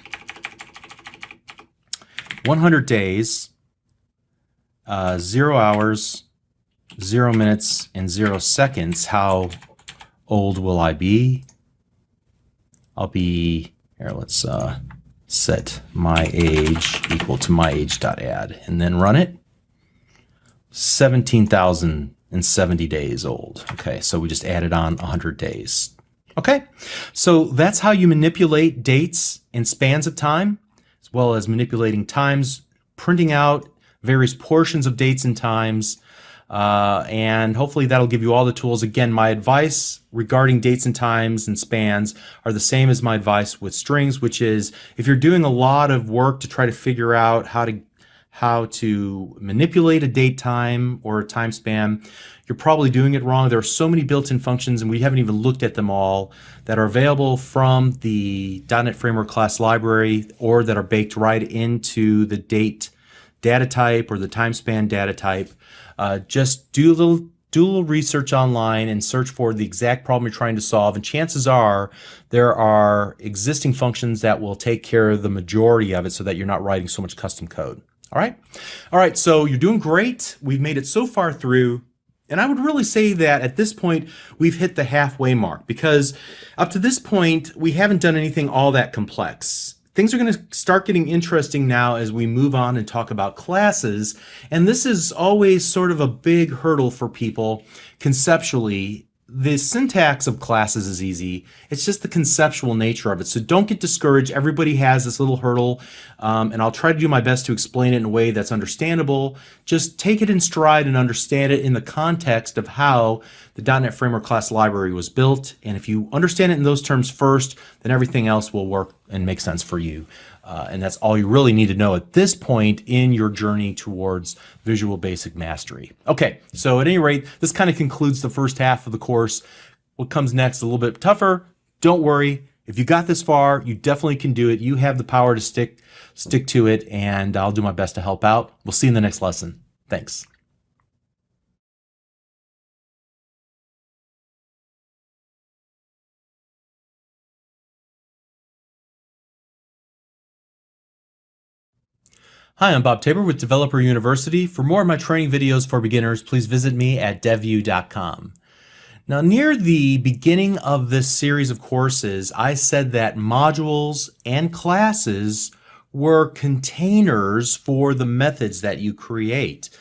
100 days, 0 hours, 0 minutes, and 0 seconds. How old will I be? I'll be, here, let's set my age equal to my age.add, and then run it. 17,070 days old. Okay, so we just added on 100 days. Okay, so that's how you manipulate dates and spans of time, as well as manipulating times, printing out various portions of dates and times, and hopefully that'll give you all the tools. Again, my advice regarding dates and times and spans are the same as my advice with strings, which is if you're doing a lot of work to try to figure out how to manipulate a date time or a time span, you're probably doing it wrong. There are so many built-in functions, and we haven't even looked at them all, that are available from the .NET Framework class library or that are baked right into the date data type or the time span data type. Just do a little research online and search for the exact problem you're trying to solve, and chances are there are existing functions that will take care of the majority of it so that you're not writing so much custom code. All right, so you're doing great. We've made it so far through. And I would really say that at this point, we've hit the halfway mark, because up to this point, we haven't done anything all that complex. Things are going to start getting interesting now as we move on and talk about classes. And this is always sort of a big hurdle for people conceptually. The syntax of classes is easy. It's just the conceptual nature of it. So don't get discouraged. Everybody has this little hurdle, and I'll try to do my best to explain it in a way that's understandable. Just take it in stride and understand it in the context of how the .NET Framework class library was built. And if you understand it in those terms first, then everything else will work and make sense for you. And that's all you really need to know at this point in your journey towards Visual Basic Mastery. Okay, so at any rate, this kind of concludes the first half of the course. What comes next is a little bit tougher. Don't worry. If you got this far, you definitely can do it. You have the power to stick to it, and I'll do my best to help out. We'll see you in the next lesson. Thanks. Hi, I'm Bob Tabor with Developer University. For more of my training videos for beginners, please visit me at devview.com. Now, near the beginning of this series of courses, I said that modules and classes were containers for the methods that you create.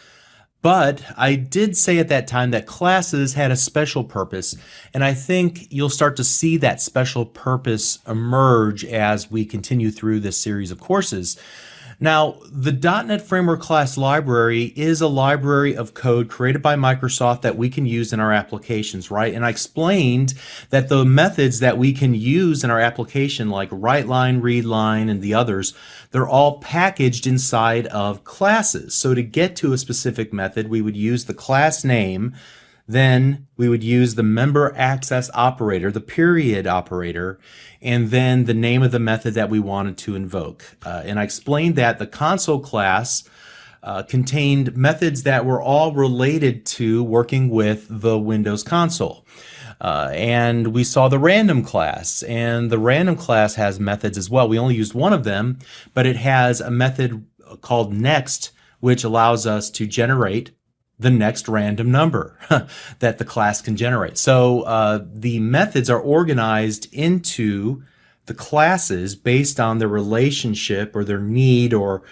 But I did say at that time that classes had a special purpose, and I think you'll start to see that special purpose emerge as we continue through this series of courses. Now, the .NET Framework class library is a library of code created by Microsoft that we can use in our applications, right? And I explained that the methods that we can use in our application, like writeLine, readLine, and the others, they're all packaged inside of classes. So to get to a specific method, we would use the class name. Then we would use the member access operator, the period operator, and then the name of the method that we wanted to invoke. And I explained that the console class contained methods that were all related to working with the Windows console. And we saw the random class, and the random class has methods as well. We only used one of them, but it has a method called next, which allows us to generate the next random number that the class can generate. So the methods are organized into the classes based on their relationship or their need, or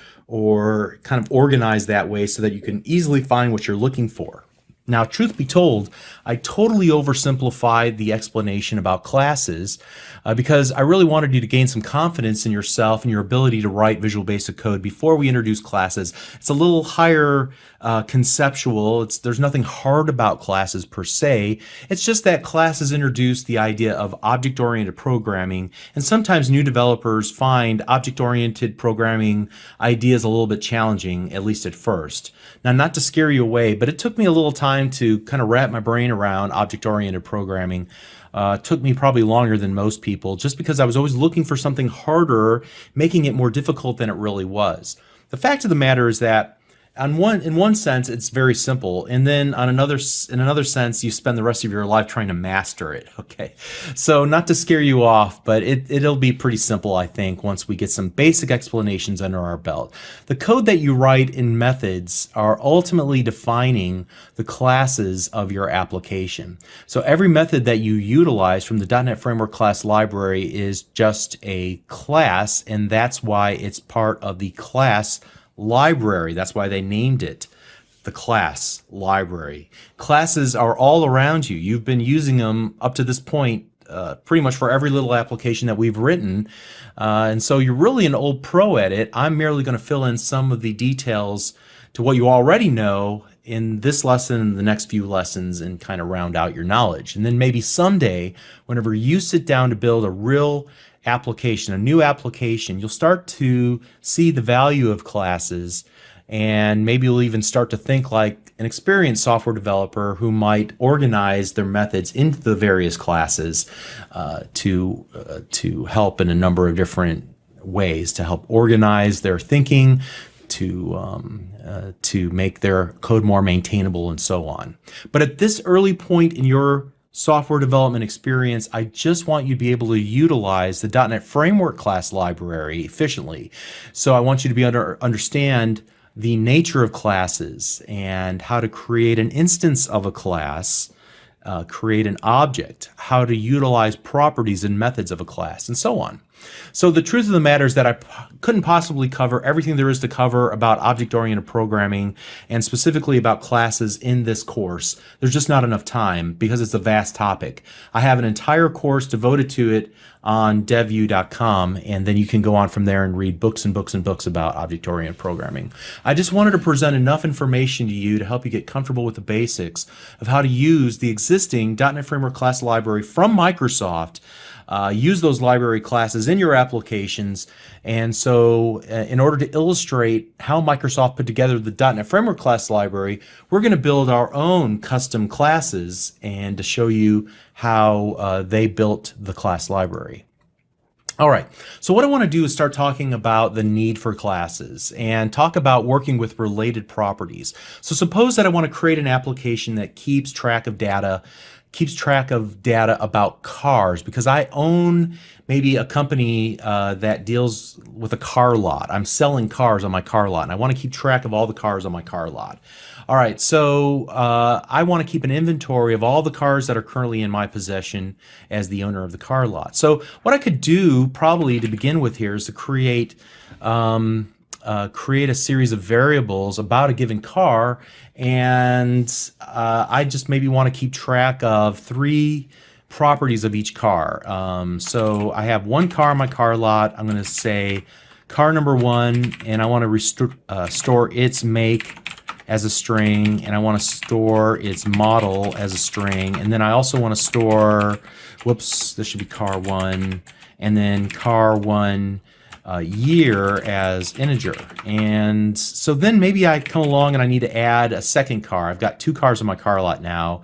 kind of organized that way so that you can easily find what you're looking for. Now, truth be told, I totally oversimplified the explanation about classes because I really wanted you to gain some confidence in yourself and your ability to write Visual Basic code before we introduce classes. It's a little higher conceptual. There's nothing hard about classes per se. It's just that classes introduce the idea of object-oriented programming, and sometimes new developers find object-oriented programming ideas a little bit challenging, at least at first. Now, not to scare you away, but it took me a little time to kind of wrap my brain around object-oriented programming. It took me probably longer than most people, just because I was always looking for something harder, making it more difficult than it really was. The fact of the matter is that in one sense, it's very simple, and then in another sense, you spend the rest of your life trying to master it. Okay, so not to scare you off, but it'll be pretty simple, I think, once we get some basic explanations under our belt. The code that you write in methods are ultimately defining the classes of your application. So every method that you utilize from the .NET Framework class library is just a class, and that's why it's part of the class library. That's why they named it the class library. Classes are all around you. You've been using them up to this point pretty much for every little application that we've written. And so you're really an old pro at it. I'm merely going to fill in some of the details to what you already know in this lesson and the next few lessons and kind of round out your knowledge. And then maybe someday, whenever you sit down to build a real application, a new application, you'll start to see the value of classes, and maybe you'll even start to think like an experienced software developer who might organize their methods into the various classes to help in a number of different ways, to help organize their thinking, to make their code more maintainable, and so on. But at this early point in your software development experience, I just want you to be able to utilize the .NET Framework class library efficiently. So I want you to be able to understand the nature of classes and how to create an instance of a class, create an object, how to utilize properties and methods of a class, and so on. So the truth of the matter is that I couldn't possibly cover everything there is to cover about object-oriented programming and specifically about classes in this course. There's just not enough time because it's a vast topic. I have an entire course devoted to it on devview.com, and then you can go on from there and read books and books and books about object-oriented programming. I just wanted to present enough information to you to help you get comfortable with the basics of how to use the existing .NET Framework class library from Microsoft. Use those library classes in your applications. And so in order to illustrate how Microsoft put together the .NET Framework class library, we're going to build our own custom classes and to show you how they built the class library. All right, so what I want to do is start talking about the need for classes and talk about working with related properties. So suppose that I want to create an application that keeps track of data about cars, because I own maybe a company that deals with a car lot. I'm selling cars on my car lot, and I want to keep track of all the cars on my car lot. All right, so I want to keep an inventory of all the cars that are currently in my possession as the owner of the car lot. So what I could do probably to begin with here is to create a series of variables about a given car, and I just maybe want to keep track of 3 properties of each car. So I have one car on my car lot. I'm going to say car number 1, and I want to store its make as a string, and I want to store its model as a string, and then I also want to store, whoops, this should be car 1, and then car 1 year as integer. And so then maybe I come along and I need to add a second car. I've got 2 cars on my car lot now.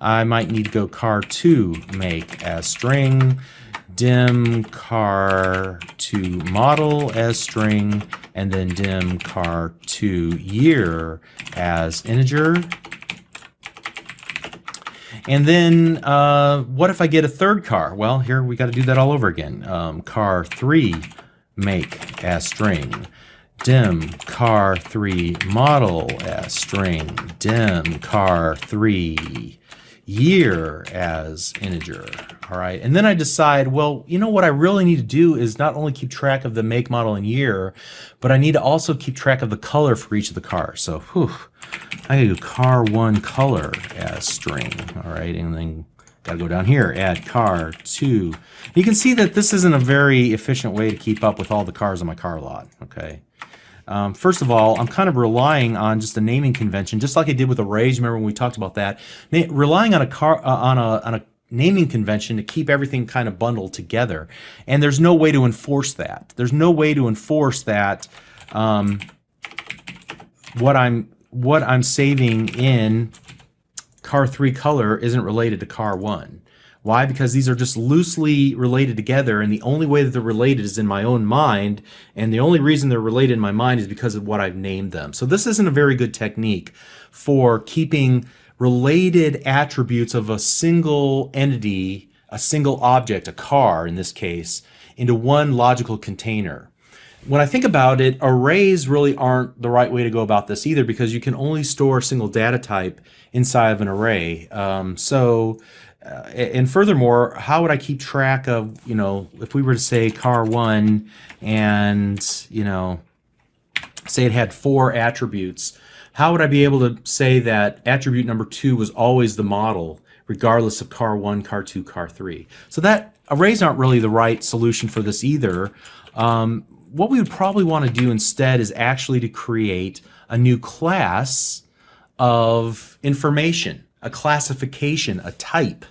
I might need to go car 2 make as string, dim car 2 model as string, and then dim car 2 year as integer. And then what if I get a third car? Well, here we got to do that all over again. Car 3 make as string, dim car 3 model as string, dim car 3 year as integer. All right, and then I decide, well, you know what I really need to do is not only keep track of the make, model, and year, but I need to also keep track of the color for each of the cars. So, I gotta do car 1 color as string. All right, and then gotta go down here, add car 2. You can see that this isn't a very efficient way to keep up with all the cars on my car lot. Okay. First of all, I'm kind of relying on just a naming convention, just like I did with arrays. Remember when we talked about that? Relying on a naming convention to keep everything kind of bundled together, and there's no way to enforce that. There's no way to enforce that. What I'm saving in car 3 color isn't related to car 1. Why? Because these are just loosely related together, and the only way that they're related is in my own mind, and the only reason they're related in my mind is because of what I've named them. So this isn't a very good technique for keeping related attributes of a single entity, a single object, a car in this case, into one logical container. When I think about it, arrays really aren't the right way to go about this either, because you can only store a single data type inside of an array. And furthermore, how would I keep track of, if we were to say car1 and, say it had 4 attributes, how would I be able to say that attribute number 2 was always the model, regardless of car1, car2, car3? So that arrays aren't really the right solution for this either. What we would probably want to do instead is actually to create a new class of information, a classification, a type.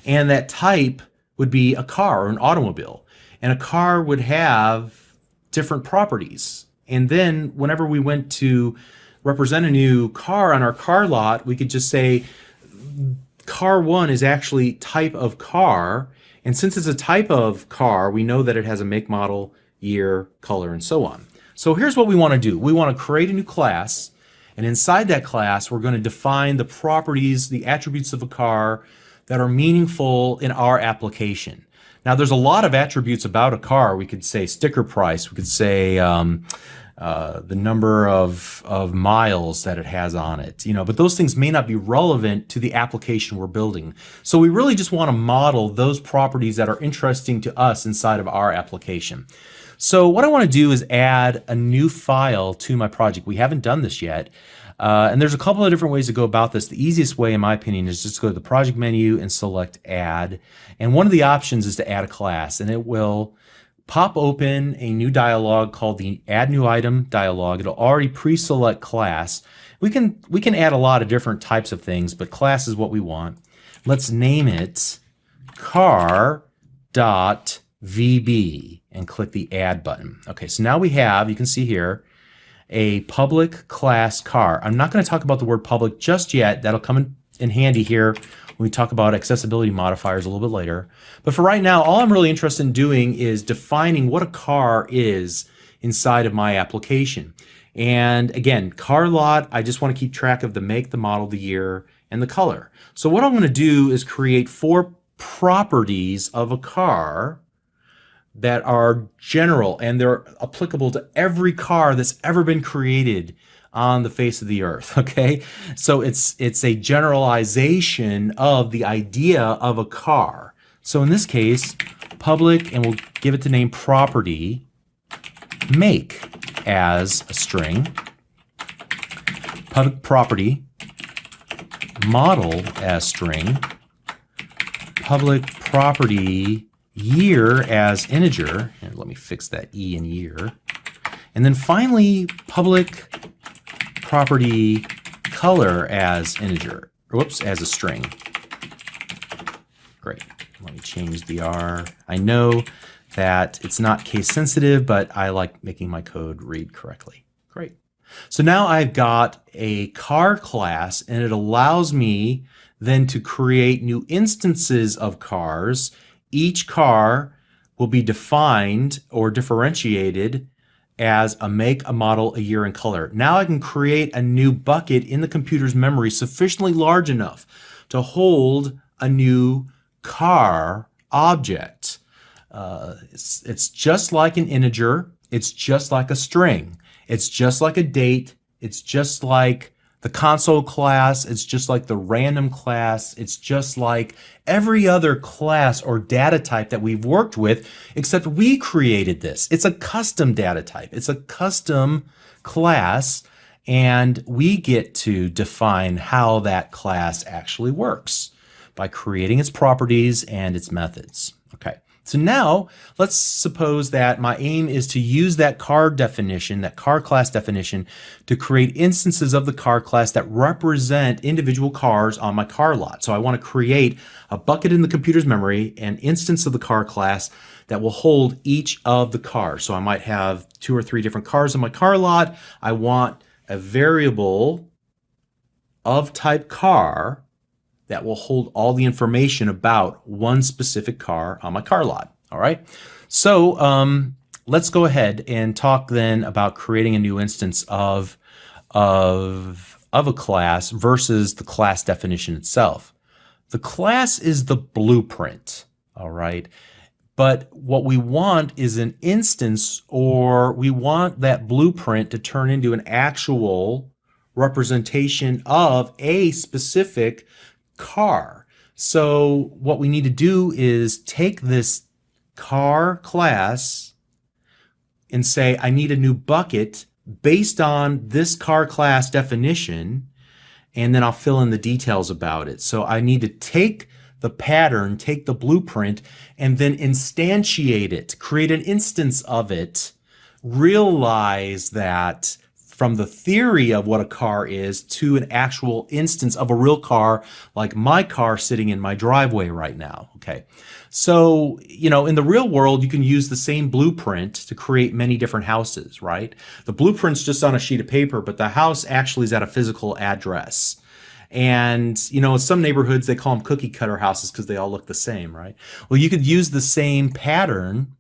And that type would be a car or an automobile. And a car would have different properties. And then whenever we went to represent a new car on our car lot, we could just say car1 is actually type of car. And since it's a type of car, we know that it has a make, model, year, color, and so on. So here's what we want to do. We want to create a new class, and inside that class we're going to define the properties, the attributes of a car that are meaningful in our application. Now there's a lot of attributes about a car. We could say sticker price, we could say the number of miles that it has on it, but those things may not be relevant to the application we're building. So we really just want to model those properties that are interesting to us inside of our application. So what I want to do is add a new file to my project. We haven't done this yet. And there's a couple of different ways to go about this. The easiest way, in my opinion, is just to go to the project menu and select add. And one of the options is to add a class, and it will pop open a new dialog called the add new item dialog. It'll already pre-select class. We can add a lot of different types of things, but class is what we want. Let's name it car.vb and click the add button. Okay, so now we have, you can see here, a public class car. I'm not going to talk about the word public just yet. That'll come in handy here when we talk about accessibility modifiers a little bit later. But for right now, all I'm really interested in doing is defining what a car is inside of my application. And again, car lot, I just want to keep track of the make, the model, the year, and the color. So what I'm going to do is create 4 properties of a car that are general, and they're applicable to every car that's ever been created on the face of the earth. Okay, so it's a generalization of the idea of a car. So in this case, public, and we'll give it the name property, make as a string, public property, model as string, public property year as integer, and let me fix that E in year, and then finally public property color as integer, whoops, as a string. Great, let me change the R. I know that it's not case sensitive, but I like making my code read correctly. Great. So now I've got a car class, and it allows me then to create new instances of cars. Each car will be defined or differentiated as a make, a model, a year, and color. Now I can create a new bucket in the computer's memory sufficiently large enough to hold a new car object. It's just like an integer. It's just like a string. It's just like a date. It's just like the console class. It's just like the random class. It's just like every other class or data type that we've worked with, except we created this. It's a custom data type. It's a custom class, and we get to define how that class actually works by creating its properties and its methods. Okay. So now let's suppose that my aim is to use that car definition, that car class definition, to create instances of the car class that represent individual cars on my car lot. So I want to create a bucket in the computer's memory, an instance of the car class that will hold each of the cars. So I might have 2 or 3 different cars in my car lot. I want a variable of type car that will hold all the information about one specific car on my car lot. All right. So let's go ahead and talk then about creating a new instance of a class versus the class definition itself. The class is the blueprint. All right. But what we want is an instance, or we want that blueprint to turn into an actual representation of a specific car. So what we need to do is take this car class and say, I need a new bucket based on this car class definition, and then I'll fill in the details about it. So I need to take the pattern, take the blueprint, and then instantiate it, create an instance of it, realize that from the theory of what a car is to an actual instance of a real car, like my car sitting in my driveway right now. Okay. So, you know, in the real world, you can use the same blueprint to create many different houses, right? The blueprint's just on a sheet of paper, but the house actually is at a physical address. And, you know, in some neighborhoods, they call them cookie cutter houses because they all look the same, right? Well, you could use the same pattern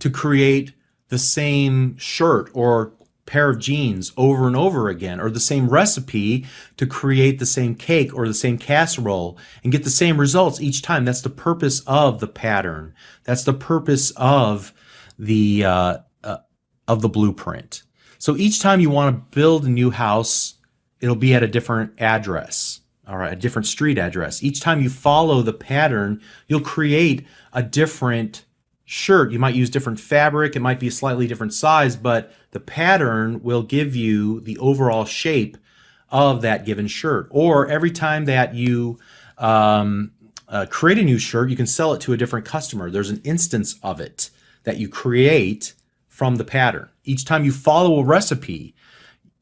to create the same shirt or pair of jeans over and over again, or the same recipe to create the same cake or the same casserole and get the same results each time. That's the purpose of the pattern. That's the purpose of the blueprint. So each time you want to build a new house, it'll be at a different address, all right, a different street address. Each time you follow the pattern, you'll create a different shirt. You might use different fabric. It might be a slightly different size, but the pattern will give you the overall shape of that given shirt. Or every time that you create a new shirt, you can sell it to a different customer. There's an instance of it that you create from the pattern. Each time you follow a recipe,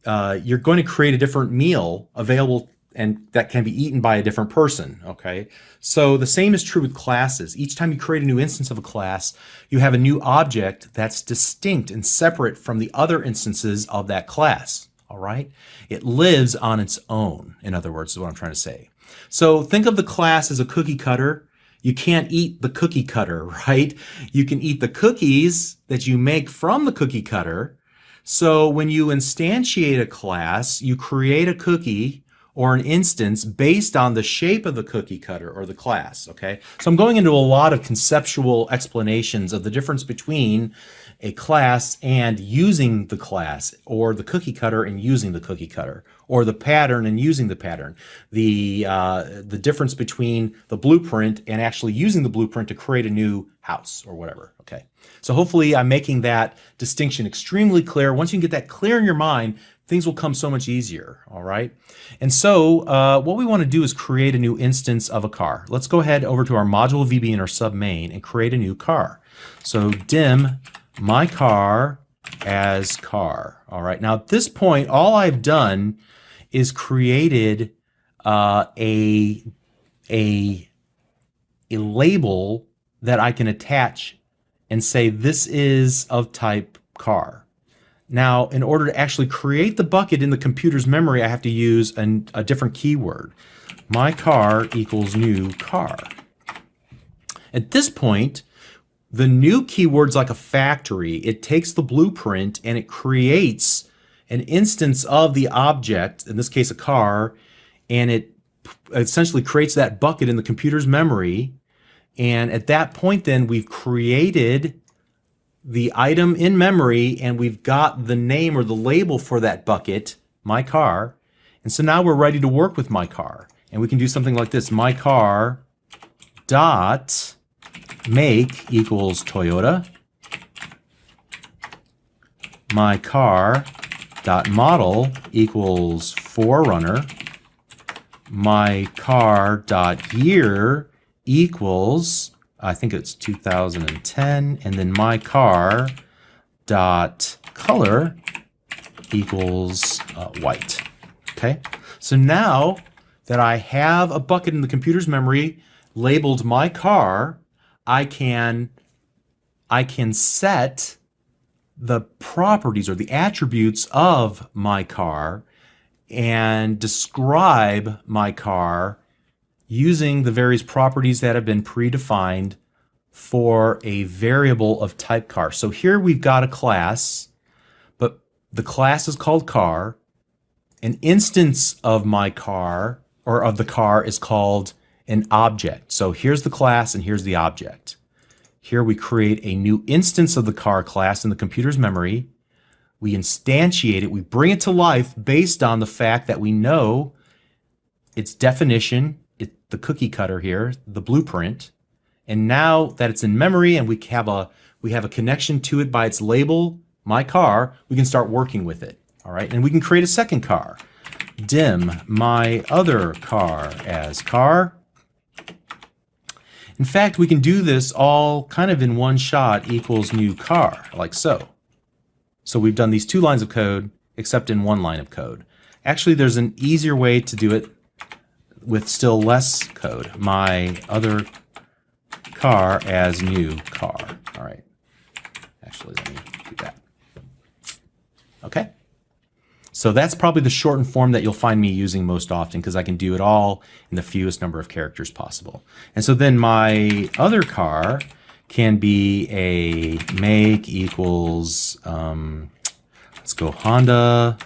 you're going to create a different meal available and that can be eaten by a different person, okay? So the same is true with classes. Each time you create a new instance of a class, you have a new object that's distinct and separate from the other instances of that class, all right? It lives on its own, in other words, is what I'm trying to say. So think of the class as a cookie cutter. You can't eat the cookie cutter, right? You can eat the cookies that you make from the cookie cutter. So when you instantiate a class, you create a cookie or an instance based on the shape of the cookie cutter or the class, okay? So I'm going into a lot of conceptual explanations of the difference between a class and using the class, or the cookie cutter and using the cookie cutter, or the pattern and using the pattern, the difference between the blueprint and actually using the blueprint to create a new house or whatever, okay? So hopefully I'm making that distinction extremely clear. Once you can get that clear in your mind, things will come so much easier, all right? And so what we want to do is create a new instance of a car. Let's go ahead over to our module VB in our submain and create a new car. So dim my car as car, all right? Now at this point, all I've done is created a label that I can attach and say this is of type car. Now, in order to actually create the bucket in the computer's memory, I have to use a different keyword. My car equals new car. At this point, the new keyword's like a factory. It takes the blueprint and it creates an instance of the object, in this case a car, and it essentially creates that bucket in the computer's memory. And at that point then, we've created the item in memory and we've got the name or the label for that bucket, my car. And so now we're ready to work with my car. And we can do something like this, my car dot make equals Toyota. My car dot model equals Forerunner. My car dot year equals, I think it's 2010, and then my car dot color equals white. Okay, so now that I have a bucket in the computer's memory labeled my car, I can set the properties or the attributes of my car and describe my car using the various properties that have been predefined for a variable of type car. So here we've got a class, but the class is called car. An instance of my car, or of the car, is called an object. So here's the class and here's the object. Here we create a new instance of the car class in the computer's memory. We instantiate it, we bring it to life based on the fact that we know its definition, the cookie cutter here, the blueprint. And now that it's in memory and we have a connection to it by its label, my car, we can start working with it. All right, and we can create a second car. Dim my other car as car. In fact, we can do this all kind of in one shot equals new car, like so. So we've done these 2 lines of code, except in 1 line of code. Actually, there's an easier way to do it with still less code. My other car as new car. All right. Actually, let me do that. Okay. So that's probably the shortened form that you'll find me using most often because I can do it all in the fewest number of characters possible. And so then my other car can be a make equals, let's go Honda.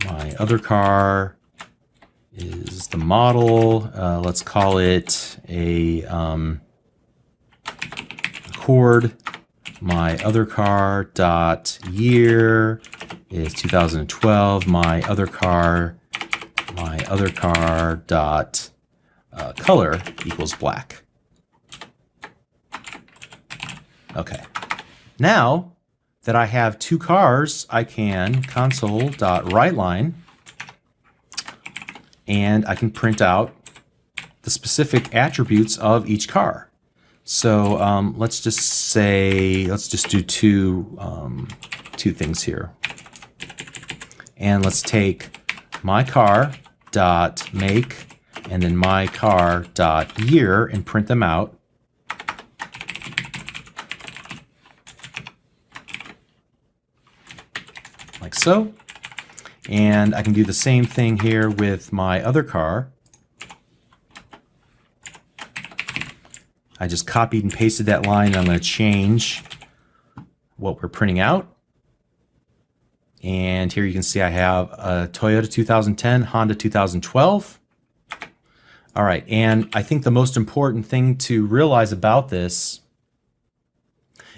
My other car is the model. Let's call it a Accord. My other car dot year is 2012. My other car dot color equals black. Okay. Now that I have 2 cars, I can console.writeLine, and I can print out the specific attributes of each car. So let's just do two things here. And let's take my car dot make and then my car dot year and print them out. Like so. And I can do the same thing here with my other car. I just copied and pasted that line, and I'm going to change what we're printing out. And here you can see I have a Toyota 2010, Honda 2012. All right, and I think the most important thing to realize about this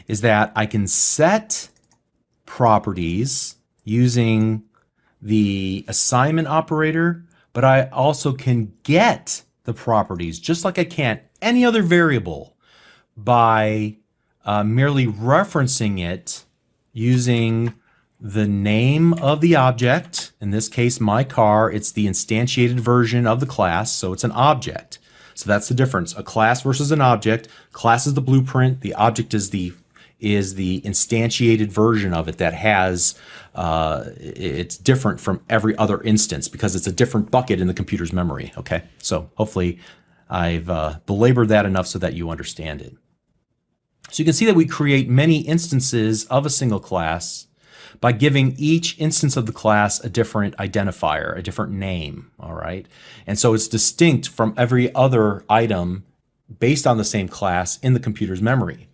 is that I can set properties using the assignment operator, but I also can get the properties just like I can any other variable by merely referencing it using the name of the object. In this case, my car, it's the instantiated version of the class, so it's an object. So that's the difference. A class versus an object. Class is the blueprint. The object is the instantiated version of it that has, it's different from every other instance because it's a different bucket in the computer's memory. Okay, so hopefully I've belabored that enough so that you understand it. So you can see that we create many instances of a single class by giving each instance of the class a different identifier, a different name, all right? And so it's distinct from every other item based on the same class in the computer's memory.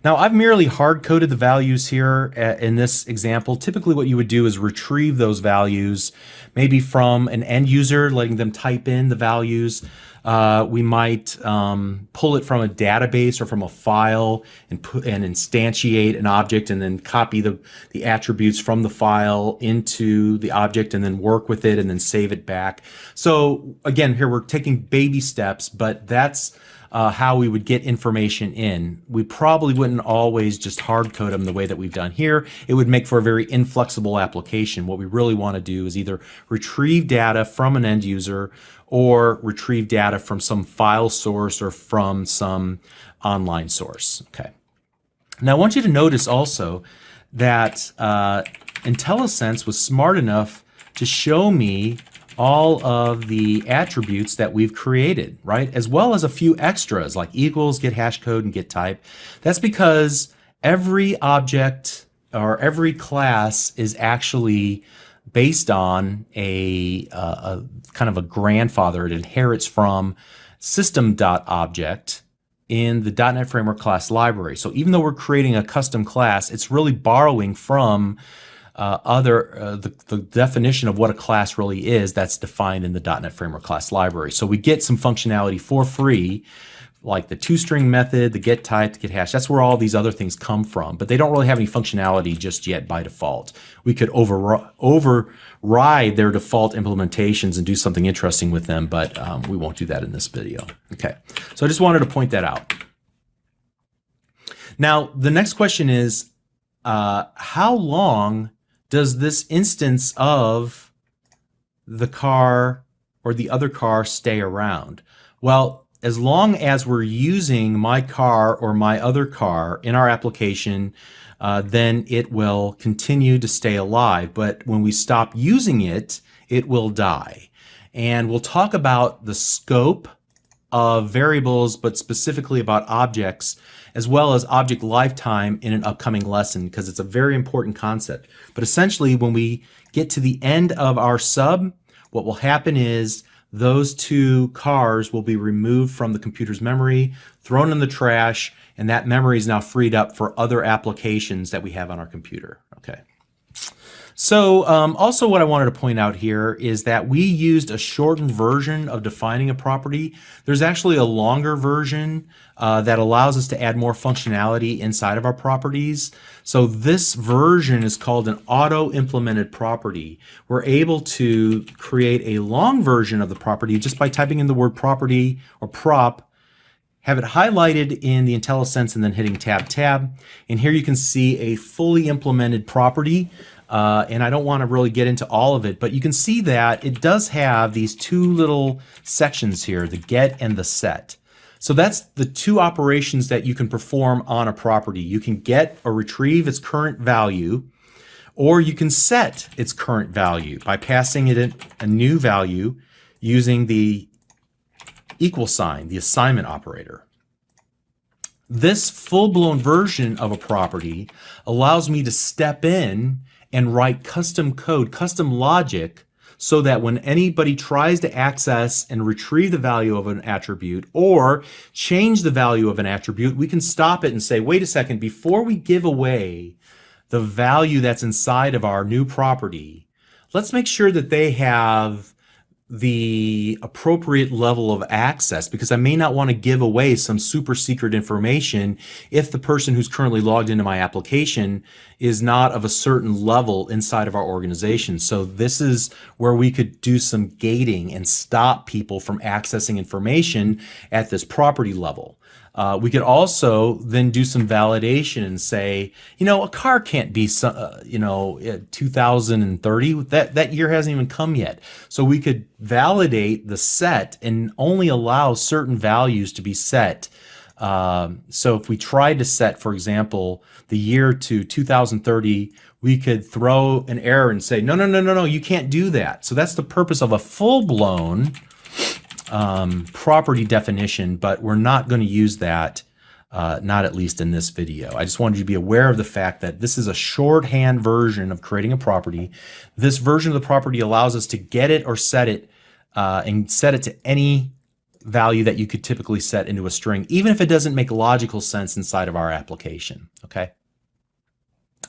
Now, I've merely hard-coded the values here in this example. Typically what you would do is retrieve those values, maybe from an end user, letting them type in the values. We might pull it from a database or from a file and instantiate an object and then copy the attributes from the file into the object and then work with it and then save it back. So again, here we're taking baby steps, but that's how we would get information in. We probably wouldn't always just hard code them the way that we've done here. It would make for a very inflexible application. What we really want to do is either retrieve data from an end user or retrieve data from some file source or from some online source. Okay. Now I want you to notice also that IntelliSense was smart enough to show me all of the attributes that we've created, right? As well as a few extras like equals, get hash code, and get type. That's because every object or every class is actually based on a kind of a grandfather. It inherits from system.object in the .NET Framework class library. So even though we're creating a custom class, it's really borrowing from the definition of what a class really is that's defined in the .NET Framework class library. So we get some functionality for free, like the toString method, the get type, the get hash. That's where all these other things come from, but they don't really have any functionality just yet by default. We could override their default implementations and do something interesting with them, but we won't do that in this video. Okay, so I just wanted to point that out. Now, the next question is, how long does this instance of the car or the other car stay around? Well, as long as we're using my car or my other car in our application, then it will continue to stay alive. But when we stop using it, it will die. And we'll talk about the scope of variables, but specifically about objects, as well as object lifetime in an upcoming lesson, because it's a very important concept. But essentially, when we get to the end of our sub, what will happen is those two cars will be removed from the computer's memory, thrown in the trash, and that memory is now freed up for other applications that we have on our computer. Okay. So also what I wanted to point out here is that we used a shortened version of defining a property. There's actually a longer version that allows us to add more functionality inside of our properties. So this version is called an auto-implemented property. We're able to create a long version of the property just by typing in the word property or prop, have it highlighted in the IntelliSense, and then hitting tab. And here you can see a fully implemented property. And I don't want to really get into all of it, but you can see that it does have these two little sections here, the get and the set. So that's the two operations that you can perform on a property. You can get or retrieve its current value, or you can set its current value by passing it a new value using the equal sign, the assignment operator. This full-blown version of a property allows me to step in and write custom code, custom logic, so that when anybody tries to access and retrieve the value of an attribute or change the value of an attribute, we can stop it and say, wait a second, before we give away the value that's inside of our new property, let's make sure that they have the appropriate level of access, because I may not want to give away some super secret information if the person who's currently logged into my application is not of a certain level inside of our organization. So this is where we could do some gating and stop people from accessing information at this property level. We could also then do some validation and say, you know, a car can't be, 2030. That year hasn't even come yet. So we could validate the set and only allow certain values to be set. So if we tried to set, for example, the year to 2030, we could throw an error and say, no, you can't do that. So that's the purpose of a full-blown property definition, but we're not going to use that, not at least in this video. I just wanted you to be aware of the fact that this is a shorthand version of creating a property. This version of the property allows us to get it or set it, and set it to any value that you could typically set into a string, even if it doesn't make logical sense inside of our application. Okay.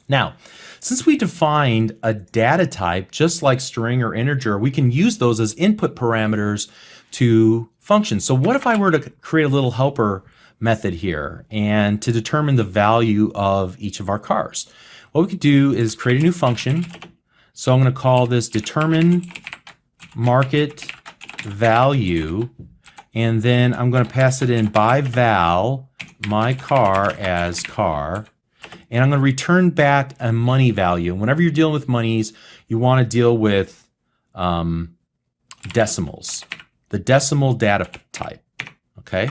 Now, since we defined a data type, just like string or integer, we can use those as input parameters to functions. So what if I were to create a little helper method here and to determine the value of each of our cars? What we could do is create a new function. So I'm going to call this determine market value, and then I'm going to pass it in by val my car as car, and I'm going to return back a money value. And whenever you're dealing with monies, you want to deal with decimals, the decimal data type. Okay,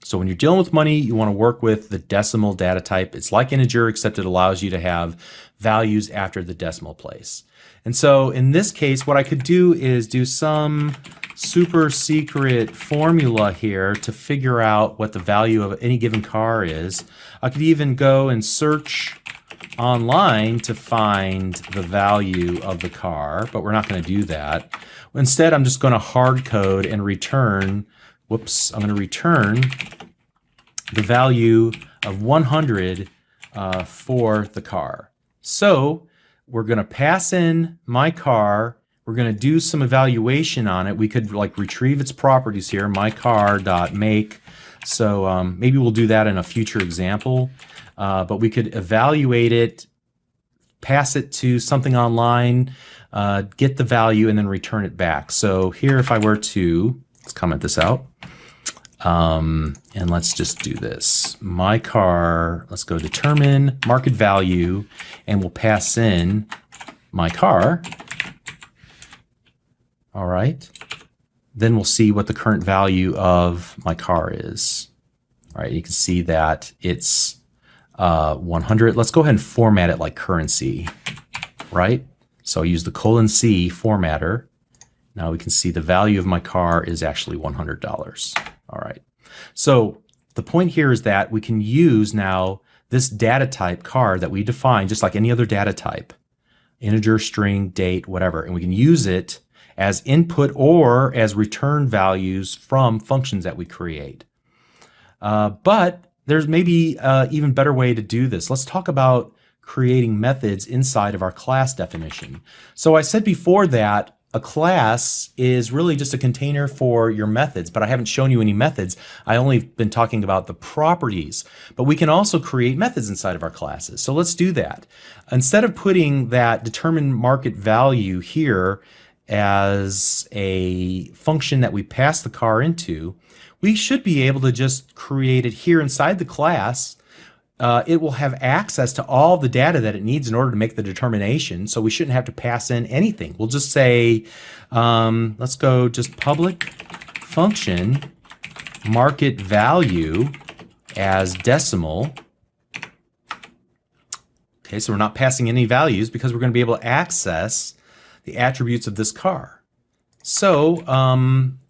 so when you're dealing with money, you want to work with the decimal data type. It's like integer, except it allows you to have values after the decimal place. And so in this case, what I could do is do some super secret formula here to figure out what the value of any given car is. I could even go and search online to find the value of the car, but we're not going to do that. Instead, I'm just going to hard code and return, I'm going to return the value of 100 for the car. So we're going to pass in my car. We're going to do some evaluation on it. We could like retrieve its properties here, mycar.make. So maybe we'll do that in a future example. But we could evaluate it, pass it to something online, get the value, and then return it back. So here, if I were to, let's comment this out. And let's just do this. My car, let's go determine market value, and we'll pass in my car. All right. Then we'll see what the current value of my car is. All right, you can see that it's 100. Let's go ahead and format it like currency, right? So I use the :C formatter. Now we can see the value of my car is actually $100. All right. So the point here is that we can use now this data type car that we define just like any other data type, integer, string, date, whatever, and we can use it as input or as return values from functions that we create. But there's maybe an even better way to do this. Let's talk about creating methods inside of our class definition. So I said before that a class is really just a container for your methods, but I haven't shown you any methods. I only been talking about the properties, but we can also create methods inside of our classes. So let's do that. Instead of putting that determine market value here as a function that we pass the car into, we should be able to just create it here inside the class. It will have access to all the data that it needs in order to make the determination, so we shouldn't have to pass in anything. We'll just say, let's go just public function market value as decimal. Okay, so we're not passing any values because we're going to be able to access the attributes of this car. So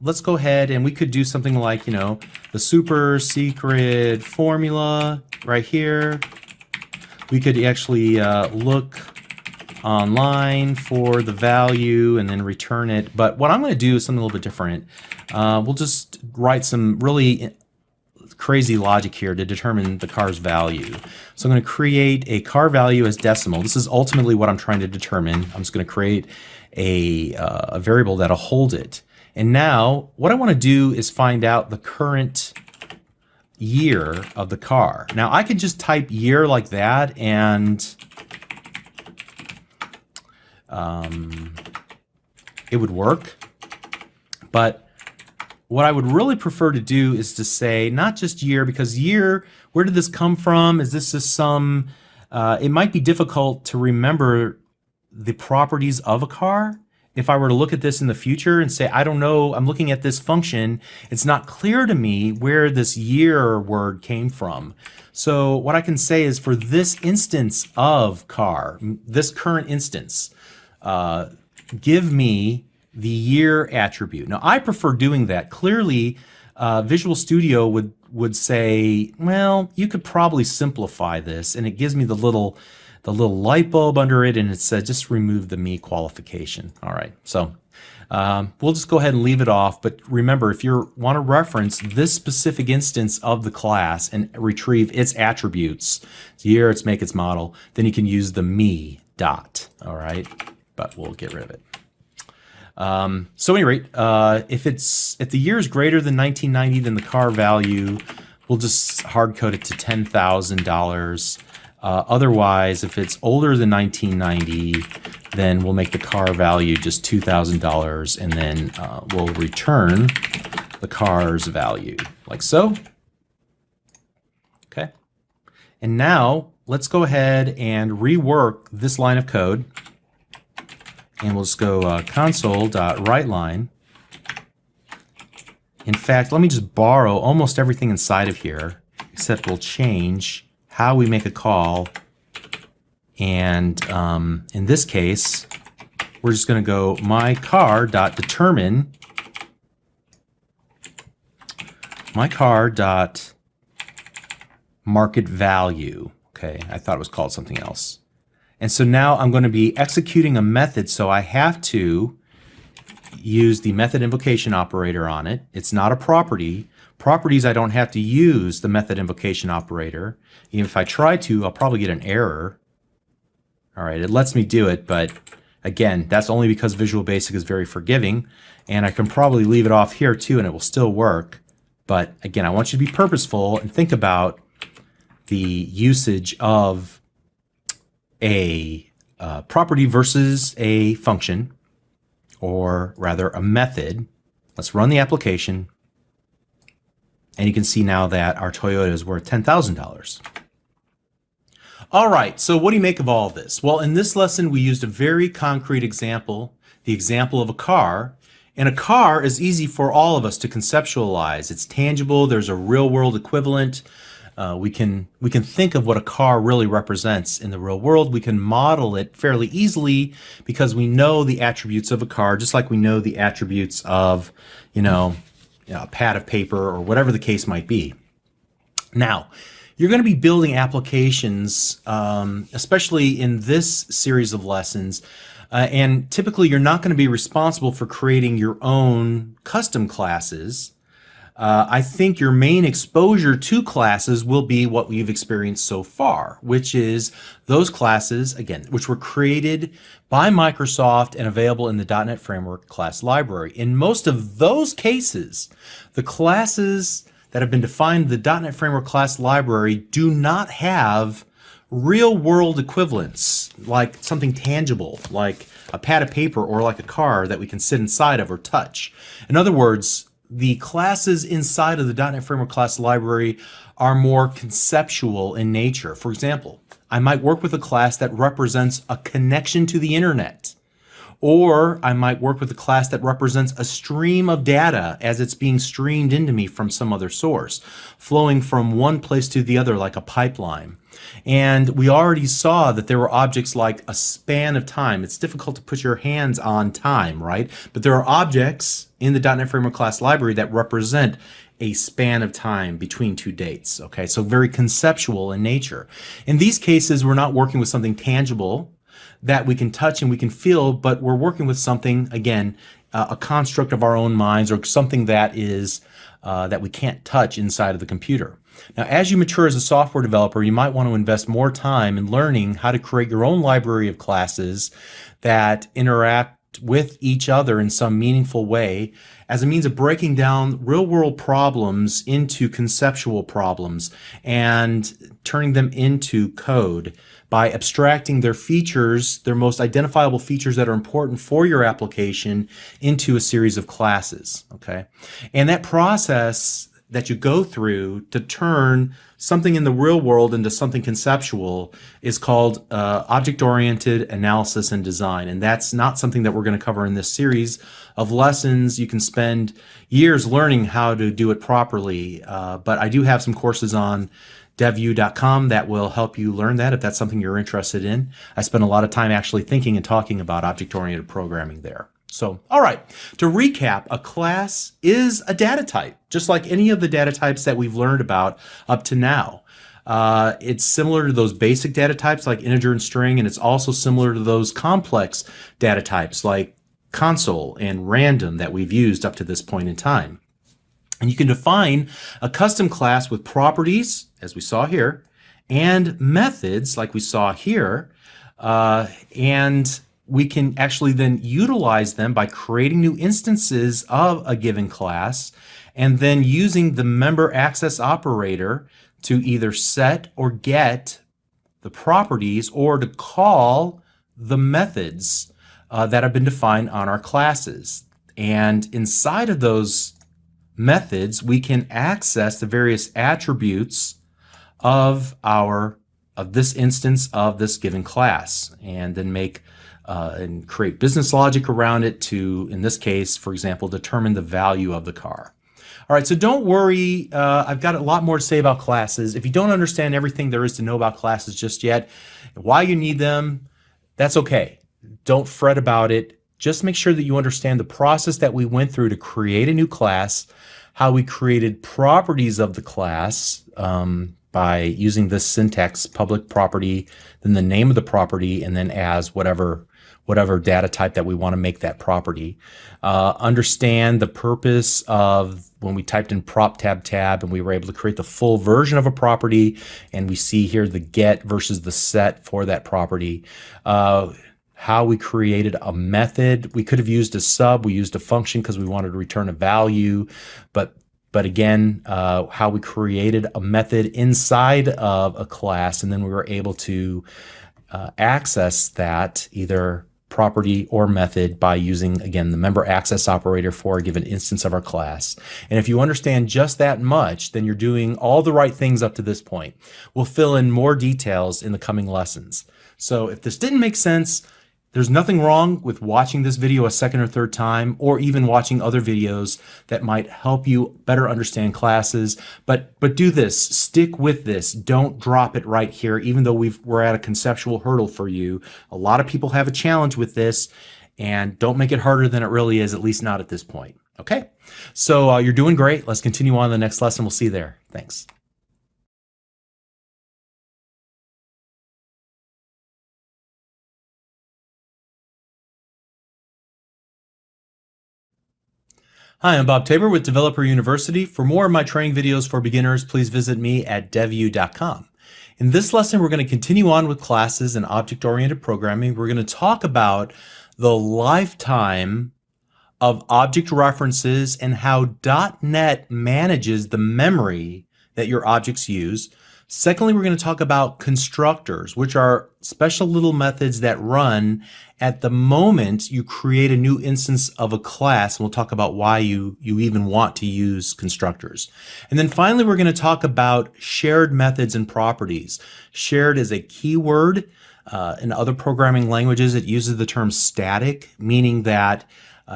let's go ahead and we could do something like, the super secret formula right here. We could actually look online for the value and then return it. But what I'm going to do is something a little bit different. We'll just write some really crazy logic here to determine the car's value. So I'm going to create a car value as decimal. This is ultimately what I'm trying to determine. I'm just going to create a variable that'll hold it. And now what I want to do is find out the current year of the car. Now I could just type year like that and it would work. But what I would really prefer to do is to say not just year, because year, where did this come from? Is this just some, it might be difficult to remember the properties of a car. If I were to look at this in the future and say, I don't know, I'm looking at this function, it's not clear to me where this year word came from. So what I can say is for this instance of car, this current instance, give me the year attribute. Now I prefer doing that. Clearly, Visual Studio would say, well, you could probably simplify this, and it gives me the little light bulb under it, and it says just remove the me qualification. All right, so we'll just go ahead and leave it off. But remember, if you want to reference this specific instance of the class and retrieve its attributes, its year, its make, its model, then you can use the me dot. All right, but we'll get rid of it. So at any rate, if the year is greater than 1990, then the car value, we'll just hard code it to $10,000. Otherwise, if it's older than 1990, then we'll make the car value just $2,000, and then we'll return the car's value, like so. Okay. And now let's go ahead and rework this line of code. And we'll just go console.writeLine. In fact, let me just borrow almost everything inside of here, except we'll change how we make a call. And in this case, we're just going to go mycar.determine mycar.market value. Okay, I thought it was called something else. And so now I'm going to be executing a method, so I have to use the method invocation operator on it. It's not a property. Properties, I don't have to use the method invocation operator. Even if I try to, I'll probably get an error. All right, it lets me do it, but again, that's only because Visual Basic is very forgiving, and I can probably leave it off here too and it will still work. But again, I want you to be purposeful and think about the usage of a property versus a function, or rather a method. Let's run the application, and you can see now that our Toyota is worth $10,000. All right, so what do you make of all of this? Well, in this lesson, we used a very concrete example, the example of a car. And a car is easy for all of us to conceptualize. It's tangible. There's a real-world equivalent. We can think of what a car really represents in the real world. We can model it fairly easily because we know the attributes of a car, just like we know the attributes of, a pad of paper or whatever the case might be. Now, you're going to be building applications, especially in this series of lessons, and typically you're not going to be responsible for creating your own custom classes. I think your main exposure to classes will be what we've experienced so far, which is those classes, again, which were created by Microsoft and available in the .NET Framework class library. In most of those cases, the classes that have been defined in the .NET Framework class library do not have real-world equivalents, like something tangible, like a pad of paper or like a car that we can sit inside of or touch. In other words, the classes inside of the .NET Framework class library are more conceptual in nature. For example, I might work with a class that represents a connection to the internet. Or I might work with a class that represents a stream of data as it's being streamed into me from some other source, flowing from one place to the other like a pipeline. And we already saw that there were objects like a span of time. It's difficult to put your hands on time, right? But there are objects in the .NET Framework class library that represent a span of time between two dates, okay? So very conceptual in nature. In these cases, we're not working with something tangible that we can touch and we can feel, but we're working with something, again, a construct of our own minds, or something that is that we can't touch inside of the computer. Now, as you mature as a software developer, you might want to invest more time in learning how to create your own library of classes that interact with each other in some meaningful way as a means of breaking down real-world problems into conceptual problems and turning them into code by abstracting their features, their most identifiable features that are important for your application, into a series of classes, okay? And that process that you go through to turn something in the real world into something conceptual is called object-oriented analysis and design. And that's not something that we're going to cover in this series of lessons. You can spend years learning how to do it properly, but I do have some courses on devview.com that will help you learn that if that's something you're interested in. I spent a lot of time actually thinking and talking about object-oriented programming there. So, all right, to recap, a class is a data type, just like any of the data types that we've learned about up to now. It's similar to those basic data types like integer and string, and it's also similar to those complex data types like console and random that we've used up to this point in time. And you can define a custom class with properties, as we saw here, and methods, like we saw here, and we can actually then utilize them by creating new instances of a given class and then using the member access operator to either set or get the properties or to call the methods that have been defined on our classes. And inside of those methods, we can access the various attributes of this instance of this given class, and then make and create business logic around it to, in this case, for example, determine the value of the car. All right, so don't worry. I've got a lot more to say about classes. If you don't understand everything there is to know about classes just yet, why you need them, that's okay. Don't fret about it. Just make sure that you understand the process that we went through to create a new class, how we created properties of the class by using this syntax, public property, then the name of the property, and then as whatever data type that we want to make that property. Understand the purpose of when we typed in prop tab and we were able to create the full version of a property, and we see here the get versus the set for that property. How we created a method. We could have used a sub. We used a function because we wanted to return a value, but again, how we created a method inside of a class, and then we were able to access that either property or method by using, again, the member access operator for a given instance of our class. And if you understand just that much, then you're doing all the right things up to this point. We'll fill in more details in the coming lessons. So if this didn't make sense, there's nothing wrong with watching this video a second or third time, or even watching other videos that might help you better understand classes. But do this, stick with this. Don't drop it right here, even though we're at a conceptual hurdle for you. A lot of people have a challenge with this, and don't make it harder than it really is, at least not at this point. Okay, so you're doing great. Let's continue on to the next lesson. We'll see you there. Thanks. Hi, I'm Bob Tabor with Developer University. For more of my training videos for beginners, please visit me at devu.com. In this lesson, we're going to continue on with classes and object-oriented programming. We're going to talk about the lifetime of object references and how .NET manages the memory that your objects use. Secondly, we're going to talk about constructors, which are special little methods that run at the moment you create a new instance of a class, and we'll talk about why you even want to use constructors. And then finally, we're going to talk about shared methods and properties. Shared is a keyword. In other programming languages, it uses the term static, meaning that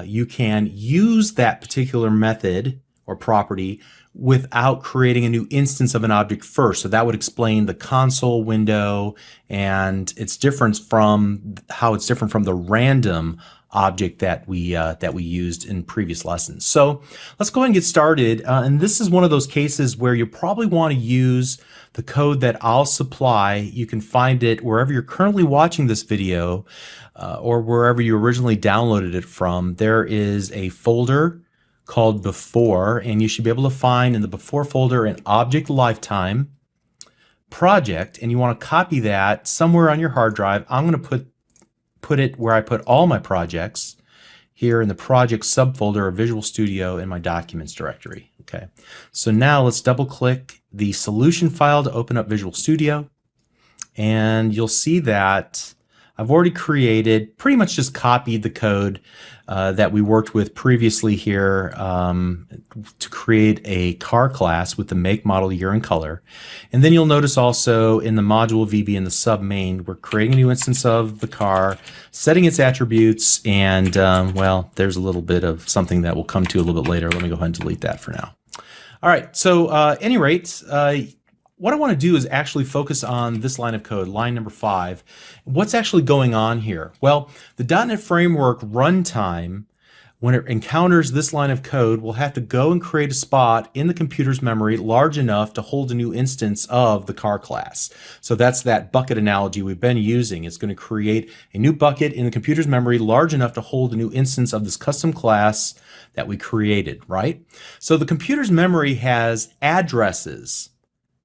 you can use that particular method or property without creating a new instance of an object first. So that would explain the console window and its difference from how it's different from the random object that we used in previous lessons. So let's go ahead and get started. And this is one of those cases where you probably want to use the code that I'll supply. You can find it wherever you're currently watching this video or wherever you originally downloaded it from. There is a folder called Before, and you should be able to find in the Before folder an object lifetime project, and you want to copy that somewhere on your hard drive. I'm going to put it where I put all my projects, here in the project subfolder of Visual Studio in my documents directory. Okay, so now let's double click the solution file to open up Visual Studio, and you'll see that I've already pretty much just copied the code that we worked with previously here to create a car class with the make, model, year, and color. And then you'll notice also in the module VB in the sub main, we're creating a new instance of the car, setting its attributes, and well, there's a little bit of something that we'll come to a little bit later. Let me go ahead and delete that for now. All right, so at any rate, what I want to do is actually focus on this line of code, line number 5. What's actually going on here? Well, the .NET Framework runtime, when it encounters this line of code, will have to go and create a spot in the computer's memory large enough to hold a new instance of the car class. So that's that bucket analogy we've been using. It's going to create a new bucket in the computer's memory large enough to hold a new instance of this custom class that we created, right? So the computer's memory has addresses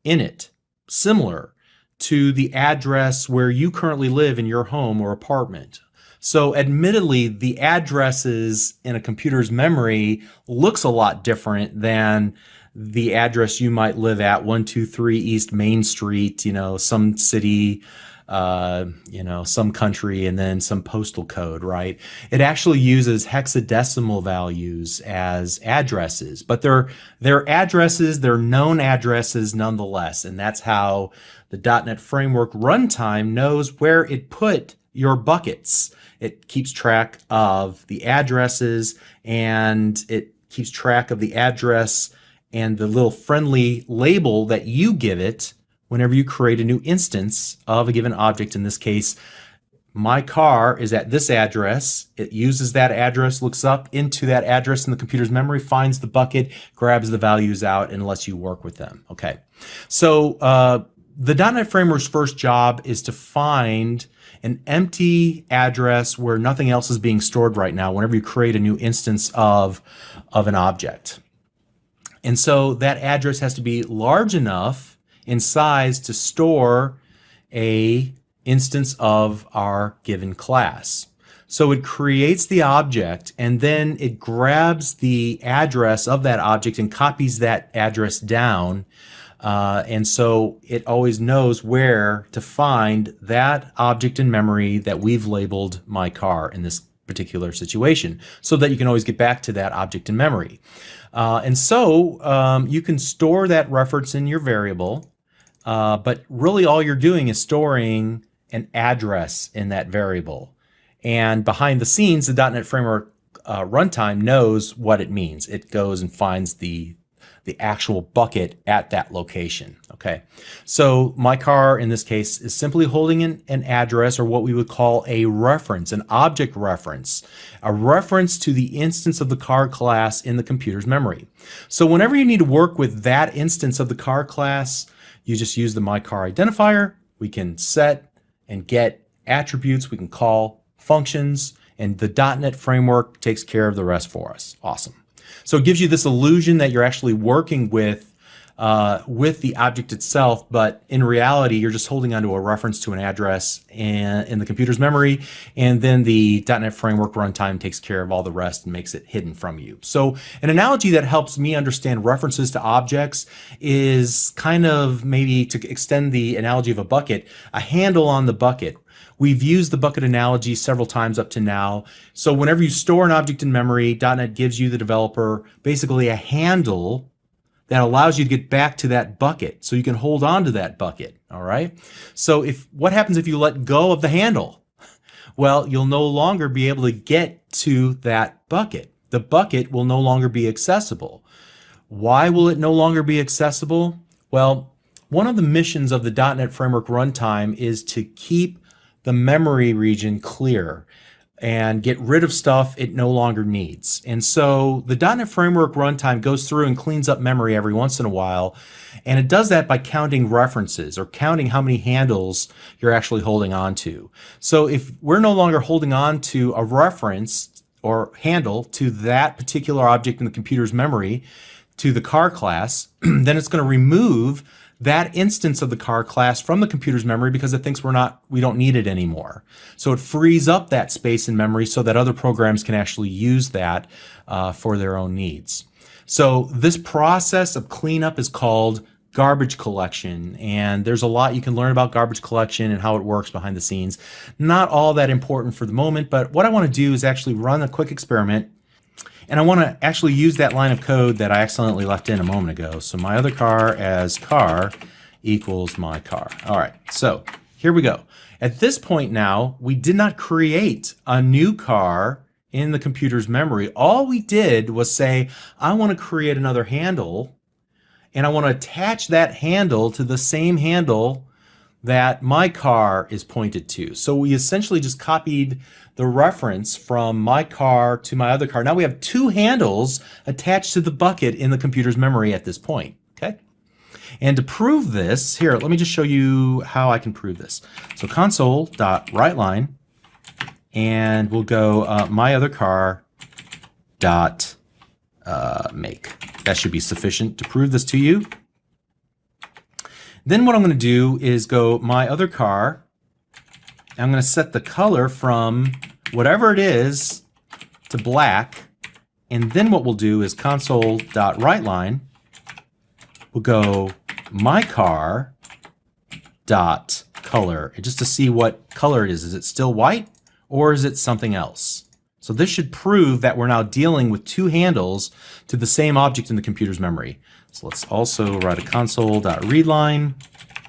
in it, similar to the address where you currently live in your home or apartment. So admittedly, the addresses in a computer's memory looks a lot different than the address you might live at, 123 East Main Street, some city, some country, and then some postal code, right? It actually uses hexadecimal values as addresses, but they're addresses, they're known addresses nonetheless, and that's how the .NET Framework runtime knows where it put your buckets. It keeps track of the addresses, and it keeps track of the address and the little friendly label that you give it whenever you create a new instance of a given object. In this case, my car is at this address. It uses that address, looks up into that address in the computer's memory, finds the bucket, grabs the values out, and lets you work with them. Okay, so the .NET Framework's first job is to find an empty address where nothing else is being stored right now whenever you create a new instance of an object. And so that address has to be large enough in size to store a instance of our given class. So it creates the object and then it grabs the address of that object and copies that address down. And so it always knows where to find that object in memory that we've labeled my car in this particular situation, so that you can always get back to that object in memory. And so you can store that reference in your variable, but really all you're doing is storing an address in that variable. And behind the scenes, the .NET Framework runtime knows what it means. It goes and finds the actual bucket at that location. Okay, so my car in this case is simply holding an address, or what we would call a reference, an object reference, a reference to the instance of the car class in the computer's memory. So whenever you need to work with that instance of the car class, you just use the my car identifier. We can set and get attributes, we can call functions, and the .NET Framework takes care of the rest for us. Awesome. So it gives you this illusion that you're actually working with the object itself, but in reality, you're just holding onto a reference to an address in the computer's memory, and then the .NET Framework runtime takes care of all the rest and makes it hidden from you. So an analogy that helps me understand references to objects is kind of, maybe to extend the analogy of a bucket, a handle on the bucket. We've used the bucket analogy several times up to now. So whenever you store an object in memory, .NET gives you, the developer, basically a handle that allows you to get back to that bucket, so you can hold on to that bucket. All right. So what happens if you let go of the handle? Well, you'll no longer be able to get to that bucket. The bucket will no longer be accessible. Why will it no longer be accessible? Well, one of the missions of the .NET Framework runtime is to keep the memory region clear and get rid of stuff it no longer needs. And so the .NET Framework runtime goes through and cleans up memory every once in a while, and it does that by counting references, or counting how many handles you're actually holding on to. So if we're no longer holding on to a reference or handle to that particular object in the computer's memory, to the car class, then it's going to remove that instance of the car class from the computer's memory because it thinks we don't need it anymore. So it frees up that space in memory so that other programs can actually use that for their own needs. So this process of cleanup is called garbage collection, and there's a lot you can learn about garbage collection and how it works behind the scenes. Not all that important for the moment, but what I want to do is actually run a quick experiment. And I want to actually use that line of code that I accidentally left in a moment ago. So my other car as car equals my car. All right, so here we go. At this point now, we did not create a new car in the computer's memory. All we did was say, I want to create another handle, and I want to attach that handle to the same handle that my car is pointed to. So we essentially just copied the reference from my car to my other car. Now we have two handles attached to the bucket in the computer's memory at this point. Okay. And to prove this, here, let me just show you how I can prove this. So console.writeLine, and we'll go my other car dot make. That should be sufficient to prove this to you. Then what I'm going to do is go my other car. I'm going to set the color from whatever it is to black. And then what we'll do is console.writeLine. We'll go my car dot color, just to see what color it is. Is it still white or is it something else? So this should prove that we're now dealing with two handles to the same object in the computer's memory. So let's also write a console.readLine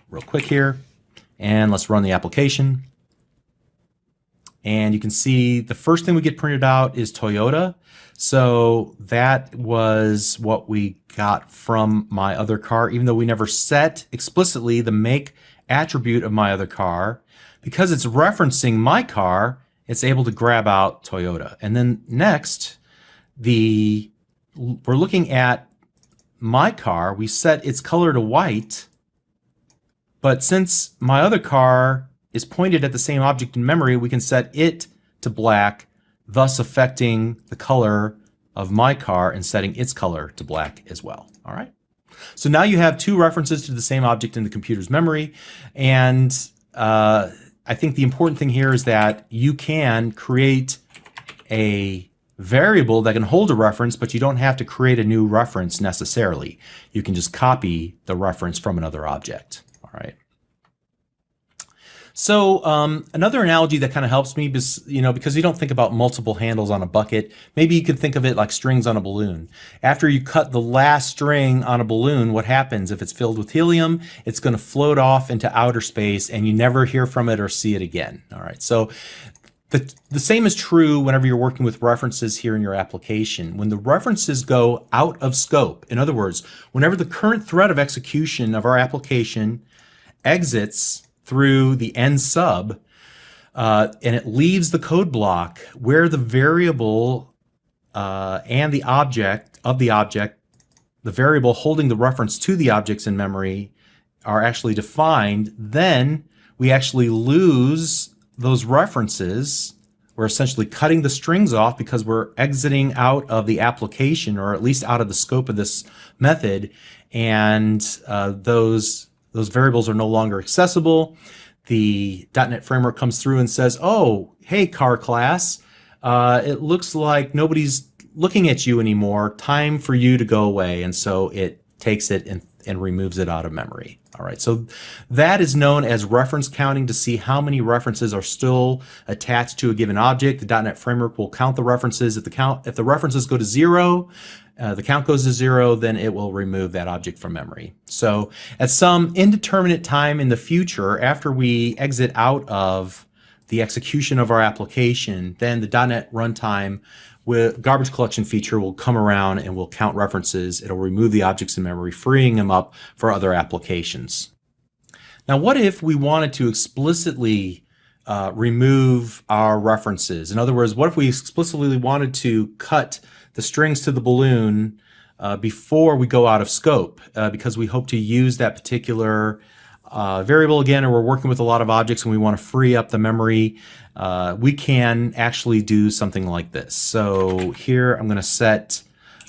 real quick here, and let's run the application. And you can see the first thing we get printed out is Toyota. So that was what we got from my other car, even though we never set explicitly the make attribute of my other car. because it's referencing my car, it's able to grab out Toyota. And then next, we're looking at my car. We set its color to white, but since my other car is pointed at the same object in memory, we can set it to black, thus affecting the color of my car and setting its color to black as well. All right. So now you have two references to the same object in the computer's memory. And I think the important thing here is that you can create a variable that can hold a reference, but you don't have to create a new reference necessarily. You can just copy the reference from another object. All right. So another analogy that kind of helps me is, because you don't think about multiple handles on a bucket, maybe you could think of it like strings on a balloon. After you cut the last string on a balloon, what happens? If it's filled with helium, it's going to float off into outer space and you never hear from it or see it again. All right. So the same is true whenever you're working with references here in your application. When the references go out of scope, in other words, whenever the current thread of execution of our application exits through the end sub, and it leaves the code block where the variable and the object, the variable holding the reference to the objects in memory are actually defined, then we actually lose those references. We're essentially cutting the strings off because we're exiting out of the application, or at least out of the scope of this method, and those variables are no longer accessible. The .NET Framework comes through and says, oh, hey, car class, it looks like nobody's looking at you anymore. Time for you to go away. And so it takes it and removes it out of memory. All right, so that is known as reference counting, to see how many references are still attached to a given object. The .NET Framework will count the references. If the references go to 0, the count goes to 0, then it will remove that object from memory. So at some indeterminate time in the future, after we exit out of the execution of our application, then the .NET runtime with garbage collection feature will come around and will count references. It'll remove the objects in memory, freeing them up for other applications. Now, what if we wanted to explicitly remove our references? In other words, what if we explicitly wanted to cut the strings to the balloon before we go out of scope, because we hope to use that particular variable again, or we're working with a lot of objects and we want to free up the memory? We can actually do something like this. So here I'm going to set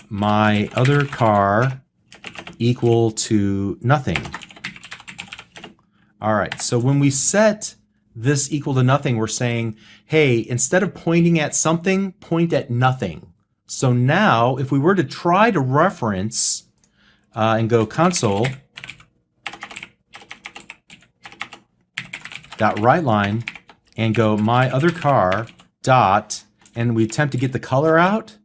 my other car equal to nothing. All right, so when we set this equal to nothing, we're saying, hey, instead of pointing at something, point at nothing. So now if we were to try to reference and go console .writeLine and go my other car dot, and we attempt to get the color out,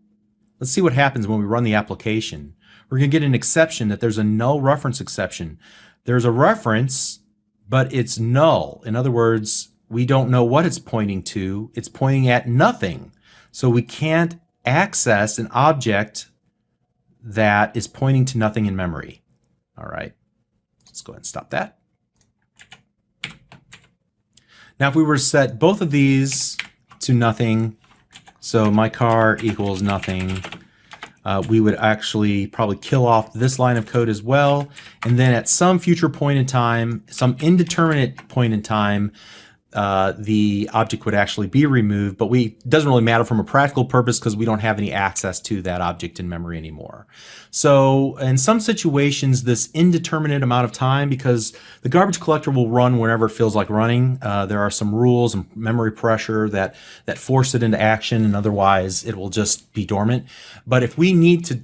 let's see what happens when we run the application. We're going to get an exception that there's a null reference exception. There's a reference, but it's null. In other words, we don't know what it's pointing to. It's pointing at nothing. So we can't access an object that is pointing to nothing in memory. All right, let's go ahead and stop that. Now, if we were to set both of these to nothing, so my car equals nothing, we would actually probably kill off this line of code as well. And then at some future point in time, some indeterminate point in time, the object would actually be removed, but it doesn't really matter from a practical purpose because we don't have any access to that object in memory anymore. So in some situations, this indeterminate amount of time, because the garbage collector will run whenever it feels like running, there are some rules and memory pressure that force it into action, and otherwise it will just be dormant. But if we need to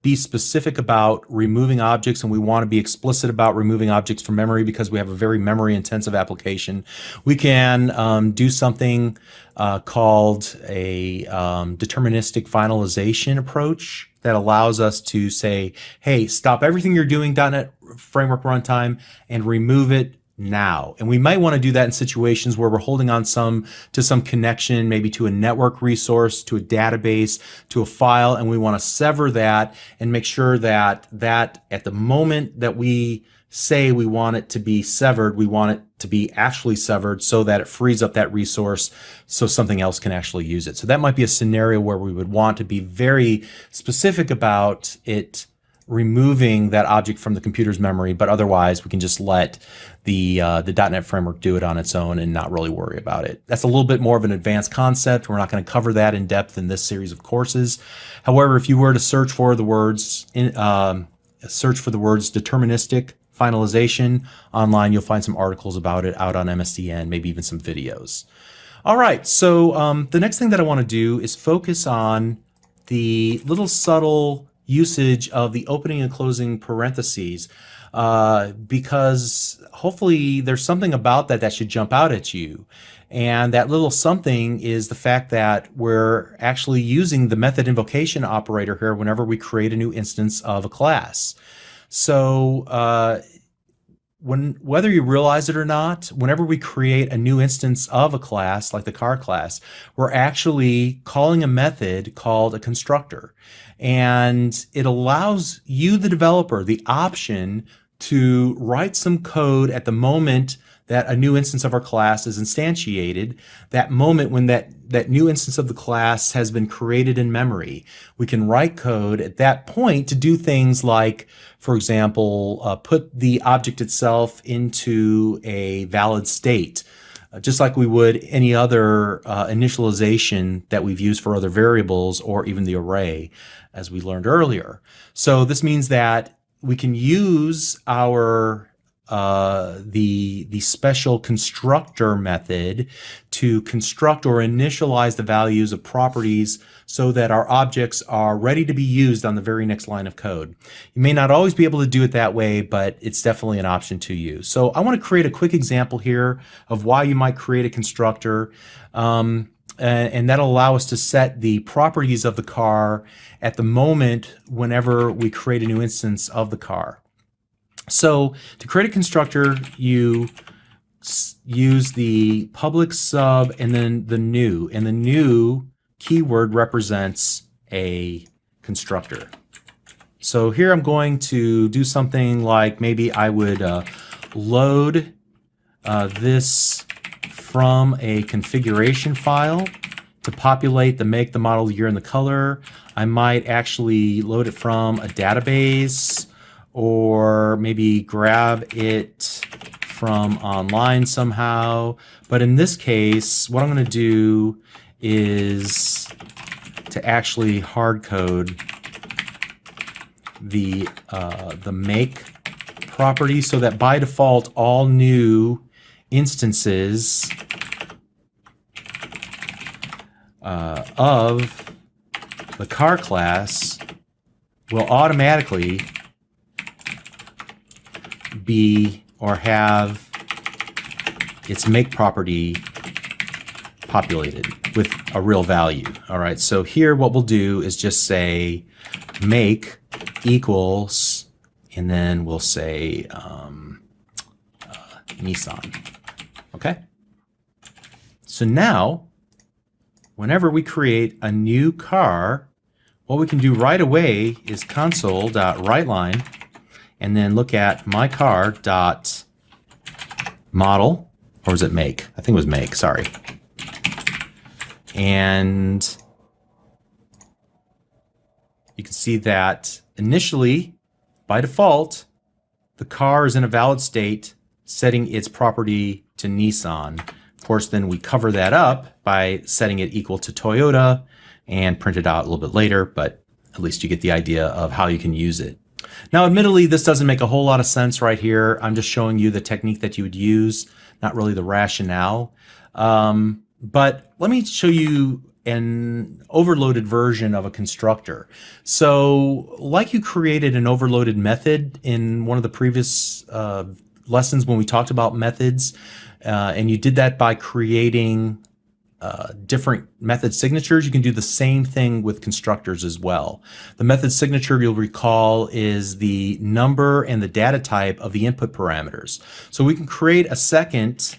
be specific about removing objects, and we want to be explicit about removing objects from memory because we have a very memory intensive application, we can do something called a deterministic finalization approach that allows us to say, hey, stop everything you're doing .NET Framework runtime and remove it now. And we might want to do that in situations where we're holding on to some connection, maybe to a network resource, to a database, to a file, and we want to sever that and make sure that at the moment that we say we want it to be severed, we want it to be actually severed so that it frees up that resource so something else can actually use it. So that might be a scenario where we would want to be very specific about it removing that object from the computer's memory, but otherwise we can just let the .NET framework do it on its own and not really worry about it. That's a little bit more of an advanced concept. We're not going to cover that in depth in this series of courses. However, if you were to search for the words deterministic finalization online, you'll find some articles about it out on MSDN, maybe even some videos. All right, so the next thing that I want to do is focus on the little subtle usage of the opening and closing parentheses, because hopefully there's something about that should jump out at you. And that little something is the fact that we're actually using the method invocation operator here whenever we create a new instance of a class. So whether you realize it or not, whenever we create a new instance of a class, like the car class, we're actually calling a method called a constructor. And it allows you, the developer, the option to write some code at the moment that a new instance of our class is instantiated, that moment when that new instance of the class has been created in memory. We can write code at that point to do things like, for example, put the object itself into a valid state, just like we would any other initialization that we've used for other variables or even the array, as we learned earlier. So this means that we can use our the special constructor method to construct or initialize the values of properties so that our objects are ready to be used on the very next line of code. You may not always be able to do it that way, but it's definitely an option to use. So I want to create a quick example here of why you might create a constructor, and that'll allow us to set the properties of the car at the moment whenever we create a new instance of the car. So to create a constructor, you use the public sub and then the new, and the new keyword represents a constructor. So here I'm going to do something like maybe I would load this from a configuration file to populate the make, the model, the year, and the color. I might actually load it from a database, or maybe grab it from online somehow. But in this case, what I'm going to do is to actually hard code the make property so that by default all new instances of the car class will automatically be or have its make property populated with a real value. All right, so here what we'll do is just say make equals, and then we'll say Nissan. Okay, so now whenever we create a new car, what we can do right away is console.writeLine and then look at my car dot model, or was it make? I think it was make, sorry. And you can see that initially, by default, the car is in a valid state, setting its property to Nissan. Of course, then we cover that up by setting it equal to Toyota and print it out a little bit later, but at least you get the idea of how you can use it. Now, admittedly, this doesn't make a whole lot of sense right here. I'm just showing you the technique that you would use, not really the rationale. But let me show you an overloaded version of a constructor. So like you created an overloaded method in one of the previous lessons when we talked about methods, and you did that by creating different method signatures, you can do the same thing with constructors as well. The method signature, you'll recall, is the number and the data type of the input parameters. So we can create a second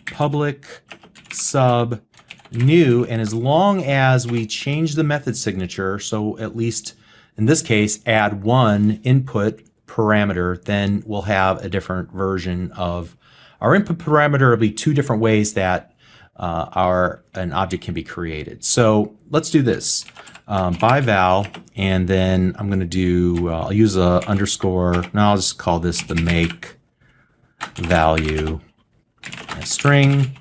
public sub new, and as long as we change the method signature, so at least in this case add one input parameter, then we'll have a different version of our input parameter. Will be two different ways that an object can be created. So let's do this. By val, and then I'm going to do, I'll use a underscore, now I'll just call this the make value string,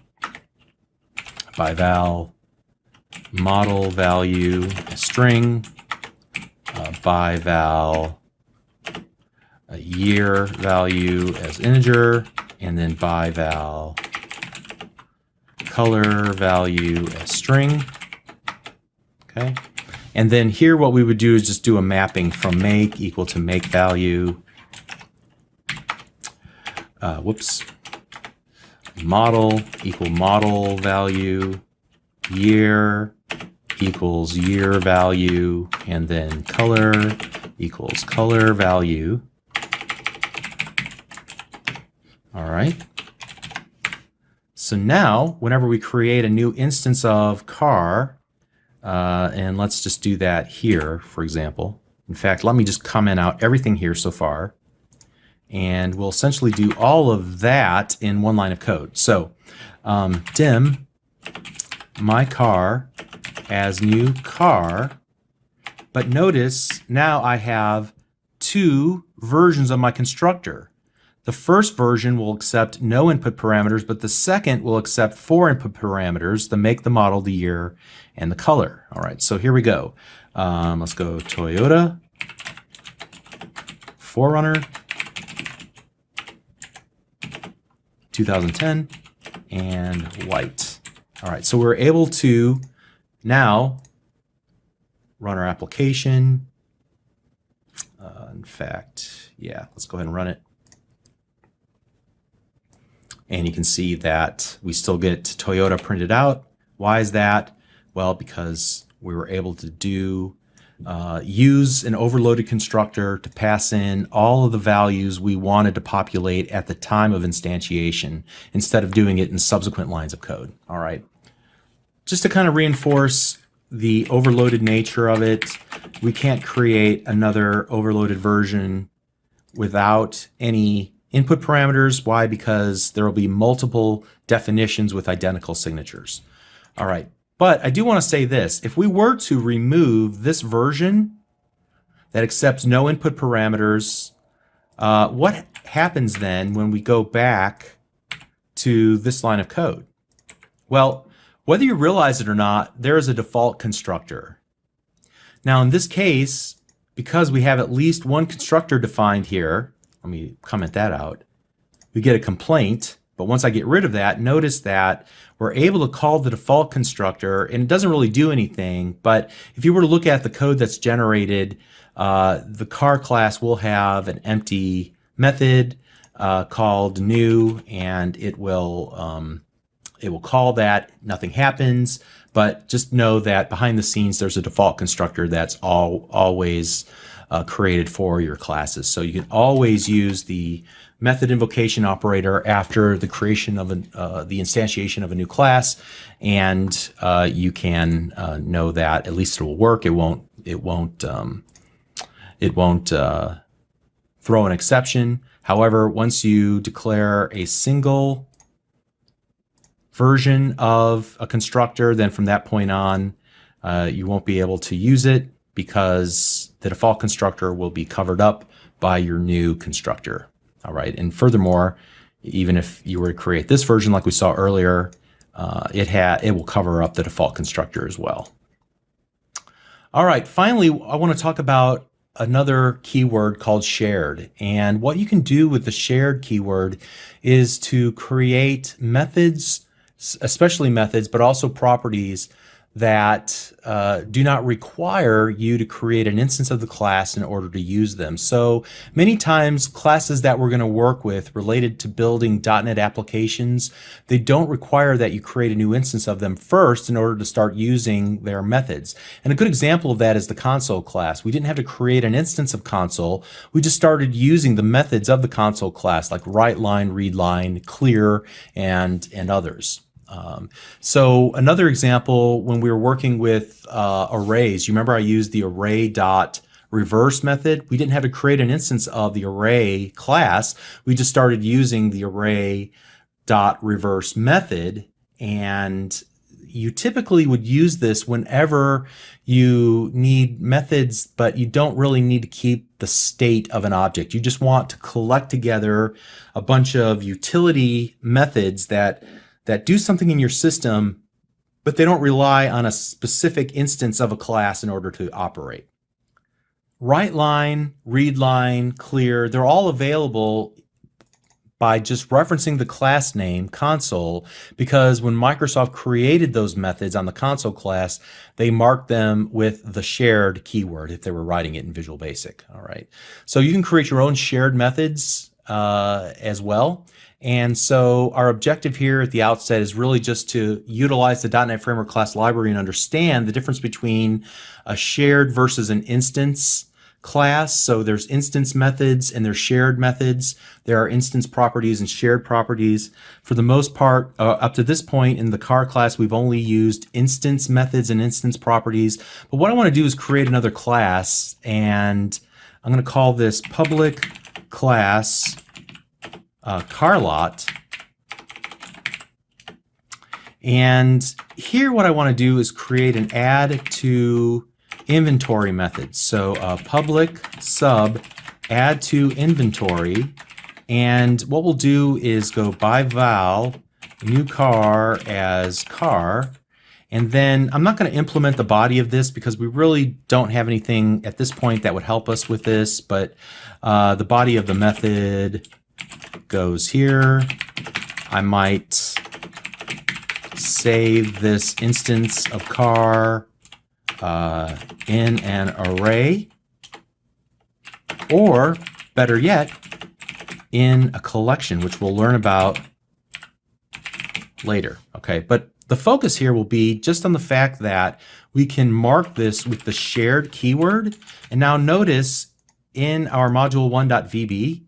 by val model value string, by val year value as integer, and then by val color value as string. Okay, and then here what we would do is just do a mapping from make equal to make value, model equal model value, year equals year value, and then color equals color value. All right. So now, whenever we create a new instance of car, and let's just do that here, for example. In fact, let me just comment out everything here so far. And we'll essentially do all of that in one line of code. So dim my car as new car. But notice now I have two versions of my constructor. The first version will accept no input parameters, but the second will accept 4 input parameters: the make, the model, the year, and the color. All right, so here we go. Let's go Toyota, 4Runner, 2010, and white. All right, so we're able to now run our application. In fact, yeah, let's go ahead and run it. And you can see that we still get Toyota printed out. Why is that? Well, because we were able to use an overloaded constructor to pass in all of the values we wanted to populate at the time of instantiation, instead of doing it in subsequent lines of code. All right. Just to kind of reinforce the overloaded nature of it, we can't create another overloaded version without any input parameters. Why? Because there will be multiple definitions with identical signatures. All right, but I do want to say this. If we were to remove this version that accepts no input parameters, what happens then when we go back to this line of code? Well, whether you realize it or not, there is a default constructor. Now in this case, because we have at least one constructor defined here, let me comment that out, we get a complaint. But once I get rid of that, notice that we're able to call the default constructor, and it doesn't really do anything. But if you were to look at the code that's generated, the car class will have an empty method called new, and it will call that. Nothing happens. But just know that behind the scenes, there's a default constructor that's always created for your classes. So you can always use the method invocation operator after the creation of the instantiation of a new class, and you can know that at least it will work. It won't throw an exception. However, once you declare a single version of a constructor, then from that point on, you won't be able to use it, because the default constructor will be covered up by your new constructor. All right, and furthermore, even if you were to create this version like we saw earlier, it will cover up the default constructor as well. All right, finally, I want to talk about another keyword called shared. And what you can do with the shared keyword is to create methods, especially methods, but also properties that do not require you to create an instance of the class in order to use them. So many times classes that we're going to work with related to building .NET applications, they don't require that you create a new instance of them first in order to start using their methods. And a good example of that is the console class. We didn't have to create an instance of console. We just started using the methods of the console class like write line, read line, clear, and others. So another example, when we were working with arrays, you remember I used the array.reverse method. We didn't have to create an instance of the array class. We just started using the array.reverse method, and you typically would use this whenever you need methods, but you don't really need to keep the state of an object. You just want to collect together a bunch of utility methods that do something in your system, but they don't rely on a specific instance of a class in order to operate. Write line, read line, clear, they're all available by just referencing the class name console, because when Microsoft created those methods on the console class, they marked them with the shared keyword if they were writing it in Visual Basic. All right. So you can create your own shared methods as well. And so our objective here at the outset is really just to utilize the .NET Framework class library and understand the difference between a shared versus an instance class. So there's instance methods and there's shared methods. There are instance properties and shared properties. For the most part, up to this point in the car class, we've only used instance methods and instance properties. But what I want to do is create another class, and I'm going to call this public class car lot. And here what I want to do is create an add to inventory method. So public sub add to inventory, and what we'll do is go by val new car as car, and then I'm not going to implement the body of this because we really don't have anything at this point that would help us with this, but the body of the method goes here. I might save this instance of car in an array, or better yet, in a collection, which we'll learn about later. Okay, but the focus here will be just on the fact that we can mark this with the shared keyword. And now notice in our module1.vb,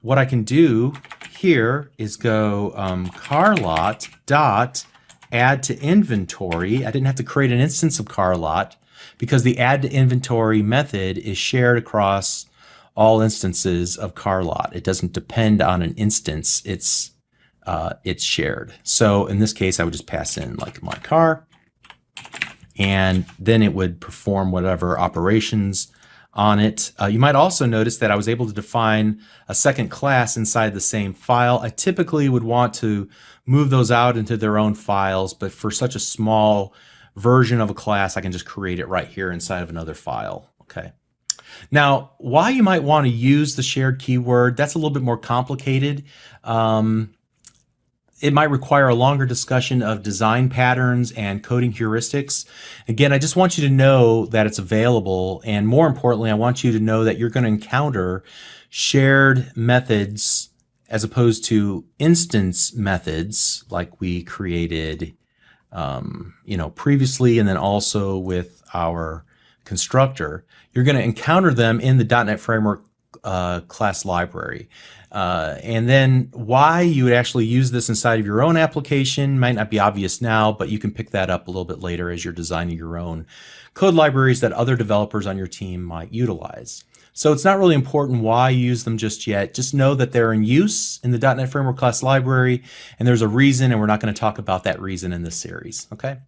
what I can do here is go carlot dot add to inventory. I didn't have to create an instance of carlot because the add to inventory method is shared across all instances of carlot. It doesn't depend on an instance. It's shared. So in this case, I would just pass in like my car, and then it would perform whatever operations on it. You might also notice that I was able to define a second class inside the same file. I typically would want to move those out into their own files, but for such a small version of a class, I can just create it right here inside of another file. Okay. Now, why you might want to use the shared keyword, that's a little bit more complicated. It might require a longer discussion of design patterns and coding heuristics. Again, I just want you to know that it's available, and more importantly, I want you to know that you're going to encounter shared methods as opposed to instance methods like we created previously, and then also with our constructor. You're going to encounter them in the .NET Framework class library. And then why you would actually use this inside of your own application might not be obvious now, but you can pick that up a little bit later as you're designing your own code libraries that other developers on your team might utilize. So it's not really important why you use them just yet. Just know that they're in use in the .NET Framework class library, and there's a reason, and we're not going to talk about that reason in this series. Okay?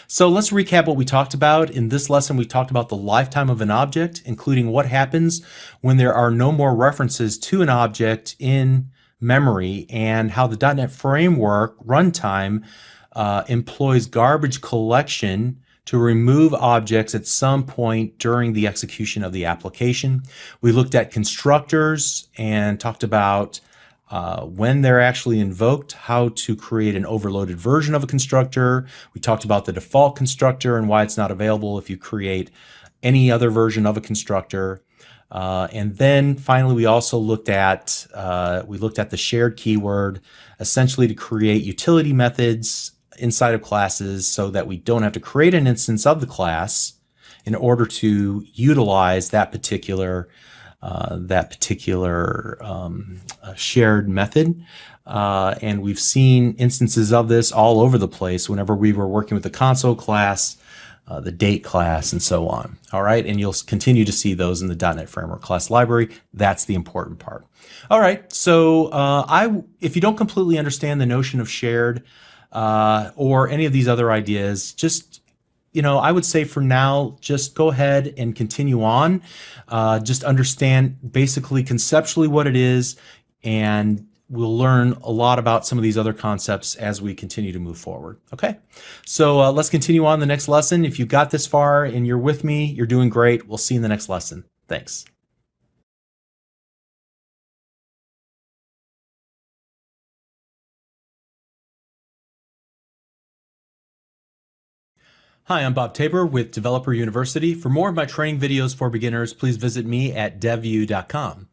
So let's recap what we talked about. In this lesson, we talked about the lifetime of an object, including what happens when there are no more references to an object in memory, and how the .NET Framework runtime employs garbage collection to remove objects at some point during the execution of the application. We looked at constructors and talked about when they're actually invoked, how to create an overloaded version of a constructor. We talked about the default constructor and why it's not available if you create any other version of a constructor. And then finally, we also looked at the shared keyword, essentially to create utility methods inside of classes so that we don't have to create an instance of the class in order to utilize that particular shared method. And we've seen instances of this all over the place whenever we were working with the console class, the date class, and so on. All right, and you'll continue to see those in the .NET Framework class library. That's the important part. All right, so if you don't completely understand the notion of shared or any of these other ideas, just I would say for now, just go ahead and continue on. Just understand basically conceptually what it is, and we'll learn a lot about some of these other concepts as we continue to move forward. Okay, so let's continue on the next lesson. If you got this far and you're with me, you're doing great. We'll see you in the next lesson. Thanks. Hi, I'm Bob Tabor with Developer University. For more of my training videos for beginners, please visit me at devview.com.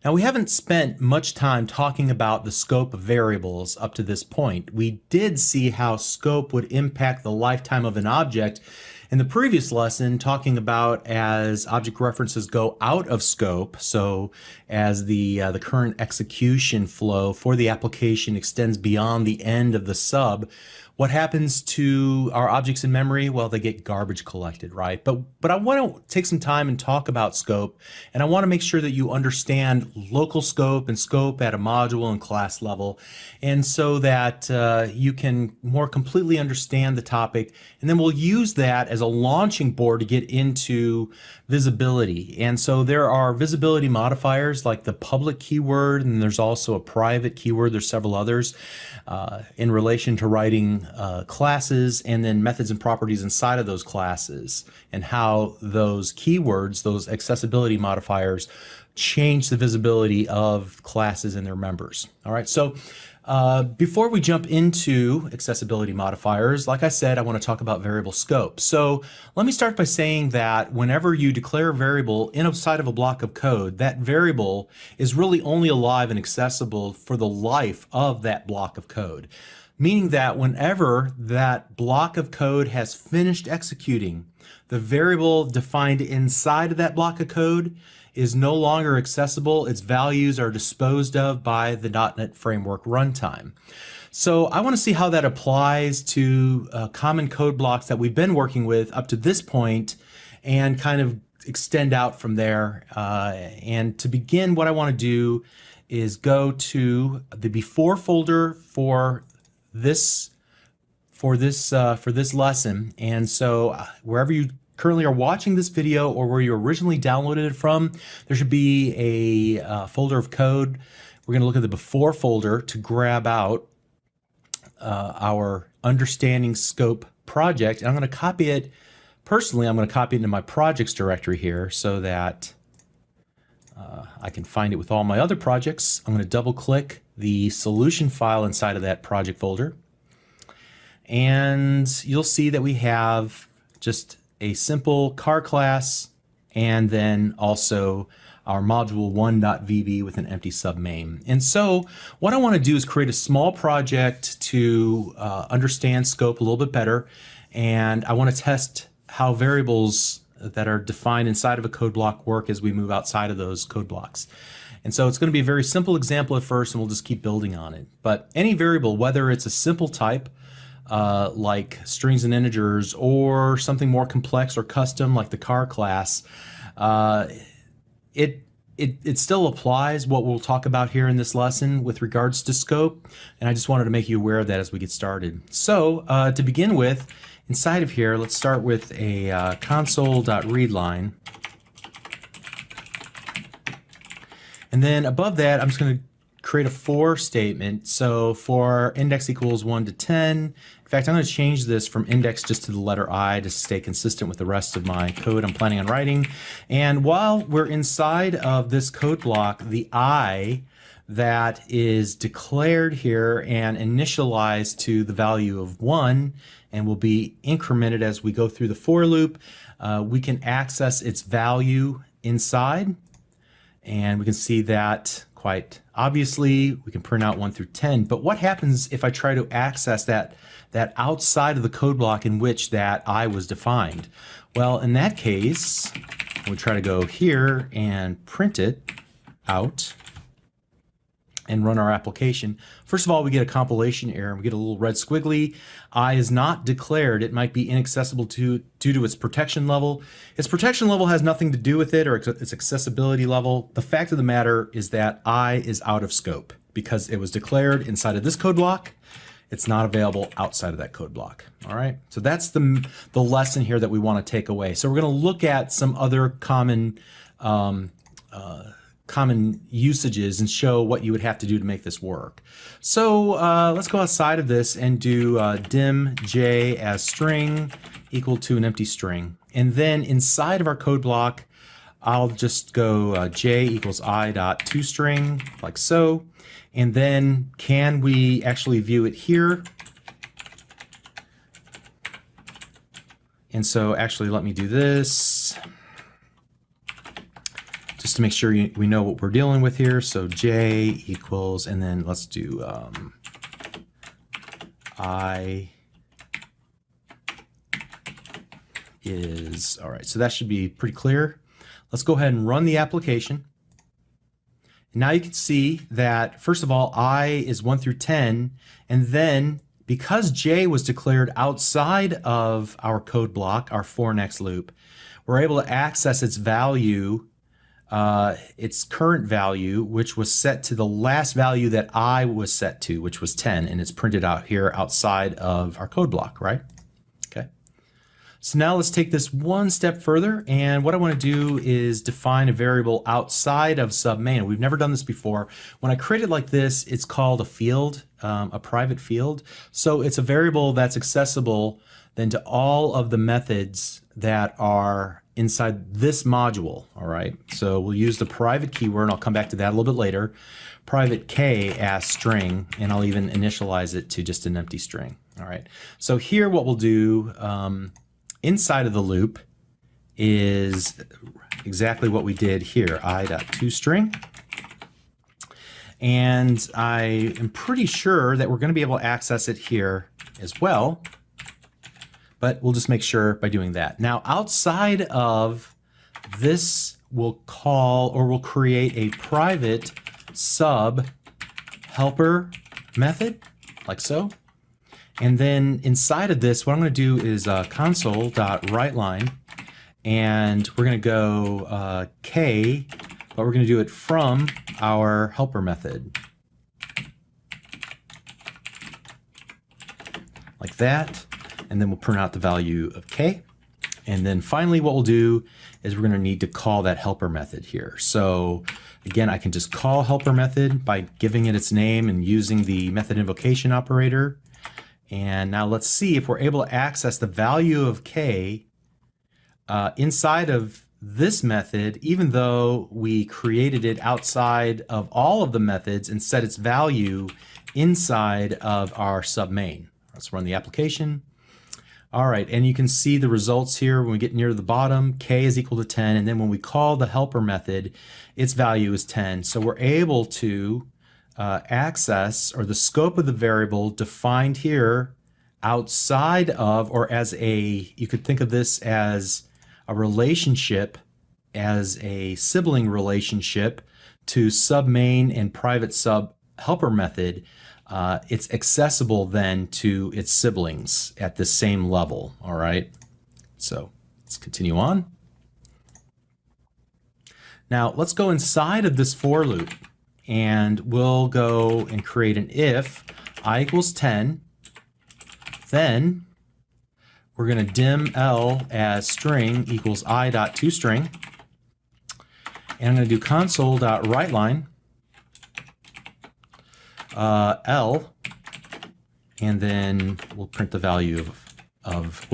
Now, we haven't spent much time talking about the scope of variables up to this point. We did see how scope would impact the lifetime of an object in the previous lesson, talking about as object references go out of scope, so as the current execution flow for the application extends beyond the end of the sub, what happens to our objects in memory? Well, they get garbage collected, right? But I want to take some time and talk about scope, and I want to make sure that you understand local scope and scope at a module and class level, and so that you can more completely understand the topic, and then we'll use that as a launching board to get into visibility. And so there are visibility modifiers like the public keyword, and there's also a private keyword. There's several others in relation to writing classes, and then methods and properties inside of those classes, and how those keywords, those accessibility modifiers, change the visibility of classes and their members. All right, so before we jump into accessibility modifiers, like I said, I want to talk about variable scope. So let me start by saying that whenever you declare a variable inside of a block of code, that variable is really only alive and accessible for the life of that block of code. Meaning that whenever that block of code has finished executing, the variable defined inside of that block of code is no longer accessible. Its values are disposed of by the .NET Framework runtime. So I want to see how that applies to common code blocks that we've been working with up to this point, and kind of extend out from there. And to begin, what I want to do is go to the before folder for this lesson. And so wherever you currently are watching this video, or where you originally downloaded it from, there should be a folder of code. We're going to look at the before folder to grab out our understanding scope project. And I'm going to copy it. Personally, I'm going to copy it into my projects directory here so that I can find it with all my other projects. I'm going to double click the solution file inside of that project folder, and you'll see that we have just a simple car class, and then also our module 1.vb with an empty submain. And so what I want to do is create a small project to understand scope a little bit better, and I want to test how variables that are defined inside of a code block work as we move outside of those code blocks. And so it's going to be a very simple example at first, and we'll just keep building on it. But any variable, whether it's a simple type like strings and integers, or something more complex or custom like the car class, it still applies what we'll talk about here in this lesson with regards to scope, and I just wanted to make you aware of that as we get started. So to begin with, inside of here, let's start with a console.readline. And then above that, I'm just going to create a for statement. So for index equals 1 to 10. In fact, I'm going to change this from index just to the letter I to stay consistent with the rest of my code I'm planning on writing. And while we're inside of this code block, the I that is declared here and initialized to the value of 1 and will be incremented as we go through the for loop. We can access its value inside, and we can see that quite obviously. We can print out 1 through 10, but what happens if I try to access that outside of the code block in which that I was defined? Well, in that case, we'll try to go here and print it out and run our application. First of all, we get a compilation error. We get a little red squiggly. I is not declared. It might be inaccessible due to its protection level. Its protection level has nothing to do with it or its accessibility level. The fact of the matter is that I is out of scope because it was declared inside of this code block. It's not available outside of that code block. All right, so that's the lesson here that we want to take away. So we're going to look at some other common usages and show what you would have to do to make this work. So let's go outside of this and do dim j as string equal to an empty string. And then inside of our code block, I'll just go j equals I dot toString, like so. And then can we actually view it here? And so actually let me do this just to make sure we know what we're dealing with here. So j equals, and then let's do I is, all right, so that should be pretty clear. Let's go ahead and run the application. Now you can see that, first of all, I is 1 through 10, and then because j was declared outside of our code block, our for next loop, we're able to access its value, its current value, which was set to the last value that I was set to, which was 10, and it's printed out here outside of our code block, right? Okay. So now let's take this one step further, and what I want to do is define a variable outside of submain. We've never done this before. When I create it like this, it's called a field, a private field. So it's a variable that's accessible then to all of the methods that are inside this module, all right? So we'll use the private keyword, and I'll come back to that a little bit later, private k as string, and I'll even initialize it to just an empty string, all right? So here what we'll do, inside of the loop is exactly what we did here, I.toString. And I am pretty sure that we're going to be able to access it here as well, but we'll just make sure by doing that. Now outside of this, we'll call or we'll create a private sub helper method, like so. And then inside of this, what I'm going to do is console.writeLine, and we're going to go k, but we're going to do it from our helper method, like that. And then we'll print out the value of k. And then finally what we'll do is we're going to need to call that helper method here. So again, I can just call helper method by giving it its name and using the method invocation operator. And now let's see if we're able to access the value of k inside of this method, even though we created it outside of all of the methods and set its value inside of our submain. Let's run the application. All right, and you can see the results here when we get near the bottom. K is equal to 10, and then when we call the helper method, its value is 10. So we're able to access, or the scope of the variable defined here outside of, or as a, you could think of this as a relationship, as a sibling relationship to submain and private sub helper method. It's accessible then to its siblings at the same level, all right? So let's continue on. Now let's go inside of this for loop, and we'll go and create an if I equals 10, then we're going to dim L as string equals I.toString, and I'm going to do console.writeLine L, and then we'll print the value of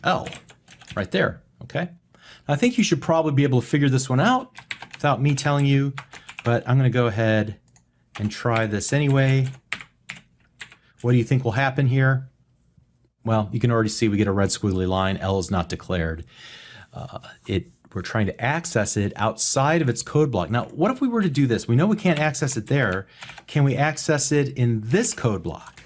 L right there, okay? I think you should probably be able to figure this one out without me telling you, but I'm going to go ahead and try this anyway. What do you think will happen here? Well, you can already see we get a red squiggly line. L is not declared. We're trying to access it outside of its code block. Now, what if we were to do this? We know we can't access it there. Can we access it in this code block?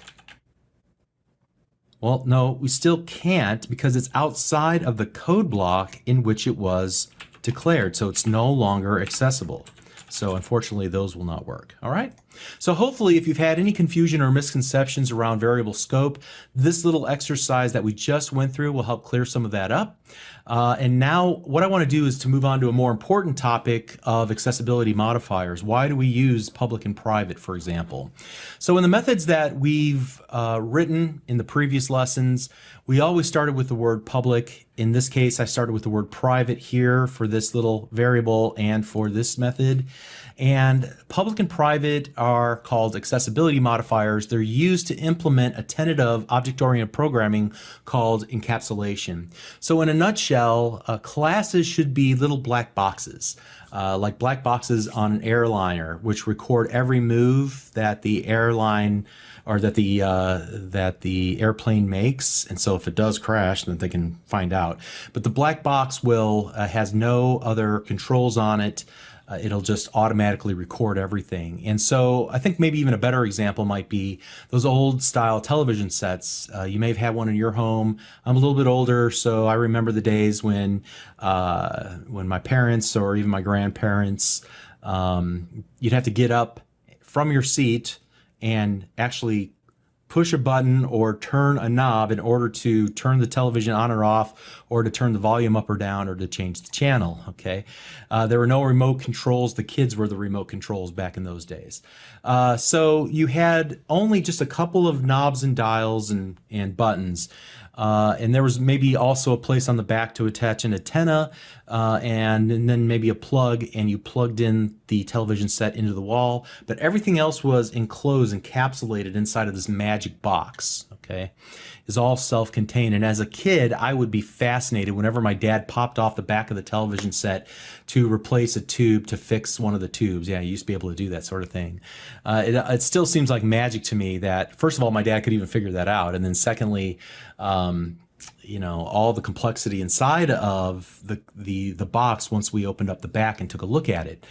Well, no, we still can't because it's outside of the code block in which it was declared, so it's no longer accessible. So unfortunately, those will not work. All right. So hopefully, if you've had any confusion or misconceptions around variable scope, this little exercise that we just went through will help clear some of that up. And now what I want to do is to move on to a more important topic of accessibility modifiers. Why do we use public and private, for example? So in the methods that we've written in the previous lessons, we always started with the word public. In this case, I started with the word private here for this little variable and for this method. And public and private are called accessibility modifiers. They're used to implement a tenet of object-oriented programming called encapsulation. So in a nutshell, classes should be little black boxes, like black boxes on an airliner, which record every move that the airline or that the airplane makes, and so if it does crash, then they can find out. But the black box will has no other controls on it. It'll just automatically record everything. And so I think maybe even a better example might be those old style television sets. You may have had one in your home. I'm a little bit older, so I remember the days when my parents or even my grandparents, you'd have to get up from your seat and actually push a button or turn a knob in order to turn the television on or off, or to turn the volume up or down, or to change the channel, okay? There were no remote controls. The kids were the remote controls back in those days. So you had only just a couple of knobs and dials and buttons. And there was maybe also a place on the back to attach an antenna, and then maybe a plug, and you plugged in the television set into the wall. But everything else was enclosed, encapsulated inside of this magic box, okay? It's all self-contained. And as a kid, I would be fascinated whenever my dad popped off the back of the television set to replace a tube to fix one of the tubes. Yeah, you used to be able to do that sort of thing. It still seems like magic to me that, first of all, my dad could even figure that out. And then secondly, you know, all the complexity inside of the box once we opened up the back and took a look at it.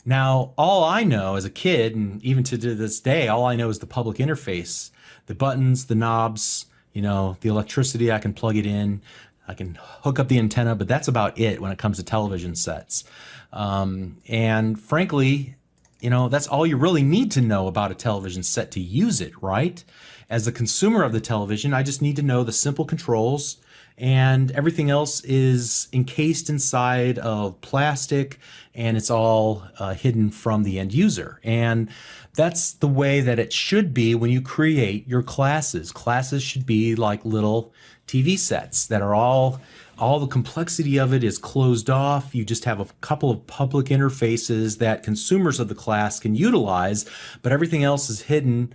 Now, all I know as a kid, and even to this day, all I know is the public interface, the buttons, the knobs, you know, the electricity. I can plug it in, I can hook up the antenna, but that's about it when it comes to television sets. And frankly, you know, that's all you really need to know about a television set to use it, right? As a consumer of the television, I just need to know the simple controls, and everything else is encased inside of plastic, and it's all hidden from the end user. And that's the way that it should be when you create your classes. Classes should be like little TV sets that are all the complexity of it is closed off. You just have a couple of public interfaces that consumers of the class can utilize, but everything else is hidden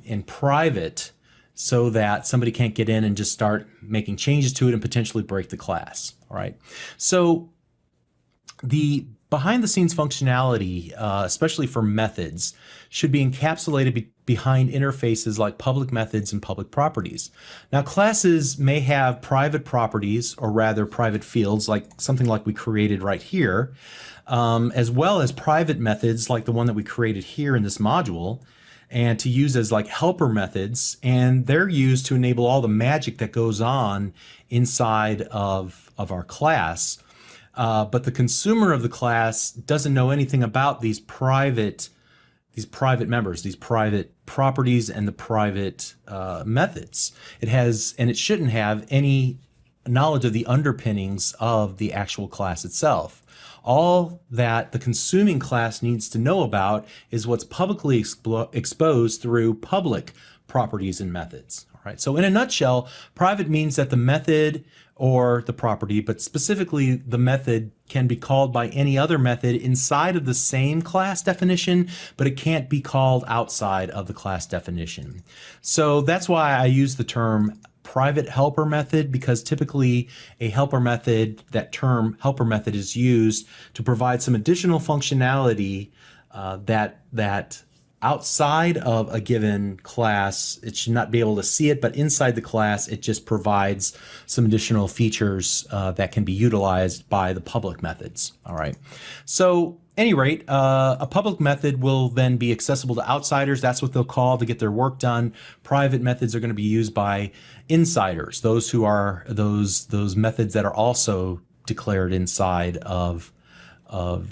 in private, so that somebody can't get in and just start making changes to it and potentially break the class. All right. So the behind the scenes functionality, especially for methods, should be encapsulated behind interfaces like public methods and public properties. Now, classes may have private properties, or rather private fields, like something like we created right here, as well as private methods like the one that we created here in this module, and to use as like helper methods, and they're used to enable all the magic that goes on inside of our class. But the consumer of the class doesn't know anything about these private members, these private properties, and the private methods. It has, and it shouldn't have, any knowledge of the underpinnings of the actual class itself. All that the consuming class needs to know about is what's publicly exposed through public properties and methods. All right. So in a nutshell, private means that the method or the property, but specifically the method, can be called by any other method inside of the same class definition, but it can't be called outside of the class definition. So that's why I use the term private helper method, because typically a helper method, that term helper method, is used to provide some additional functionality that outside of a given class, it should not be able to see it, but inside the class, it just provides some additional features that can be utilized by the public methods. All right. So, any rate, a public method will then be accessible to outsiders. That's what they'll call to get their work done. Private methods are going to be used by insiders, those who are those methods that are also declared inside of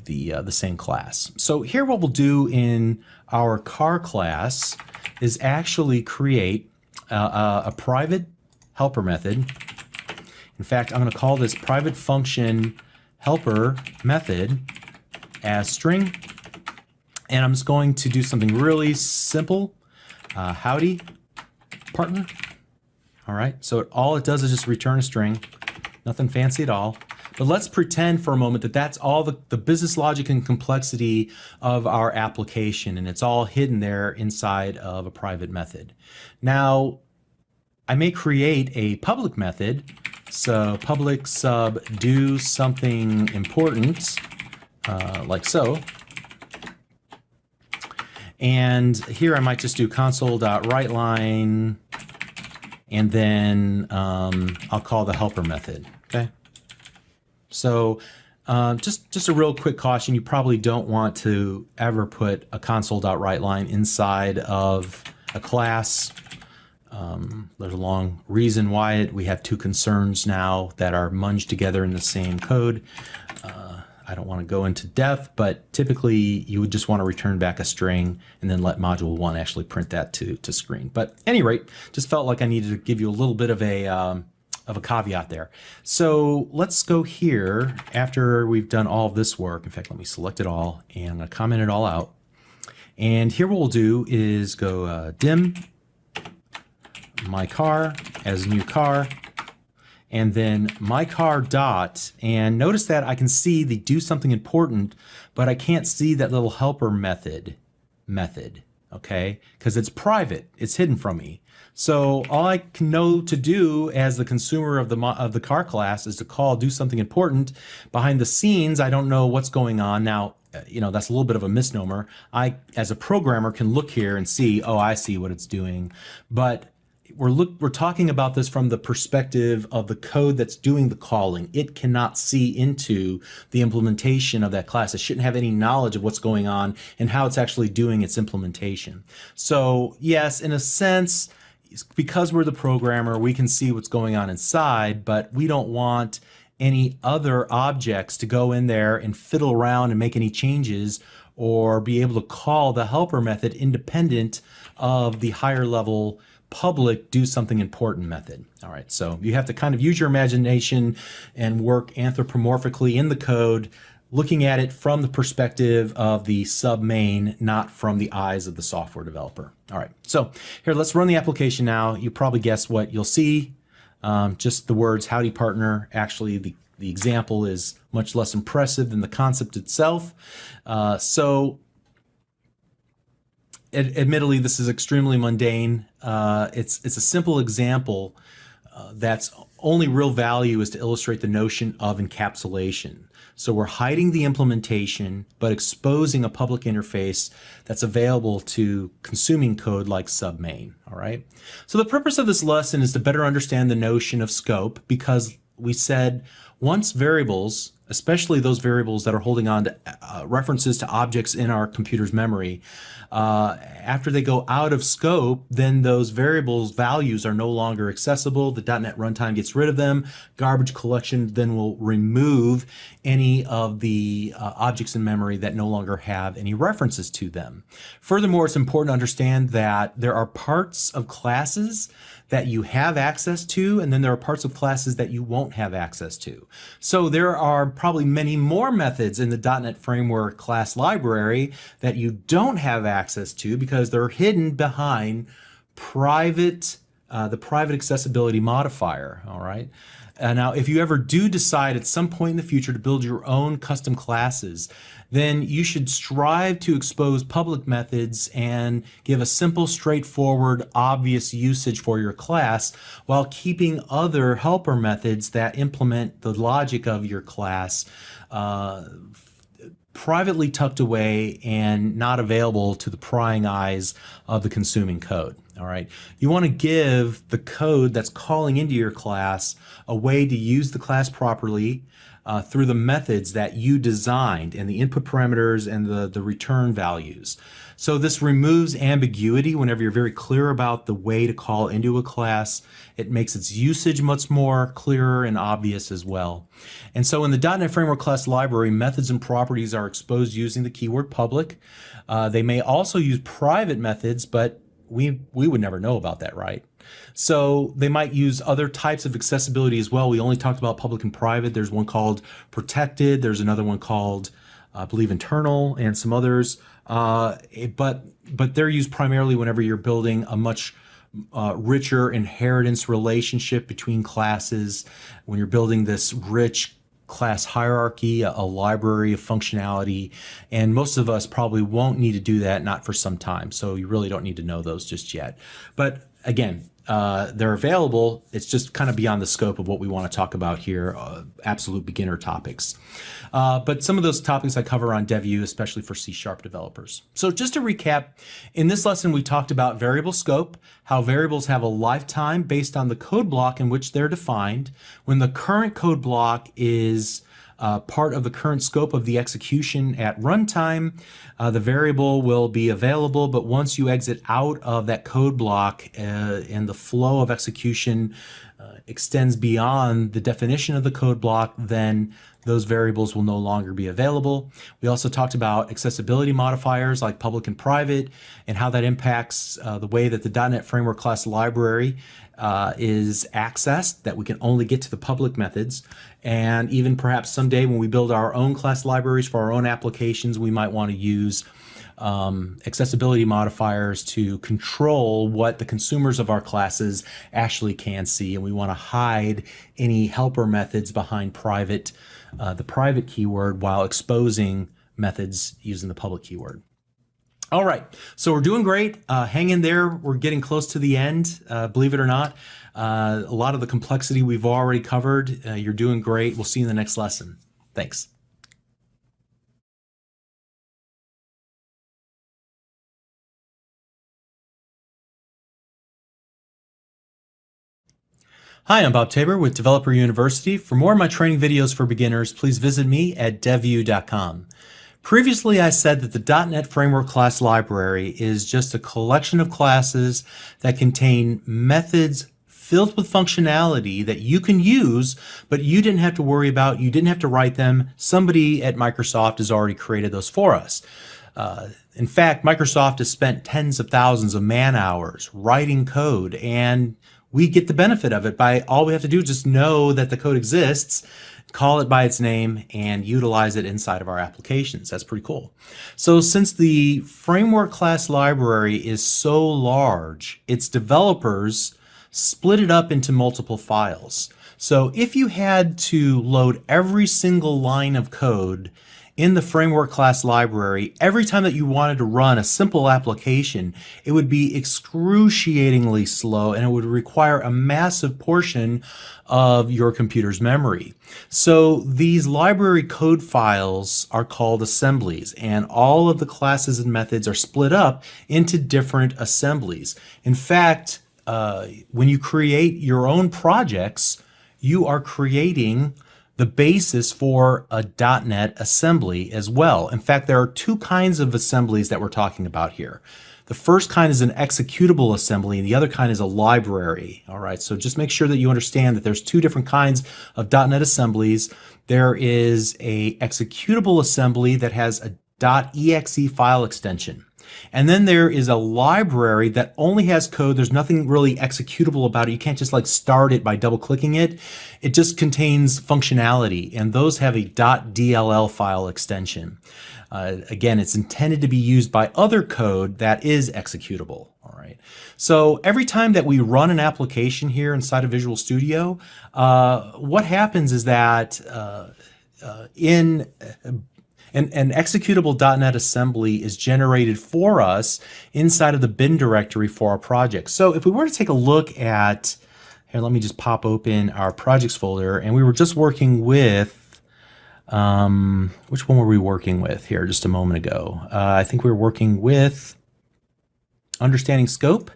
the same class. So here what we'll do in our car class is actually create a private helper method. In fact, I'm going to call this private function helper method as string, and I'm just going to do something really simple. Howdy partner. All right, so all it does is just return a string, nothing fancy at all. But let's pretend for a moment that that's all the business logic and complexity of our application, and it's all hidden there inside of a private method. Now, I may create a public method, so public sub do something important, like so. And here I might just do console.writeLine, and then I'll call the helper method, okay? So just a real quick caution, you probably don't want to ever put a console.writeLine inside of a class. There's a long reason why we have two concerns now that are munged together in the same code. I don't want to go into depth, but typically you would just want to return back a string and then let module 1 actually print that to screen. But at any rate, just felt like I needed to give you a little bit of a caveat there. So let's go here after we've done all of this work. In fact, let me select it all and I'm going to comment it all out. And here what we'll do is go dim my car as new car, and then my car dot, and notice that I can see the do something important, but I can't see that little helper method, okay? Because it's private, it's hidden from me. So all I can know to do as the consumer of the car class is to call do something important. Behind the scenes, I don't know what's going on. Now, you know, that's a little bit of a misnomer. I, as a programmer, can look here and see, oh, I see what it's doing. But we're talking about this from the perspective of the code that's doing the calling. It cannot see into the implementation of that class. It shouldn't have any knowledge of what's going on and how it's actually doing its implementation. So yes, in a sense, because we're the programmer, we can see what's going on inside, but we don't want any other objects to go in there and fiddle around and make any changes or be able to call the helper method independent of the higher level public do something important method. All right, so you have to kind of use your imagination and work anthropomorphically in the code, looking at it from the perspective of the sub-main, not from the eyes of the software developer. All right, so here, let's run the application now. You probably guessed what you'll see. Just the words howdy partner. Actually, the example is much less impressive than the concept itself. Admittedly, this is extremely mundane. It's a simple example that's only real value is to illustrate the notion of encapsulation. So we're hiding the implementation, but exposing a public interface that's available to consuming code like submain. All right. So the purpose of this lesson is to better understand the notion of scope, because we said once variables, especially those variables that are holding on to references to objects in our computer's memory, after they go out of scope, then those variables values are no longer accessible. The .NET runtime gets rid of them. Garbage collection then will remove any of the objects in memory that no longer have any references to them. Furthermore, it's important to understand that there are parts of classes that you have access to, and then there are parts of classes that you won't have access to. So there are probably many more methods in the .NET Framework class library that you don't have access to because they're hidden behind the private accessibility modifier, all right? Now, if you ever do decide at some point in the future to build your own custom classes, then you should strive to expose public methods and give a simple, straightforward, obvious usage for your class while keeping other helper methods that implement the logic of your class privately tucked away and not available to the prying eyes of the consuming code. All right. You want to give the code that's calling into your class a way to use the class properly through the methods that you designed and the input parameters and the return values. So this removes ambiguity whenever you're very clear about the way to call into a class. It makes its usage much more clearer and obvious as well. And so in the .NET Framework Class Library, methods and properties are exposed using the keyword public. They may also use private methods, but we would never know about that, right? So they might use other types of accessibility as well. We only talked about public and private. There's one called protected. There's another one called, I believe, internal, and some others. But they're used primarily whenever you're building a much richer inheritance relationship between classes, when you're building this rich class hierarchy, a library of functionality, and most of us probably won't need to do that, not for some time. So you really don't need to know those just yet. But again, they're available. It's just kind of beyond the scope of what we want to talk about here, absolute beginner topics. But some of those topics I cover on DevU, especially for C# developers. So just to recap, in this lesson we talked about variable scope, how variables have a lifetime based on the code block in which they're defined. When the current code block is part of the current scope of the execution at runtime, the variable will be available, but once you exit out of that code block and the flow of execution extends beyond the definition of the code block, then those variables will no longer be available. We also talked about accessibility modifiers like public and private and how that impacts the way that the .NET Framework Class Library is accessed, that we can only get to the public methods. And even perhaps someday when we build our own class libraries for our own applications, we might want to use accessibility modifiers to control what the consumers of our classes actually can see. And we want to hide any helper methods behind the private keyword while exposing methods using the public keyword. All right, so we're doing great. Hang in there. We're getting close to the end, believe it or not. A lot of the complexity we've already covered. You're doing great. We'll see you in the next lesson. Thanks. Hi, I'm Bob Tabor with Developer University. For more of my training videos for beginners, please visit me at devu.com. Previously, I said that the .NET Framework Class Library is just a collection of classes that contain methods filled with functionality that you can use, but you didn't have to worry about, you didn't have to write them. Somebody at Microsoft has already created those for us. In fact, Microsoft has spent tens of thousands of man hours writing code, and we get the benefit of it by all we have to do is just know that the code exists, call it by its name, and utilize it inside of our applications. That's pretty cool. So since the framework class library is so large, its developers split it up into multiple files. So if you had to load every single line of code in the framework class library, every time that you wanted to run a simple application, it would be excruciatingly slow and it would require a massive portion of your computer's memory. So these library code files are called assemblies, and all of the classes and methods are split up into different assemblies. In fact, when you create your own projects, you are creating the basis for a .NET assembly as well. In fact, there are two kinds of assemblies that we're talking about here. The first kind is an executable assembly, and the other kind is a library. All right, so just make sure that you understand that there's two different kinds of .NET assemblies. There is a executable assembly that has a .exe file extension. And then there is a library that only has code. There's nothing really executable about it. You can't just like start it by double clicking it. It just contains functionality, and those have a .dll file extension. Again, it's intended to be used by other code that is executable. All right. So every time that we run an application here inside of Visual Studio, what happens is that an executable .NET assembly is generated for us inside of the bin directory for our project. So if we were to take a look at, here, let me just pop open our projects folder, and we were just working with Which one were we working with here just a moment ago? I think we were working with understanding scope.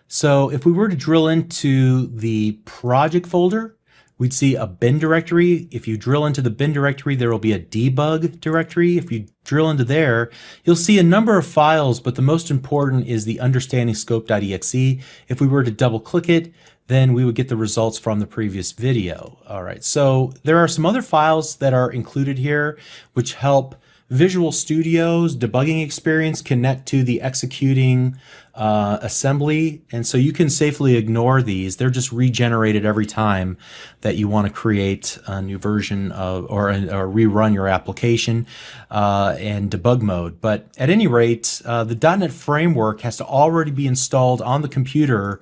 So if we were to drill into the project folder, we'd see a bin directory. If you drill into the bin directory, there will be a debug directory. If you drill into there, you'll see a number of files, but the most important is the understanding scope.exe. If we were to double click it, then we would get the results from the previous video. All right, so there are some other files that are included here which help Visual Studio's debugging experience connect to the executing assembly, and so you can safely ignore these. They're just regenerated every time that you want to create a new version of or rerun your application in debug mode. But at any rate, the .NET framework has to already be installed on the computer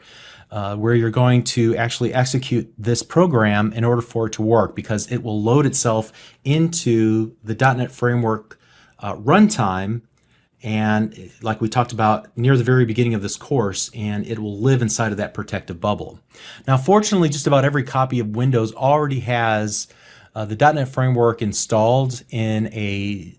where you're going to actually execute this program in order for it to work, because it will load itself into the .NET framework runtime, and like we talked about near the very beginning of this course, and it will live inside of that protective bubble. Now, fortunately, just about every copy of Windows already has the .NET framework installed in a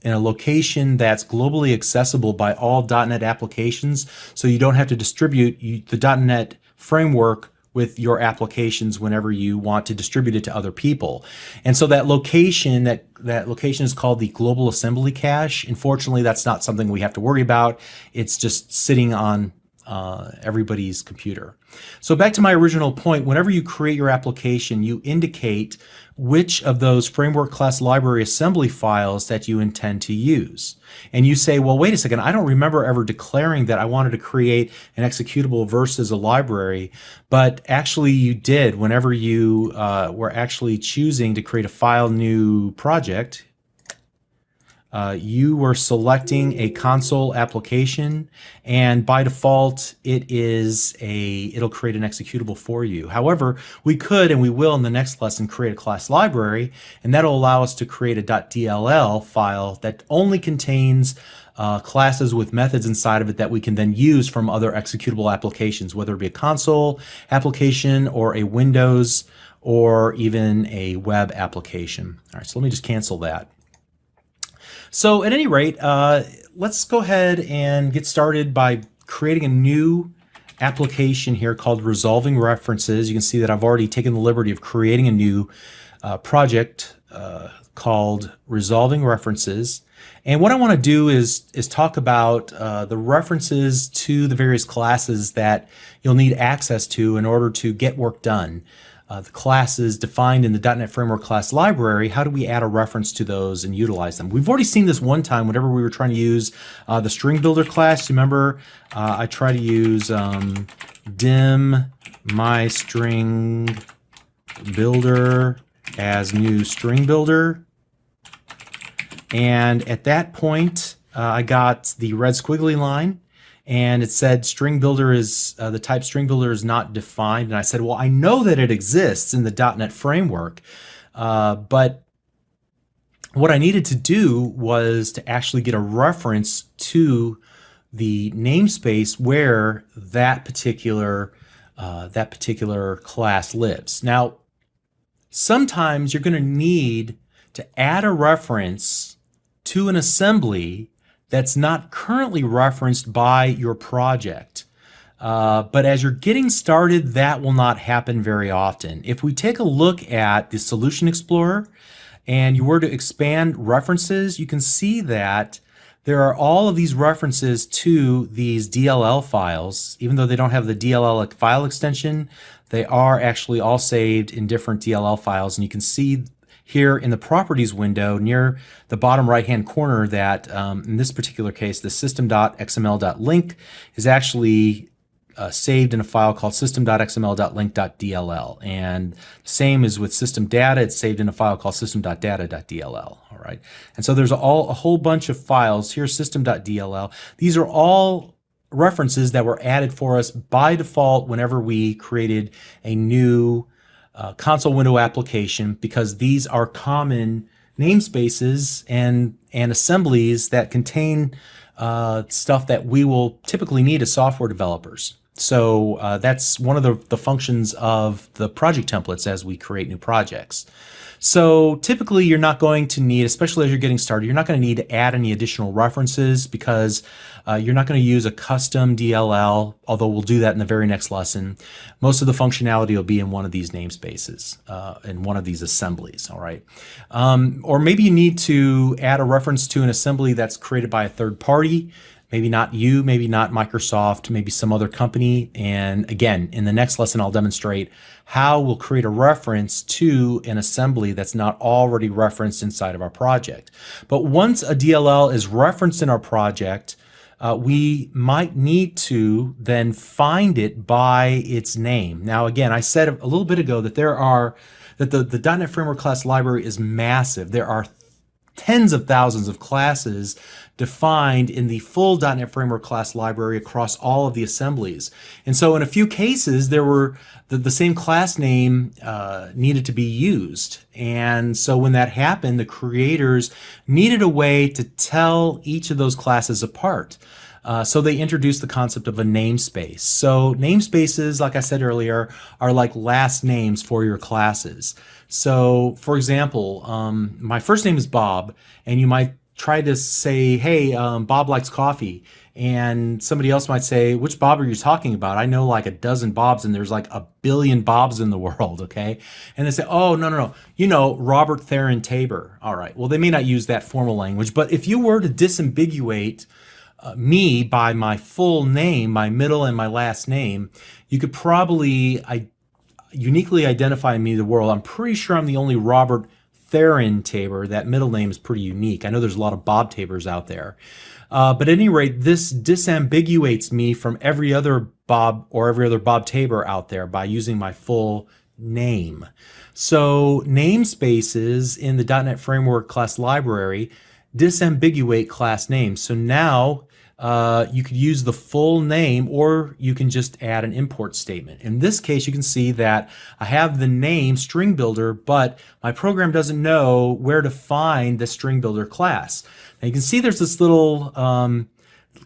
location that's globally accessible by all .NET applications, so you don't have to distribute the .NET framework with your applications whenever you want to distribute it to other people. And so that location is called the Global Assembly Cache. Unfortunately, that's not something we have to worry about. It's just sitting on everybody's computer. So back to my original point, whenever you create your application, you indicate which of those framework class library assembly files that you intend to use. And you say, well, wait a second, I don't remember ever declaring that I wanted to create an executable versus a library, but actually you did whenever you were actually choosing to create a file new project. You were selecting a console application, and by default it'll create an executable for you. However, we could, and we will in the next lesson, create a class library, and that'll allow us to create a .dll file that only contains classes with methods inside of it that we can then use from other executable applications, whether it be a console application or a Windows or even a web application. All right, so let me just cancel that. So at any rate, let's go ahead and get started by creating a new application here called Resolving References. You can see that I've already taken the liberty of creating a new project called Resolving References. And what I want to do is talk about the references to the various classes that you'll need access to in order to get work done. The classes defined in the .NET Framework class library, how do we add a reference to those and utilize them? We've already seen this one time whenever we were trying to use the string builder class. You remember I try to use dim my string builder as new string builder. And at that point, I got the red squiggly line, and it said string builder is the type string builder is not defined. And I said, well, I know that it exists in the .NET framework, but what I needed to do was to actually get a reference to the namespace where that particular class lives. Now, sometimes you're going to need to add a reference to an assembly that's not currently referenced by your project. But as you're getting started, that will not happen very often. If we take a look at the Solution Explorer and you were to expand references, you can see that there are all of these references to these DLL files. Even though they don't have the DLL file extension, they are actually all saved in different DLL files. And you can see here in the Properties window near the bottom right-hand corner that in this particular case, the system.xml.linq is actually saved in a file called system.xml.linq.dll. And same as with system data, it's saved in a file called system.data.dll. All right. And so there's a whole bunch of files. Here's system.dll. These are all references that were added for us by default whenever we created a new console window application, because these are common namespaces and assemblies that contain stuff that we will typically need as software developers. So that's one of the functions of the project templates as we create new projects. So typically you're not going to need, especially as you're getting started, you're not going to need to add any additional references because you're not going to use a custom DLL, although we'll do that in the very next lesson. Most of the functionality will be in one of these namespaces, in one of these assemblies, all right? Or maybe you need to add a reference to an assembly that's created by a third party. Maybe not you, maybe not Microsoft, maybe some other company. And again, in the next lesson, I'll demonstrate how we'll create a reference to an assembly that's not already referenced inside of our project. But once a DLL is referenced in our project, we might need to then find it by its name. Now, again, I said a little bit ago that the .NET Framework class library is massive. There are tens of thousands of classes defined in the full .NET Framework class library across all of the assemblies. And so in a few cases, there were the same class name needed to be used. And so when that happened, the creators needed a way to tell each of those classes apart. So they introduced the concept of a namespace. So namespaces, like I said earlier, are like last names for your classes. So for example, my first name is Bob, and you might try to say, hey, Bob likes coffee. And somebody else might say, which Bob are you talking about? I know like a dozen Bobs and there's like a billion Bobs in the world, okay? And they say, oh, no. You know, Robert Theron Tabor. All right, well, they may not use that formal language, but if you were to disambiguate me by my full name, my middle and my last name, you could probably uniquely identify me to the world. I'm pretty sure I'm the only Robert Theron Tabor. That middle name is pretty unique. I know there's a lot of Bob Tabors out there. But at any rate, this disambiguates me from every other Bob or every other Bob Tabor out there by using my full name. So namespaces in the .NET Framework class library disambiguate class names. So now you could use the full name, or you can just add an import statement. In this case, you can see that I have the name string builder, but my program doesn't know where to find the string builder class. Now you can see there's this little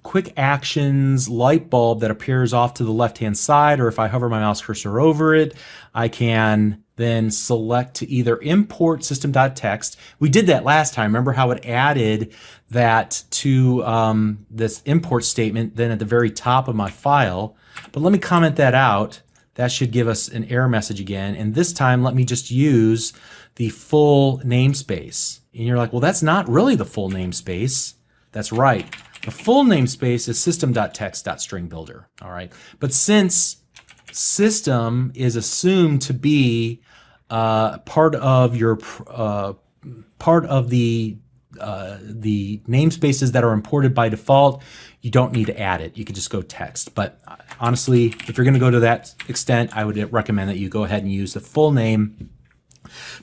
quick actions light bulb that appears off to the left hand side, or if I hover my mouse cursor over it, I can then select to either import system.txt. We did that last time. Remember how it added that to this import statement then at the very top of my file. But let me comment that out. That should give us an error message again. And this time, let me just use the full namespace. And you're like, well, that's not really the full namespace. That's right. The full namespace is system.txt.stringbuilder. All right. But since system is assumed to be part of your the namespaces that are imported by default, you don't need to add it. You can just go text. But honestly, if you're going to go to that extent, I would recommend that you go ahead and use the full name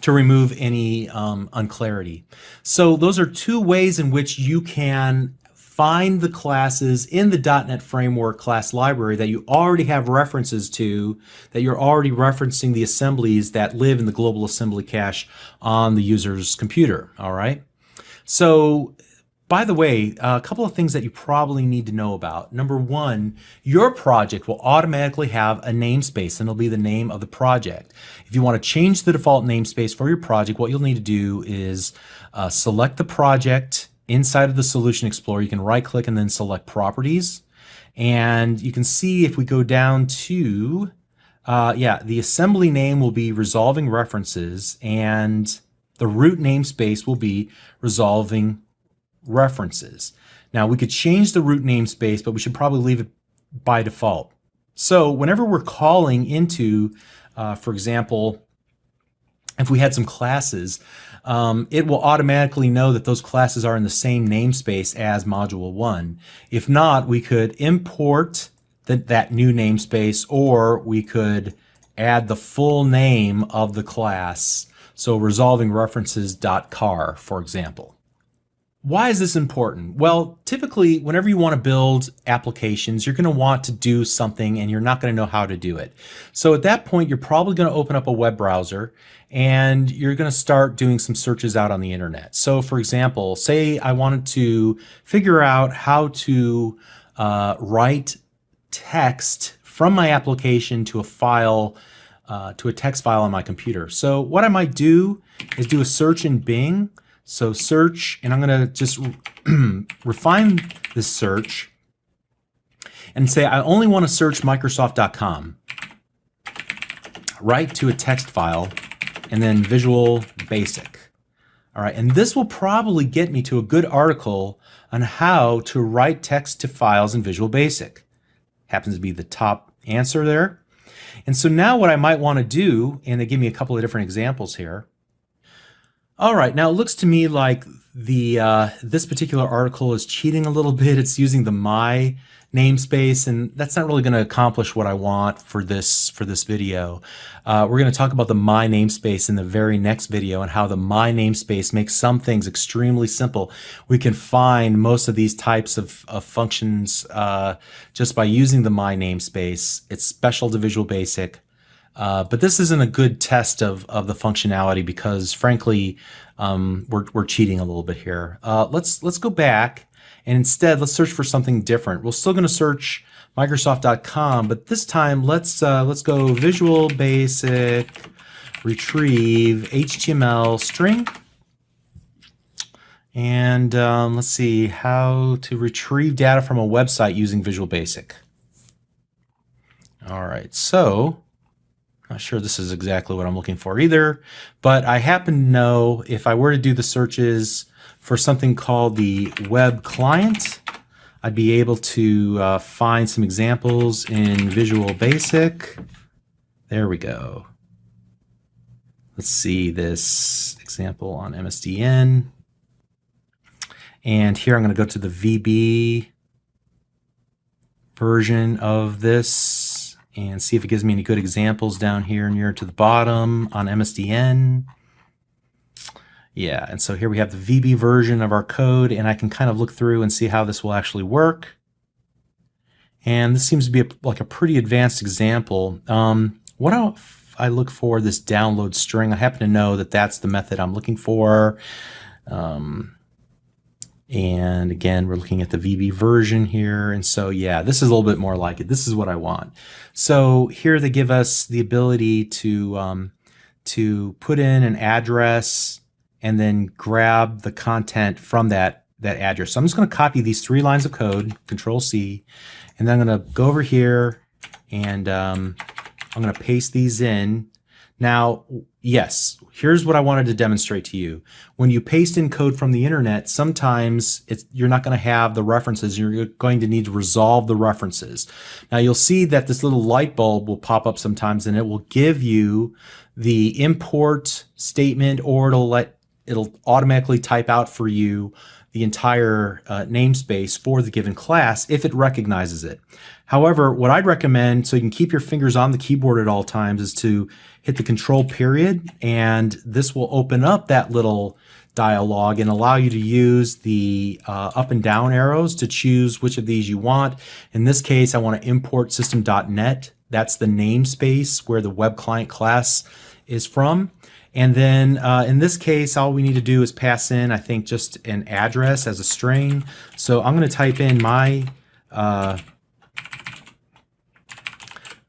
to remove any unclarity. So those are two ways in which you can find the classes in the .NET Framework class library that you already have references to, that you're already referencing the assemblies that live in the global assembly cache on the user's computer, all right? So, by the way, a couple of things that you probably need to know about. Number one, your project will automatically have a namespace, and it'll be the name of the project. If you want to change the default namespace for your project, what you'll need to do is select the project. Inside of the Solution Explorer, you can right-click and then select Properties. And you can see if we go down to, the assembly name will be Resolving References, and the root namespace will be Resolving References. Now, we could change the root namespace, but we should probably leave it by default. So whenever we're calling into, for example, if we had some classes, it will automatically know that those classes are in the same namespace as Module 1. If not, we could import that new namespace, or we could add the full name of the class. So resolving references.car, for example. Why is this important? Well, typically, whenever you want to build applications, you're going to want to do something and you're not going to know how to do it. So at that point, you're probably going to open up a web browser and you're going to start doing some searches out on the internet. So for example, say I wanted to figure out how to write text from my application to a file, to a text file on my computer. So what I might do is do a search in Bing. So search, and I'm going to just refine this search and say I only want to search Microsoft.com. Write to a text file, and then Visual Basic. All right, and this will probably get me to a good article on how to write text to files in Visual Basic. Happens to be the top answer there. And so now what I might want to do, and they give me a couple of different examples here. All right, now it looks to me like this particular article is cheating a little bit. It's using the My Namespace, and that's not really going to accomplish what I want for this video. We're going to talk about the My Namespace in the very next video and how the My Namespace makes some things extremely simple. We can find most of these types of functions just by using the My Namespace. It's special to Visual Basic. But this isn't a good test of the functionality because, frankly, we're cheating a little bit here. Let's go back, and instead let's search for something different. We're still going to search Microsoft.com, but this time let's go Visual Basic retrieve HTML string, and let's see how to retrieve data from a website using Visual Basic. All right, so. Not sure this is exactly what I'm looking for either, but I happen to know if I were to do the searches for something called the web client, I'd be able to find some examples in Visual Basic. There we go. Let's see this example on MSDN. And here I'm going to go to the VB version of this and see if it gives me any good examples down here near to the bottom on MSDN. Yeah, and so here we have the VB version of our code, and I can kind of look through and see how this will actually work. And this seems to be like a pretty advanced example. What if I look for this download string? I happen to know that that's the method I'm looking for. And again, we're looking at the VB version here. And so, yeah, this is a little bit more like it. This is what I want. So here they give us the ability to put in an address and then grab the content from that address. So I'm just going to copy these 3 lines of code, Control C, and then I'm going to go over here and I'm going to paste these in. Now, yes, here's what I wanted to demonstrate to you. When you paste in code from the internet, sometimes you're not going to have the references. You're going to need to resolve the references. Now, you'll see that this little light bulb will pop up sometimes, and it will give you the import statement, or it'll automatically type out for you the entire namespace for the given class if it recognizes it. However, what I'd recommend, so you can keep your fingers on the keyboard at all times, is to hit the Control period, and this will open up that little dialog and allow you to use the up and down arrows to choose which of these you want. In this case, I want to import system.net. That's the namespace where the web client class is from. And then in this case, all we need to do is pass in, I think, just an address as a string. So I'm going to type in my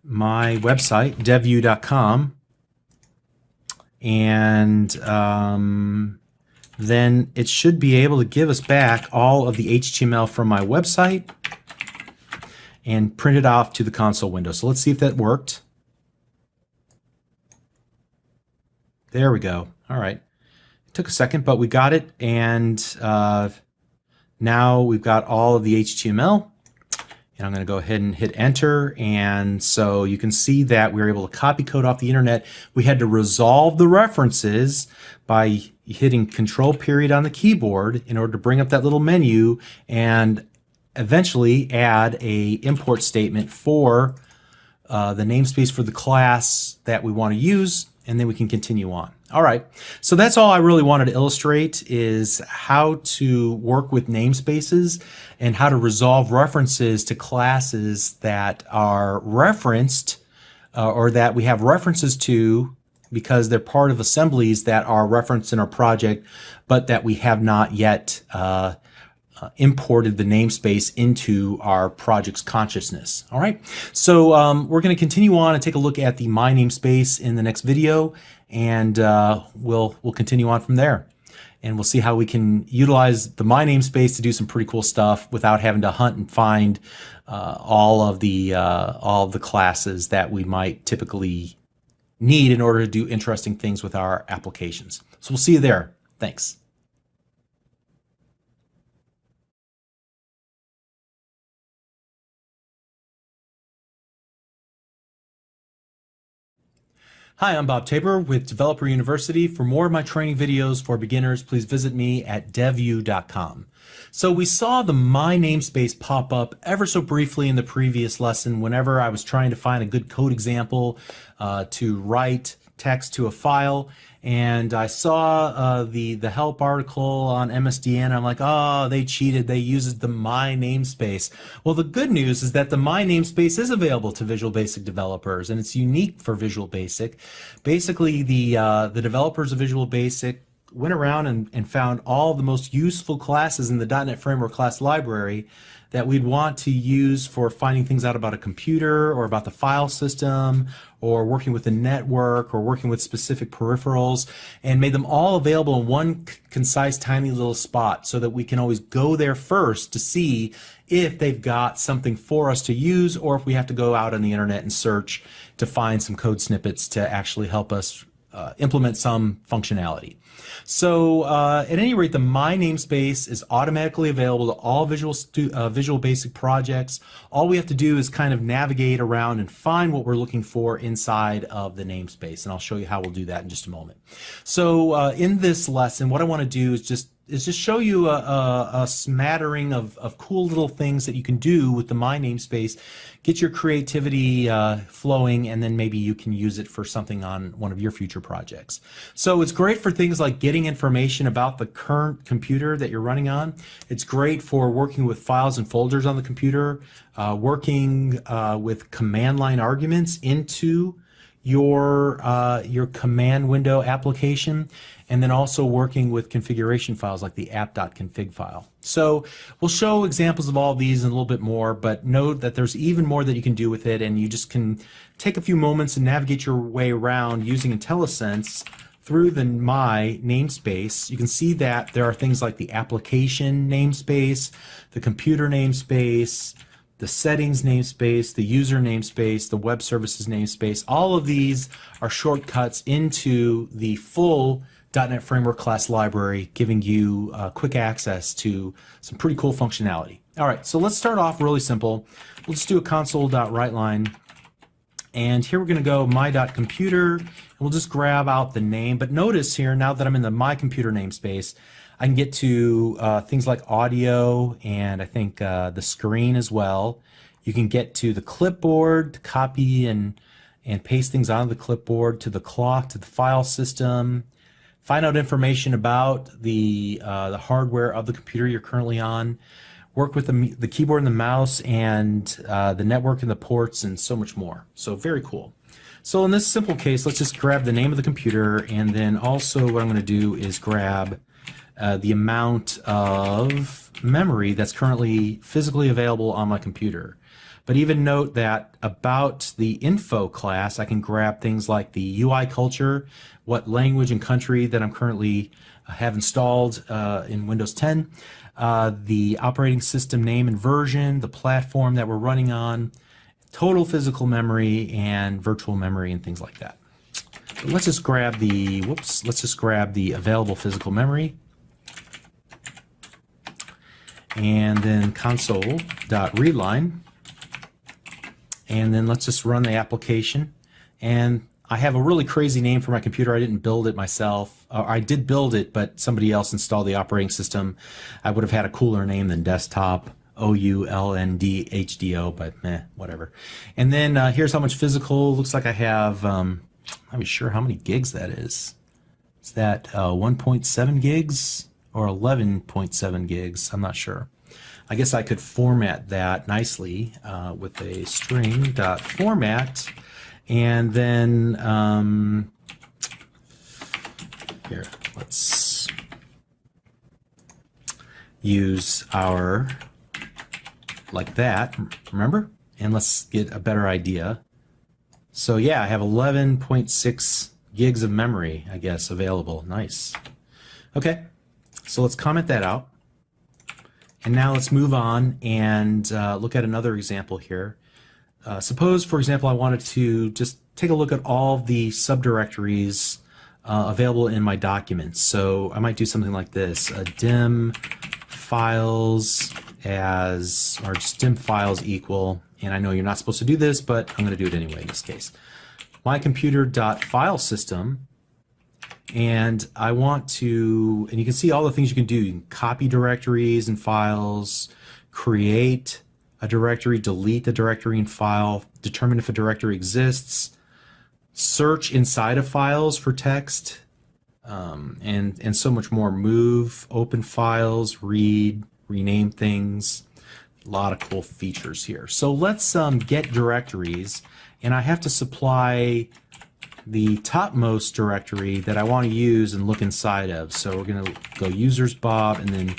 website, devview.com, and then it should be able to give us back all of the HTML from my website and print it off to the console window. So let's see if that worked. There we go. All right. It took a second, but we got it. And now we've got all of the HTML. And I'm going to go ahead and hit enter. And so you can see that we were able to copy code off the internet. We had to resolve the references by hitting Control period on the keyboard in order to bring up that little menu and eventually add a import statement for the namespace for the class that we want to use, and then we can continue on. All right, so that's all I really wanted to illustrate, is how to work with namespaces and how to resolve references to classes that are referenced or that we have references to because they're part of assemblies that are referenced in our project, but that we have not yet imported the namespace into our project's consciousness. All right, so we're going to continue on and take a look at the My Namespace in the next video, and we'll continue on from there. And we'll see how we can utilize the My Namespace to do some pretty cool stuff without having to hunt and find all of the classes that we might typically need in order to do interesting things with our applications. So we'll see you there. Thanks. Hi, I'm Bob Tabor with Developer University. For more of my training videos for beginners, please visit me at devu.com. So we saw the My Namespace pop up ever so briefly in the previous lesson whenever I was trying to find a good code example to write text to a file, and I saw the help article on MSDN. I'm like, oh, they cheated. They used the My Namespace. Well, the good news is that the My Namespace is available to Visual Basic developers, and it's unique for Visual Basic. Basically, the developers of Visual Basic went around and found all the most useful classes in the .NET Framework class library that we'd want to use for finding things out about a computer or about the file system or working with the network or working with specific peripherals, and made them all available in one concise tiny little spot so that we can always go there first to see if they've got something for us to use or if we have to go out on the internet and search to find some code snippets to actually help us implement some functionality. So at any rate, the My Namespace is automatically available to all Visual Basic projects. All we have to do is kind of navigate around and find what we're looking for inside of the namespace, and I'll show you how we'll do that in just a moment. So in this lesson, what I want to do is just show you a smattering of cool little things that you can do with the My Namespace, get your creativity flowing, and then maybe you can use it for something on one of your future projects. So it's great for things like getting information about the current computer that you're running on. It's great for working with files and folders on the computer, working with command line arguments into your command window application, and then also working with configuration files like the app.config file. So we'll show examples of all of these and a little bit more, but note that there's even more that you can do with it, and you just can take a few moments and navigate your way around using IntelliSense through the My Namespace. You can see that there are things like the application namespace, the computer namespace, the settings namespace, the user namespace, the web services namespace. All of these are shortcuts into the full .NET Framework class library, giving you quick access to some pretty cool functionality. All right, so let's start off really simple. We'll just do a console.writeline. And here we're going to go my.computer, and we'll just grab out the name. But notice here, now that I'm in the My Computer namespace, I can get to things like audio and I think the screen as well. You can get to the clipboard to copy and paste things onto the clipboard, to the clock, to the file system, find out information about the hardware of the computer you're currently on, work with the keyboard and the mouse and the network and the ports, and so much more. So very cool. So in this simple case, let's just grab the name of the computer, and then also what I'm going to do is grab the amount of memory that's currently physically available on my computer. But even note that about the info class, I can grab things like the UI culture, what language and country that I'm currently have installed in Windows 10, the operating system name and version, the platform that we're running on, total physical memory and virtual memory and things like that. But let's just grab the available physical memory. And then console.readline, and then let's just run the application. And I have a really crazy name for my computer. I didn't build it myself. I did build it, but somebody else installed the operating system. I would have had a cooler name than desktop, OULNDHDO, but whatever. And then here's how much physical. Looks like I have, I'm not sure how many gigs that is. Is that 1.7 gigs? Or 11.7 gigs, I'm not sure. I guess I could format that nicely with a string.format, and then here, let's use our, like that, remember? And let's get a better idea. So yeah, I have 11.6 gigs of memory, I guess, available. Nice. Okay, so let's comment that out. And now let's move on and look at another example here. Suppose, for example, I wanted to just take a look at all the subdirectories available in my documents. So I might do something like this, dim files as, or just dim files equal, and I know you're not supposed to do this, but I'm going to do it anyway in this case. mycomputer.filesystem, and I want to, and you can see all the things you can do. You can copy directories and files, create a directory, delete the directory and file, determine if a directory exists, search inside of files for text, and so much more. Move, open files, read, rename things. A lot of cool features here. So let's get directories, and I have to supply the topmost directory that I want to use and look inside of. So we're going to go users Bob and then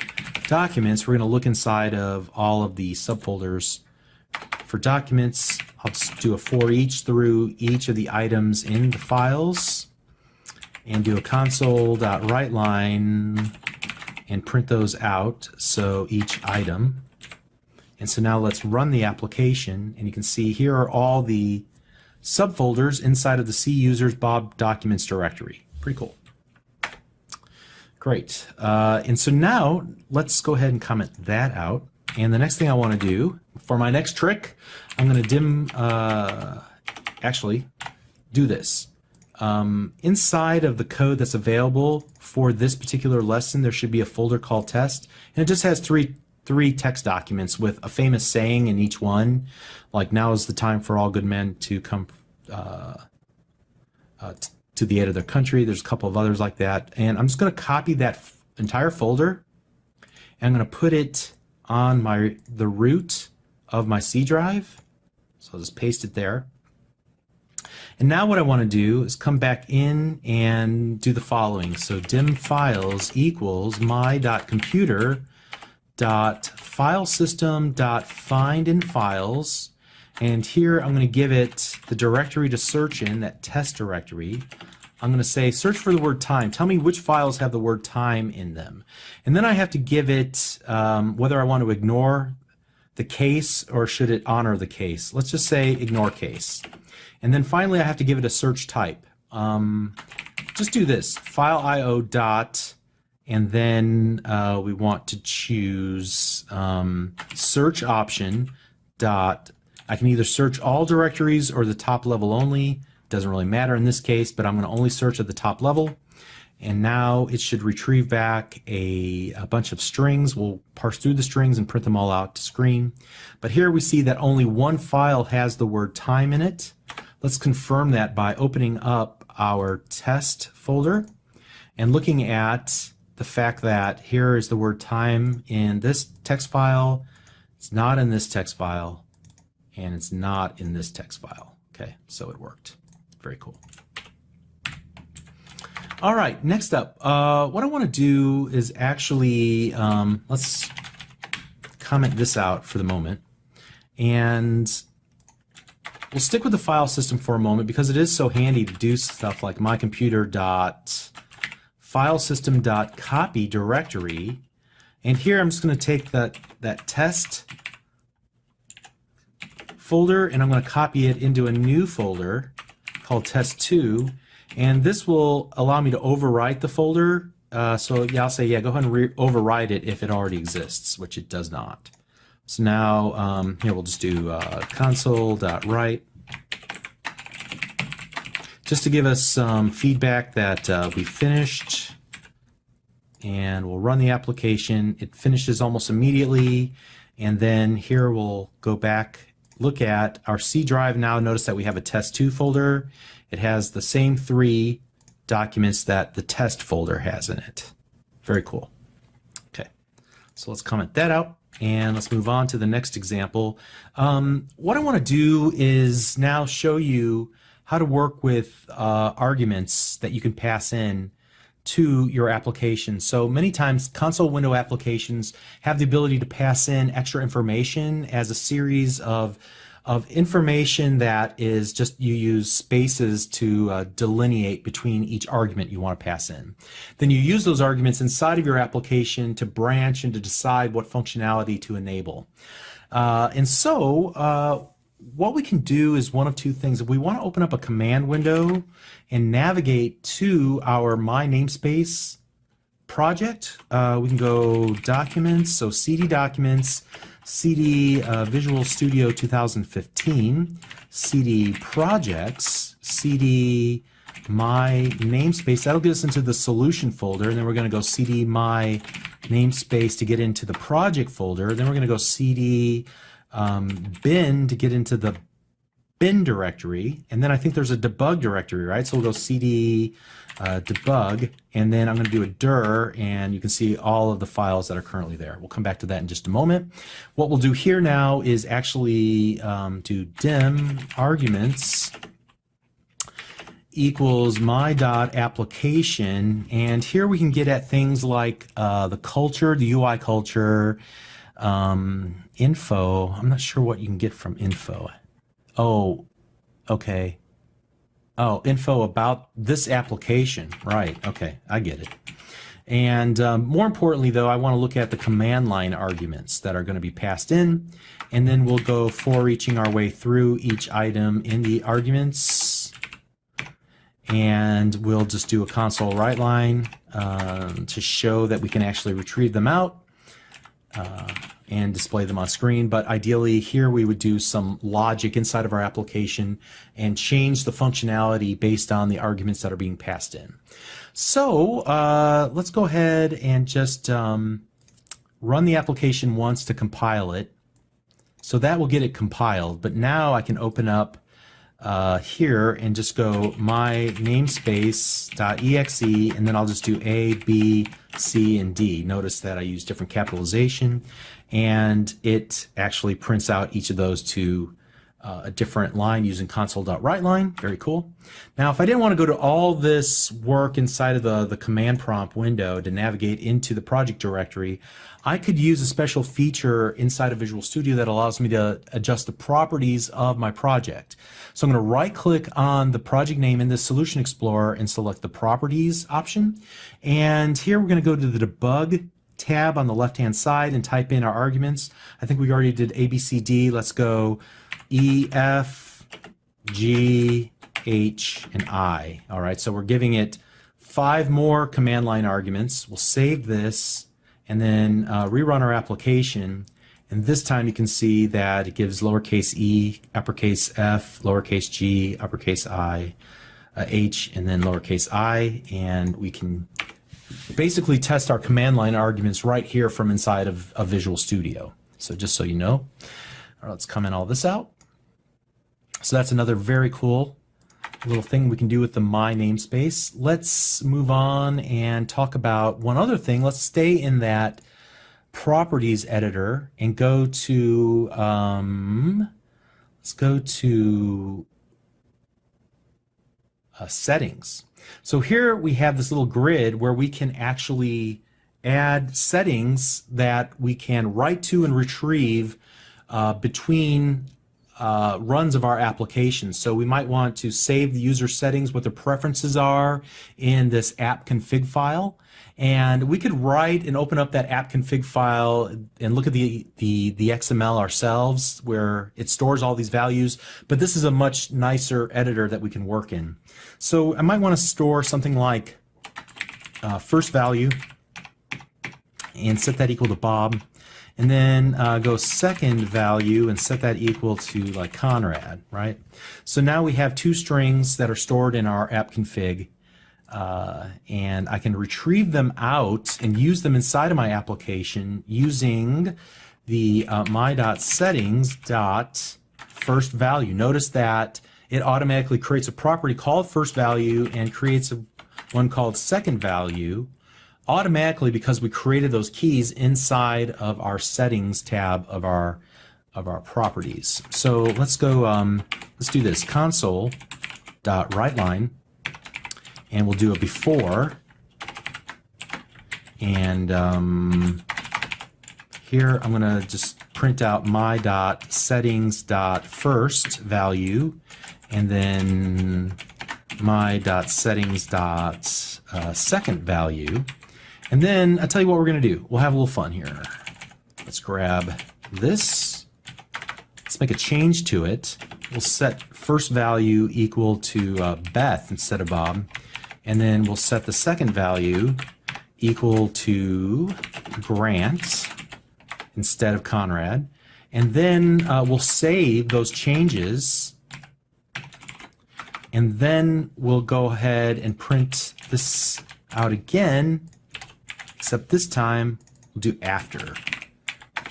documents. We're going to look inside of all of the subfolders. For documents, I'll just do a for each through each of the items in the files and do a console.writeLine and print those out, so each item. And so now let's run the application, and you can see here are all the subfolders inside of the C users Bob documents directory. Pretty cool. Great. And so now let's go ahead and comment that out. And the next thing I want to do for my next trick, I'm going to actually do this. Inside of the code that's available for this particular lesson, there should be a folder called test, and it just has three text documents with a famous saying in each one, like now is the time for all good men to come to the aid of their country. There's a couple of others like that, and I'm just going to copy that entire folder, and I'm going to put it on the root of my C drive. So I'll just paste it there. And now what I want to do is come back in and do the following. So dim files equals my.computer.filesystem.find in files, and here I'm going to give it the directory to search in, that test directory. I'm going to say search for the word time. Tell me which files have the word time in them. And then I have to give it whether I want to ignore the case or should it honor the case. Let's just say ignore case. And then finally I have to give it a search type. Just do this, file IO dot, and then we want to choose search option dot. I can either search all directories or the top level only. Doesn't really matter in this case, but I'm going to only search at the top level. And now it should retrieve back a bunch of strings. We'll parse through the strings and print them all out to screen. But here we see that only one file has the word time in it. Let's confirm that by opening up our test folder and looking at the fact that here is the word time in this text file. It's not in this text file, and it's not in this text file. Okay, so it worked. Very cool. All right, next up, what I want to do is actually, let's comment this out for the moment, and we'll stick with the file system for a moment because it is so handy to do stuff like mycomputer.filesystem.copy directory, and here I'm just going to take that test folder and I'm going to copy it into a new folder called test2. And this will allow me to overwrite the folder. So yeah, I'll say, yeah, go ahead and overwrite it if it already exists, which it does not. So now here we'll just do console.write, just to give us some feedback that we finished. And we'll run the application. It finishes almost immediately. And then here we'll go back, look at our C drive. Now notice that we have a test2 folder. It has the same 3 documents that the test folder has in it. Very cool. Okay, so let's comment that out and let's move on to the next example. What I want to do is now show you how to work with arguments that you can pass in to your application. So many times console window applications have the ability to pass in extra information as a series of information that is just, you use spaces to delineate between each argument you want to pass in. Then you use those arguments inside of your application to branch and to decide what functionality to enable. What we can do is one of two things. If we want to open up a command window and navigate to our My Namespace project, we can go Documents, so CD Documents, CD Visual Studio 2015, CD Projects, CD My Namespace. That'll get us into the solution folder, and then we're going to go CD My Namespace to get into the project folder. Then we're going to go CD bin to get into the bin directory, and then I think there's a debug directory, right? So we'll go CD debug, and then I'm going to do a dir, and you can see all of the files that are currently there. We'll come back to that in just a moment. What we'll do here now is actually do dim arguments equals my.application, and here we can get at things like the culture, the UI culture, info. I'm not sure what you can get from info. Oh, okay. Oh, info about this application. Right. Okay, I get it. And more importantly, though, I want to look at the command line arguments that are going to be passed in, and then we'll go for eaching our way through each item in the arguments, and we'll just do a console write line to show that we can actually retrieve them out and display them on screen. But ideally here we would do some logic inside of our application and change the functionality based on the arguments that are being passed in. So let's go ahead and just run the application once to compile it. So that will get it compiled, but now I can open up here and just go my namespace.exe, and then I'll just do A, B, C, and D. Notice that I use different capitalization, and it actually prints out each of those to a different line using console.writeLine. Very cool. Now, if I didn't want to go to all this work inside of the command prompt window to navigate into the project directory, I could use a special feature inside of Visual Studio that allows me to adjust the properties of my project. So I'm going to right-click on the project name in the Solution Explorer and select the Properties option. And here we're going to go to the Debug tab on the left-hand side and type in our arguments. I think we already did A, B, C, D. Let's go E, F, G, H, and I. All right, so we're giving it 5 more command line arguments. We'll save this and then rerun our application. And this time you can see that it gives lowercase e, uppercase F, lowercase g, uppercase I, H, and then lowercase I. And we can basically test our command line arguments right here from inside of Visual Studio. So just so you know. All right, let's comment all this out. So that's another very cool little thing we can do with the My Namespace. Let's move on and talk about one other thing. Let's stay in that Properties editor and go to Settings. So here we have this little grid where we can actually add settings that we can write to and retrieve between runs of our application. So we might want to save the user settings, what their preferences are in this app config file. And we could write and open up that app config file and look at the XML ourselves where it stores all these values. But this is a much nicer editor that we can work in. So I might want to store something like first value and set that equal to Bob. And then go second value and set that equal to like Conrad, right? So now we have 2 strings that are stored in our app config, and I can retrieve them out and use them inside of my application using the my.settings.firstValue. Notice that it automatically creates a property called first value and creates one called second value automatically because we created those keys inside of our settings tab of our properties. So let's go, let's do this, console.writeLine, and we'll do a before And here I'm going to just print out my.settings.first value, and then my.settings.second value. And then I'll tell you what we're going to do. We'll have a little fun here. Let's grab this. Let's make a change to it. We'll set first value equal to Beth instead of Bob. And then we'll set the second value equal to Grant instead of Conrad. And then we'll save those changes. And then we'll go ahead and print this out again, except this time we'll do after.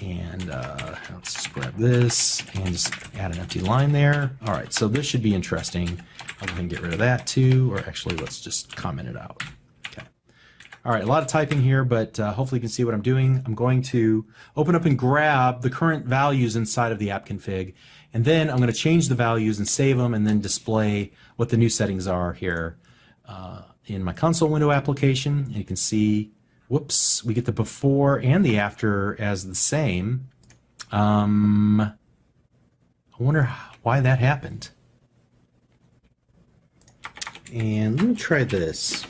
And let's just grab this and just add an empty line there. All right, so this should be interesting. I'll go ahead and get rid of that too, or actually let's just comment it out. Okay. All right, a lot of typing here, but hopefully you can see what I'm doing. I'm going to open up and grab the current values inside of the app config, and then I'm going to change the values and save them, and then display what the new settings are here in my console window application. And you can see, whoops, we get the before and the after as the same. I wonder why that happened. And let me try this.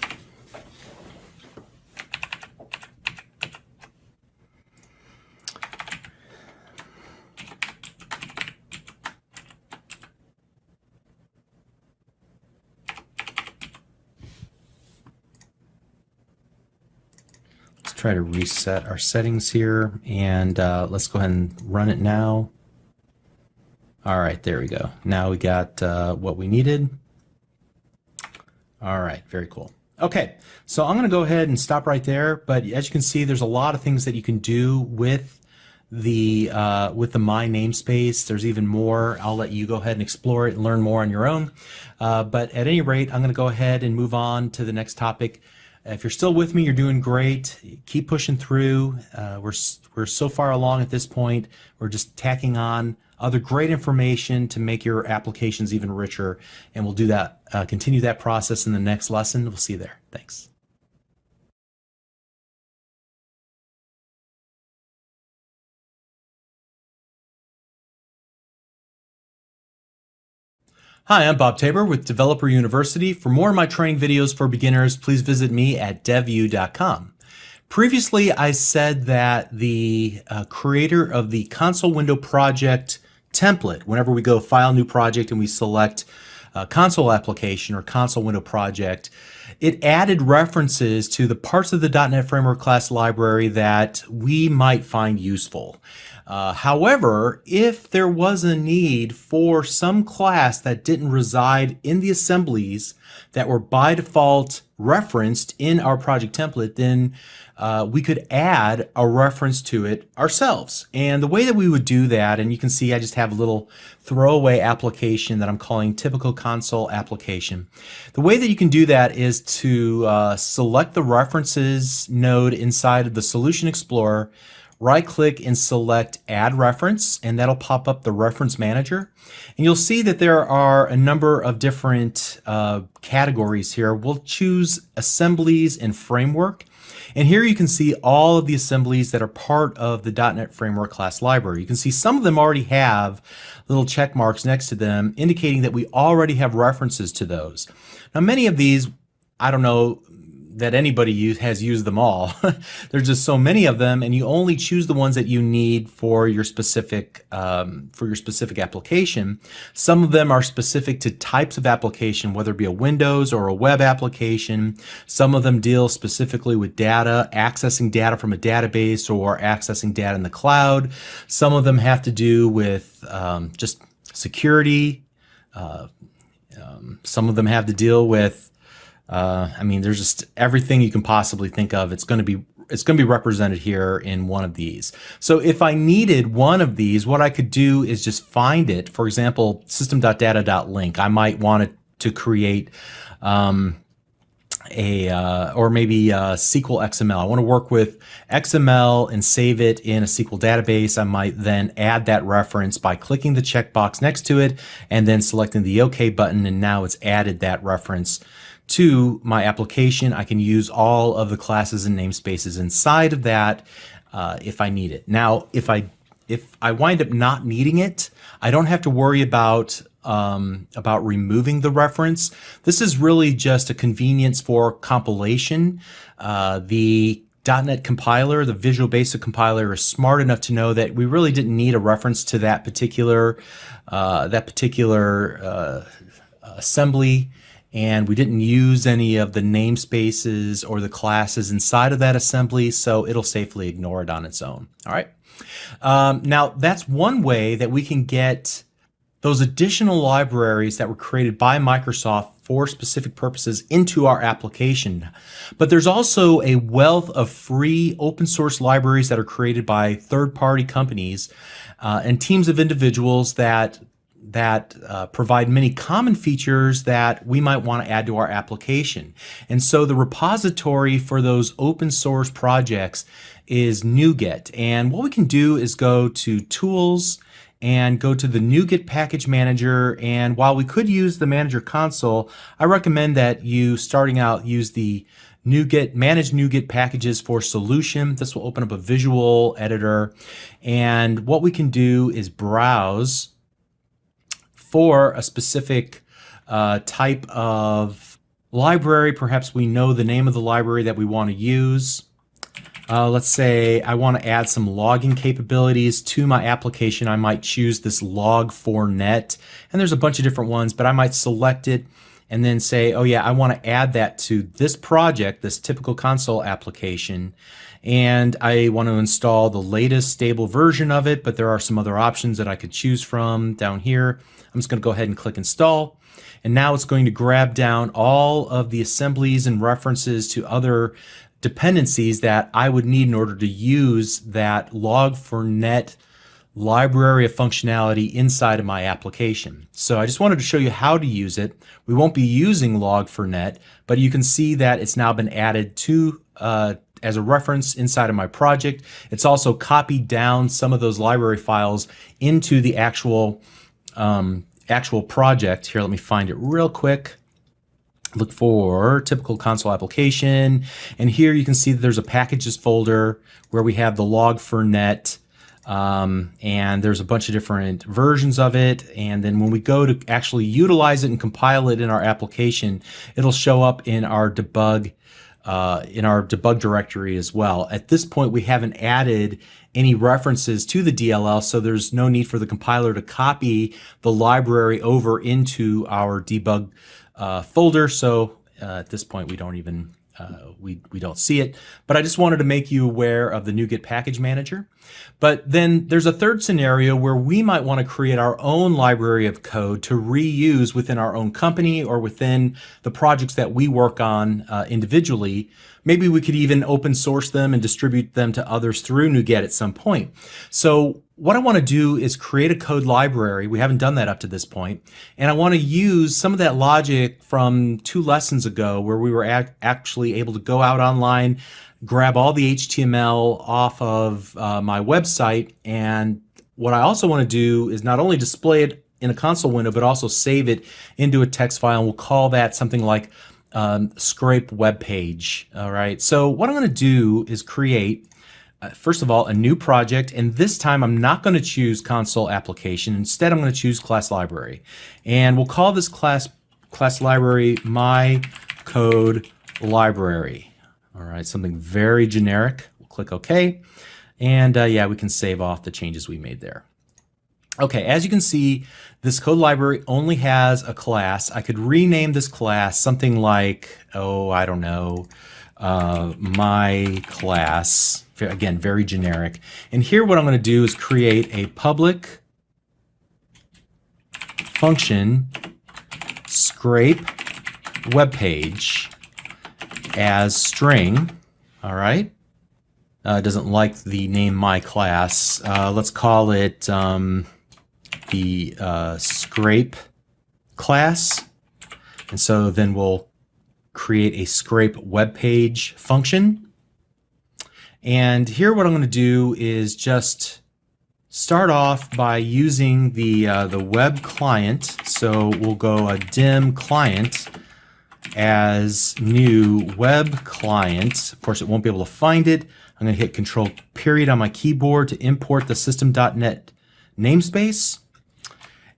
Try to reset our settings here, and let's go ahead and run it now. All right, there we go. Now we got what we needed. All right, very cool. Okay, so I'm going to go ahead and stop right there, but as you can see, there's a lot of things that you can do with the My Namespace. There's even more. I'll let you go ahead and explore it and learn more on your own. But at any rate, I'm going to go ahead and move on to the next topic. If you're still with me, you're doing great. Keep pushing through. We're so far along at this point. We're just tacking on other great information to make your applications even richer. And we'll do that, continue that process in the next lesson. We'll see you there. Thanks. Hi, I'm Bob Tabor with Developer University. For more of my training videos for beginners, please visit me at devu.com. Previously, I said that the creator of the console window project template, whenever we go File, New Project, and we select console application or console window project, it added references to the parts of the .NET Framework class library that we might find useful. However, if there was a need for some class that didn't reside in the assemblies that were by default referenced in our project template, then we could add a reference to it ourselves. And the way that we would do that, and you can see I just have a little throwaway application that I'm calling typical console application. The way that you can do that is to select the references node inside of the Solution Explorer, right-click and select Add Reference, and that'll pop up the Reference Manager. And you'll see that there are a number of different categories here. We'll choose Assemblies and Framework. And here you can see all of the assemblies that are part of the .NET Framework class library. You can see some of them already have little check marks next to them indicating that we already have references to those. Now, many of these, I don't know that anybody has used them all. There's just so many of them, and you only choose the ones that you need for your specific application. Some of them are specific to types of application, whether it be a Windows or a web application. Some of them deal specifically with data, accessing data from a database or accessing data in the cloud. Some of them have to do with just security. Some of them have to deal with I mean, there's just everything you can possibly think of. It's going to be represented here in one of these. So if I needed one of these, what I could do is just find it. For example, system.data.link. I might want it to create or maybe SQL XML. I want to work with XML and save it in a SQL database. I might then add that reference by clicking the checkbox next to it and then selecting the OK button, and now it's added that reference to my application. I can use all of the classes and namespaces inside of that if I need it. Now, if I wind up not needing it, I don't have to worry about removing the reference. This is really just a convenience for compilation. The .NET compiler, the Visual Basic compiler, is smart enough to know that we really didn't need a reference to that particular assembly, and we didn't use any of the namespaces or the classes inside of that assembly, so it'll safely ignore it on its own. All right. Now, that's one way that we can get those additional libraries that were created by Microsoft for specific purposes into our application. But there's also a wealth of free open source libraries that are created by third-party companies and teams of individuals that provide many common features that we might want to add to our application. And so the repository for those open source projects is NuGet. And what we can do is go to Tools and go to the NuGet Package Manager. And while we could use the Manager console, I recommend that you, starting out, use the Manage NuGet Packages for Solution. This will open up a visual editor. And what we can do is browse for a specific type of library. Perhaps we know the name of the library that we want to use. Let's say I want to add some logging capabilities to my application. I might choose this Log4Net, and there's a bunch of different ones, but I might select it and then say, oh yeah, I want to add that to this project, this typical console application, and I want to install the latest stable version of it, but there are some other options that I could choose from down here. I'm just going to go ahead and click install, and now it's going to grab down all of the assemblies and references to other dependencies that I would need in order to use that Log4Net library of functionality inside of my application. So I just wanted to show you how to use it. We won't be using Log4Net, but you can see that it's now been added to as a reference inside of my project. It's also copied down some of those library files into the actual project. Here, let me find it real quick. Look for typical console application, and here you can see that there's a packages folder where we have the Log4Net, and there's a bunch of different versions of it. And then when we go to actually utilize it and compile it in our application, it'll show up in our debug directory as well. At this point, we haven't added any references to the DLL, so there's no need for the compiler to copy the library over into our debug folder. So at this point, we don't even we don't see it. But I just wanted to make you aware of the NuGet Package Manager. But then there's a third scenario where we might want to create our own library of code to reuse within our own company or within the projects that we work on individually. Maybe we could even open source them and distribute them to others through NuGet at some point. So what I want to do is create a code library. We haven't done that up to this point. And I want to use some of that logic from 2 lessons ago where we were actually able to go out online, grab all the HTML off of my website. And what I also want to do is not only display it in a console window, but also save it into a text file. And we'll call that something like scrape web page. All right. So what I'm going to do is create, first of all, a new project. And this time I'm not going to choose console application. Instead, I'm going to choose class library. And we'll call this class library My Code Library. All right. Something very generic. We'll click OK. And yeah, we can save off the changes we made there. Okay, as you can see, this code library only has a class. I could rename this class something like, oh, I don't know, my class. Again, very generic. And here what I'm going to do is create a public function scrape web page as string. All right. It doesn't like the name my class. Let's call it the scrape class. And so then we'll create a scrape web page function. And here what I'm going to do is just start off by using the web client. So we'll go dim client as new web client. Of course, it won't be able to find it. I'm going to hit Control period on my keyboard to import the system.net namespace.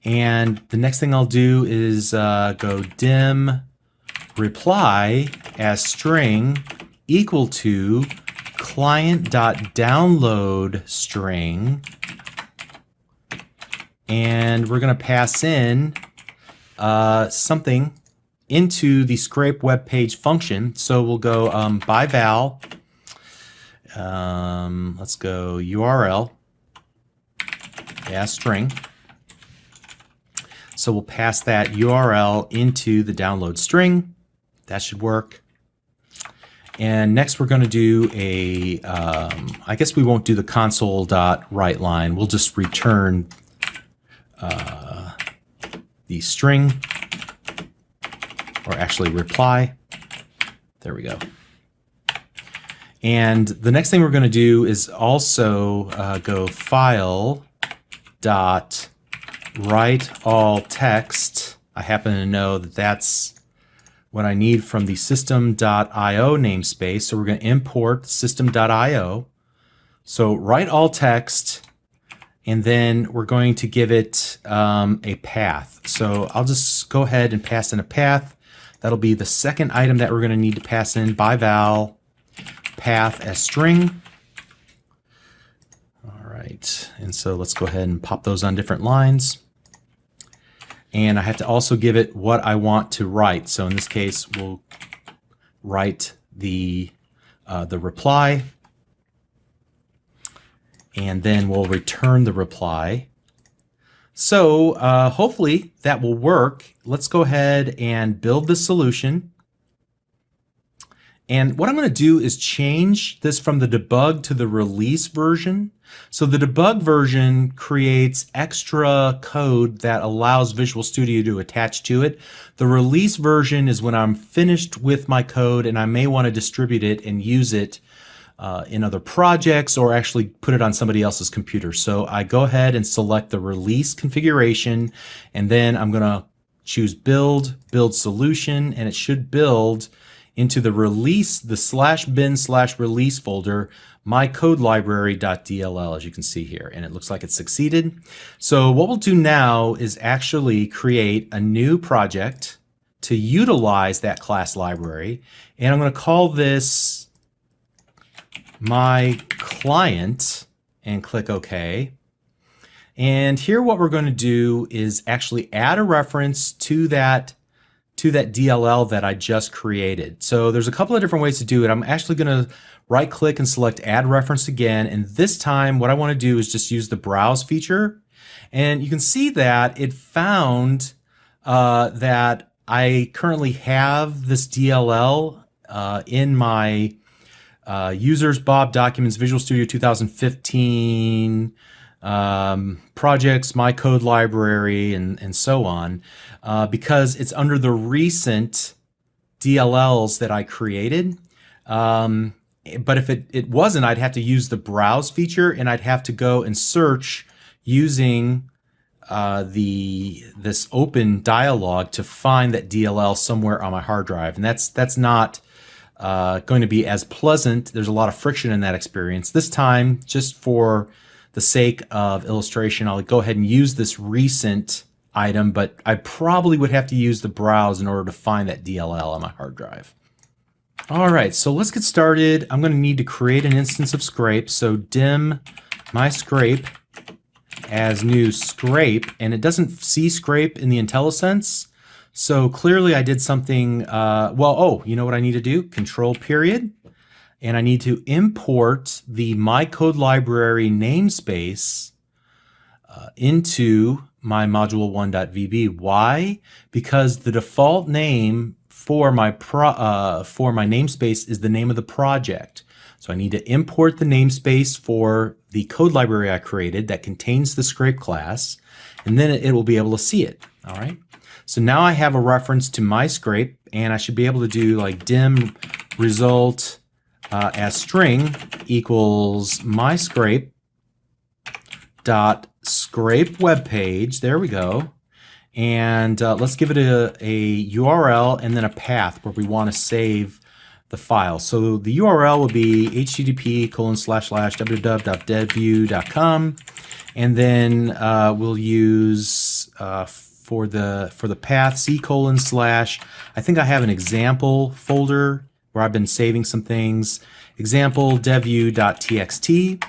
And the next thing I'll do is go dim reply as string equal to client.download string. And we're going to pass in something into the scrape web page function. So we'll go by val. Let's go URL as string. So we'll pass that URL into the download string. That should work. And next we're going to do a, I guess we won't do the console.writeLine. We'll just return the string, or actually reply. There we go. And the next thing we're going to do is also go file dot write all text. I happen to know that that's what I need from the system.io namespace. So we're going to import system.io. So write all text, and then we're going to give it a path. So I'll just go ahead and pass in a path. That'll be the second item that we're going to need to pass in by val path as string. All right, and so let's go ahead and pop those on different lines. And I have to also give it what I want to write. So in this case, we'll write the reply, and then we'll return the reply. So hopefully that will work. Let's go ahead and build the solution. And what I'm going to do is change this from the debug to the release version. So the debug version creates extra code that allows Visual Studio to attach to it. The release version is when I'm finished with my code and I may want to distribute it and use it in other projects, or actually put it on somebody else's computer. So I go ahead and select the release configuration, and then I'm going to choose build solution, and it should build into the release, the /bin/release folder, my code library.dll, as you can see here, and it looks like it's succeeded. So what we'll do now is actually create a new project to utilize that class library, and I'm going to call this my client and click OK. And here what we're going to do is actually add a reference to that DLL that I just created. So there's a couple of different ways to do it. I'm actually going to right click and select add reference again, and this time what I want to do is just use the browse feature, and you can see that it found that I currently have this DLL in my users Bob documents Visual Studio 2015 projects, my code library, and so on, because it's under the recent DLLs that I created. But if it wasn't, I'd have to use the browse feature, and I'd have to go and search using this open dialog to find that DLL somewhere on my hard drive, and that's not going to be as pleasant. There's a lot of friction in that experience. This time, just for the sake of illustration, I'll go ahead and use this recent item, but I probably would have to use the browse in order to find that DLL on my hard drive. All right, so let's get started. I'm going to need to create an instance of scrape. So dim my scrape as new scrape, and it doesn't see scrape in the IntelliSense. So clearly I did something, you know what I need to do? Control period. And I need to import the my code library namespace into my module1.vb. Why? Because the default name for my namespace is the name of the project. So I need to import the namespace for the code library I created that contains the scrape class, and then it will be able to see it. All right. So now I have a reference to my scrape, and I should be able to do like dim result as string equals my scrape dot scrape web page. There we go. And let's give it a URL and then a path where we want to save the file. So the URL will be http://www.devview.com, and then we'll use for the path C:/. I think I have an example folder where I've been saving some things. Example devview.txt,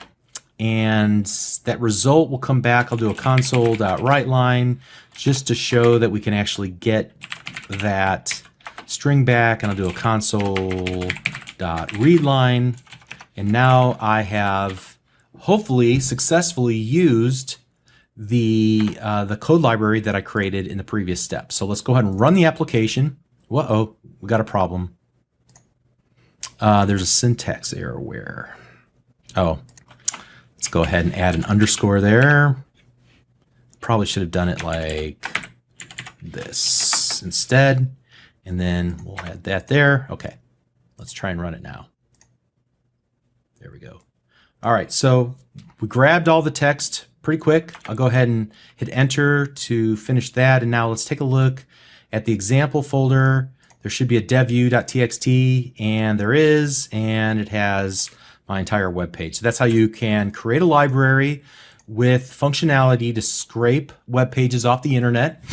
and that result will come back. I'll do a console.writeLine just to show that we can actually get that string back, and I'll do a console.readLine, and now I have hopefully successfully used the code library that I created in the previous step. So let's go ahead and run the application. Whoa, we got a problem. There's a syntax error where, let's go ahead and add an underscore there. Probably should have done it like this instead. And then we'll add that there. Okay, let's try and run it now. There we go. All right, so we grabbed all the text pretty quick. I'll go ahead and hit enter to finish that. And now let's take a look at the example folder. There should be a devview.txt, and there is, and it has my entire web page. So that's how you can create a library with functionality to scrape web pages off the internet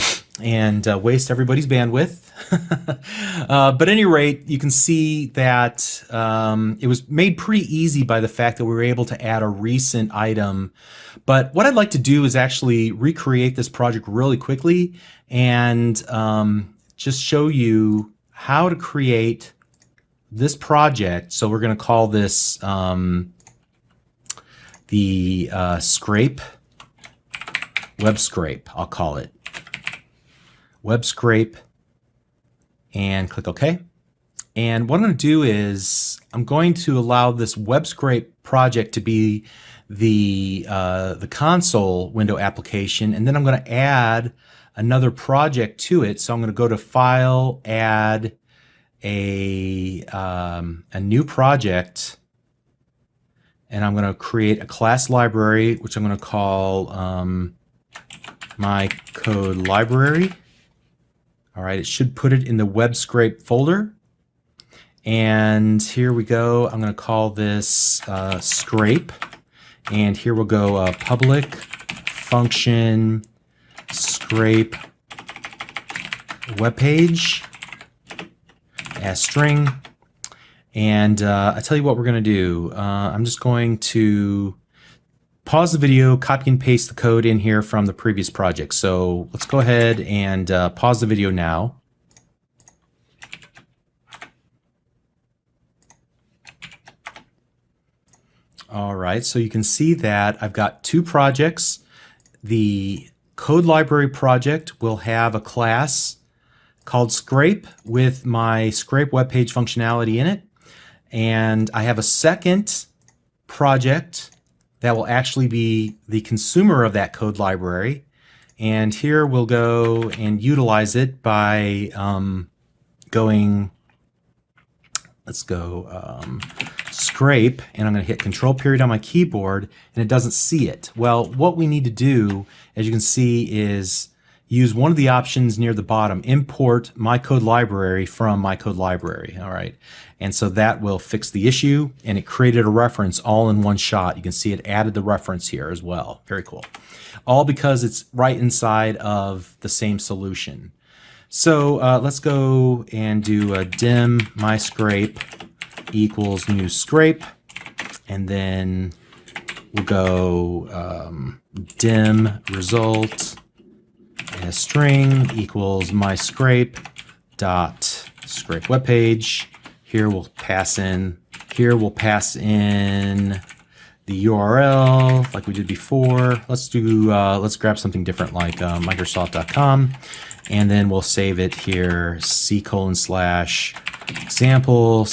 and waste everybody's bandwidth. But at any rate, you can see that it was made pretty easy by the fact that we were able to add a recent item. But what I'd like to do is actually recreate this project really quickly and just show you how to create this project. So we're going to call this the scrape, web scrape, I'll call it. Web scrape, and click OK. And what I'm going to do is I'm going to allow this web scrape project to be the console window application, and then I'm going to add another project to it. So I'm going to go to File, Add a new project, and I'm going to create a class library, which I'm going to call My Code Library. All right, it should put it in the web scrape folder. And here we go. I'm going to call this scrape. And here we'll go public function scrape web page as string. And I tell you what we're going to do. I'm just going to pause the video, copy and paste the code in here from the previous project. So let's go ahead and pause the video now. All right, so you can see that I've got two projects. The code library project will have a class called scrape with my scrape web page functionality in it. And I have a second project that will actually be the consumer of that code library. And here we'll go and utilize it by going, let's go scrape, and I'm going to hit Control period on my keyboard, and it doesn't see it. Well, what we need to do, as you can see, is use one of the options near the bottom, import my code library from my code library. All right. And so that will fix the issue, and it created a reference all in one shot. You can see it added the reference here as well. Very cool. All because it's right inside of the same solution. So let's go and do a dim my scrape equals new scrape, and then we'll go dim result as string equals my scrape dot scrape web page. Here we'll pass in the URL like we did before. Let's grab something different like Microsoft.com, and then we'll save it here C:/example/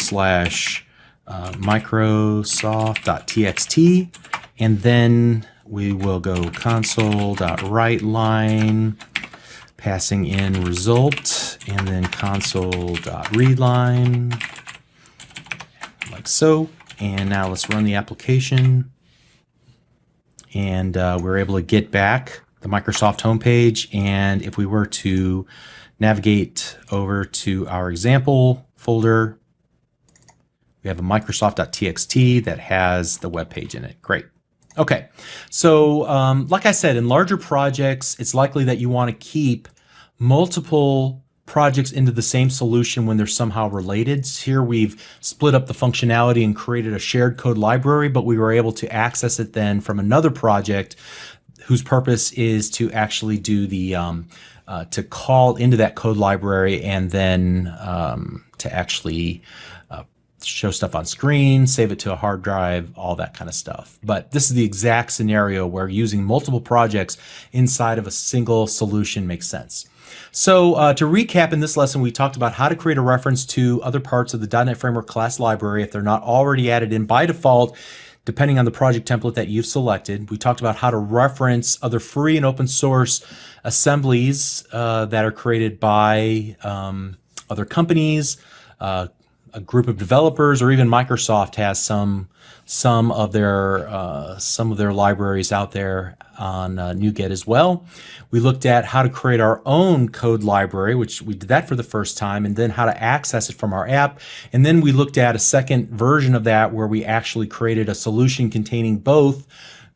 Microsoft.txt, and then we will go console.writeLine, passing in result, and then console.readLine, like so. And now let's run the application, and we're able to get back the Microsoft homepage, and if we were to navigate over to our example folder, we have a Microsoft.txt that has the web page in it. Great. Okay, so like I said, in larger projects, it's likely that you want to keep multiple projects into the same solution when they're somehow related. Here we've split up the functionality and created a shared code library, but we were able to access it then from another project whose purpose is to actually do the to call into that code library and then to actually show stuff on screen, save it to a hard drive, all that kind of stuff. But this is the exact scenario where using multiple projects inside of a single solution makes sense. So to recap, in this lesson, we talked about how to create a reference to other parts of the .NET Framework class library if they're not already added in by default, depending on the project template that you've selected. We talked about how to reference other free and open source assemblies that are created by other companies, a group of developers, or even Microsoft has some of their libraries out there on NuGet as well. We looked at how to create our own code library, which we did that for the first time, and then how to access it from our app. And then we looked at a second version of that where we actually created a solution containing both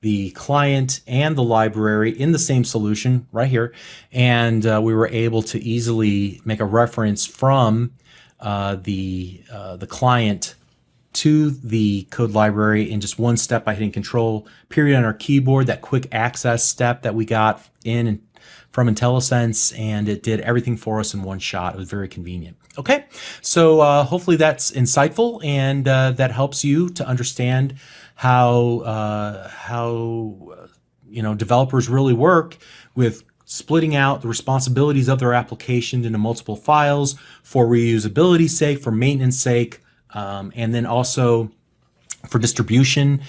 the client and the library in the same solution right here. And we were able to easily make a reference from the client to the code library in just one step by hitting Control period on our keyboard, that quick access step that we got in from IntelliSense, and it did everything for us in one shot. It was very convenient. Okay, so hopefully that's insightful, and that helps you to understand how developers really work with splitting out the responsibilities of their application into multiple files for reusability's sake, for maintenance sake, and then also for distribution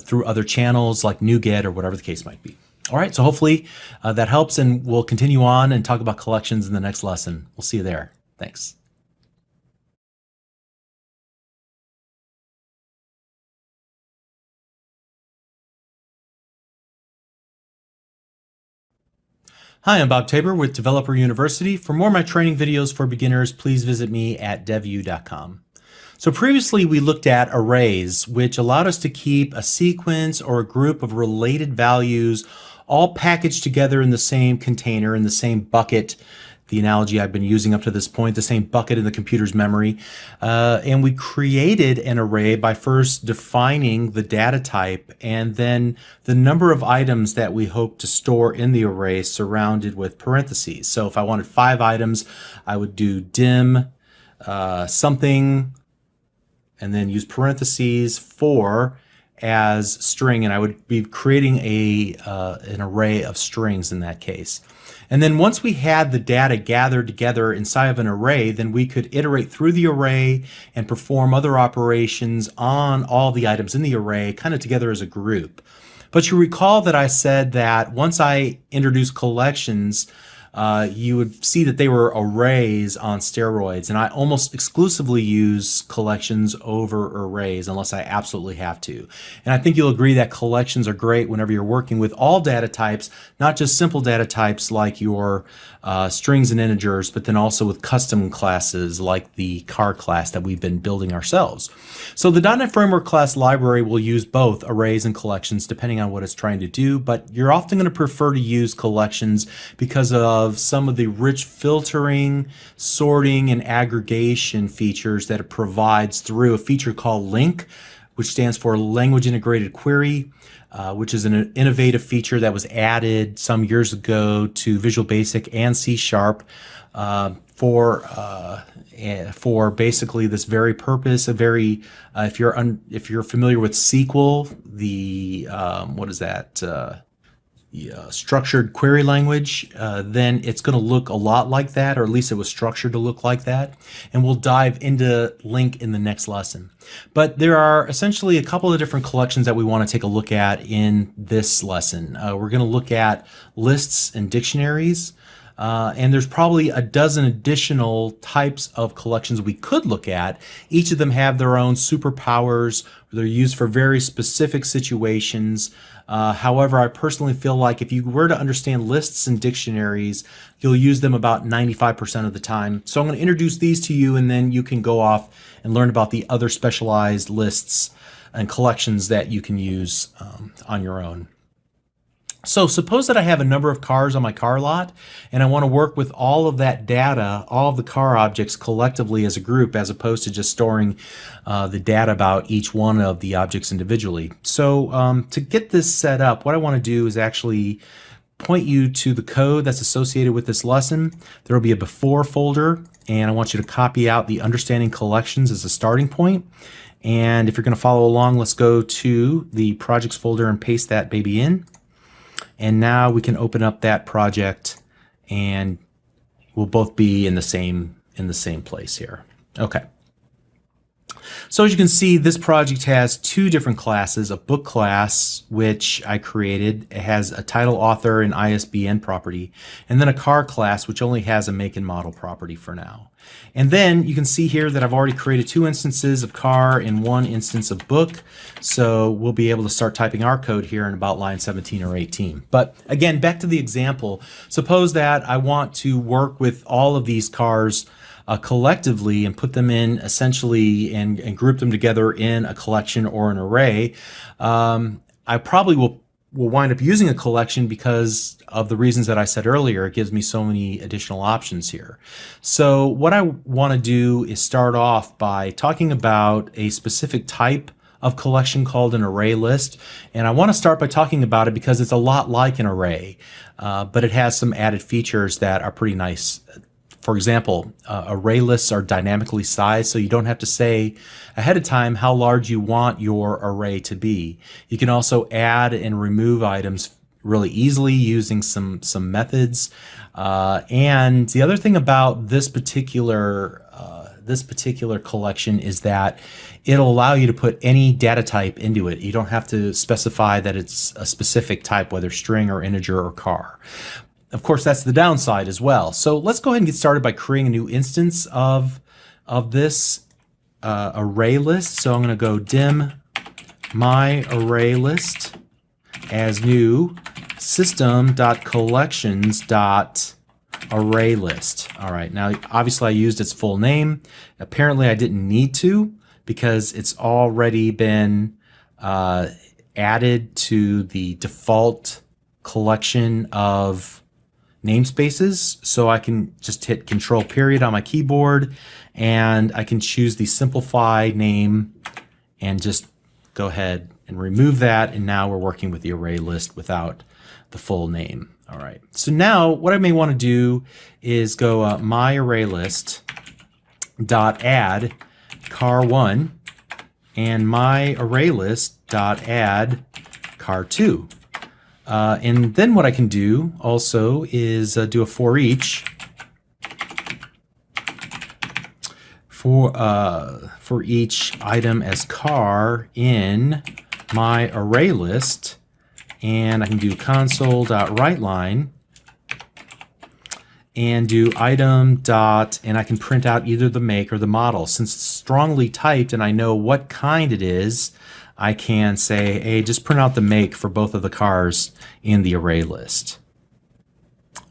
through other channels like NuGet or whatever the case might be. All right, so hopefully that helps, and we'll continue on and talk about collections in the next lesson. We'll see you there. Thanks. Hi, I'm Bob Tabor with Developer University. For more of my training videos for beginners, please visit me at devu.com. So previously we looked at arrays, which allowed us to keep a sequence or a group of related values all packaged together in the same container, in the same bucket, the analogy I've been using up to this point, the same bucket in the computer's memory. And we created an array by first defining the data type and then the number of items that we hope to store in the array surrounded with parentheses. So if I wanted 5 items, I would do dim something and then use parentheses 4 as string, and I would be creating an array of strings in that case. And then once we had the data gathered together inside of an array, then we could iterate through the array and perform other operations on all the items in the array, kind of together as a group. But you recall that I said that once I introduced collections, you would see that they were arrays on steroids, and I almost exclusively use collections over arrays unless I absolutely have to. And I think you'll agree that collections are great whenever you're working with all data types, not just simple data types like your strings and integers, but then also with custom classes like the car class that we've been building ourselves. So the .NET Framework class library will use both arrays and collections depending on what it's trying to do, but you're often going to prefer to use collections because of some of the rich filtering, sorting, and aggregation features that it provides through a feature called LINQ, which stands for Language Integrated Query, which is an innovative feature that was added some years ago to Visual Basic and C# for basically this very purpose. A very if you're familiar with SQL, the structured query language, then it's going to look a lot like that, or at least it was structured to look like that. And we'll dive into LINQ in the next lesson. But there are essentially a couple of different collections that we want to take a look at in this lesson. We're going to look at lists and dictionaries. and there's probably a dozen additional types of collections we could look at. Each of them have their own superpowers. They're used for very specific situations. However, I personally feel like if you were to understand lists and dictionaries, you'll use them about 95% of the time. So I'm going to introduce these to you, and then you can go off and learn about the other specialized lists and collections that you can use on your own. So suppose that I have a number of cars on my car lot, and I want to work with all of that data, all of the car objects collectively as a group, as opposed to just storing the data about each one of the objects individually. So to get this set up, what I want to do is actually point you to the code that's associated with this lesson. There will be a before folder, and I want you to copy out the understanding collections as a starting point. And if you're going to follow along, let's go to the projects folder and paste that baby in. And now we can open up that project, and we'll both be in the same place here. Okay. So as you can see, this project has two different classes: a book class, which I created. It has a title, author, and ISBN property, and then a car class, which only has a make and model property for now. And then you can see here that I've already created two instances of car and one instance of book. So we'll be able to start typing our code here in about line 17 or 18. But again, back to the example. Suppose that I want to work with all of these cars collectively and put them in essentially and group them together in a collection or an array. I probably will wind up using a collection because of the reasons that I said earlier. It gives me so many additional options here. So what I want to do is start off by talking about a specific type of collection called an array list. And I want to start by talking about it because it's a lot like an array, but it has some added features that are pretty nice. For example, array lists are dynamically sized, so you don't have to say ahead of time how large you want your array to be. You can also add and remove items really easily using some methods. And the other thing about this particular collection is that it'll allow you to put any data type into it. You don't have to specify that it's a specific type, whether string or integer or car. Of course, that's the downside as well. So let's go ahead and get started by creating a new instance of this array list. So I'm going to go dim my array list as new system.collections.array list. All right, now obviously I used its full name. Apparently I didn't need to because it's already been added to the default collection of namespaces. So I can just hit Control period on my keyboard, and I can choose the simplify name and just go ahead and remove that. And now we're working with the array list without the full name. All right. So now what I may want to do is go my array list dot add car1 and my array list dot add car2. And then what I can do also is do a for each for each item as car in my array list, and I can do console.writeLine and do item dot, and I can print out either the make or the model. Since it's strongly typed and I know what kind it is, I can say, hey, just print out the make for both of the cars in the array list.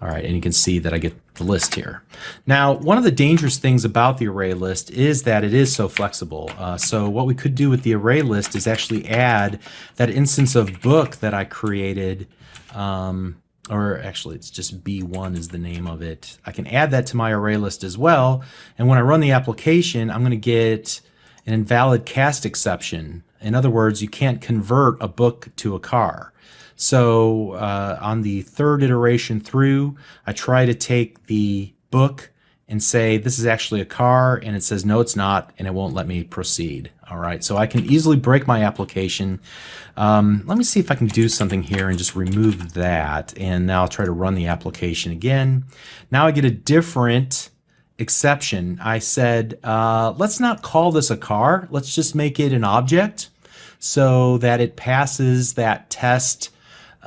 All right, and you can see that I get the list here. Now, one of the dangerous things about the array list is that it is so flexible. So what we could do with the array list is actually add that instance of book that I created, or actually it's just B1 is the name of it. I can add that to my array list as well. And when I run the application, I'm going to get an invalid cast exception. In other words, you can't convert a book to a car. So on the third iteration through, I try to take the book and say this is actually a car, and it says no, it's not, and it won't let me proceed. All right, so I can easily break my application. Let me see if I can do something here and just remove that, and now I'll try to run the application again. Now I get a different exception. I said, let's not call this a car. Let's just make it an object so that it passes that test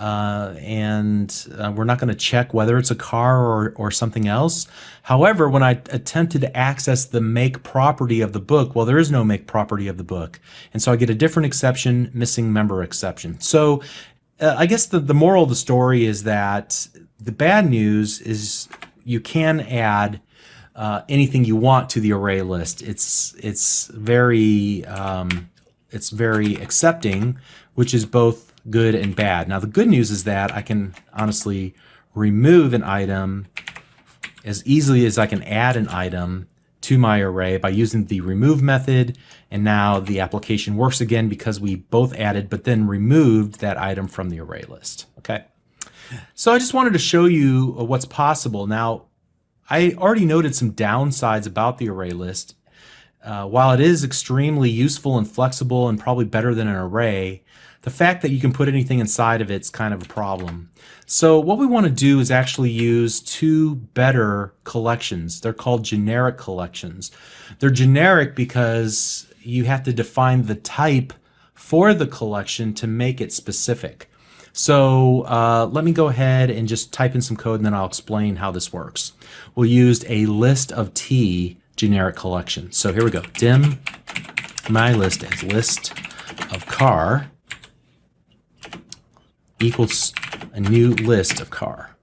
we're not going to check whether it's a car or something else. However, when I attempted to access the make property of the book, well, there is no make property of the book. And so I get a different exception, missing member exception. So I guess the moral of the story is that the bad news is you can add anything you want to the array list. It's very accepting, which is both good and bad. Now the good news is that I can honestly remove an item as easily as I can add an item to my array by using the remove method, and now the application works again because we both added but then removed that item from the array list. Okay, so I just wanted to show you what's possible. Now I already noted some downsides about the array list. While it is extremely useful and flexible and probably better than an array, the fact that you can put anything inside of it's kind of a problem. So what we want to do is actually use two better collections. They're called generic collections. They're generic because you have to define the type for the collection to make it specific. So let me go ahead and just type in some code and then I'll explain how this works. We'll use a list of T generic collection. So here we go. Dim my list as list of car equals a new list of car.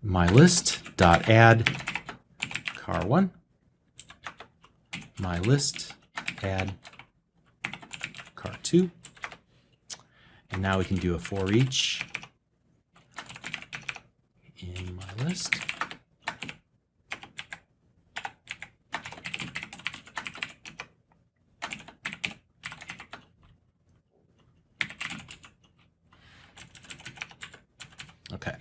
My list dot add car1. My list add car2. And now we can do a for each in my list. Okay,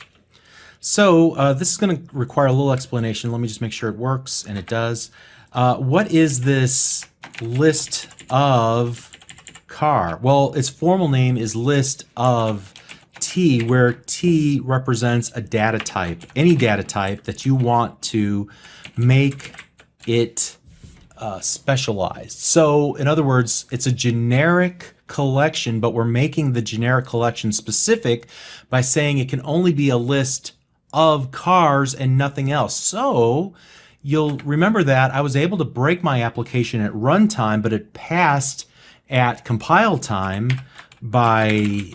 so this is going to require a little explanation. Let me just make sure it works, and it does. What is this list of car? Well, its formal name is list of T, where T represents a data type, any data type that you want to make it specialized. So in other words, it's a generic collection, but we're making the generic collection specific by saying it can only be a list of cars and nothing else. So you'll remember that I was able to break my application at runtime, but it passed at compile time by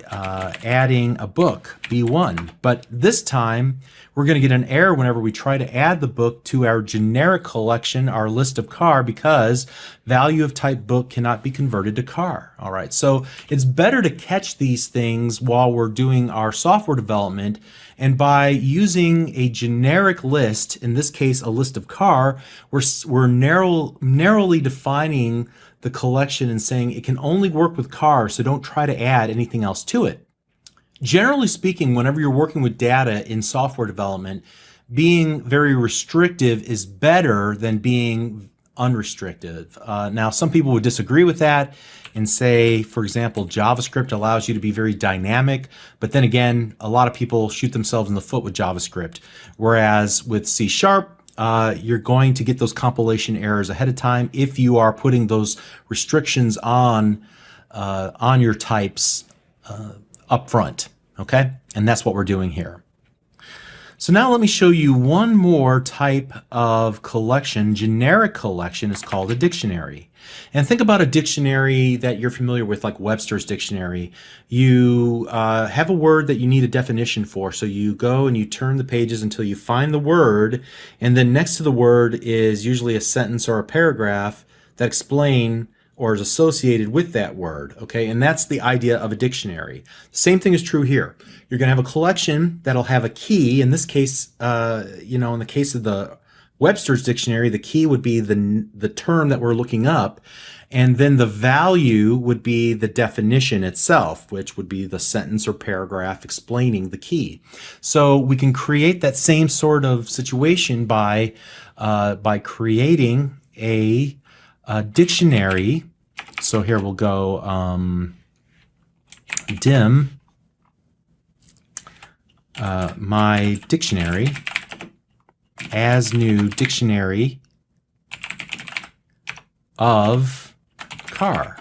adding a book, B1. But this time we're going to get an error whenever we try to add the book to our generic collection, our list of car, because value of type book cannot be converted to car. All right, so it's better to catch these things while we're doing our software development, and by using a generic list, in this case a list of car, we're narrowly defining the collection and saying it can only work with car, so don't try to add anything else to it. Generally speaking, whenever you're working with data in software development, being very restrictive is better than being unrestrictive. Now, some people would disagree with that and say, for example, JavaScript allows you to be very dynamic, but then again, a lot of people shoot themselves in the foot with JavaScript. Whereas with C#, you're going to get those compilation errors ahead of time if you are putting those restrictions on your types up front, okay? And that's what we're doing here. So now let me show you one more type of collection. Generic collection is called a dictionary. And think about a dictionary that you're familiar with, like Webster's dictionary. You have a word that you need a definition for, so you go and you turn the pages until you find the word, and then next to the word is usually a sentence or a paragraph that explain or is associated with that word, okay? And that's the idea of a dictionary. The same thing is true here. You're going to have a collection that'll have a key. In this case, in the case of the Webster's dictionary, the key would be the term that we're looking up, and then the value would be the definition itself, which would be the sentence or paragraph explaining the key. So we can create that same sort of situation by creating a dictionary. So here we'll go dim my dictionary as new dictionary of car.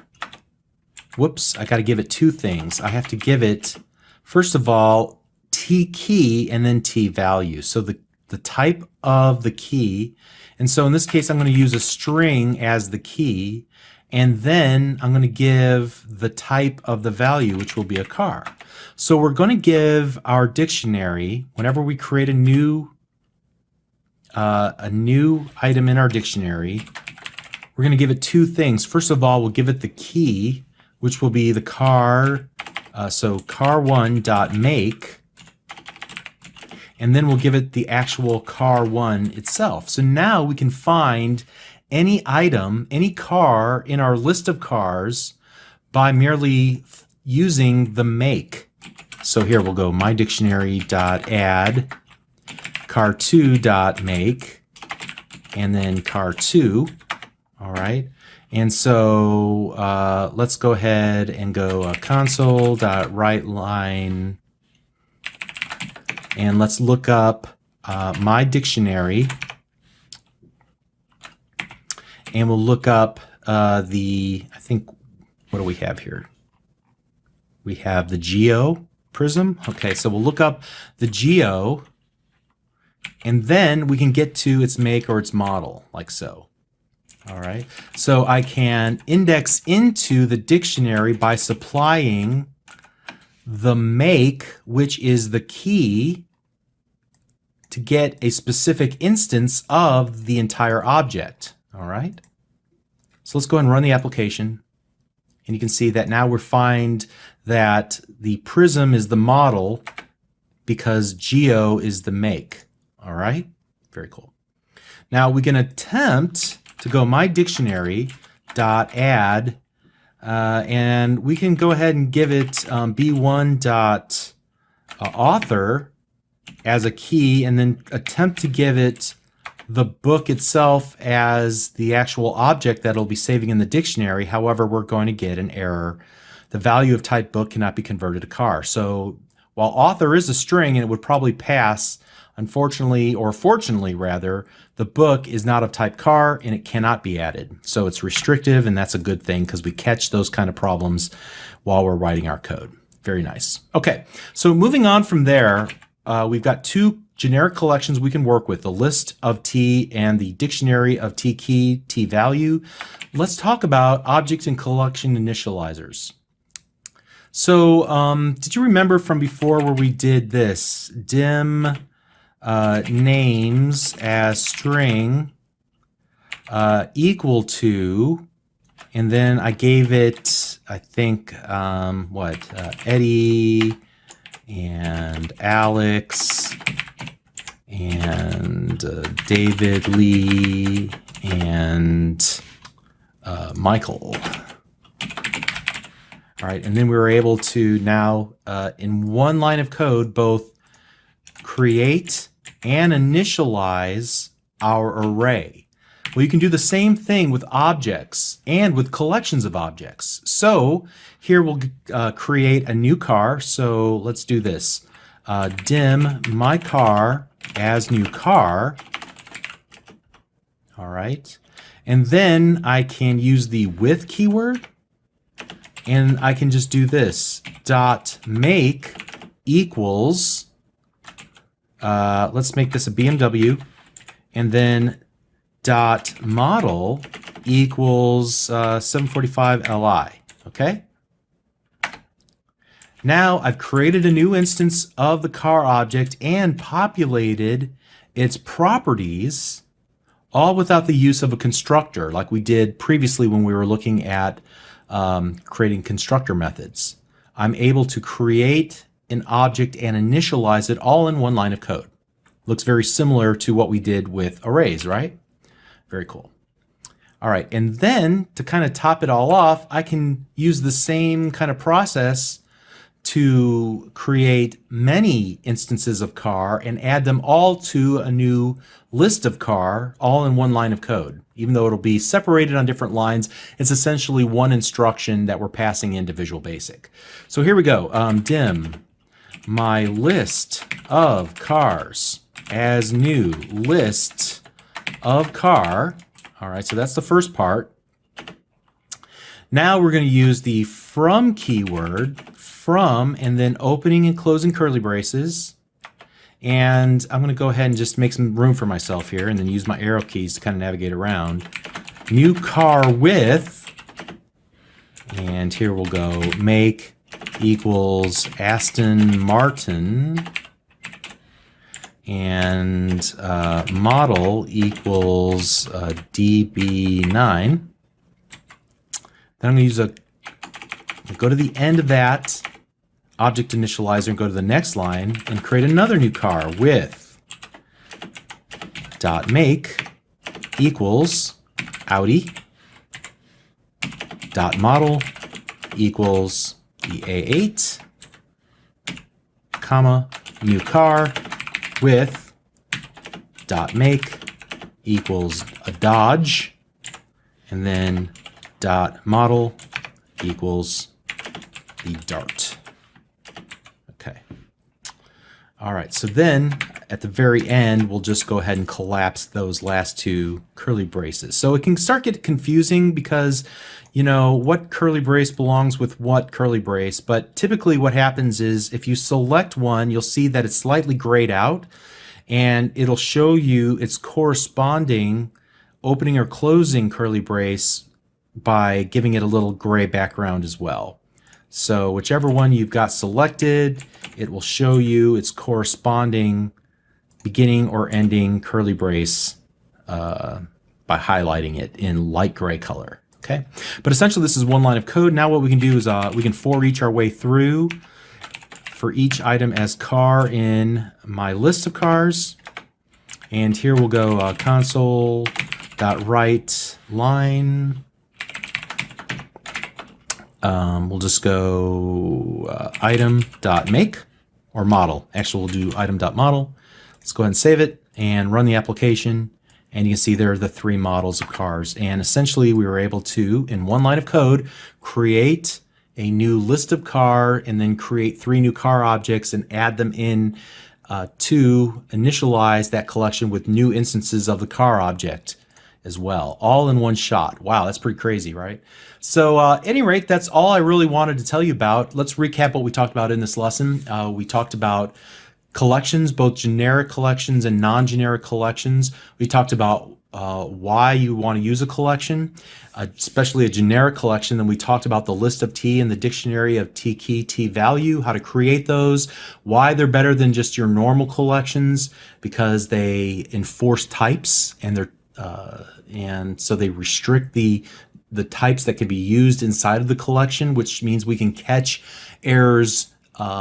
whoops, I got to give it two things. I have to give it, first of all, T key and then T value. So the type of the key. And so in this case, I'm going to use a string as the key. And then I'm going to give the type of the value, which will be a car. So we're going to give our dictionary, whenever we create a new item in our dictionary, we're going to give it two things. First of all, we'll give it the key, which will be the car, so car1.make, and then we'll give it the actual car1 itself. So now we can find any item, any car in our list of cars by merely using the make. So here we'll go mydictionary.add car2.make and then car2. All right. And so let's go ahead and go console.writeLine, and let's look up my dictionary, and we'll look up I think, what do we have here? We have the geo prism. Okay, so we'll look up the geo, and then we can get to its make or its model, like so. All right, so I can index into the dictionary by supplying the make, which is the key, to get a specific instance of the entire object. All right, so let's go ahead and run the application, and you can see that now we find that the prism is the model because geo is the make. All right, very cool. Now we can attempt to go mydictionary.add, and we can go ahead and give it b1.author as a key, and then attempt to give it the book itself as the actual object that it'll be saving in the dictionary. However, we're going to get an error. The value of type book cannot be converted to car. So while author is a string and it would probably pass, unfortunately, or fortunately rather, the book is not of type car and it cannot be added. So it's restrictive, and that's a good thing because we catch those kind of problems while we're writing our code. Very nice. Okay, so moving on from there, we've got two generic collections we can work with, the list of T and the dictionary of T key, T value. Let's talk about object and collection initializers. So did you remember from before where we did this? Dim names as string equal to, and then I gave it, I think, Eddie and Alex and David, Lee, and Michael. All right, and then we were able to now, in one line of code, both create and initialize our array. Well, you can do the same thing with objects and with collections of objects. So here we'll create a new car. So let's do this. Dim my car as new car. All right. And then I can use the with keyword, and I can just do this. Dot make equals, let's make this a BMW, and then dot model equals 745 Li. Okay. Now I've created a new instance of the car object and populated its properties, all without the use of a constructor like we did previously when we were looking at creating constructor methods. I'm able to create an object and initialize it all in one line of code. Looks very similar to what we did with arrays, right? Very cool. All right, and then to kind of top it all off, I can use the same kind of process to create many instances of car and add them all to a new list of car, all in one line of code. Even though it'll be separated on different lines, it's essentially one instruction that we're passing into Visual Basic. So here we go. Dim my list of cars as new list of car. All right, so that's the first part. Now we're going to use the from keyword, from, and then opening and closing curly braces. And I'm going to go ahead and just make some room for myself here and then use my arrow keys to kind of navigate around. New car with, and here we'll go, make equals Aston Martin, and model equals DB9. Then I'm going to go to the end of that object initializer and go to the next line and create another new car with dot make equals Audi dot model equals the A8, comma, new car with dot make equals a Dodge, and then dot model equals the Dart. Okay. All right, so then at the very end, we'll just go ahead and collapse those last two curly braces. So it can start getting confusing because, you know, what curly brace belongs with what curly brace, but typically what happens is if you select one, you'll see that it's slightly grayed out, and it'll show you its corresponding opening or closing curly brace by giving it a little gray background as well. So whichever one you've got selected, it will show you its corresponding beginning or ending curly brace by highlighting it in light gray color. Okay, but essentially this is one line of code. Now what we can do is we can for each our way through for each item as car in my list of cars. And here we'll go console.write line. We'll just go item.make or model. Actually, we'll do item.model. Let's go ahead and save it and run the application. And you can see there are the three models of cars. And essentially, we were able to, in one line of code, create a new list of car and then create three new car objects and add them in to initialize that collection with new instances of the car object as well, all in one shot. Wow, that's pretty crazy, right? So at any rate, that's all I really wanted to tell you about. Let's recap what we talked about in this lesson. We talked about collections, both generic collections and non-generic collections. We talked about why you want to use a collection, especially a generic collection. Then we talked about the list of T and the dictionary of T key, T value, how to create those, why they're better than just your normal collections, because they enforce types and so they restrict the types that can be used inside of the collection, which means we can catch errors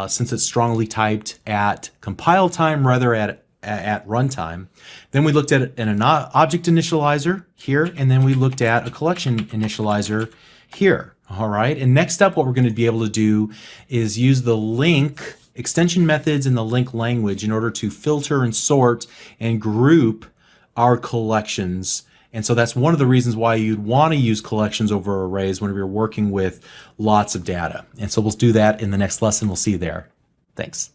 since it's strongly typed at compile time rather at runtime. Then we looked at an object initializer here, and then we looked at a collection initializer here. All right, and next up what we're going to be able to do is use the LINQ extension methods in the LINQ language in order to filter and sort and group our collections. And so that's one of the reasons why you'd want to use collections over arrays whenever you're working with lots of data. And so we'll do that in the next lesson. We'll see you there. Thanks.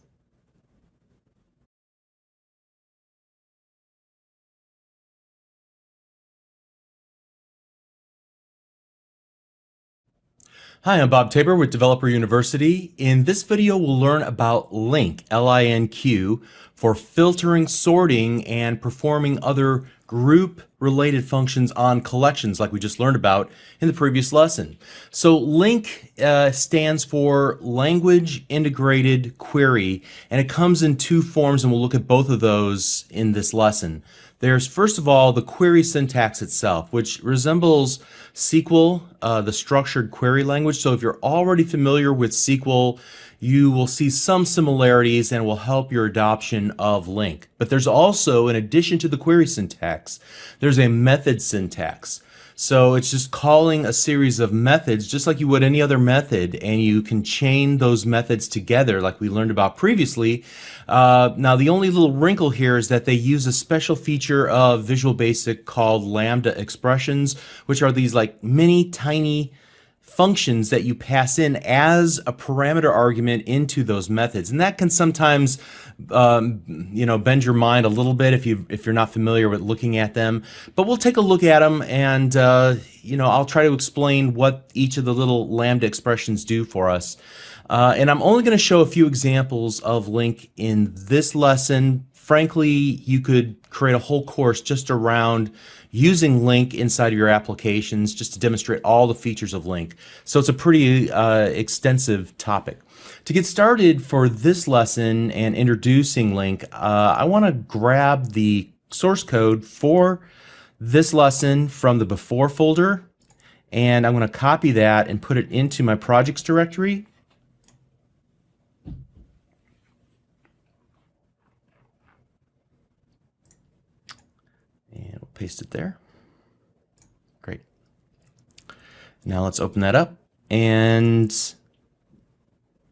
Hi, I'm Bob Tabor with Developer University. In this video, we'll learn about LINQ, L-I-N-Q, for filtering, sorting, and performing other group-related functions on collections like we just learned about in the previous lesson. So LINQ stands for Language Integrated Query, and it comes in two forms, and we'll look at both of those in this lesson. There's, first of all, the query syntax itself, which resembles SQL, the structured query language. So if you're already familiar with SQL, you will see some similarities and will help your adoption of LINQ. But there's also, in addition to the query syntax, there's a method syntax. So it's just calling a series of methods just like you would any other method, and you can chain those methods together like we learned about previously. Now the only little wrinkle here is that they use a special feature of Visual Basic called lambda expressions, which are these like mini tiny functions that you pass in as a parameter argument into those methods, and that can sometimes bend your mind a little bit if you're not familiar with looking at them. But we'll take a look at them, and I'll try to explain what each of the little lambda expressions do for us. And I'm only going to show a few examples of LINQ in this lesson. Frankly, you could create a whole course just around using LINQ inside of your applications just to demonstrate all the features of LINQ. So it's a pretty extensive topic. To get started for this lesson and introducing LINQ, I want to grab the source code for this lesson from the before folder, and I'm going to copy that and put it into my projects directory. And we'll paste it there. Great. Now let's open that up, and if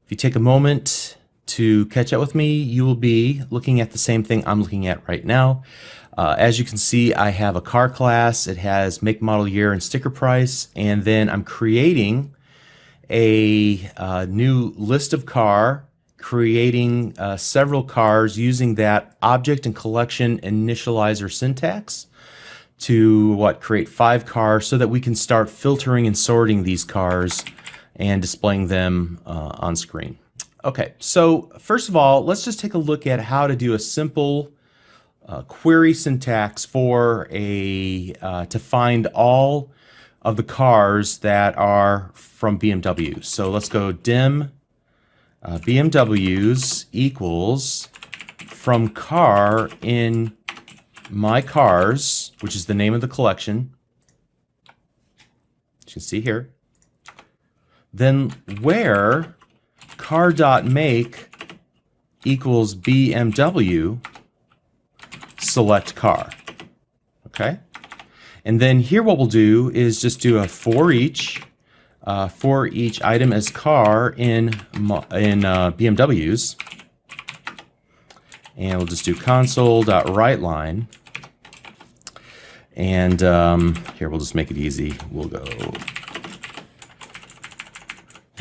you take a moment to catch up with me, you will be looking at the same thing I'm looking at right now. As you can see, I have a car class. It has make, model, year, and sticker price, and then I'm creating a new list of car, creating several cars using that object and collection initializer syntax to create 5 cars so that we can start filtering and sorting these cars and displaying them on screen. Okay, so first of all, let's just take a look at how to do a simple query syntax for to find all of the cars that are from BMW. So let's go dim BMWs equals from car in my cars, which is the name of the collection. You can see here. Then where car.make equals BMW, select car. Okay? And then here what we'll do is just do a for each item as car in BMWs. And we'll just do console.writeLine. And here we'll just make it easy. We'll go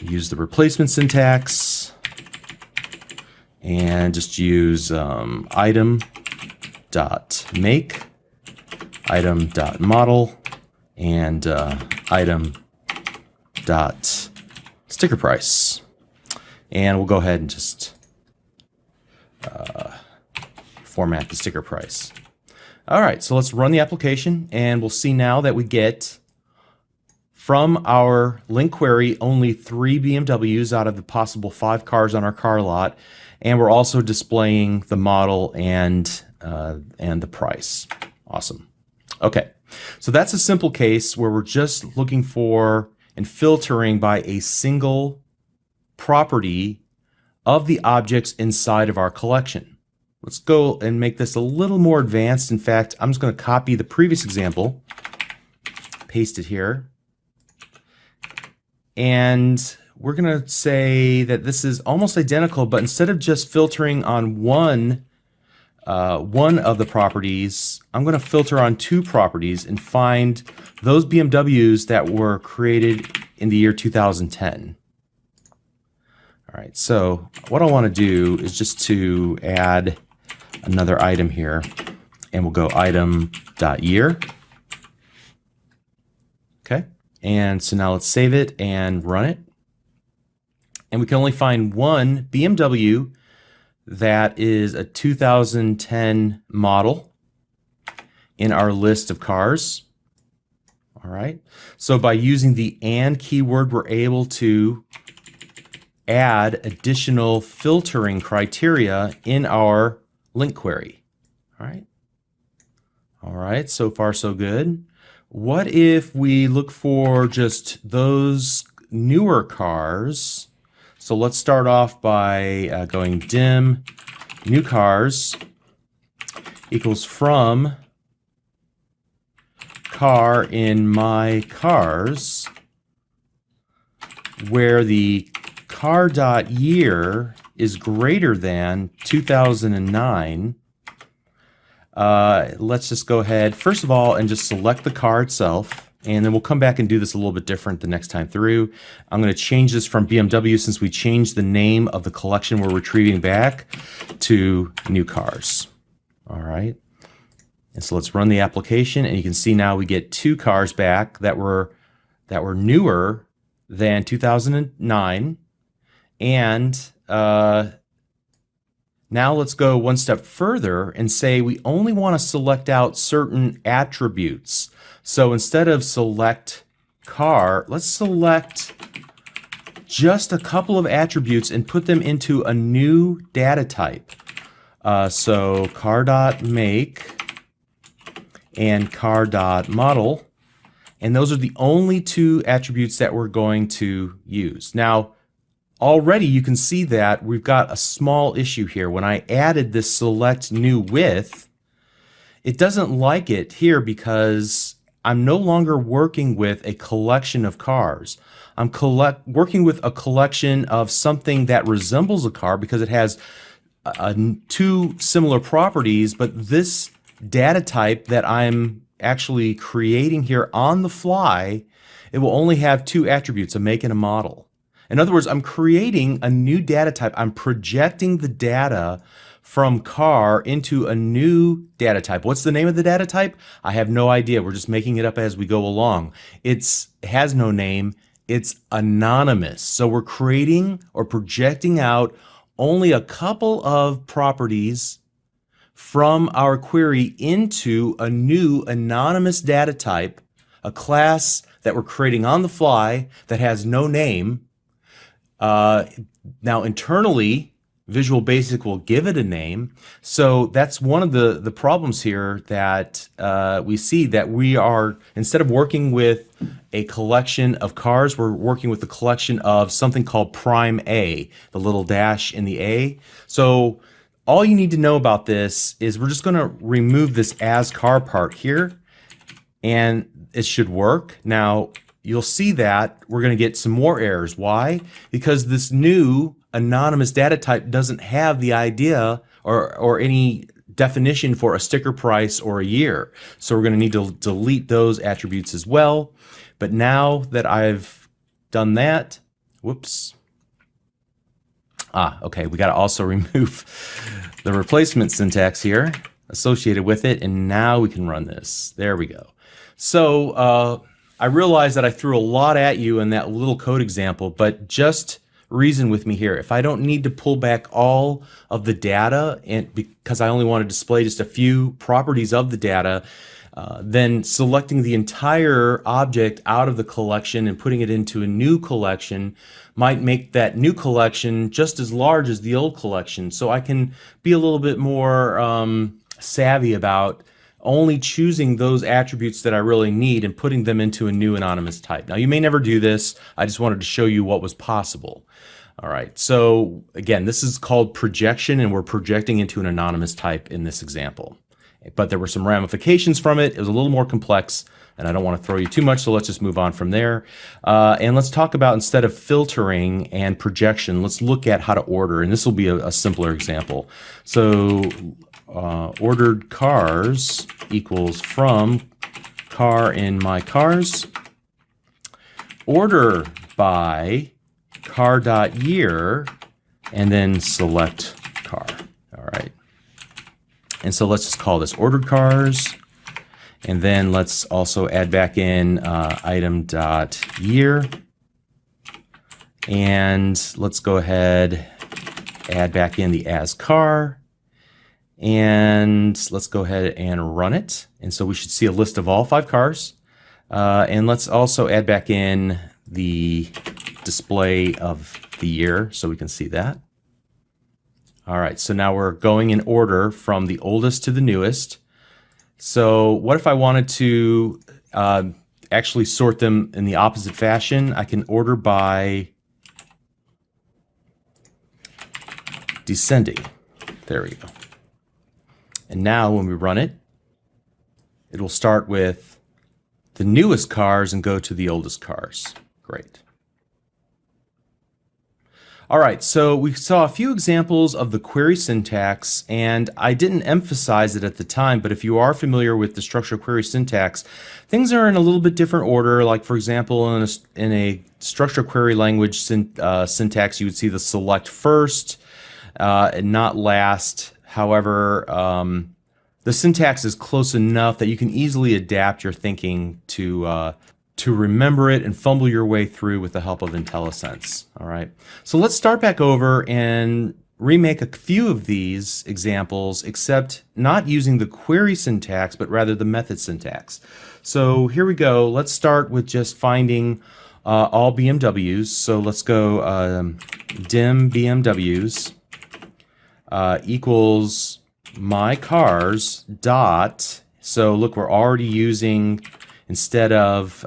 use the replacement syntax and just use item.make, item.model, and item.stickerprice. And we'll go ahead and just format the sticker price. All right, so let's run the application, and we'll see now that we get from our LINQ query only 3 BMWs out of the possible 5 cars on our car lot, and we're also displaying the model and the price. Awesome. Okay, so that's a simple case where we're just looking for and filtering by a single property of the objects inside of our collection. Let's go and make this a little more advanced. In fact, I'm just going to copy the previous example, paste it here, and we're going to say that this is almost identical, but instead of just filtering on one of the properties, I'm going to filter on 2 properties and find those BMWs that were created in the year 2010. All right, so what I want to do is just to add another item here, and we'll go item.year. Okay, and so now let's save it and run it. And we can only find one BMW that is a 2010 model in our list of cars. All right, so by using the AND keyword, we're able to add additional filtering criteria in our LINQ query. All right, so far so good. What if we look for just those newer cars? So let's start off by going dim new cars equals from car in my cars, where the car.year is greater than 2009. Let's just go ahead, first of all, and just select the car itself. And then we'll come back and do this a little bit different the next time through. I'm going to change this from BMW, since we changed the name of the collection we're retrieving back, to new cars. All right. And so let's run the application, and you can see now we get 2 cars back that were newer than 2009. And now let's go one step further and say we only want to select out certain attributes. So instead of select car, let's select just a couple of attributes and put them into a new data type. So car.make and car.model. And those are the only 2 attributes that we're going to use. Now, already you can see that we've got a small issue here. When I added this select new with, it doesn't like it here because I'm no longer working with a collection of cars. I'm working with a collection of something that resembles a car because it has 2 similar properties, but this data type that I'm actually creating here on the fly, it will only have 2 attributes, a make and a model. In other words, I'm creating a new data type. I'm projecting the data from car into a new data type. What's the name of the data type? I have no idea. We're just making it up as we go along. It has no name. It's anonymous. So we're creating or projecting out only a couple of properties from our query into a new anonymous data type, a class that we're creating on the fly that has no name. Now internally, Visual Basic will give it a name. So that's one of the problems here that we see, that we are, instead of working with a collection of cars, we're working with a collection of something called prime A, the little dash in the A. So all you need to know about this is we're just going to remove this as car part here, and it should work. Now, you'll see that we're going to get some more errors. Why? Because this new anonymous data type doesn't have the idea or any definition for a sticker price or a year. So we're going to need to delete those attributes as well. But now that I've done that, whoops. Okay, we got to also remove the replacement syntax here associated with it, and now we can run this. There we go. So I realize that I threw a lot at you in that little code example, but just reason with me here. If I don't need to pull back all of the data, and because I only want to display just a few properties of the data, then selecting the entire object out of the collection and putting it into a new collection might make that new collection just as large as the old collection. So I can be a little bit more savvy about only choosing those attributes that I really need and putting them into a new anonymous type. Now, you may never do this. I just wanted to show you what was possible. All right, so again, this is called projection, and we're projecting into an anonymous type in this example. But there were some ramifications from it. It was a little more complex, and I don't want to throw you too much, so let's just move on from there. And let's talk about, instead of filtering and projection, let's look at how to order, and this will be a simpler example. So ordered cars equals from car in my cars, order by car.year, and then select car. All right. And so let's just call this ordered cars. And then let's also add back in item.year. And let's go ahead, add back in the as car. And let's go ahead and run it. And so we should see a list of all 5 cars. And let's also add back in the display of the year so we can see that. All right, so now we're going in order from the oldest to the newest. So what if I wanted to actually sort them in the opposite fashion? I can order by descending. There we go. And now when we run it, it will start with the newest cars and go to the oldest cars. Great. All right, so we saw a few examples of the query syntax, and I didn't emphasize it at the time, but if you are familiar with the structured query syntax, things are in a little bit different order. Like, for example, in a structured query language syntax, you would see the select first and not last. However, the syntax is close enough that you can easily adapt your thinking to remember it and fumble your way through with the help of IntelliSense. All right, so let's start back over and remake a few of these examples, except not using the query syntax, but rather the method syntax. So here we go. Let's start with just finding all BMWs. So let's go dim BMWs equals my cars dot. So look, we're already using, instead of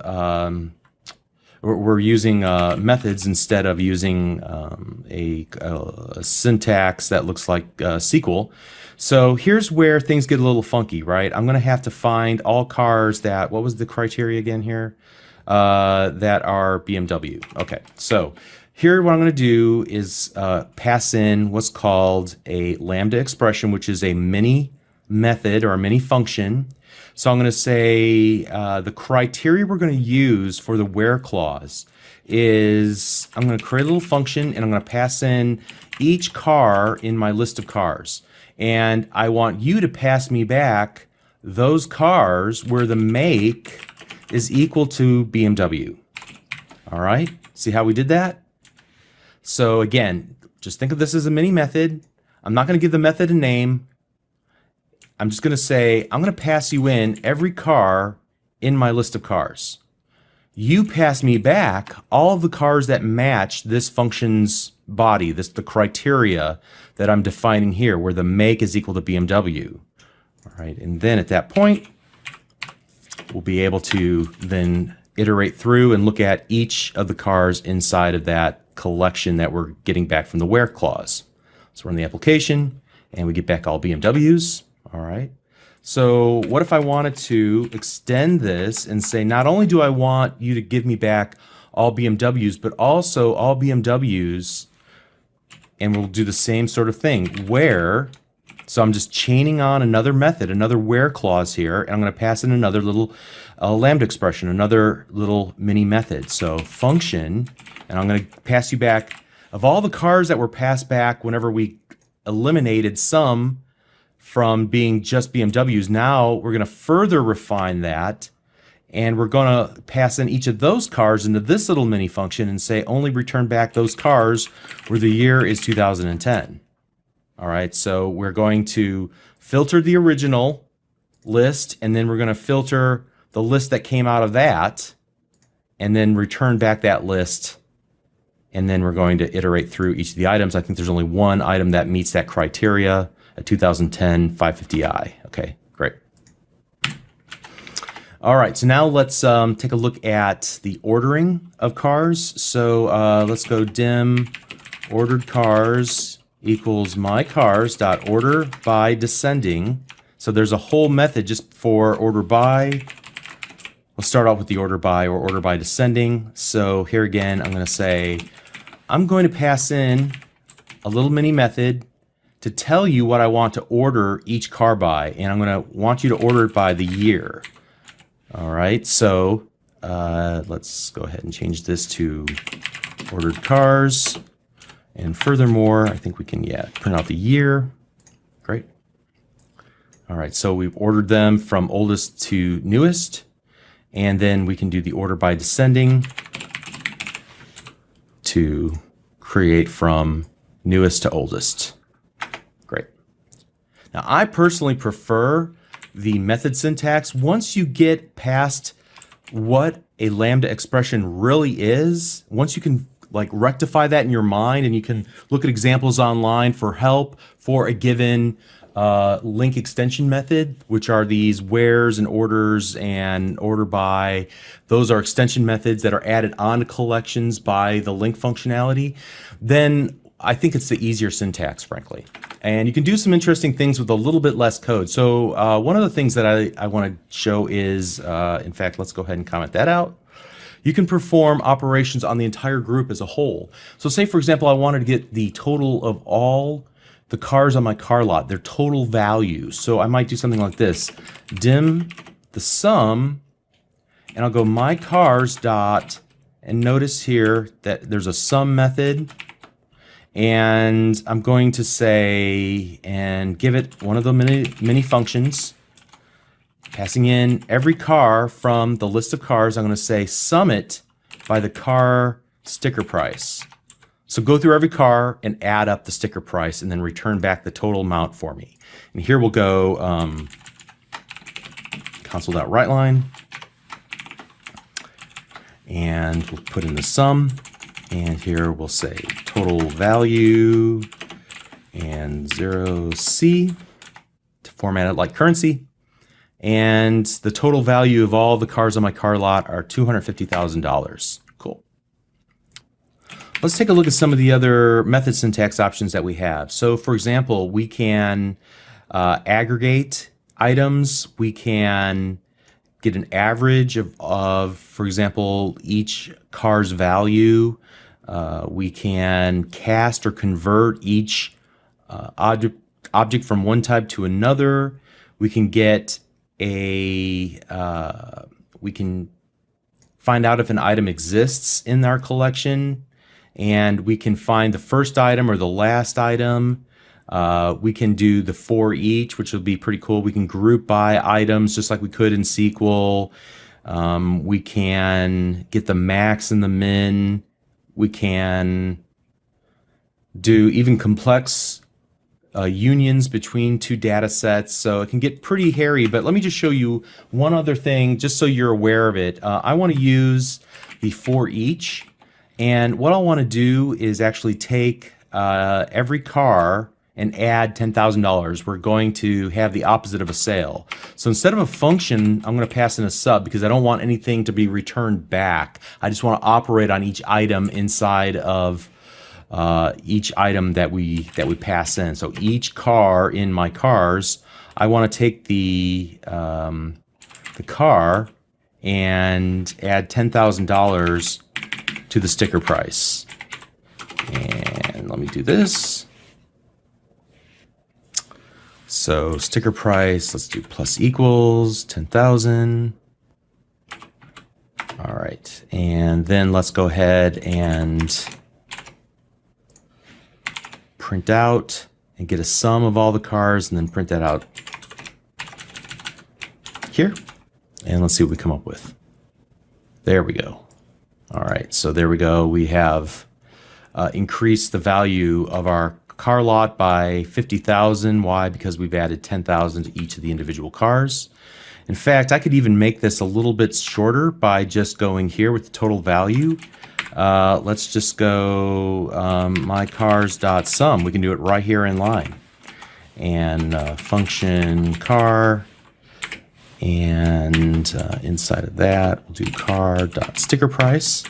we're using methods instead of using a syntax that looks like SQL. So here's where things get a little funky, right? I'm going to have to find all cars that, what was the criteria again here? That are BMW. Okay, so here what I'm going to do is pass in what's called a lambda expression, which is a mini method or a mini function. So I'm going to say the criteria we're going to use for the where clause is I'm going to create a little function and I'm going to pass in each car in my list of cars. And I want you to pass me back those cars where the make is equal to BMW. All right, see how we did that? So again, just think of this as a mini method. I'm not going to give the method a name. I'm just going to say, I'm going to pass you in every car in my list of cars. You pass me back all of the cars that match this function's body, the criteria that I'm defining here, where the make is equal to BMW. All right, and then at that point, we'll be able to then iterate through and look at each of the cars inside of that collection that we're getting back from the where clause. So we're in the application, and we get back all BMWs. All right. So what if I wanted to extend this and say, not only do I want you to give me back all BMWs, but also all BMWs, and we'll do the same sort of thing, where, so I'm just chaining on another method, another where clause here, and I'm going to pass in another little lambda expression, another little mini method. So function, and I'm going to pass you back, of all the cars that were passed back whenever we eliminated some from being just BMWs, now we're going to further refine that, and we're going to pass in each of those cars into this little mini function and say only return back those cars where the year is 2010. All right, so we're going to filter the original list, and then we're going to filter the list that came out of that, and then return back that list, and then we're going to iterate through each of the items. I think there's only one item that meets that criteria, a 2010 550i. Okay, great. All right, so now let's take a look at the ordering of cars. So let's go dim ordered cars equals my cars dot order by descending. So there's a whole method just for order by. We'll start off with the order by or order by descending. So here again, I'm going to say, I'm going to pass in a little mini method to tell you what I want to order each car by, and I'm going to want you to order it by the year. All right, so let's go ahead and change this to ordered cars. And furthermore, I think we can, print out the year. Great. All right, so we've ordered them from oldest to newest, and then we can do the order by descending to create from newest to oldest. Great. Now, I personally prefer the method syntax. Once you get past what a lambda expression really is, once you can like rectify that in your mind, and you can look at examples online for help for a given LINQ extension method, which are these wheres and orders and order by. Those are extension methods that are added onto collections by the LINQ functionality. Then I think it's the easier syntax, frankly. And you can do some interesting things with a little bit less code. So one of the things that I want to show is, in fact, let's go ahead and comment that out. you can perform operations on the entire group as a whole. So say, for example, I wanted to get the total of all the cars on my car lot, their total value. So I might do something like this, dim the sum, and I'll go my cars dot, and notice here that there's a sum method, and I'm going to say, and give it one of the many functions, passing in every car from the list of cars. I'm going to say sum it by the car sticker price. So go through every car and add up the sticker price and then return back the total amount for me. And here we'll go console.writeLine, and we'll put in the sum, and here we'll say total value and 0C to format it like currency. And the total value of all the cars on my car lot are $250,000. Cool. Let's take a look at some of the other method syntax options that we have. So for example, we can aggregate items. We can get an average of, for example, each car's value. We can cast or convert each object from one type to another. We can get we can find out if an item exists in our collection, and we can find the first item or the last item. We can do the for each, which will be pretty cool. We can group by items just like we could in SQL. We can get the max and the min. We can do even complex unions between two data sets. So it can get pretty hairy, but let me just show you one other thing just so you're aware of it. I want to use the for each, and what I want to do is actually take every car and add $10,000. We're going to have the opposite of a sale. So instead of a function, I'm going to pass in a sub because I don't want anything to be returned back. I just want to operate on each item inside of each item that we pass in. So each car in my cars, I want to take the car and add $10,000 to the sticker price. And let me do this. So sticker price, let's do plus equals 10,000. All right, and then let's go ahead and print out and get a sum of all the cars, and then print that out here. And let's see what we come up with. There we go. All right, so there we go. We have increased the value of our car lot by 50,000. Why? Because we've added 10,000 to each of the individual cars. In fact, I could even make this a little bit shorter by just going here with the total value. Let's just go mycars.sum. We can do it right here in line. And function car, and inside of that, we'll do car.stickerprice.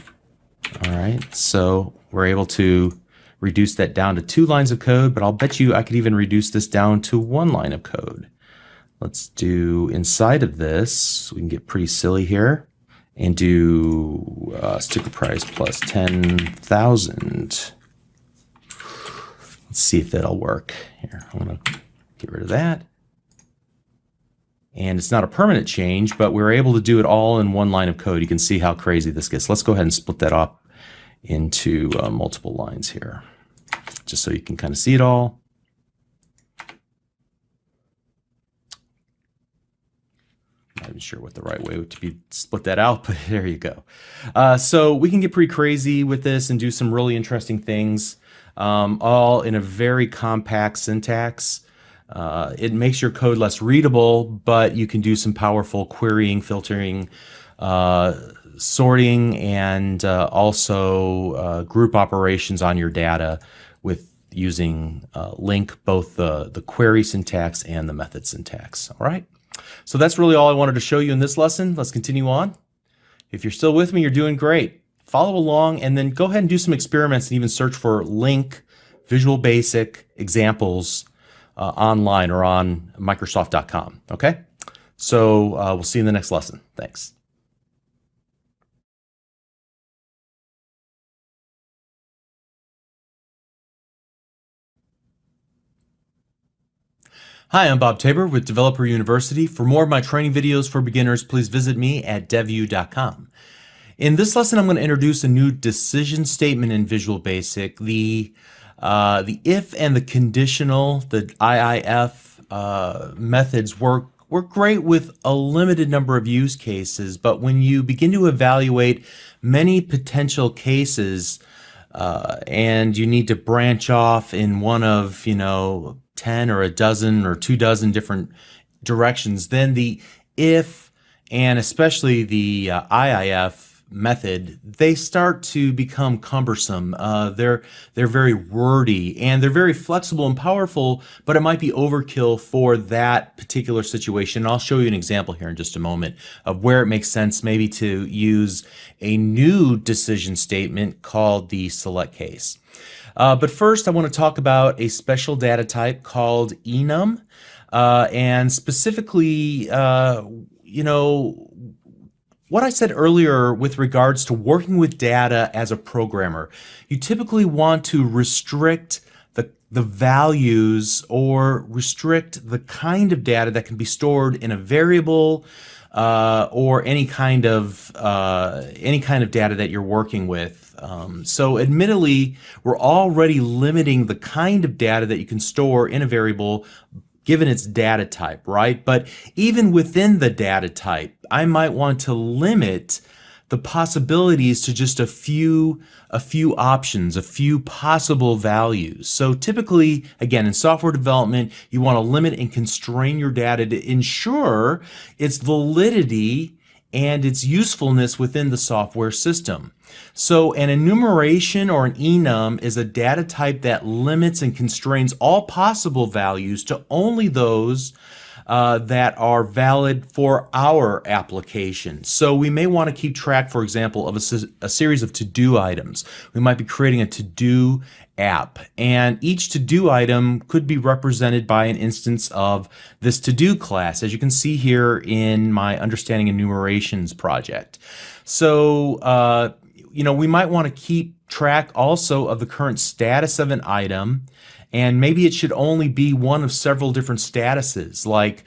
All right, so we're able to reduce that down to 2 lines of code, but I'll bet you I could even reduce this down to 1 line of code. Let's do inside of this, we can get pretty silly here and do sticker price plus 10,000. Let's see if that'll work. Here, I'm gonna get rid of that. And it's not a permanent change, but we're able to do it all in 1 line of code. You can see how crazy this gets. Let's go ahead and split that up into multiple lines here, just so you can kind of see it all. Not even sure what the right way to be split that out, but there you go. So we can get pretty crazy with this and do some really interesting things, all in a very compact syntax. It makes your code less readable, but you can do some powerful querying, filtering, sorting, and also group operations on your data with using LINQ, both the query syntax and the method syntax. All right. So that's really all I wanted to show you in this lesson. Let's continue on. If you're still with me, you're doing great. Follow along and then go ahead and do some experiments and even search for LINQ Visual Basic examples online or on Microsoft.com. Okay? So we'll see you in the next lesson. Thanks. Hi, I'm Bob Tabor with Developer University. For more of my training videos for beginners, please visit me at devu.com. In this lesson, I'm going to introduce a new decision statement in Visual Basic. The if and the conditional, the IIF methods work great with a limited number of use cases, but when you begin to evaluate many potential cases and you need to branch off in one of, 10 or a dozen or 24 different directions, then the if and especially the IIF method, they start to become cumbersome. They're very wordy and they're very flexible and powerful, but it might be overkill for that particular situation. And I'll show you an example here in just a moment of where it makes sense maybe to use a new decision statement called the select case. But first, I want to talk about a special data type called enum, and specifically, what I said earlier with regards to working with data as a programmer. You typically want to restrict the values or restrict the kind of data that can be stored in a variable or any kind of data that you're working with. So admittedly, we're already limiting the kind of data that you can store in a variable given its data type, right? But even within the data type, I might want to limit the possibilities to just a few options, a few possible values. So typically, again, in software development, you want to limit and constrain your data to ensure its validity and its usefulness within the software system. So an enumeration or an enum is a data type that limits and constrains all possible values to only those that are valid for our application. So we may want to keep track, for example, of a series of to-do items. We might be creating a to-do app, and each to-do item could be represented by an instance of this to-do class, as you can see here in my Understanding Enumerations project. So, we might want to keep track also of the current status of an item, and maybe it should only be one of several different statuses, like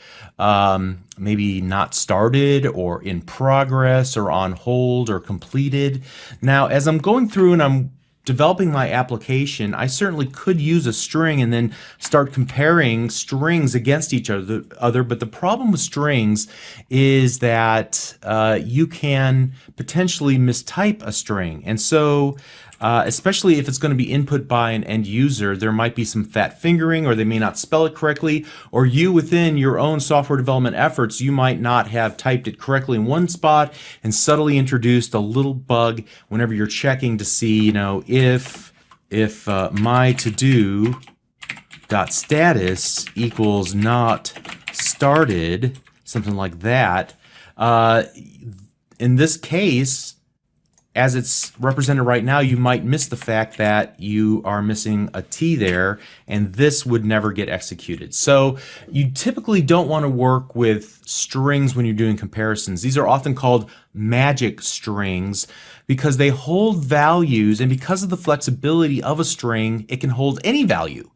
maybe not started or in progress or on hold or completed. Now, as I'm going through and I'm developing my application, I certainly could use a string and then start comparing strings against each other. But the problem with strings is that you can potentially mistype a string. And so especially if it's going to be input by an end user, there might be some fat fingering, or they may not spell it correctly, or you within your own software development efforts, you might not have typed it correctly in one spot and subtly introduced a little bug whenever you're checking to see, if my to-do dot status equals not started, something like that. In this case, as it's represented right now, you might miss the fact that you are missing a T there, and this would never get executed. So you typically don't want to work with strings when you're doing comparisons. These are often called magic strings because they hold values, and because of the flexibility of a string, it can hold any value.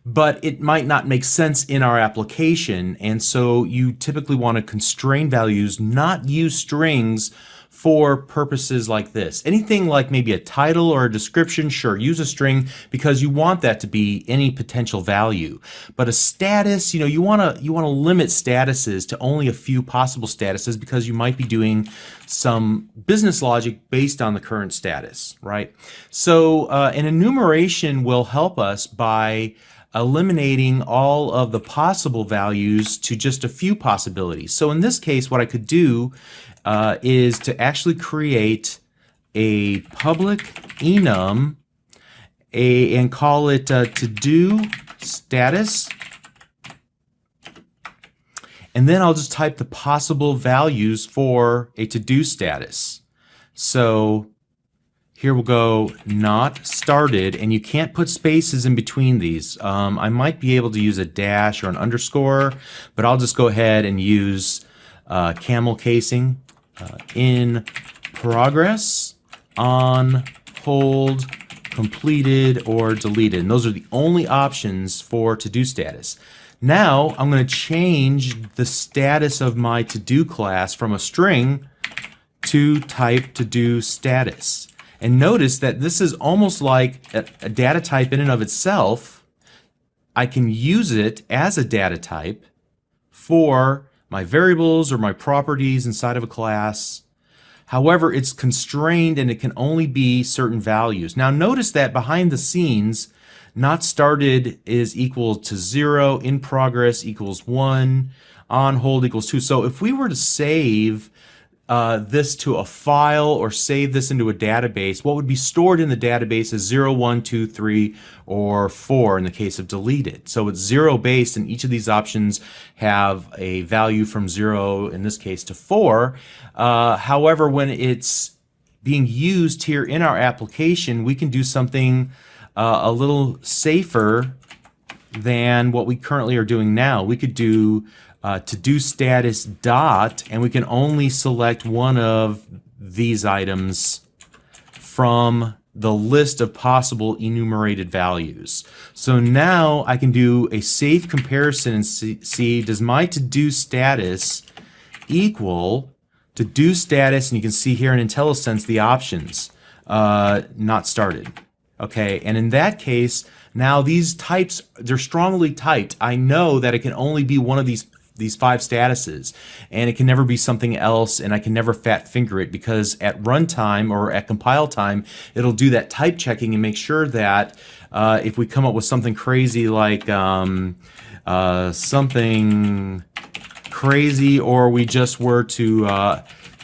But it might not make sense in our application, and so you typically want to constrain values, not use strings for purposes like this. Anything like maybe a title or a description, sure, use a string because you want that to be any potential value. But a status, you want to limit statuses to only a few possible statuses because you might be doing some business logic based on the current status, right? So an enumeration will help us by eliminating all of the possible values to just a few possibilities. So in this case, what I could do is to actually create a public enum and call it to-do status, and then I'll just type the possible values for a to-do status. So here we'll go not started, and you can't put spaces in between these. I might be able to use a dash or an underscore, but I'll just go ahead and use camel casing, in progress, on hold, completed, or deleted. And those are the only options for to-do status. Now I'm going to change the status of my to-do class from a string to type to-do status. And notice that this is almost like a data type in and of itself. I can use it as a data type for my variables or my properties inside of a class. However, it's constrained and it can only be certain values. Now notice that behind the scenes, not started is equal to 0, in progress equals 1, on hold equals 2. So if we were to save this to a file or save this into a database, what would be stored in the database is 0, 1, 2, 3, or 4 in the case of deleted. So it's 0 based, and each of these options have a value from 0, in this case, to 4. However, when it's being used here in our application, we can do something a little safer than what we currently are doing now. We could do to-do status dot, and we can only select one of these items from the list of possible enumerated values. So now I can do a safe comparison and see does my to-do status equal to-do status, and you can see here in IntelliSense the options, not started. Okay, and in that case, now these types, they're strongly typed. I know that it can only be one of these 5 statuses, and it can never be something else, and I can never fat finger it, because at runtime or at compile time, it'll do that type checking and make sure that if we come up with something crazy like something crazy, or we just were to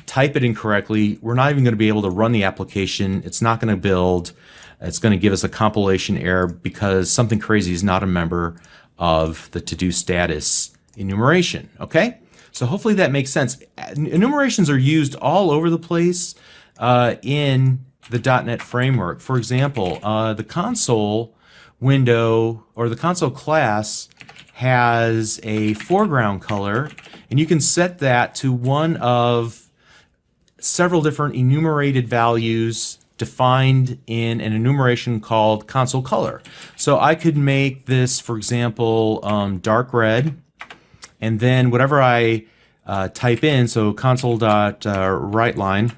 type it incorrectly, we're not even going to be able to run the application. It's not going to build. It's going to give us a compilation error because something crazy is not a member of the to-do status enumeration. Okay, so hopefully that makes sense. Enumerations are used all over the place in the .NET framework. For example, the console window or the console class has a foreground color, and you can set that to one of several different enumerated values defined in an enumeration called console color. So I could make this, for example, dark red, and then whatever I type in, so console.writeLine,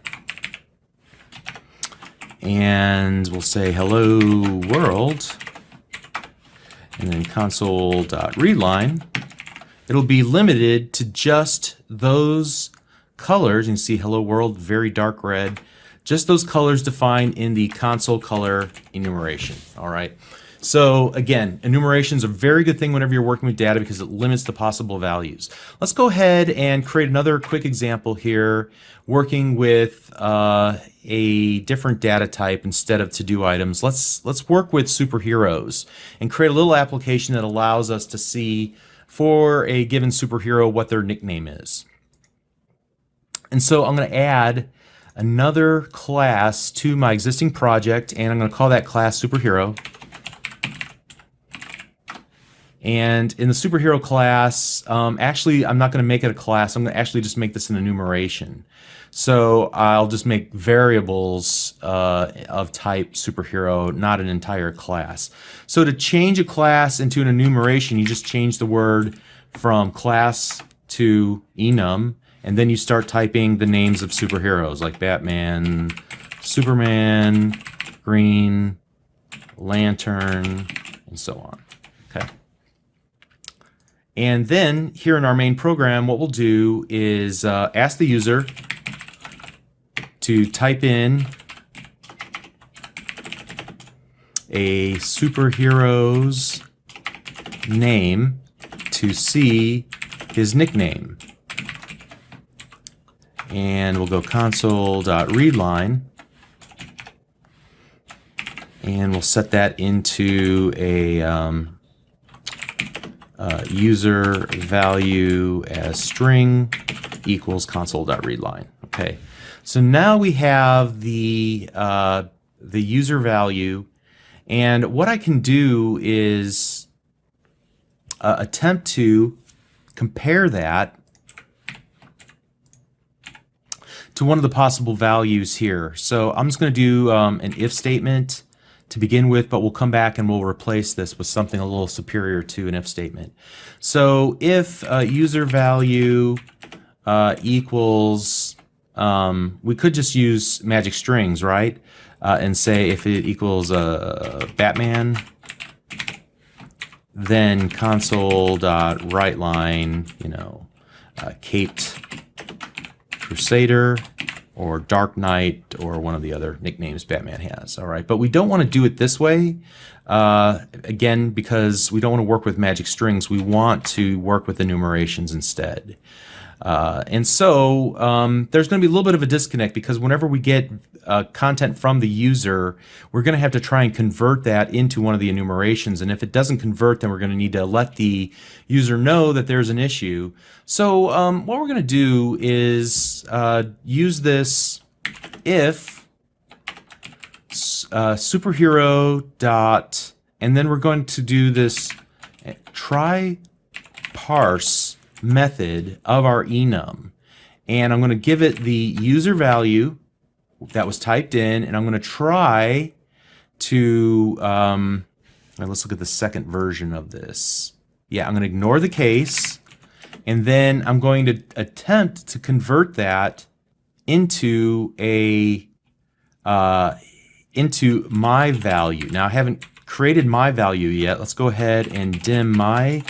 and we'll say hello world, and then console.readLine, it'll be limited to just those colors. You can see hello world, very dark red, just those colors defined in the console color enumeration. All right. So again, enumerations are a very good thing whenever you're working with data because it limits the possible values. Let's go ahead and create another quick example here, working with a different data type instead of to-do items. Let's work with superheroes and create a little application that allows us to see for a given superhero what their nickname is. And so I'm going to add another class to my existing project, and I'm going to call that class superhero. And in the superhero class, actually I'm not going to make it a class. I'm going to actually just make this an enumeration. So I'll just make variables of type superhero, not an entire class. So to change a class into an enumeration, you just change the word from class to enum, and then you start typing the names of superheroes like Batman, Superman, Green Lantern, and so on. Okay. And then here in our main program, what we'll do is ask the user to type in a superhero's name to see his nickname. And we'll go console.readLine, and we'll set that into a user value as string equals console.readLine. Okay, so now we have the user value, and what I can do is attempt to compare that to one of the possible values here. So I'm just going to do an if statement to begin with, but we'll come back and we'll replace this with something a little superior to an if statement. So if user value equals, we could just use magic strings, right? And say if it equals Batman, then console.writeLine, Caped Crusader, or Dark Knight, or one of the other nicknames Batman has. All right, but we don't want to do it this way, again, because we don't want to work with magic strings. We want to work with enumerations instead. And so there's going to be a little bit of a disconnect, because whenever we get content from the user, we're going to have to try and convert that into one of the enumerations. And if it doesn't convert, then we're going to need to let the user know that there's an issue. So what we're going to do is use this if superhero dot, and then we're going to do this try parse method of our enum, and I'm going to give it the user value that was typed in, and I'm going to try to let's look at the second version of this. Yeah, I'm going to ignore the case, and then I'm going to attempt to convert that into a into my value. Now I haven't created my value yet. Let's go ahead and dim my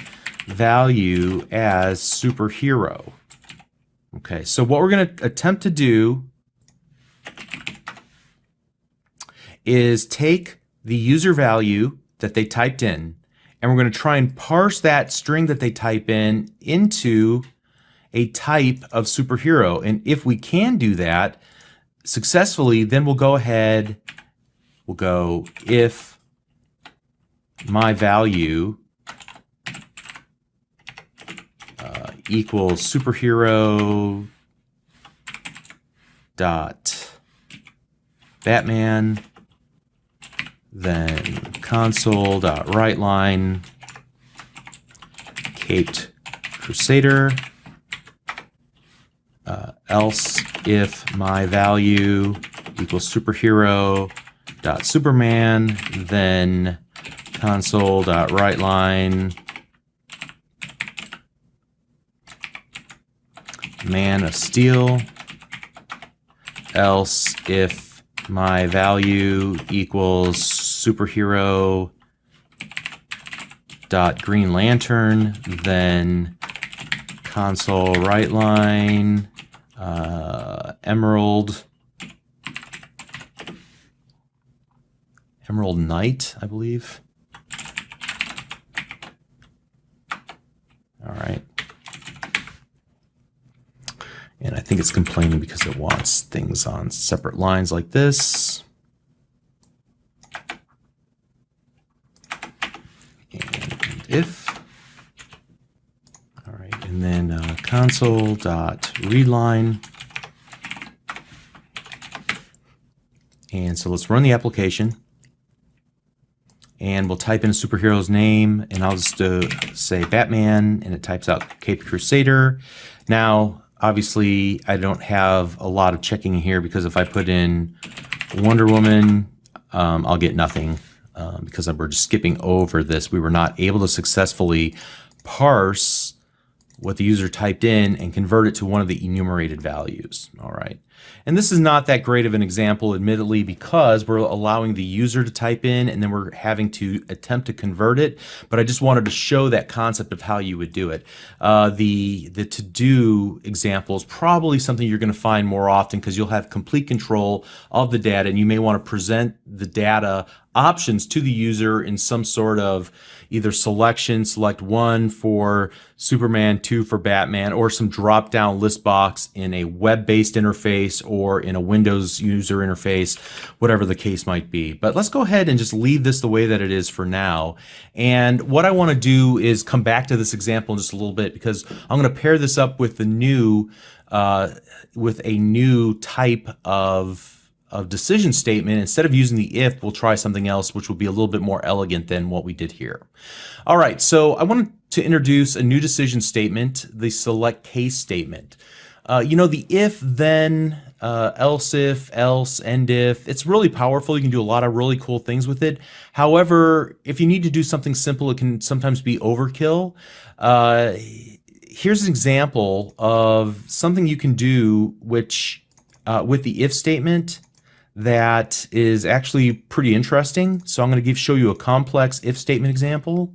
value as superhero. Okay, so what we're going to attempt to do is take the user value that they typed in, and we're going to try and parse that string that they type in into a type of superhero. And if we can do that successfully, then we'll go ahead, we'll go if my value equals superhero dot Batman, then console dot writeLine Caped Crusader, else if my value equals superhero dot Superman, then console dot writeLine Man of Steel, else if my value equals superhero dot Green Lantern, then console writeLine Emerald Knight, I believe. All right. And I think it's complaining because it wants things on separate lines like this. And if. All right, and then console.readline. And so let's run the application. And we'll type in a superhero's name, and I'll just say Batman, and it types out Caped Crusader. Now, obviously, I don't have a lot of checking here, because if I put in Wonder Woman, I'll get nothing because we're just skipping over this. We were not able to successfully parse what the user typed in and convert it to one of the enumerated values. All right. And this is not that great of an example, admittedly, because we're allowing the user to type in and then we're having to attempt to convert it. But I just wanted to show that concept of how you would do it. The to-do example is probably something you're going to find more often, because you'll have complete control of the data, and you may want to present the data options to the user in some sort of either selection, select 1 for Superman, 2 for Batman, or some drop-down list box in a web-based interface or in a Windows user interface, whatever the case might be. But let's go ahead and just leave this the way that it is for now. And what I want to do is come back to this example in just a little bit, because I'm going to pair this up with the new, with a new type of decision statement. Instead of using the if, we'll try something else which will be a little bit more elegant than what we did here. All right, so I wanted to introduce a new decision statement, the select case statement. You know, the if then else if, else, end if. It's really powerful. You can do a lot of really cool things with it. However, if you need to do something simple, it can sometimes be overkill. Here's an example of something you can do which with the if statement that is actually pretty interesting. So I'm going to show you a complex if statement example,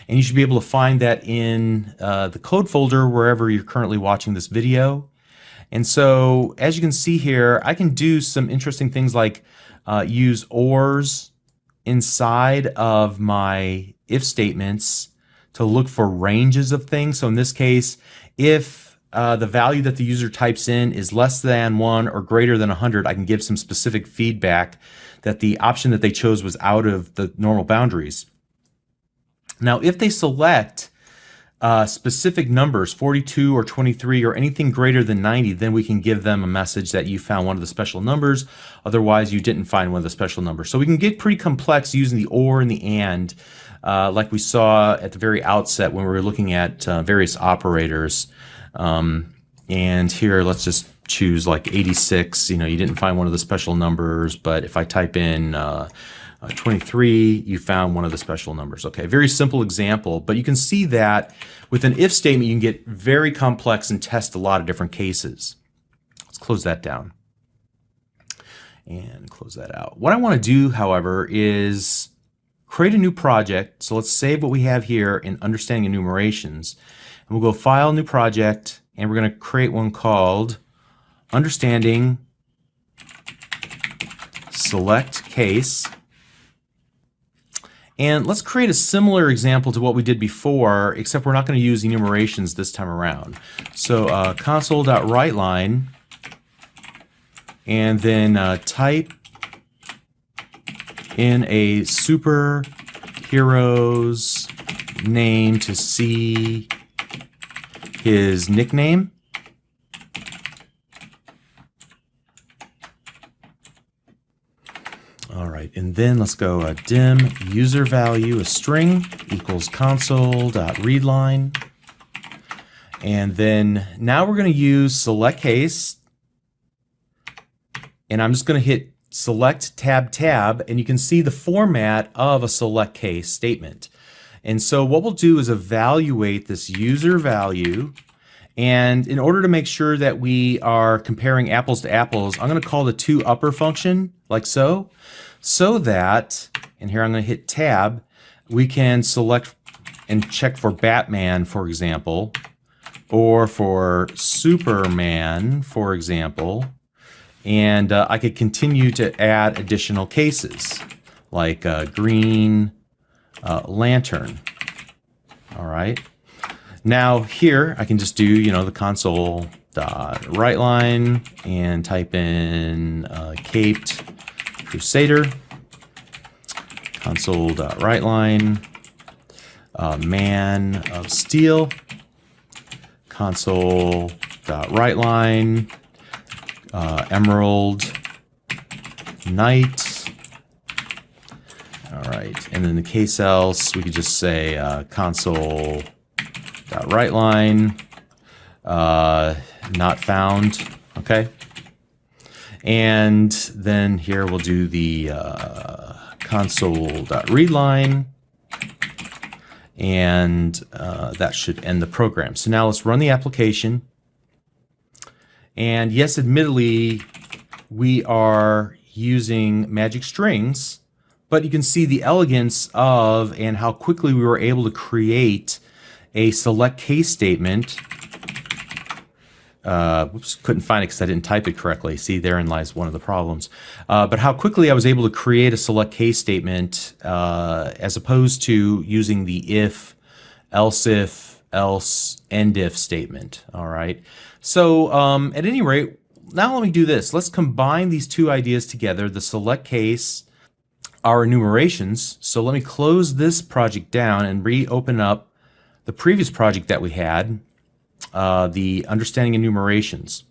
and you should be able to find that in the code folder wherever you're currently watching this video. And so as you can see here, I can do some interesting things like use ORs inside of my if statements to look for ranges of things. So in this case, if the value that the user types in is less than 1 or greater than 100, I can give some specific feedback that the option that they chose was out of the normal boundaries. Now, if they select specific numbers, 42 or 23 or anything greater than 90, then we can give them a message that you found one of the special numbers. Otherwise, you didn't find one of the special numbers. So we can get pretty complex using the or and the and, like we saw at the very outset when we were looking at various operators. And here, let's just choose like 86. You know, you didn't find one of the special numbers, but if I type in 23, you found one of the special numbers. Okay, very simple example, but you can see that with an if statement, you can get very complex and test a lot of different cases. Let's close that down and close that out. What I want to do, however, is create a new project. So let's save what we have here in Understanding Enumerations, and we'll go File, New Project, and we're going to create one called Understanding Select Case. And let's create a similar example to what we did before, except we're not going to use enumerations this time around. So console.writeLine, and then type in a superhero's name to see his nickname. All right, and then let's go dim user value a string equals console.readline. And then now we're going to use select case, and I'm just going to hit select tab tab, and you can see the format of a select case statement. And so what we'll do is evaluate this user value, and in order to make sure that we are comparing apples to apples, I'm going to call the toUpper function like so. So that, and here I'm going to hit tab, we can select and check for Batman, for example, or for Superman, for example, and I could continue to add additional cases like Green Lantern. All right. Now here I can just do, you know, the console.writeLine and type in caped Crusader, console.writeLine, Man of Steel, console.writeLine, Emerald Knight. All right, and then the case else, we could just say console.writeLine, not found, okay? And then here we'll do the console.readline, and that should end the program. So now let's run the application. And yes, admittedly, we are using magic strings, but you can see the elegance of and how quickly we were able to create a select case statement. Whoops, couldn't find it because I didn't type it correctly. See, therein lies one of the problems. But how quickly I was able to create a select case statement as opposed to using the if, else if, else, end if statement. All right. So at any rate, now let me do this. Let's combine these two ideas together, the select case, our enumerations. So let me close this project down and reopen up the previous project that we had, the Understanding Enumerations.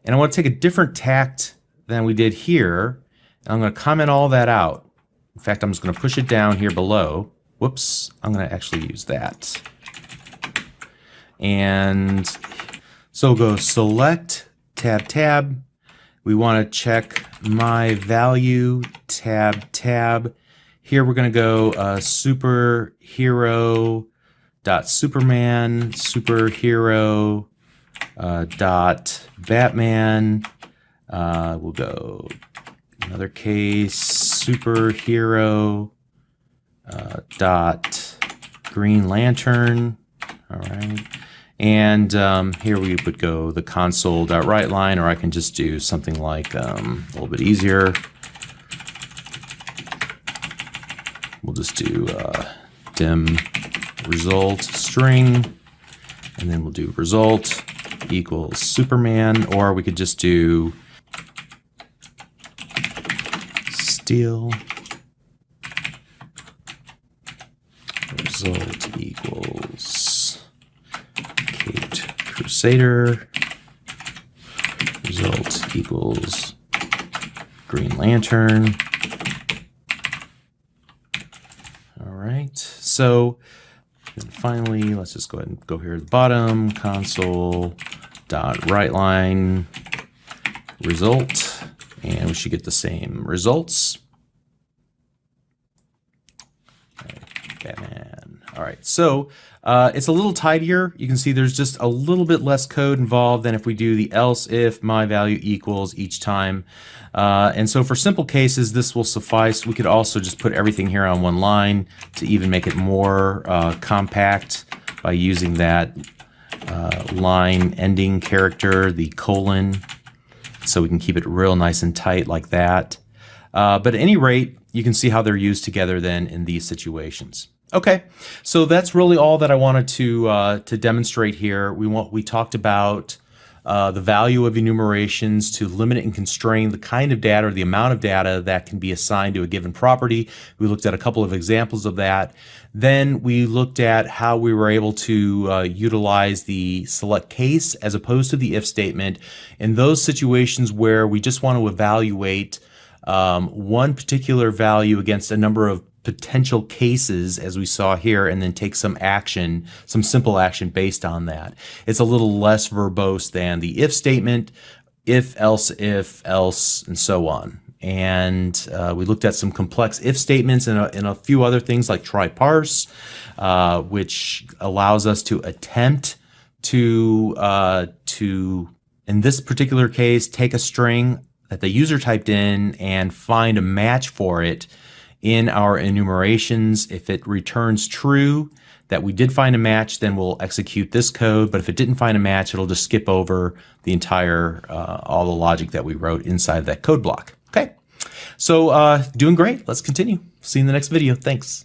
And I want to take a different tact than we did here, and I'm going to comment all that out. In fact, I'm just going to push it down here below. Whoops, I'm going to actually use that. And so we'll go select, tab, tab. We want to check my value, tab. Here we're going to go superhero dot Superman, superhero dot Batman. We'll go another case, superhero dot Green Lantern. All right. And here we would go the console.WriteLine, or I can just do something like a little bit easier. We'll just do dim result string, and then we'll do result equals Superman, or we could just do steel result equals Caped Crusader, result equals Green Lantern. All right, so then finally, let's just go ahead and go here at the bottom, console.WriteLine result, and we should get the same results. Batman. All right, so it's a little tidier. You can see there's just a little bit less code involved than if we do the else if my value equals each time. And so for simple cases, this will suffice. We could also just put everything here on one line to even make it more compact by using that line ending character, the colon, so we can keep it real nice and tight like that. But at any rate, you can see how they're used together then in these situations. Okay, so that's really all that I wanted to demonstrate here. We talked about the value of enumerations to limit and constrain the kind of data or the amount of data that can be assigned to a given property. We looked at a couple of examples of that. Then we looked at how we were able to utilize the select case as opposed to the if statement in those situations where we just want to evaluate one particular value against a number of potential cases, as we saw here, and then take some action, some simple action based on that. It's a little less verbose than the if statement, if, else, and so on. And we looked at some complex if statements and a few other things like try parse, which allows us to attempt to, in this particular case, take a string that the user typed in and find a match for it in our enumerations. If it returns true that we did find a match, then we'll execute this code. But if it didn't find a match, it'll just skip over the entire, all the logic that we wrote inside that code block. Okay, so doing great. Let's continue. See you in the next video. Thanks.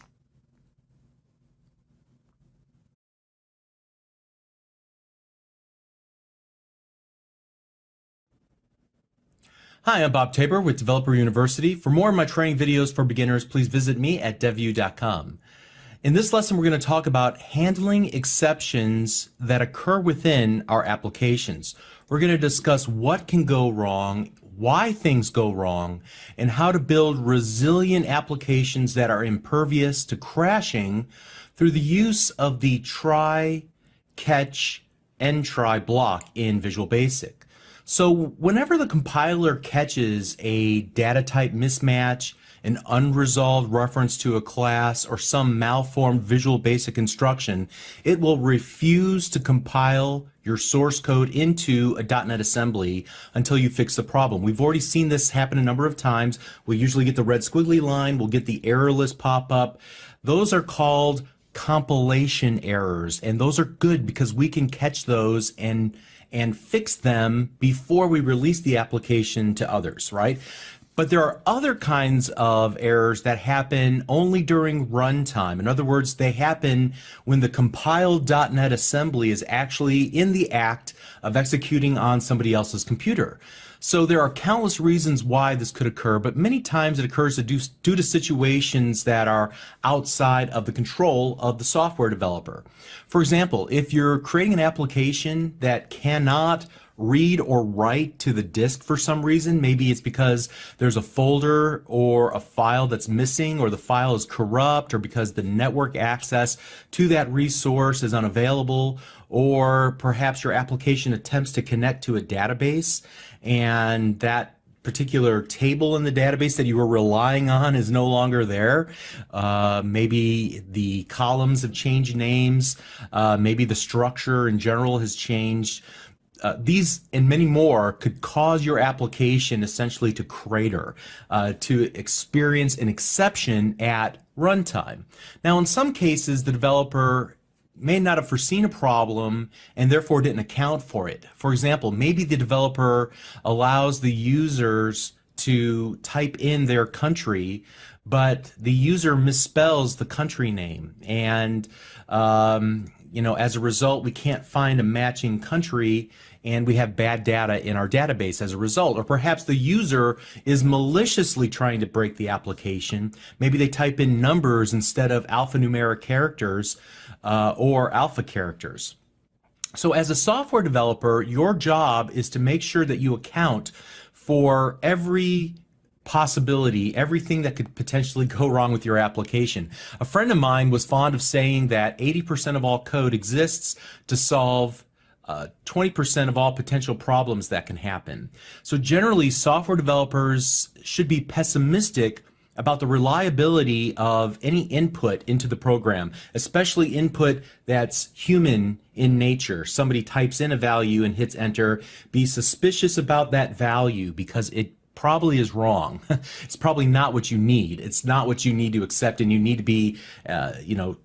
Hi, I'm Bob Tabor with Developer University. For more of my training videos for beginners, please visit me at devview.com. In this lesson, we're going to talk about handling exceptions that occur within our applications. We're going to discuss what can go wrong, why things go wrong, and how to build resilient applications that are impervious to crashing through the use of the try, catch, and try block in Visual Basic. So whenever the compiler catches a data type mismatch, an unresolved reference to a class, or some malformed Visual Basic instruction, it will refuse to compile your source code into a .NET assembly until you fix the problem. We've already seen this happen a number of times. We usually get the red squiggly line, we'll get the error list pop up. Those are called compilation errors, and those are good because we can catch those and fix them before we release the application to others, right? But there are other kinds of errors that happen only during runtime. In other words, they happen when the compiled .NET assembly is actually in the act of executing on somebody else's computer. So there are countless reasons why this could occur, but many times it occurs due to situations that are outside of the control of the software developer. For example, if you're creating an application that cannot read or write to the disk for some reason. Maybe it's because there's a folder or a file that's missing, or the file is corrupt, or because the network access to that resource is unavailable, or perhaps your application attempts to connect to a database and that particular table in the database that you were relying on is no longer there. Maybe the columns have changed names. Maybe the structure in general has changed. These and many more could cause your application essentially to crater, to experience an exception at runtime. Now, in some cases, the developer may not have foreseen a problem and therefore didn't account for it. For example, maybe the developer allows the users to type in their country, but the user misspells the country name, and as a result, we can't find a matching country, and we have bad data in our database as a result. Or perhaps the user is maliciously trying to break the application. Maybe they type in numbers instead of alphanumeric characters or alpha characters. So as a software developer, your job is to make sure that you account for every possibility, everything that could potentially go wrong with your application. A friend of mine was fond of saying that 80% of all code exists to solve 20% of all potential problems that can happen. So generally, software developers should be pessimistic about the reliability of any input into the program, especially input that's human in nature. Somebody types in a value and hits enter. Be suspicious about that value because it probably is wrong. It's probably not what you need. It's not what you need to accept, and you need to be,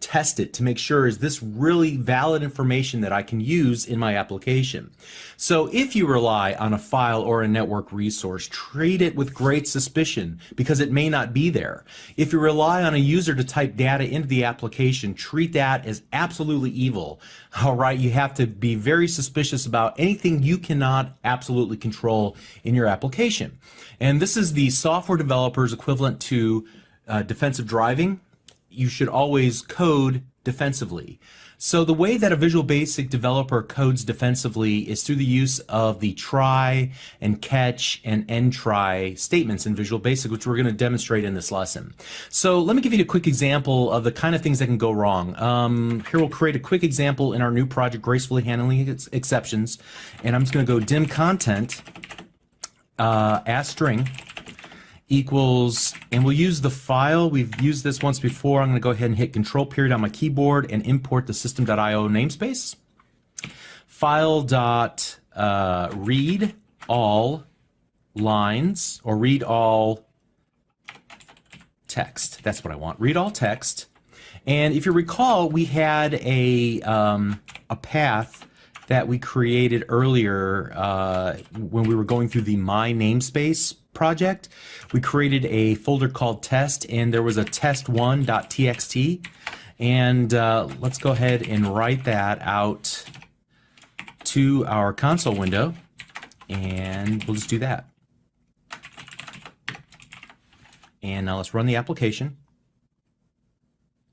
test it to make sure, is this really valid information that I can use in my application? So if you rely on a file or a network resource, treat it with great suspicion because it may not be there. If you rely on a user to type data into the application, treat that as absolutely evil. All right, you have to be very suspicious about anything you cannot absolutely control in your application. And this is the software developer's equivalent to defensive driving. You should always code defensively. So the way that a Visual Basic developer codes defensively is through the use of the try and catch and end try statements in Visual Basic, which we're going to demonstrate in this lesson. So let me give you a quick example of the kind of things that can go wrong. Here we'll create a quick example in our new project, Gracefully Handling Exceptions. And I'm just going to go dim content as string equals, and we'll use the file. We've used this once before. I'm going to go ahead and hit Control period on my keyboard and import the system.io namespace. File.read all lines, or read all text. That's what I want. Read all text. And if you recall, we had a path that we created earlier when we were going through the My Namespace project. We created a folder called test, and there was a test1.txt, and let's go ahead and write that out to our console window, and we'll just do that. And now let's run the application.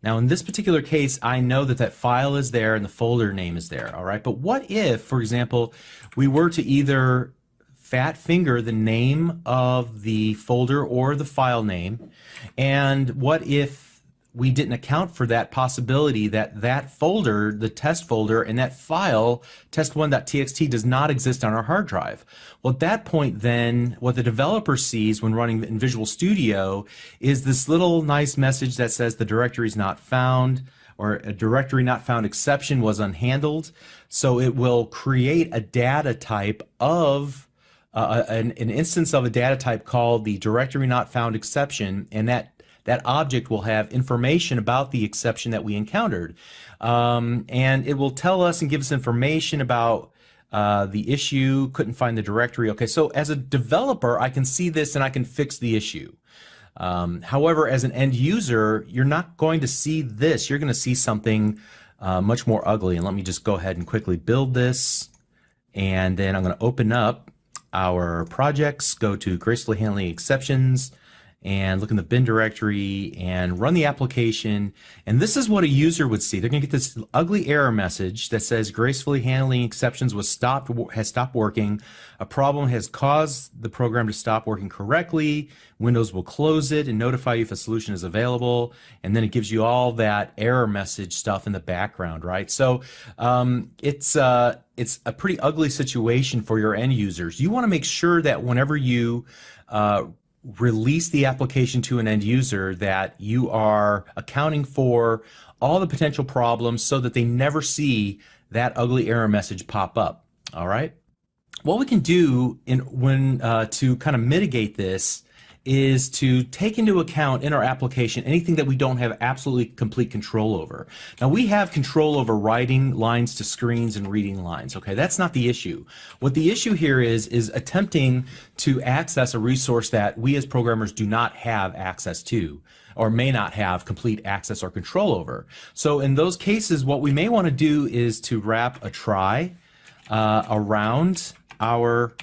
Now in this particular case, I know that that file is there and the folder name is there, all right? But what if, for example, we were to either fat finger the name of the folder or the file name, and what if we didn't account for that possibility that that folder, the test folder, and that file, test1.txt, does not exist on our hard drive? Well, at that point then, what the developer sees when running in Visual Studio is this little nice message that says the directory is not found, or a directory not found exception was unhandled. So it will create a data type of an instance of a data type called the directory not found exception, and that object will have information about the exception that we encountered. And it will tell us and give us information about the issue, couldn't find the directory. Okay, so as a developer, I can see this and I can fix the issue. However, as an end user, you're not going to see this. You're going to see something much more ugly. And let me just go ahead and quickly build this. And then I'm going to open up our projects, go to Gracefully Handling Exceptions, and look in the bin directory and run the application. And this is what a user would see. They're going to get this ugly error message that says gracefully handling exceptions has stopped working. A problem has caused the program to stop working correctly. Windows will close it and notify you if a solution is available. And then it gives you all that error message stuff in the background, right? So it's a pretty ugly situation for your end users. You want to make sure that whenever you release the application to an end user that you are accounting for all the potential problems so that they never see that ugly error message pop up. All right. What we can do to kind of mitigate this is to take into account in our application anything that we don't have absolutely complete control over. Now we have control over writing lines to screens and reading lines, okay? That's not the issue. What the issue here is attempting to access a resource that we as programmers do not have access to or may not have complete access or control over. So in those cases, what we may want to do is to wrap a try around our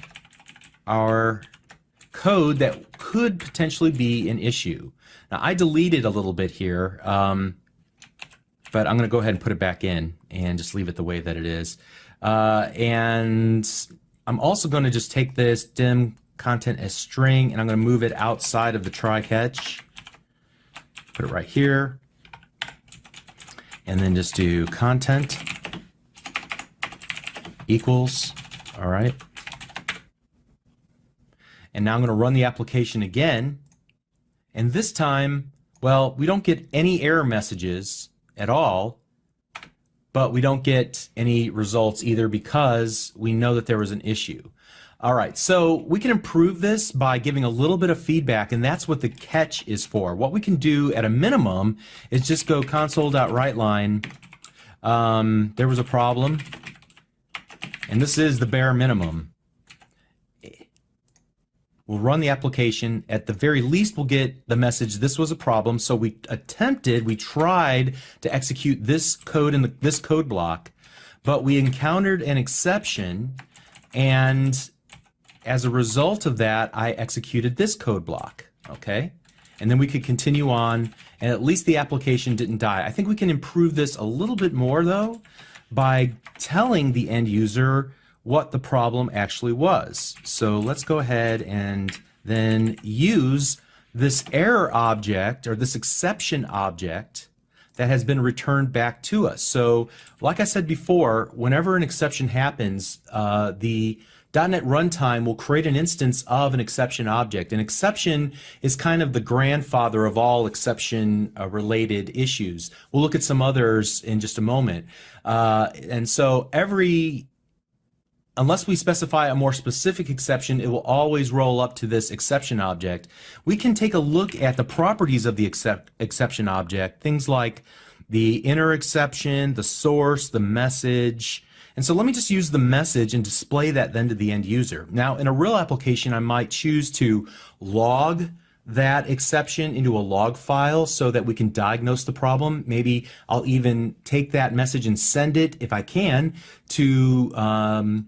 code that could potentially be an issue. Now I deleted a little bit here, but I'm going to go ahead and put it back in and just leave it the way that it is. And I'm also going to just take this dim content as string and I'm going to move it outside of the try catch. Put it right here. And then just do content equals, all right. And now I'm going to run the application again. And this time, well, we don't get any error messages at all, but we don't get any results either because we know that there was an issue. All right, so we can improve this by giving a little bit of feedback, and that's what the catch is for. What we can do at a minimum is just go console.writeLine. There was a problem, and this is the bare minimum. We'll run the application. At the very least, we'll get the message, this was a problem. So we tried to execute this code in this code block, but we encountered an exception, and as a result of that, I executed this code block, okay? And then we could continue on, and at least the application didn't die. I think we can improve this a little bit more, though, by telling the end user what the problem actually was. So let's go ahead and then use this error object or this exception object that has been returned back to us. So like I said before, whenever an exception happens, the .NET Runtime will create an instance of an exception object. An exception is kind of the grandfather of all exception related issues. We'll look at some others in just a moment. And so unless we specify a more specific exception, it will always roll up to this exception object. We can take a look at the properties of the exception object, things like the inner exception, the source, the message. And so let me just use the message and display that then to the end user. Now, in a real application, I might choose to log that exception into a log file so that we can diagnose the problem. Maybe I'll even take that message and send it, if I can, to a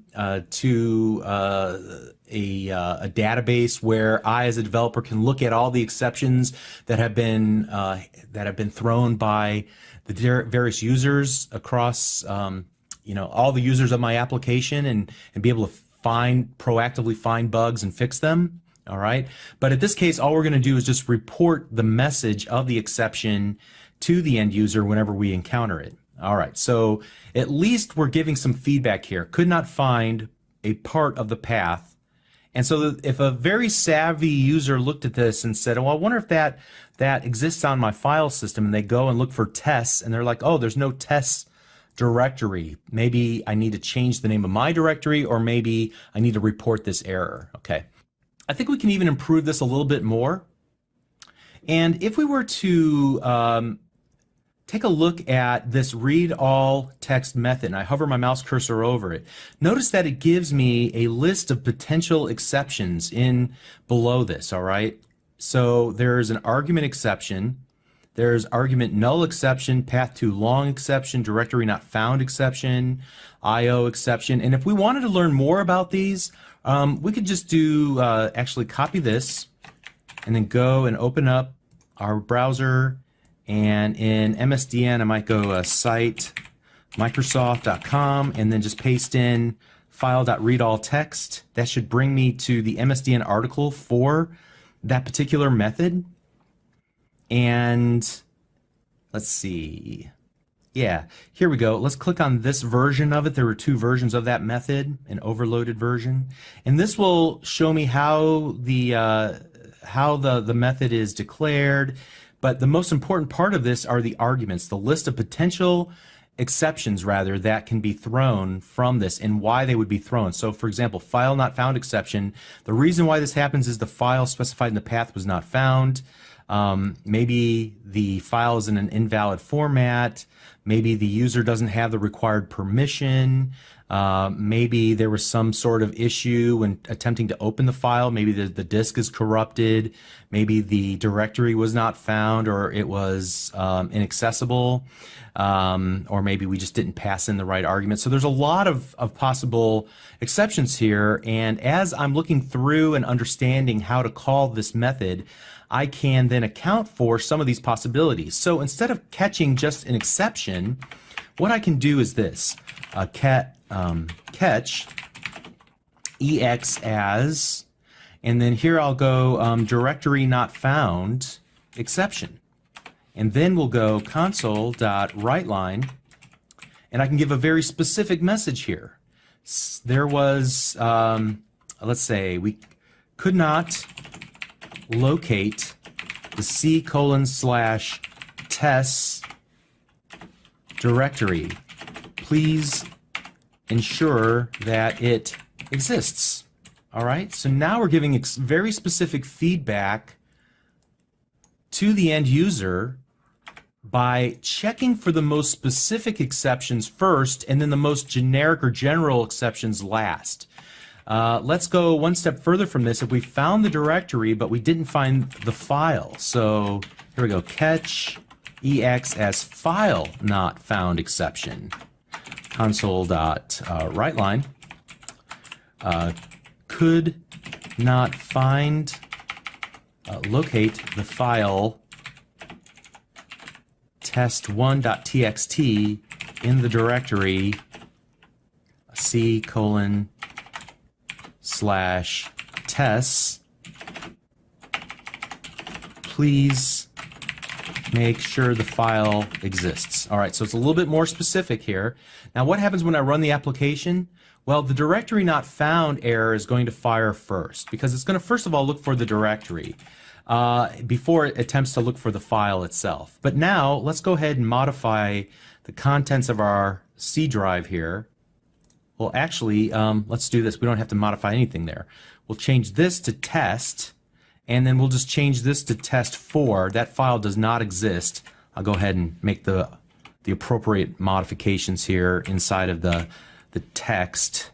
database where I, as a developer, can look at all the exceptions that have been thrown by the various users across all the users of my application, and be able to proactively find bugs and fix them. All right, but in this case, all we're going to do is just report the message of the exception to the end user whenever we encounter it. All right, so at least we're giving some feedback here. Could not find a part of the path. And so if a very savvy user looked at this and said, oh, I wonder if that exists on my file system, and they go and look for tests, and they're like, oh, there's no tests directory. Maybe I need to change the name of my directory, or maybe I need to report this error. Okay. I think we can even improve this a little bit more. And if we were to take a look at this read all text method, and I hover my mouse cursor over it, notice that it gives me a list of potential exceptions in below this, all right? So there's an argument exception, there's argument null exception, path too long exception, directory not found exception, IO exception. And if we wanted to learn more about these, we could just do, actually copy this, and then go and open up our browser, and in MSDN I might go site Microsoft.com and then just paste in file.readAllText. That should bring me to the MSDN article for that particular method. And let's see. Yeah, here we go. Let's click on this version of it. There were two versions of that method, an overloaded version. And this will show me how the method is declared. But the most important part of this are the arguments, the list of potential exceptions rather that can be thrown from this and why they would be thrown. So for example, file not found exception. The reason why this happens is the file specified in the path was not found. Maybe the file is in an invalid format. Maybe the user doesn't have the required permission. Maybe there was some sort of issue when attempting to open the file. Maybe the disk is corrupted. Maybe the directory was not found, or it was inaccessible. Or maybe we just didn't pass in the right argument. So there's a lot of possible exceptions here. And as I'm looking through and understanding how to call this method, I can then account for some of these possibilities. So instead of catching just an exception, what I can do is this. Catch ex as, and then here I'll go directory not found exception. And then we'll go console.writeLine, and I can give a very specific message here. There was, let's say, we could not locate the C:/tests directory. Please ensure that it exists. All right, so now we're giving very specific feedback to the end user by checking for the most specific exceptions first and then the most generic or general exceptions last. Let's go one step further from this. If we found the directory but we didn't find the file, so here we go, catch ex as file not found exception. Console.writeLine could not find, locate the file test1.txt in the directory C:/tests. Please make sure the file exists. All right, so it's a little bit more specific here. Now what happens when I run the application? Well, the directory not found error is going to fire first because it's going to first of all look for the directory before it attempts to look for the file itself. But now let's go ahead and modify the contents of our C drive here. Well, actually, let's do this. We don't have to modify anything there. We'll change this to test, and then we'll just change this to test4. That file does not exist. I'll go ahead and make the appropriate modifications here inside of the text.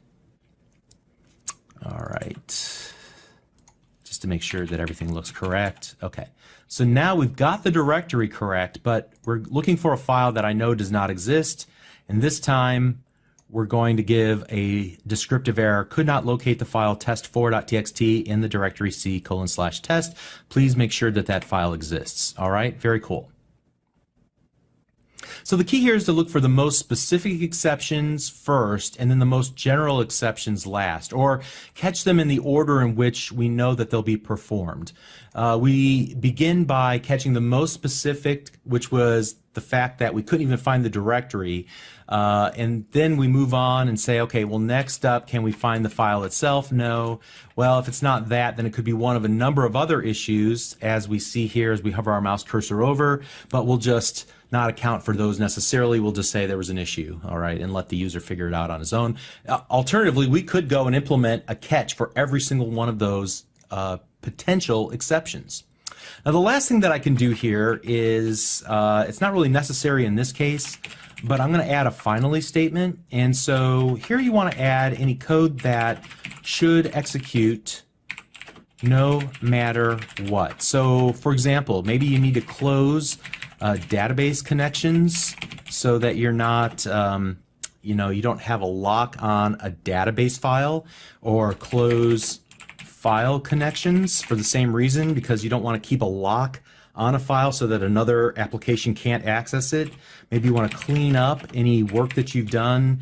All right. Just to make sure that everything looks correct. Okay. So now we've got the directory correct, but we're looking for a file that I know does not exist. And this time, we're going to give a descriptive error, could not locate the file test4.txt in the directory C:/test. Please make sure that that file exists. All right, very cool. So the key here is to look for the most specific exceptions first and then the most general exceptions last, or catch them in the order in which we know that they'll be performed. We begin by catching the most specific, which was the fact that we couldn't even find the directory, and then we move on and say, okay, well, next up, can we find the file itself? No. Well, if it's not that, then it could be one of a number of other issues, as we see here as we hover our mouse cursor over, but we'll just not account for those necessarily. We'll just say there was an issue, all right, and let the user figure it out on his own. Alternatively, we could go and implement a catch for every single one of those potential exceptions. Now, the last thing that I can do here is, it's not really necessary in this case, but I'm going to add a finally statement. And so here you want to add any code that should execute no matter what. So, for example, maybe you need to close database connections so that you're not, you don't have a lock on a database file, or close file connections for the same reason, because you don't want to keep a lock on a file so that another application can't access it. Maybe you want to clean up any work that you've done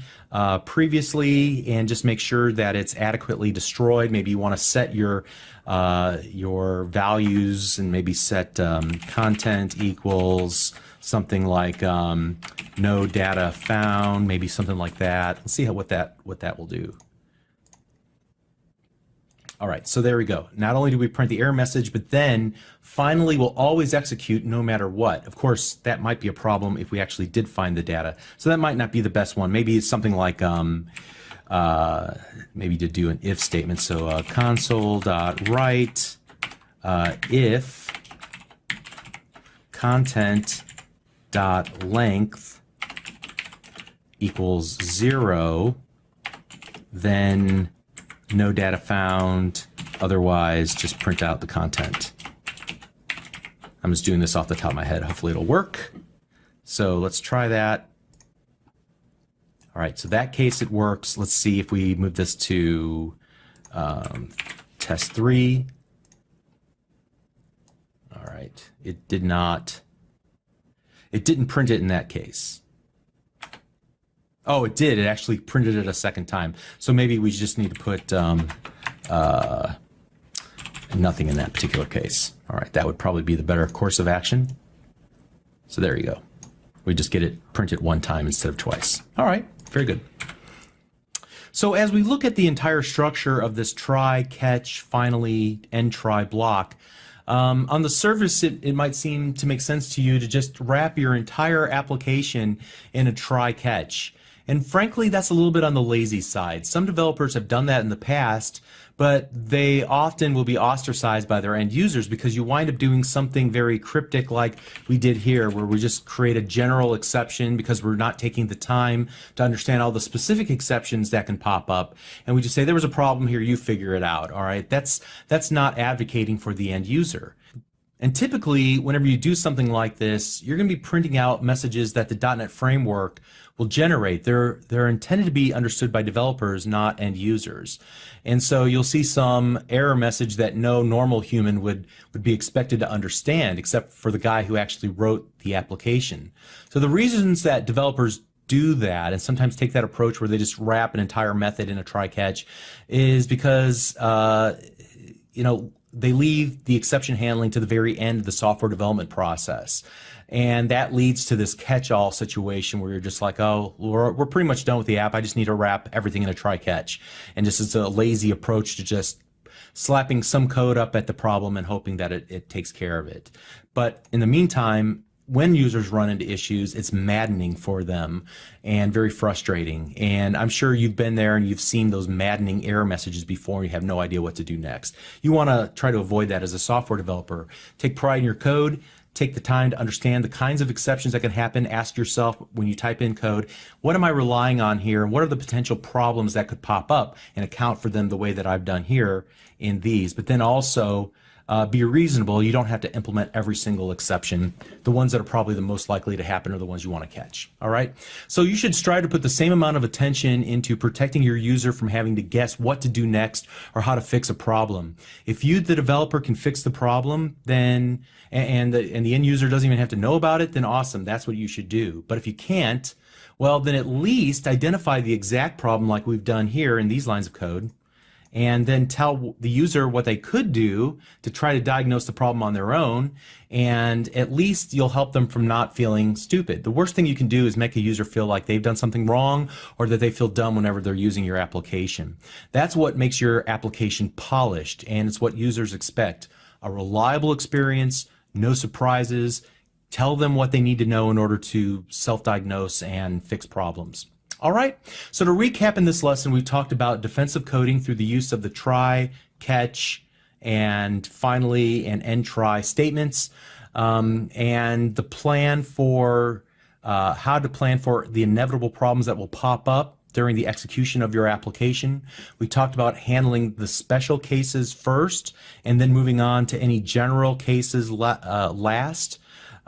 previously and just make sure that it's adequately destroyed. Maybe you want to set your values and maybe set content equals something like no data found, maybe something like that. Let's see what that will do. All right, so there we go. Not only do we print the error message, but then finally we'll always execute no matter what. Of course, that might be a problem if we actually did find the data. So that might not be the best one. Maybe it's something like maybe to do an if statement. So console.write if content.length equals 0, then no data found, otherwise just print out the content. I'm just doing this off the top of my head. Hopefully it'll work. So let's try that. All right, so that case it works. Let's see if we move this to test 3. All right, it didn't print it in that case. Oh, it did. It actually printed it a second time. So maybe we just need to put nothing in that particular case. All right, that would probably be the better course of action. So there you go. We just get it printed one time instead of twice. All right, very good. So as we look at the entire structure of this try, catch, finally, end try block, on the surface, it might seem to make sense to you to just wrap your entire application in a try catch. And frankly, that's a little bit on the lazy side. Some developers have done that in the past, but they often will be ostracized by their end users because you wind up doing something very cryptic like we did here, where we just create a general exception because we're not taking the time to understand all the specific exceptions that can pop up. And we just say, there was a problem here, you figure it out. All right, that's not advocating for the end user. And typically, whenever you do something like this, you're going to be printing out messages that the .NET framework will generate. They're intended to be understood by developers, not end users. And so you'll see some error message that no normal human would be expected to understand, except for the guy who actually wrote the application. So the reasons that developers do that and sometimes take that approach where they just wrap an entire method in a try-catch is because they leave the exception handling to the very end of the software development process. And that leads to this catch-all situation where you're just like, oh, we're pretty much done with the app. I just need to wrap everything in a try-catch. And just it's a lazy approach to just slapping some code up at the problem and hoping that it takes care of it. But in the meantime, when users run into issues, it's maddening for them and very frustrating. And I'm sure you've been there and you've seen those maddening error messages before and you have no idea what to do next. You want to try to avoid that as a software developer. Take pride in your code. Take the time to understand the kinds of exceptions that can happen. Ask yourself when you type in code, what am I relying on here? And what are the potential problems that could pop up, and account for them the way that I've done here in these. But then also be reasonable. You don't have to implement every single exception. The ones that are probably the most likely to happen are the ones you want to catch. All right. So you should strive to put the same amount of attention into protecting your user from having to guess what to do next or how to fix a problem. If you, the developer, can fix the problem, then and the end user doesn't even have to know about it, then awesome. That's what you should do. But if you can't, well, then at least identify the exact problem like we've done here in these lines of code, and then tell the user what they could do to try to diagnose the problem on their own, and at least you'll help them from not feeling stupid. The worst thing you can do is make a user feel like they've done something wrong or that they feel dumb whenever they're using your application. That's what makes your application polished, and it's what users expect. A reliable experience, no surprises, tell them what they need to know in order to self-diagnose and fix problems. All right, so to recap in this lesson, we talked about defensive coding through the use of the try, catch, and finally an end try statements, and the plan for how to plan for the inevitable problems that will pop up during the execution of your application. We talked about handling the special cases first and then moving on to any general cases last.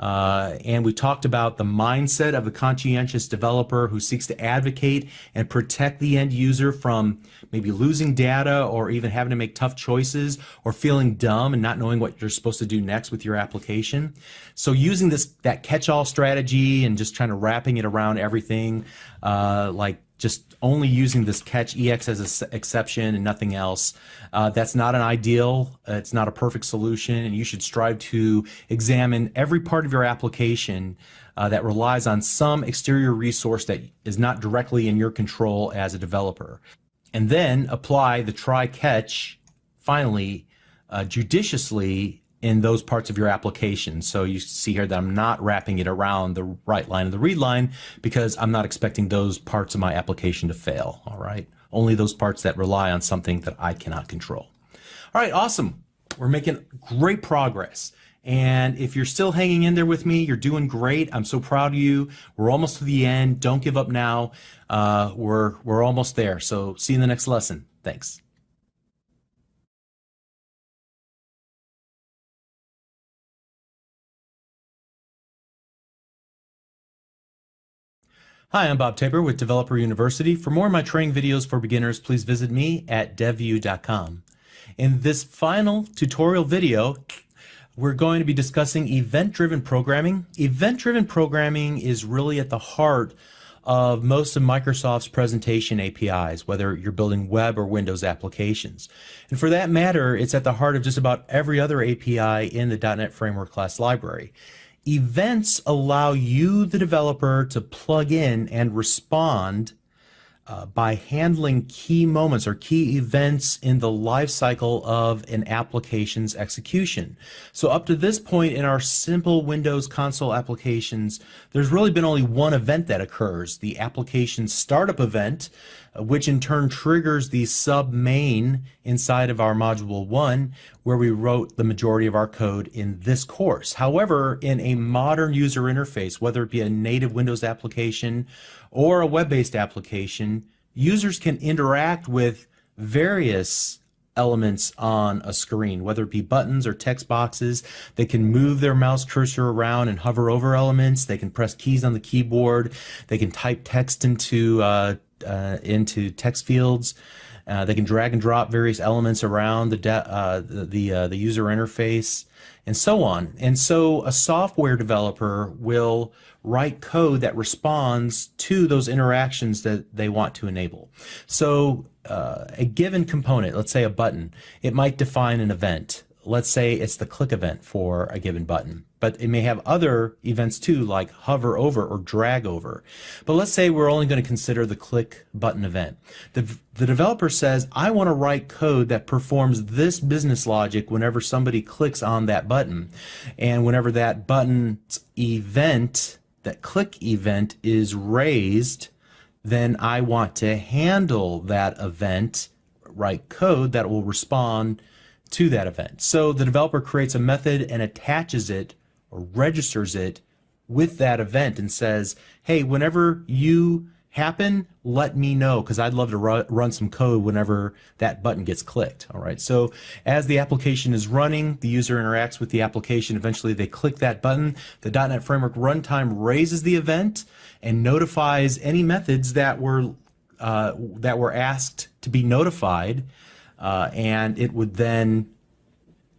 And we talked about the mindset of the conscientious developer who seeks to advocate and protect the end user from maybe losing data or even having to make tough choices or feeling dumb and not knowing what you're supposed to do next with your application. So using that catch-all strategy and just trying to wrapping it around everything, like just only using this catch EX as an exception and nothing else. That's not an ideal, it's not a perfect solution, and you should strive to examine every part of your application that relies on some exterior resource that is not directly in your control as a developer. And then apply the try-catch, finally, judiciously in those parts of your application. So you see here that I'm not wrapping it around the write line and the read line because I'm not expecting those parts of my application to fail, all right? Only those parts that rely on something that I cannot control. All right, awesome. We're making great progress. And if you're still hanging in there with me, you're doing great. I'm so proud of you. We're almost to the end. Don't give up now. We're almost there. So see you in the next lesson. Thanks. Hi, I'm Bob Tabor with Developer University. For more of my training videos for beginners, please visit me at devview.com. In this final tutorial video, we're going to be discussing event-driven programming. Event-driven programming is really at the heart of most of Microsoft's presentation APIs, whether you're building web or Windows applications. And for that matter, it's at the heart of just about every other API in the .NET Framework class library. Events allow you, the developer, to plug in and respond by handling key moments or key events in the life cycle of an application's execution. So up to this point in our simple Windows console applications, there's really been only one event that occurs, the application startup event, which in turn triggers the sub-main inside of our module 1, where we wrote the majority of our code in this course. However, in a modern user interface, whether it be a native Windows application or a web-based application, users can interact with various elements on a screen, whether it be buttons or text boxes. They can move their mouse cursor around and hover over elements. They can press keys on the keyboard. They can type text into text fields. They can drag and drop various elements around the user interface, and so on. And so a software developer will write code that responds to those interactions that they want to enable. So a given component, let's say a button, it might define an event. Let's say it's the click event for a given button, but it may have other events too, like hover over or drag over. But let's say we're only going to consider the click button event. The developer says, I want to write code that performs this business logic whenever somebody clicks on that button. And whenever that button's event, that click event is raised, then I want to handle that event, write code that will respond to that event. So the developer creates a method and attaches it or registers it with that event and says, hey, whenever you happen, let me know, because I'd love to run some code whenever that button gets clicked. All right. So as the application is running, the user interacts with the application. Eventually they click that button. The .NET Framework runtime raises the event and notifies any methods that were asked to be notified. And it would then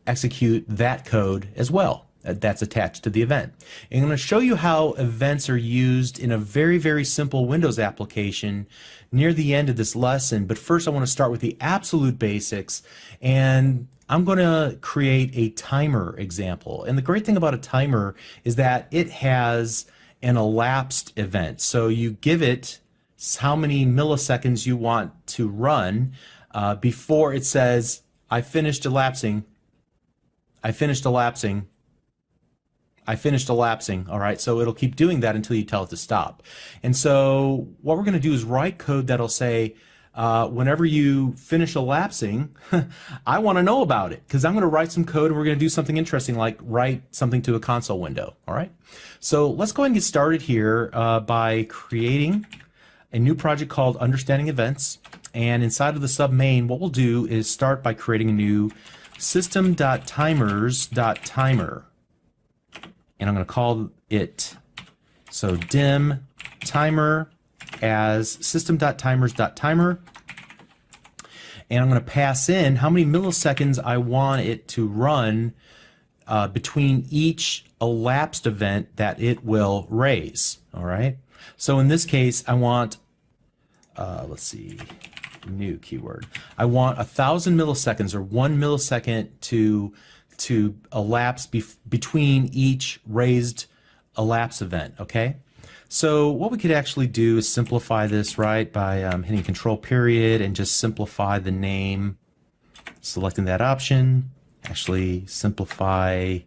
execute that code as well that's attached to the event. And I'm going to show you how events are used in a very, very simple Windows application near the end of this lesson. But first I want to start with the absolute basics, and I'm going to create a timer example. And the great thing about a timer is that it has an elapsed event. So you give it how many milliseconds you want to run before it says, I finished elapsing, I finished elapsing, I finished elapsing. All right, so it'll keep doing that until you tell it to stop. And so what we're going to do is write code that'll say, whenever you finish elapsing, I want to know about it, because I'm going to write some code and we're going to do something interesting like write something to a console window. All right, so let's go ahead and get started here by creating a new project called Understanding Events. And inside of the submain, what we'll do is start by creating a new system.timers.timer. and I'm going to call it, so dim timer as system.timers.timer, and I'm going to pass in how many milliseconds I want it to run between each elapsed event that it will raise. All right. So in this case, I want, let's see, new keyword. I want 1,000 milliseconds or 1 millisecond to elapse between each raised elapse event. Okay. So what we could actually do is simplify this, right, by hitting Control period and just simplify the name, selecting that option. Actually simplify,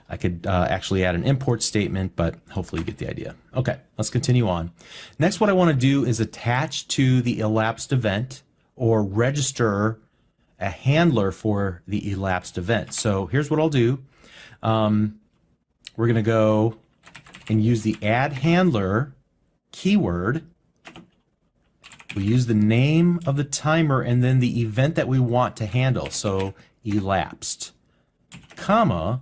I could actually add an import statement, but hopefully you get the idea. Okay, let's continue on. Next, what I want to do is attach to the elapsed event or register a handler for the elapsed event. So here's what I'll do. We're going to go and use the add handler keyword. We use the name of the timer and then the event that we want to handle. So elapsed, comma,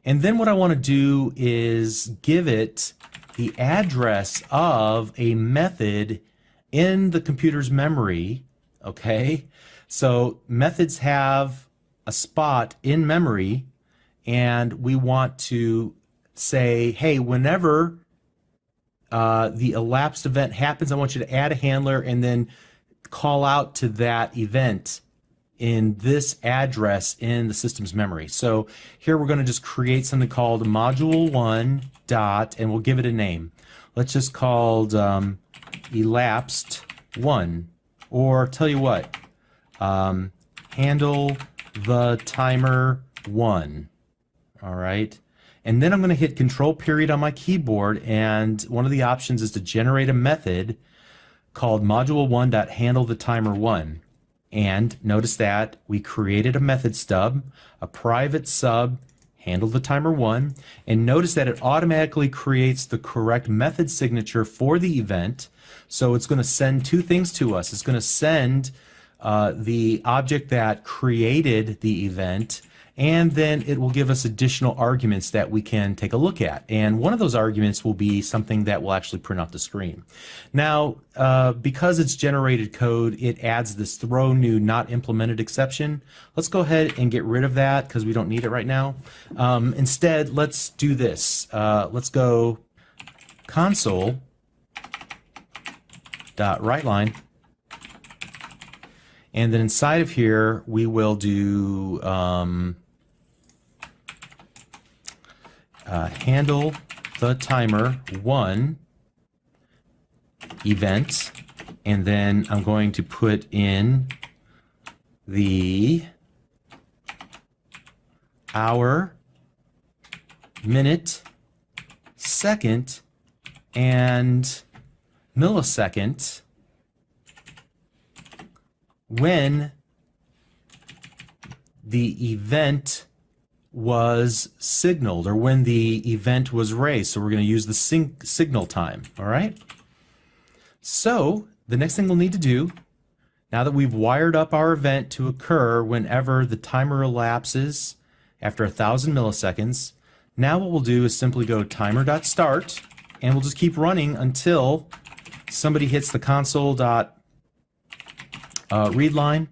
and then what I want to do is give it the address of a method in the computer's memory. Okay, so methods have a spot in memory, and we want to say, hey, whenever the elapsed event happens, I want you to add a handler and then call out to that event in this address in the system's memory. So here we're going to just create something called module1 dot, and we'll give it a name. Let's just call elapsed 1, or tell you what, handle the timer 1. All right. And then I'm going to hit Control period on my keyboard, and one of the options is to generate a method called module1.handleTheTimer1. And notice that we created a method stub, a private sub, handleTheTimer1, and notice that it automatically creates the correct method signature for the event. So it's going to send two things to us. It's going to send the object that created the event, and then it will give us additional arguments that we can take a look at. And one of those arguments will be something that will actually print off the screen. Now, because it's generated code, it adds this throw new not implemented exception. Let's go ahead and get rid of that because we don't need it right now. Instead, let's do this. Let's go console.writeLine. And then inside of here, we will do handle the timer 1 event, and then I'm going to put in the hour, minute, second, and millisecond when the event was signaled, or when the event was raised. So we're going to use the signal time. All right. So the next thing we'll need to do, now that we've wired up our event to occur whenever the timer elapses after 1,000 milliseconds, now what we'll do is simply go timer.start, and we'll just keep running until somebody hits the console.read line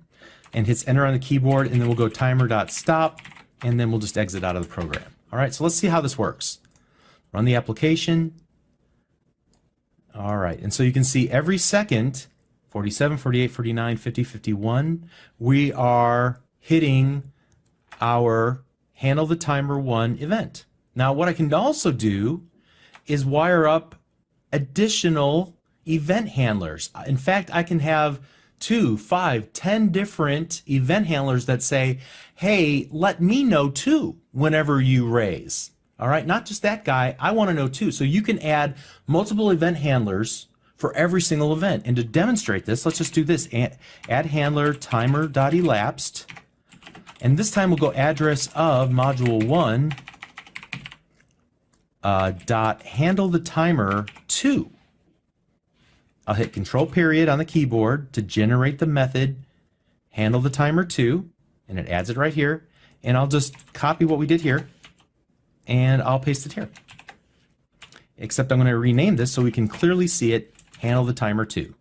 and hits enter on the keyboard, and then we'll go timer.stop, and then we'll just exit out of the program. All right, so let's see how this works. Run the application. All right, and so you can see every second, 47, 48, 49, 50, 51, we are hitting our handle the timer 1 event. Now what I can also do is wire up additional event handlers. In fact, I can have 2, 5, 10 different event handlers that say, hey, let me know too whenever you raise. All right, not just that guy, I want to know too. So you can add multiple event handlers for every single event. And to demonstrate this, let's just do this. Add handler timer.elapsed. And this time we'll go address of module1 dot handle the timer 2. I'll hit Control period on the keyboard to generate the method handle the timer 2, and it adds it right here. And I'll just copy what we did here, and I'll paste it here. except I'm going to rename this so we can clearly see it, handle the timer 2.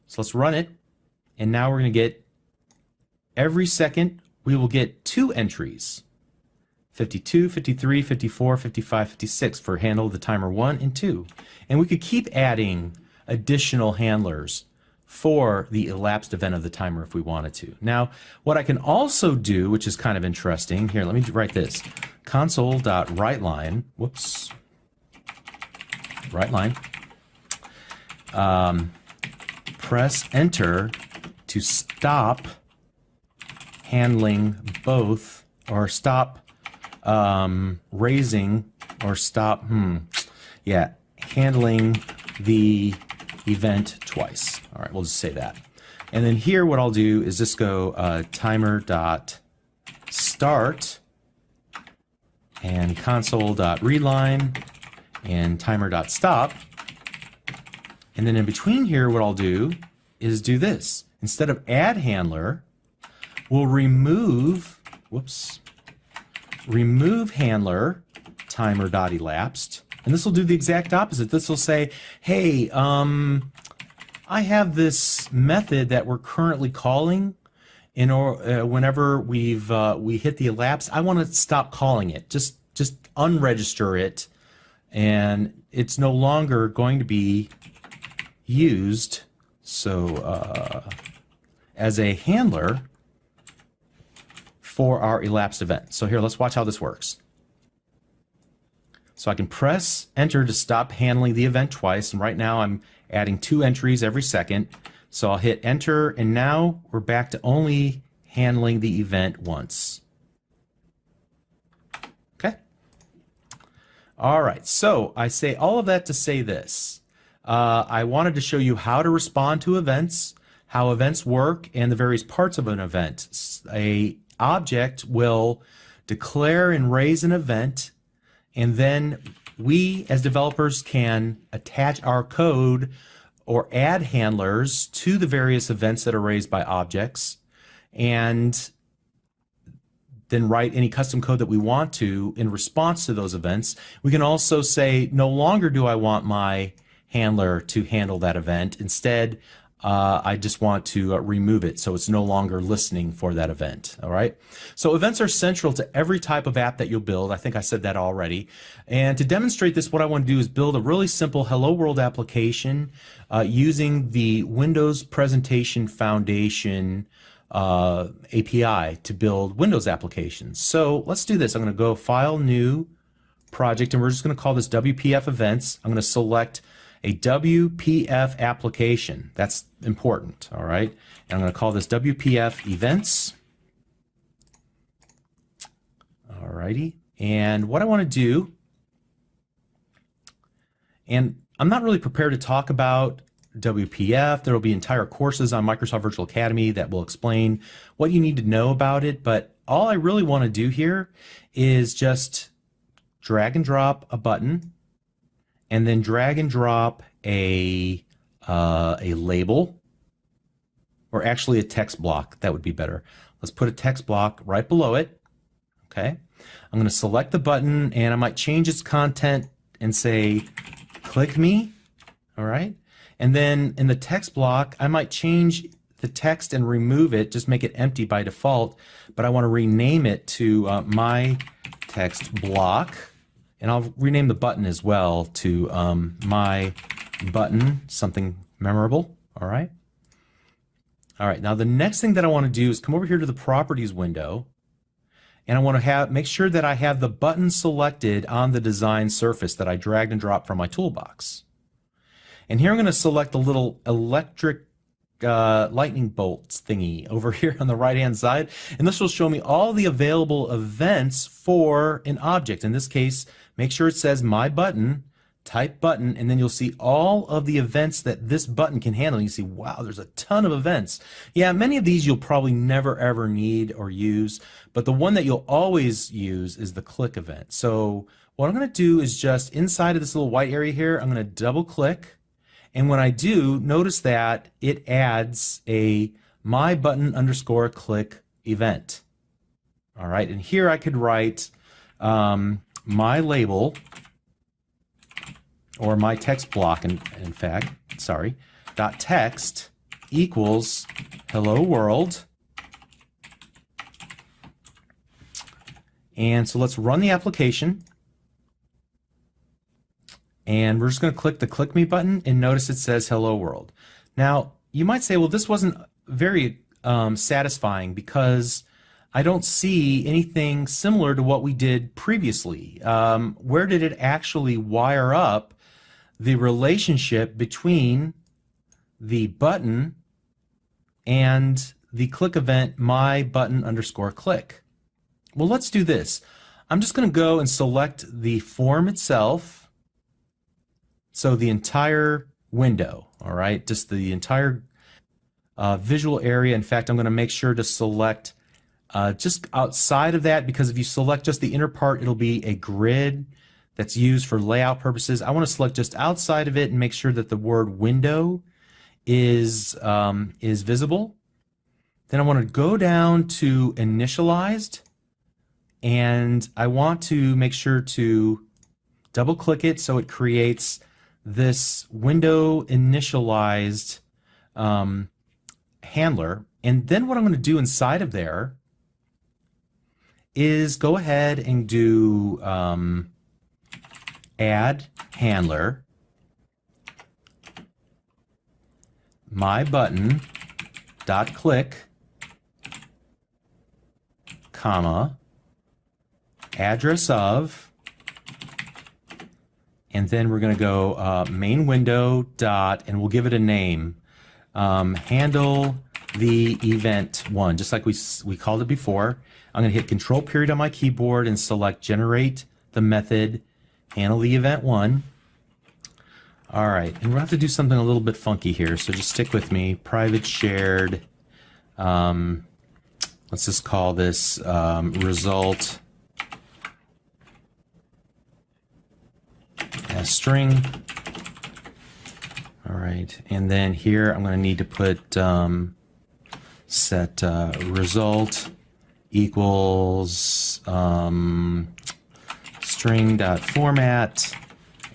So let's run it, and now we're going to get, every second we will get 2 entries. 52, 53, 54, 55, 56 for handle the timer 1 and 2. And we could keep adding additional handlers for the elapsed event of the timer if we wanted to. Now, what I can also do, which is kind of interesting, here, let me write this. Console.writeLine, whoops, writeLine, press enter to stop handling both, or stop raising, or stop, handling the event twice. All right, we'll just say that. And then here what I'll do is just go timer.start and console.readline and timer.stop. And then in between here what I'll do is do this. Instead of add handler, we'll remove, remove handler timer.elapsed, and this will do the exact opposite. This will say, hey, I have this method that we're currently calling whenever we hit the elapsed. I want to stop calling it. Just unregister it, and it's no longer going to be used as a handler for our elapsed event. So here, let's watch how this works. So I can press enter to stop handling the event twice, and right now I'm adding 2 entries every second. So I'll hit enter, and now we're back to only handling the event once. Okay? All right, so I say all of that to say this. I wanted to show you how to respond to events, how events work, and the various parts of an event. A object will declare and raise an event, and then we as developers can attach our code or add handlers to the various events that are raised by objects, and then write any custom code that we want to in response to those events. We can also say, no longer do I want my handler to handle that event. Instead, I just want to remove it so it's no longer listening for that event. All right. So events are central to every type of app that you'll build. I think I said that already. And to demonstrate this, what I want to do is build a really simple Hello World application using the Windows Presentation Foundation API to build Windows applications. So let's do this. I'm going to go File, New, Project, and we're just going to call this WPF Events. I'm going to select a WPF application. That's important, all right? And I'm going to call this WPF Events. All righty. And what I want to do, and I'm not really prepared to talk about WPF. There will be entire courses on Microsoft Virtual Academy that will explain what you need to know about it, but all I really want to do here is just drag and drop a button, and then drag and drop a label, or actually a text block. That would be better. Let's put a text block right below it. Okay. I'm going to select the button, and I might change its content and say, click me. All right. And then in the text block, I might change the text and remove it, just make it empty by default, but I want to rename it to my text block. And I'll rename the button as well to my button, something memorable. All right. All right. Now the next thing that I want to do is come over here to the properties window, and I want to make sure that I have the button selected on the design surface that I dragged and dropped from my toolbox. And here I'm going to select the little electric lightning bolts thingy over here on the right hand side, and this will show me all the available events for an object. In this case, make sure it says my button, type button, and then you'll see all of the events that this button can handle. You see, wow, there's a ton of events. Yeah, many of these you'll probably never ever need or use, but the one that you'll always use is the click event. So what I'm going to do is just inside of this little white area here, I'm going to double click. And when I do, notice that it adds a my button underscore click event. All right, and here I could write my label or my text block, in fact, sorry, dot text equals hello world. And so let's run the application. And we're just going to click the Click Me button, and notice it says hello world. Now, you might say, well, this wasn't very satisfying because I don't see anything similar to what we did previously. Where did it actually wire up the relationship between the button and the click event my button underscore click? Well, let's do this. I'm just going to go and select the form itself. So the entire window, all right, just the entire visual area. In fact, I'm going to make sure to select just outside of that, because if you select just the inner part, it'll be a grid that's used for layout purposes. I want to select just outside of it and make sure that the word window is visible. Then I want to go down to initialized, and I want to make sure to double click it so it creates this window initialized handler. And then what I'm going to do inside of there is go ahead and do add handler my button dot click comma address of, and then we're going to go main window dot, and we'll give it a name, handle the event one, just like we called it before. I'm going to hit Control period on my keyboard and select generate the method handle the event one. All right, and we'll have to do something a little bit funky here, so just stick with me. Private shared. Let's just call this result as string. All right, and then here I'm going to need to put set result equals string dot format,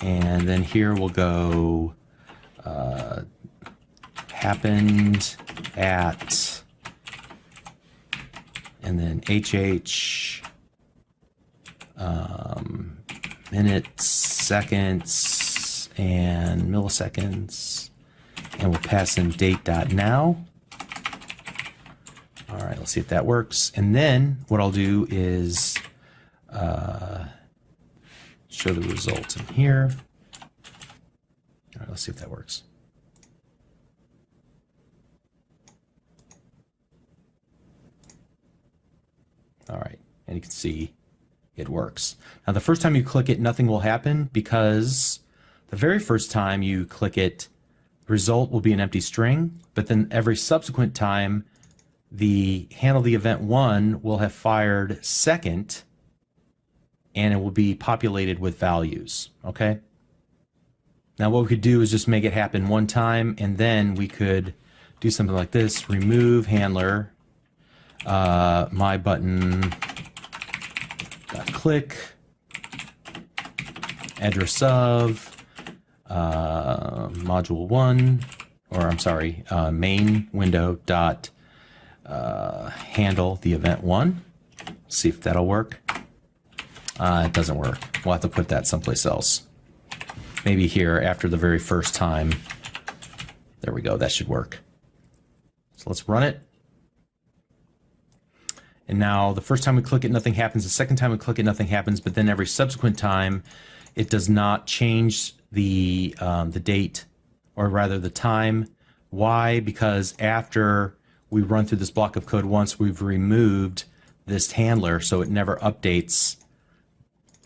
and then here we'll go happened at, and then HH minutes, seconds, and milliseconds, and we'll pass in date.now. All right, let's see if that works. And then what I'll do is show the result in here. All right, let's see if that works. All right, and you can see it works. Now, the first time you click it, nothing will happen, because the very first time you click it, the result will be an empty string, but then every subsequent time, the handle the event one will have fired second, and it will be populated with values, okay? Now what we could do is just make it happen one time, and then we could do something like this: remove handler, my button click, address of, module one, or I'm sorry, main window dot handle the event one. See if that'll work. It doesn't work. We'll have to put that someplace else. Maybe here after the very first time. There we go. That should work. So let's run it. And now the first time we click it, nothing happens. The second time we click it, nothing happens. But then every subsequent time, it does not change the date, or rather the time. Why? Because after we run through this block of code once, we've removed this handler, so it never updates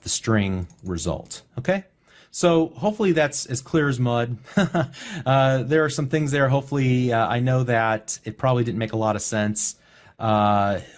the string result. Okay? So hopefully that's as clear as mud. There are some things there. Hopefully, I know that it probably didn't make a lot of sense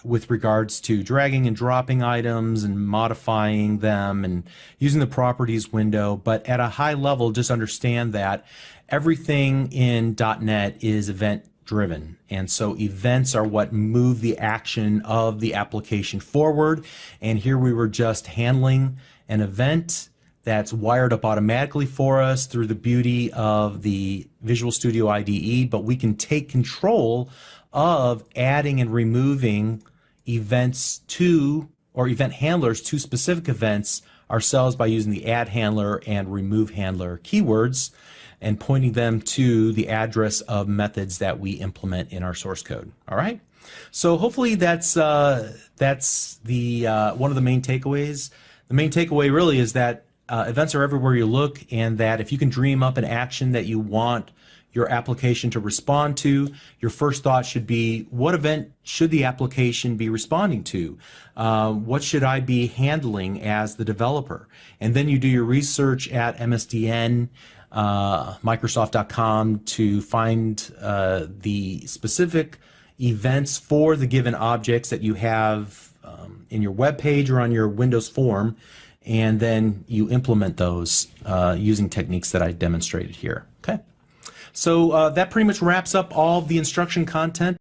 with regards to dragging and dropping items and modifying them and using the properties window. But at a high level, just understand that everything in .NET is event driven, and so events are what move the action of the application forward. And here we were just handling an event that's wired up automatically for us through the beauty of the Visual Studio IDE, but we can take control of adding and removing events to, or event handlers to specific events ourselves by using the add handler and remove handler keywords and pointing them to the address of methods that we implement in our source code. All right. So hopefully that's the one of the main takeaways. The main takeaway really is that events are everywhere you look, and that if you can dream up an action that you want your application to respond to, your first thought should be, what event should the application be responding to? What should I be handling as the developer? And then you do your research at MSDN, Microsoft.com to find the specific events for the given objects that you have in your web page or on your Windows form, and then you implement those using techniques that I demonstrated here. Okay. So that pretty much wraps up all the instruction content.